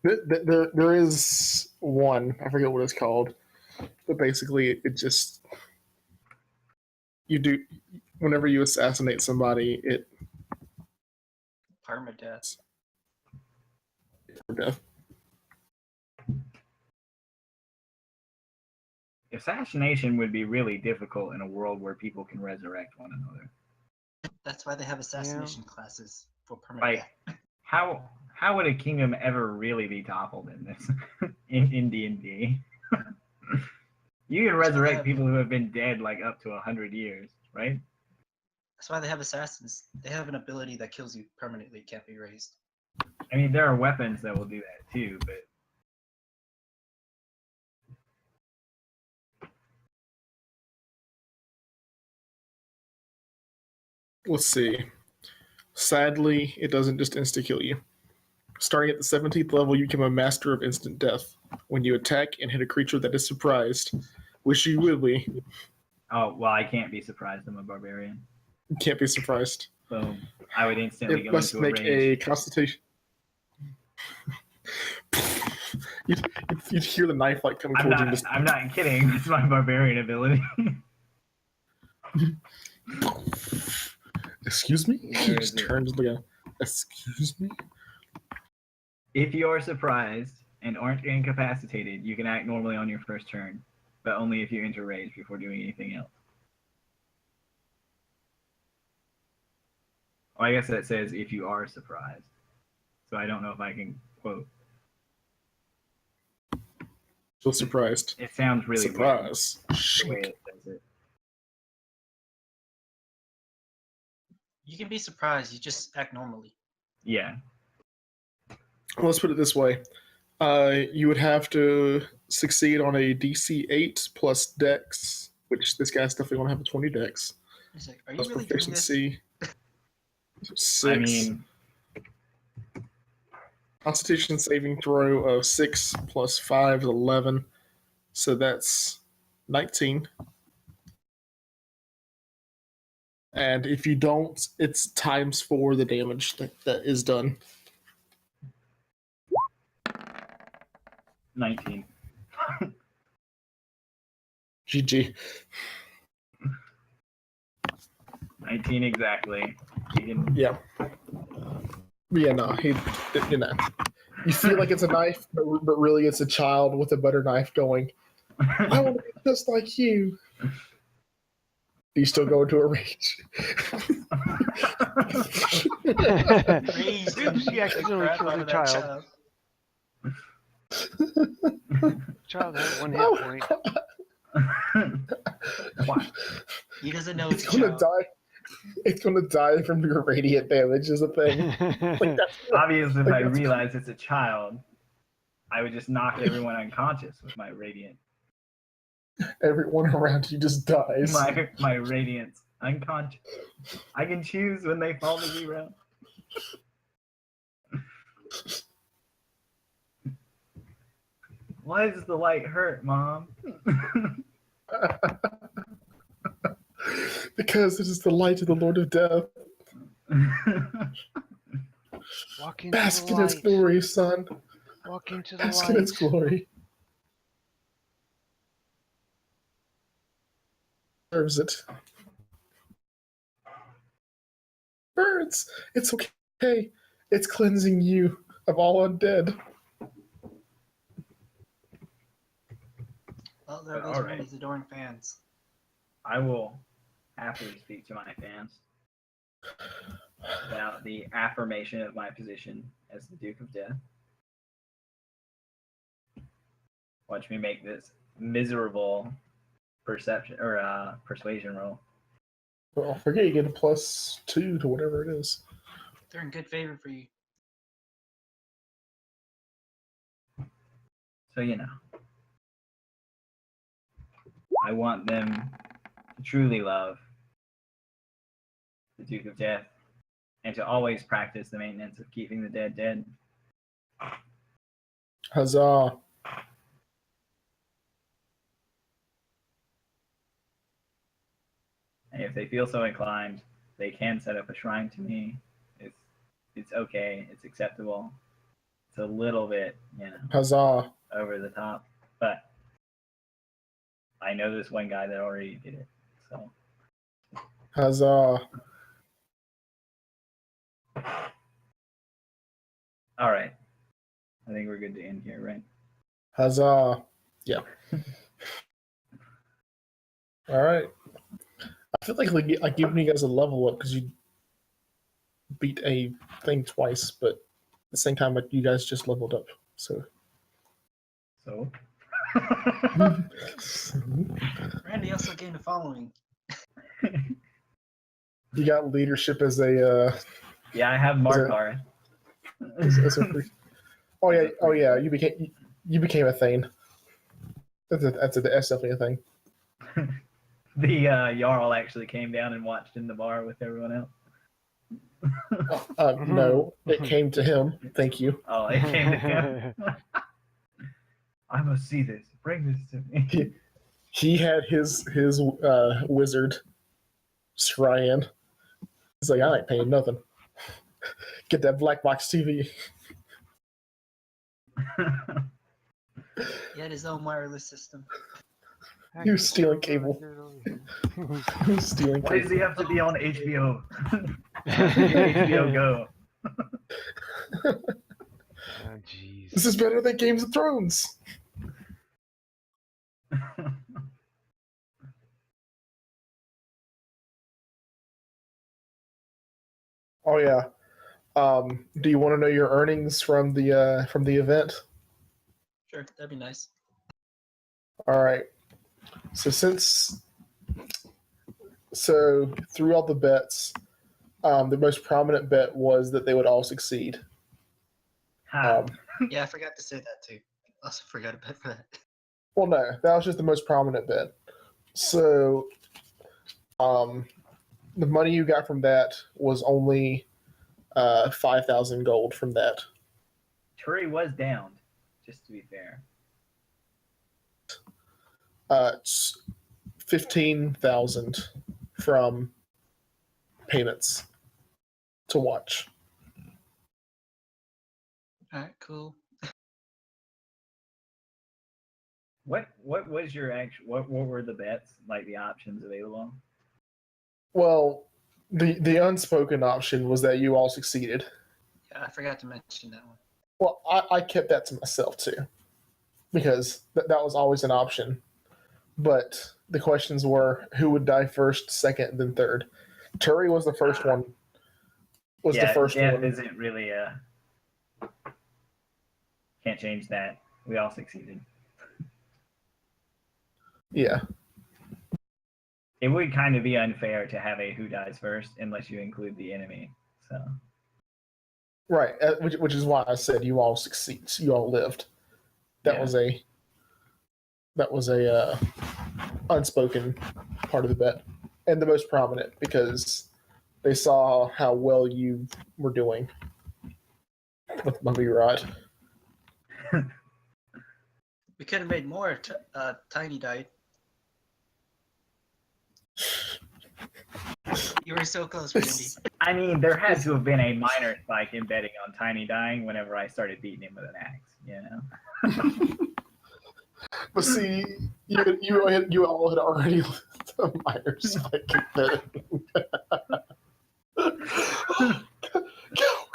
There is one. I forget what it's called. But basically, it just you do whenever you assassinate somebody, it Permadeath. for death. Assassination would be really difficult in a world where people can resurrect one another. That's why they have assassination classes for permadeath. Like, how would a kingdom ever really be toppled in this in D&D? You can resurrect people who have been dead like up to 100 years, right? That's why they have assassins. They have an ability that kills you permanently, can't be raised. I mean, there are weapons that will do that too, but Let's see. Sadly, it doesn't just insta-kill you. Starting at the 17th level, you become a master of instant death. When you attack and hit a creature that is surprised, wish you would be. oh well, I can't be surprised. I'm a barbarian. You can't be surprised. Boom. I would instantly It go must into a make rage. a constitution. You'd hear the knife like coming towards you. Just I'm not kidding. That's my barbarian ability. excuse me. Where He is just it? turns to go. Excuse me. If you are surprised and aren't incapacitated, you can act normally on your first turn, but only if you enter rage before doing anything else. Oh, I guess that says if you are surprised. So I don't know if I can quote. Feel surprised. It sounds really Surprise. weird the way Shink. it says it. You can be surprised, you just act normally. Yeah. Let's put it this way. You would have to succeed on a DC 8 plus Dex, which this guy's definitely going to have a 20 Dex. It's like, are you Plus really doing this? proficiency. 6. I mean, Constitution saving throw of 6 plus 5 is 11. So that's 19. And if you don't, it's times 4 the damage that is done. 19. GG. 19 exactly. You can, Yeah. Yeah, no, you know. You feel like it's a knife, but really it's a child with a butter knife going, I want to be just like you. Do you still go into a rage? Raised She accidentally crap killed out a of that child. Child had 1 hit Oh, point. Why? He doesn't know It's it's gonna child. die. It's gonna die from your radiant damage is a thing. Like that's Obviously, if like I that's- realize it's a child, I would just knock everyone unconscious with my radiant. everyone around you just dies. My radiance unconscious. I can choose when they fall to 0. Why does the light hurt, Mom? Because it is the light of the Lord of Death. Walk into Bask the in its light. glory, son. Walk into the Bask in its light. glory. Serves it. Birds, it's okay. It's cleansing you of all undead. Oh, there goes All one right. of the adoring fans. I will happily speak to my fans about the affirmation of my position as the Duke of Death. Watch me make this miserable perception or persuasion roll. Well, forget you get a +2 to whatever it is. They're in good favor for you. So I want them to truly love the Duke of Death and to always practice the maintenance of keeping the dead dead. Huzzah! And if they feel so inclined, they can set up a shrine to me. It's okay. It's acceptable. It's a little bit, Huzzah! over the top, but I know this one guy that already did it. So Huzzah! all right, I think we're good to end here, right? Huzzah! Yeah. All right. I feel like giving you guys a level up because you beat a thing twice, but at the same time, like you guys just leveled up. So. Randy also gained a following. You got leadership as a. Yeah, I have Markar. As a free... Oh yeah! You became a thing. That's definitely a thing. The Jarl actually came down and watched in the bar with everyone else. No, it came to him. Thank you. Oh, it came to him. I must see this. Bring this to me. He had his wizard scrying. He's like, I ain't paying nothing. Get that black box TV. He had his own wireless system. He was stealing cable. He was stealing Why does he cable. have to be on HBO? HBO Go. Oh, jeez. This is better than Games of Thrones. Oh yeah. Do you want to know your earnings from the event? Sure, that'd be nice. All right. So through all the bets, the most prominent bet was that they would all succeed. Ha. Yeah, I forgot to say that too. Also forgot a bet for that. Well, no, that was just the most prominent bet. So, the money you got from that was only 5,000 gold from that. Turi was downed, just to be fair. It's 15,000 from payments to watch. Alright, cool. What was your actual? What were the bets, like the options available? Well, the unspoken option was that you all succeeded. Yeah, I forgot to mention that one. Well, I kept that to myself too, because that was always an option. But the questions were who would die first, second, then third. Turi was the first one. Death isn't really a. Can't change that. We all succeeded. Yeah. It would kind of be unfair to have a who dies first unless you include the enemy. So. Right, which is why I said you all succeed. You all lived. That was a unspoken part of the bet, and the most prominent because they saw how well you were doing with Bumpy Rod. We could have made more. Tiny died. You were so close, Randy. I mean, there had to have been a minor spike in betting on Tiny dying whenever I started beating him with an axe, you know? But see, you all had already left a minor spike in betting. Go!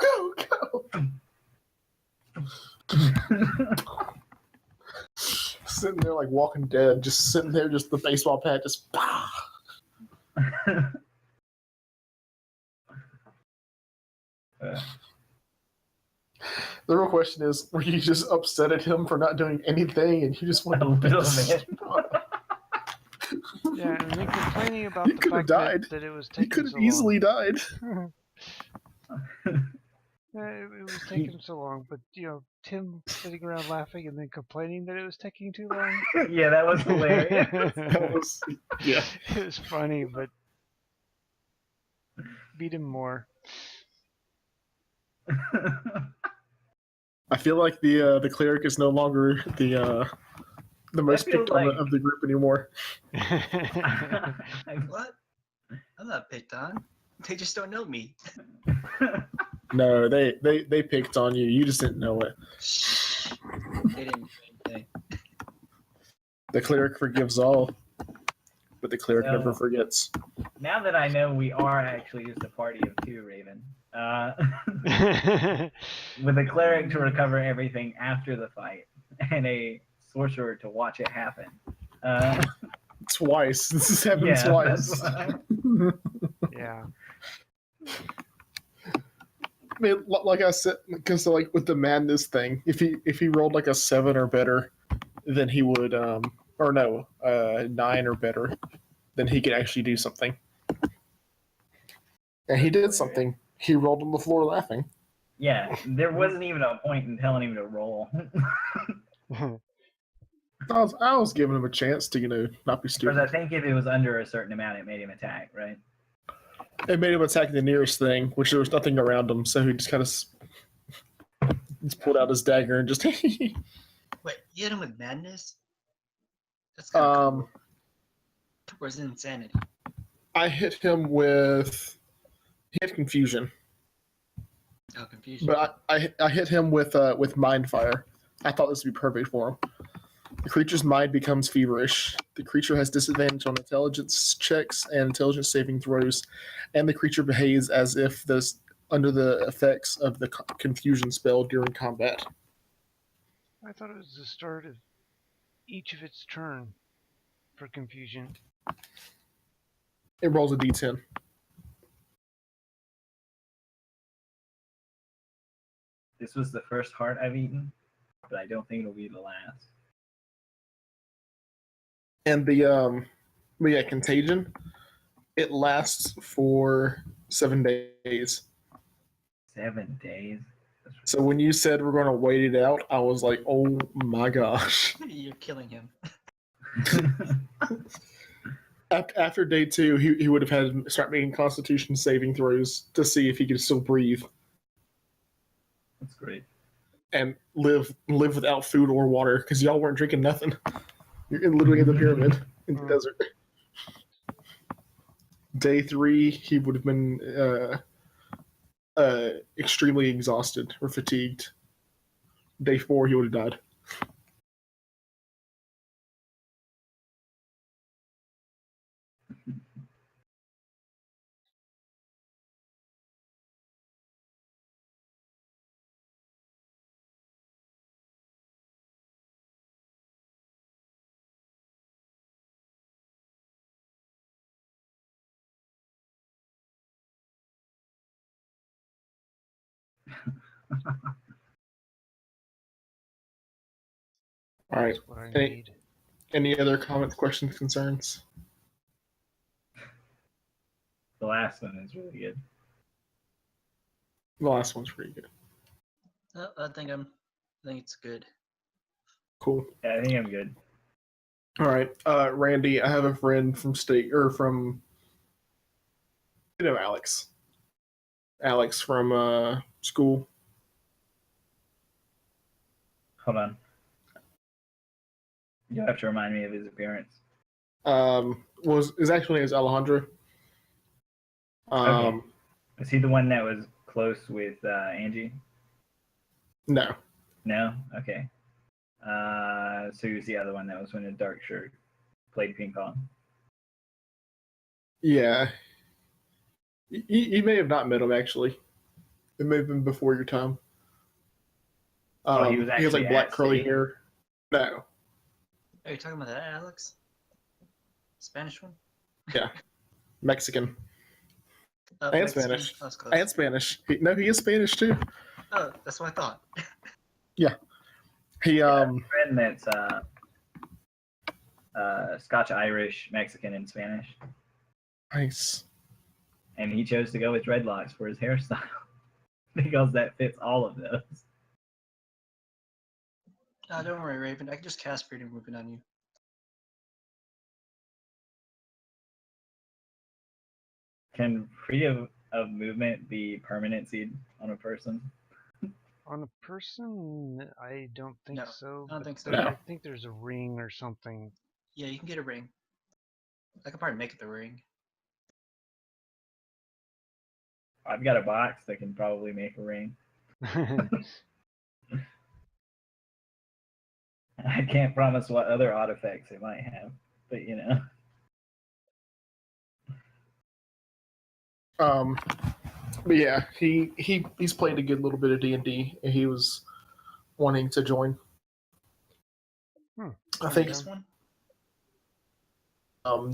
Sitting there like Walking Dead, just sitting there, just the baseball bat, just bah! The real question is, were you just upset at him for not doing anything, and you just a wanted to beat little the bit. Yeah, and then complaining about He the could have fact died. that it was He taking could so have easily died. long. It was taking so long, but Tim sitting around laughing and then complaining that it was taking too long. Yeah, that was hilarious. That was, yeah. It was funny, but beat him more. I feel like the cleric is no longer the most feels picked on like- of the group anymore. What? I'm not picked on. They just don't know me. No, they picked on you. You just didn't know it. Shh. They didn't do anything. The cleric forgives all, but the cleric So- never forgets. Now that I know we are actually just a party of two, Raven, with a cleric to recover everything after the fight and a sorcerer to watch it happen. Twice. This has happened Yeah, twice. that's why. Yeah. I mean, like I said, because like with the madness thing, if he rolled like a 7 or better, then he would 9 or better, then he could actually do something. And he did something. He rolled on the floor laughing. Yeah, there wasn't even a point in telling him to roll. I was giving him a chance to not be Because I stupid. think if it was under a certain amount, it made him attack, right? It made him attack the nearest thing, which there was nothing around him, so he just kind of just pulled out his dagger and just. Wait, you hit him with madness? That's kind of cool. Or is it insanity? I hit him with. He had confusion, Oh, confusion. but I hit him with mind fire. I thought this would be perfect for him. The creature's mind becomes feverish. The creature has disadvantage on intelligence checks and intelligence saving throws, and the creature behaves as if this under the effects of the confusion spell during combat. I thought it was the start of each of its turn for confusion. It rolls a d10. This was the first heart I've eaten, but I don't think it'll be the last. And contagion, it lasts for 7 days. 7 days. So when you said we're going to wait it out, I was like, oh my gosh. You're killing him. After day 2, he would have had to start making Constitution saving throws to see if he could still breathe That's great. and live without food or water because y'all weren't drinking nothing. You're literally in the pyramid in the desert. Day 3, he would have been extremely exhausted or fatigued. Day 4, he would have died. All right. That's what I Any- need. Any other comments, questions, concerns? The last one is really good. The last one's pretty good. I think it's good. Cool. Yeah, I think I'm good. All right, Randy. I have a friend from Alex. Alex from school. Hold on. You have to remind me of his appearance. His actual name is Alejandro. Okay. Was he the one that was close with Angie? No. No? Okay. So he was the other one that was in a dark shirt, played ping pong. Yeah. You may have not met him actually. It may have been before your time. Oh, he was has like actually black at curly sea? hair. No. Are you talking about that, Alex? Spanish one? Mexican and Mexican? Spanish. That was close. And Spanish. No, he is Spanish too. Oh, that's what I thought. He Friend that's Scotch, Irish, Mexican, and Spanish, nice. and he chose to go with dreadlocks for his hairstyle because that fits all of those. No, don't worry, Raven. I can just cast Freedom Movement on you. Can freedom of movement be permanency on a person? On a person, I don't think No, so. I don't but think so. No. I think there's a ring or something. Yeah, you can get a ring. I could probably make it the ring. I've got a box that can probably make a ring. I can't promise what other odd effects it might have, but you know. But yeah, he's played a good little bit of D&D, and he was wanting to join. I think This one?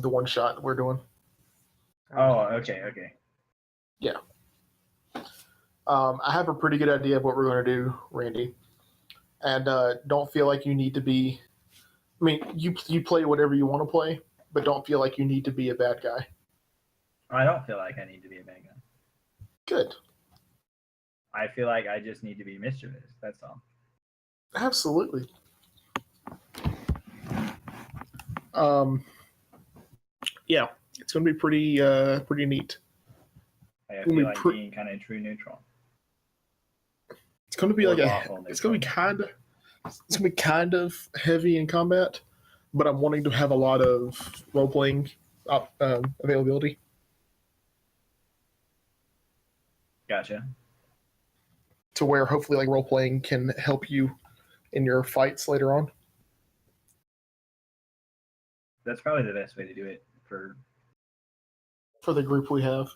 the one shot we're doing. Oh, okay. I have a pretty good idea of what we're going to do, Randy, and don't feel like you need to be. I mean, you play whatever you want to play, but don't feel like you need to be a bad guy. I don't feel like I need to be a bad guy. Good. I feel like I just need to be mischievous. That's all. Absolutely. Yeah, it's going to be pretty neat. I Gonna feel be like pre- being kind of true neutral. It's going to be Or like lawful it's going to be neutral. it's going to be kind of heavy in combat, but I'm wanting to have a lot of role playing availability. Gotcha. To where hopefully like role playing can help you in your fights later on. That's probably the best way to do it for, For the group we have,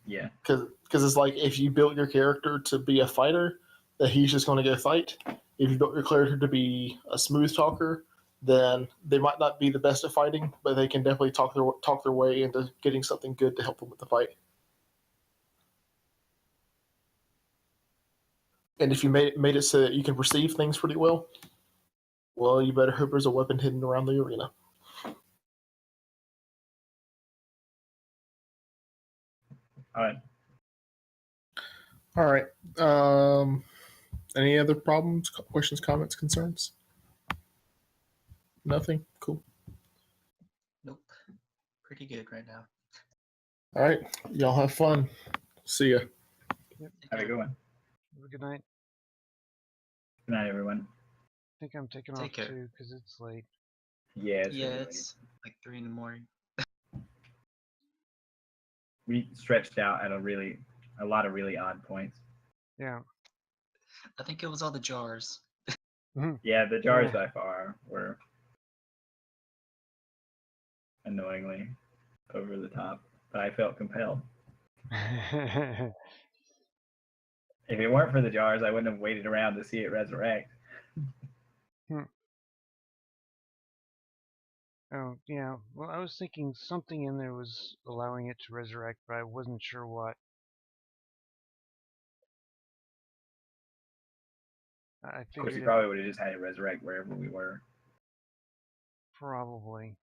yeah. because it's like if you built your character to be a fighter, that he's just going to go fight. If you built your character to be a smooth talker, then they might not be the best at fighting, but they can definitely talk their way into getting something good to help them with the fight. And if you made it so that you can perceive things pretty well, you better hope there's a weapon hidden around the arena. All right. All right. Any other problems, questions, comments, concerns? Nothing? Cool. Nope. Pretty good right now. All right. Y'all have fun. See ya. Have a good one. Have a good night. Good night, everyone. I think I'm taking Take off care. too because it's late. Yeah, it's Yeah, really it's like 3 in the morning. late. We stretched out at a lot of really odd points. Yeah. I think it was all the jars. Yeah, the jars Yeah. by far were annoyingly over the top, but I felt compelled. If it weren't for the jars, I wouldn't have waited around to see it resurrect. Oh, yeah. Well, I was thinking something in there was allowing it to resurrect, but I wasn't sure what. I Of course, you figured it probably would have just had it resurrect wherever we were. probably.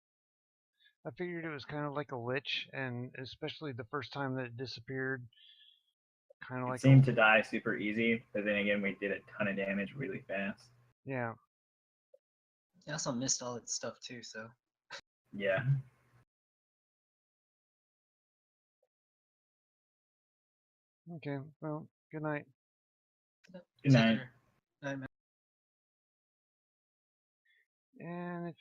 I figured it was kind of like a lich, and especially the first time that it disappeared, kind of It like seemed to die super easy, but then again, we did a ton of damage really fast. yeah. I also missed all its stuff too, so. Yeah. Okay. Well, good night. Good Take night. care. Night, man. And if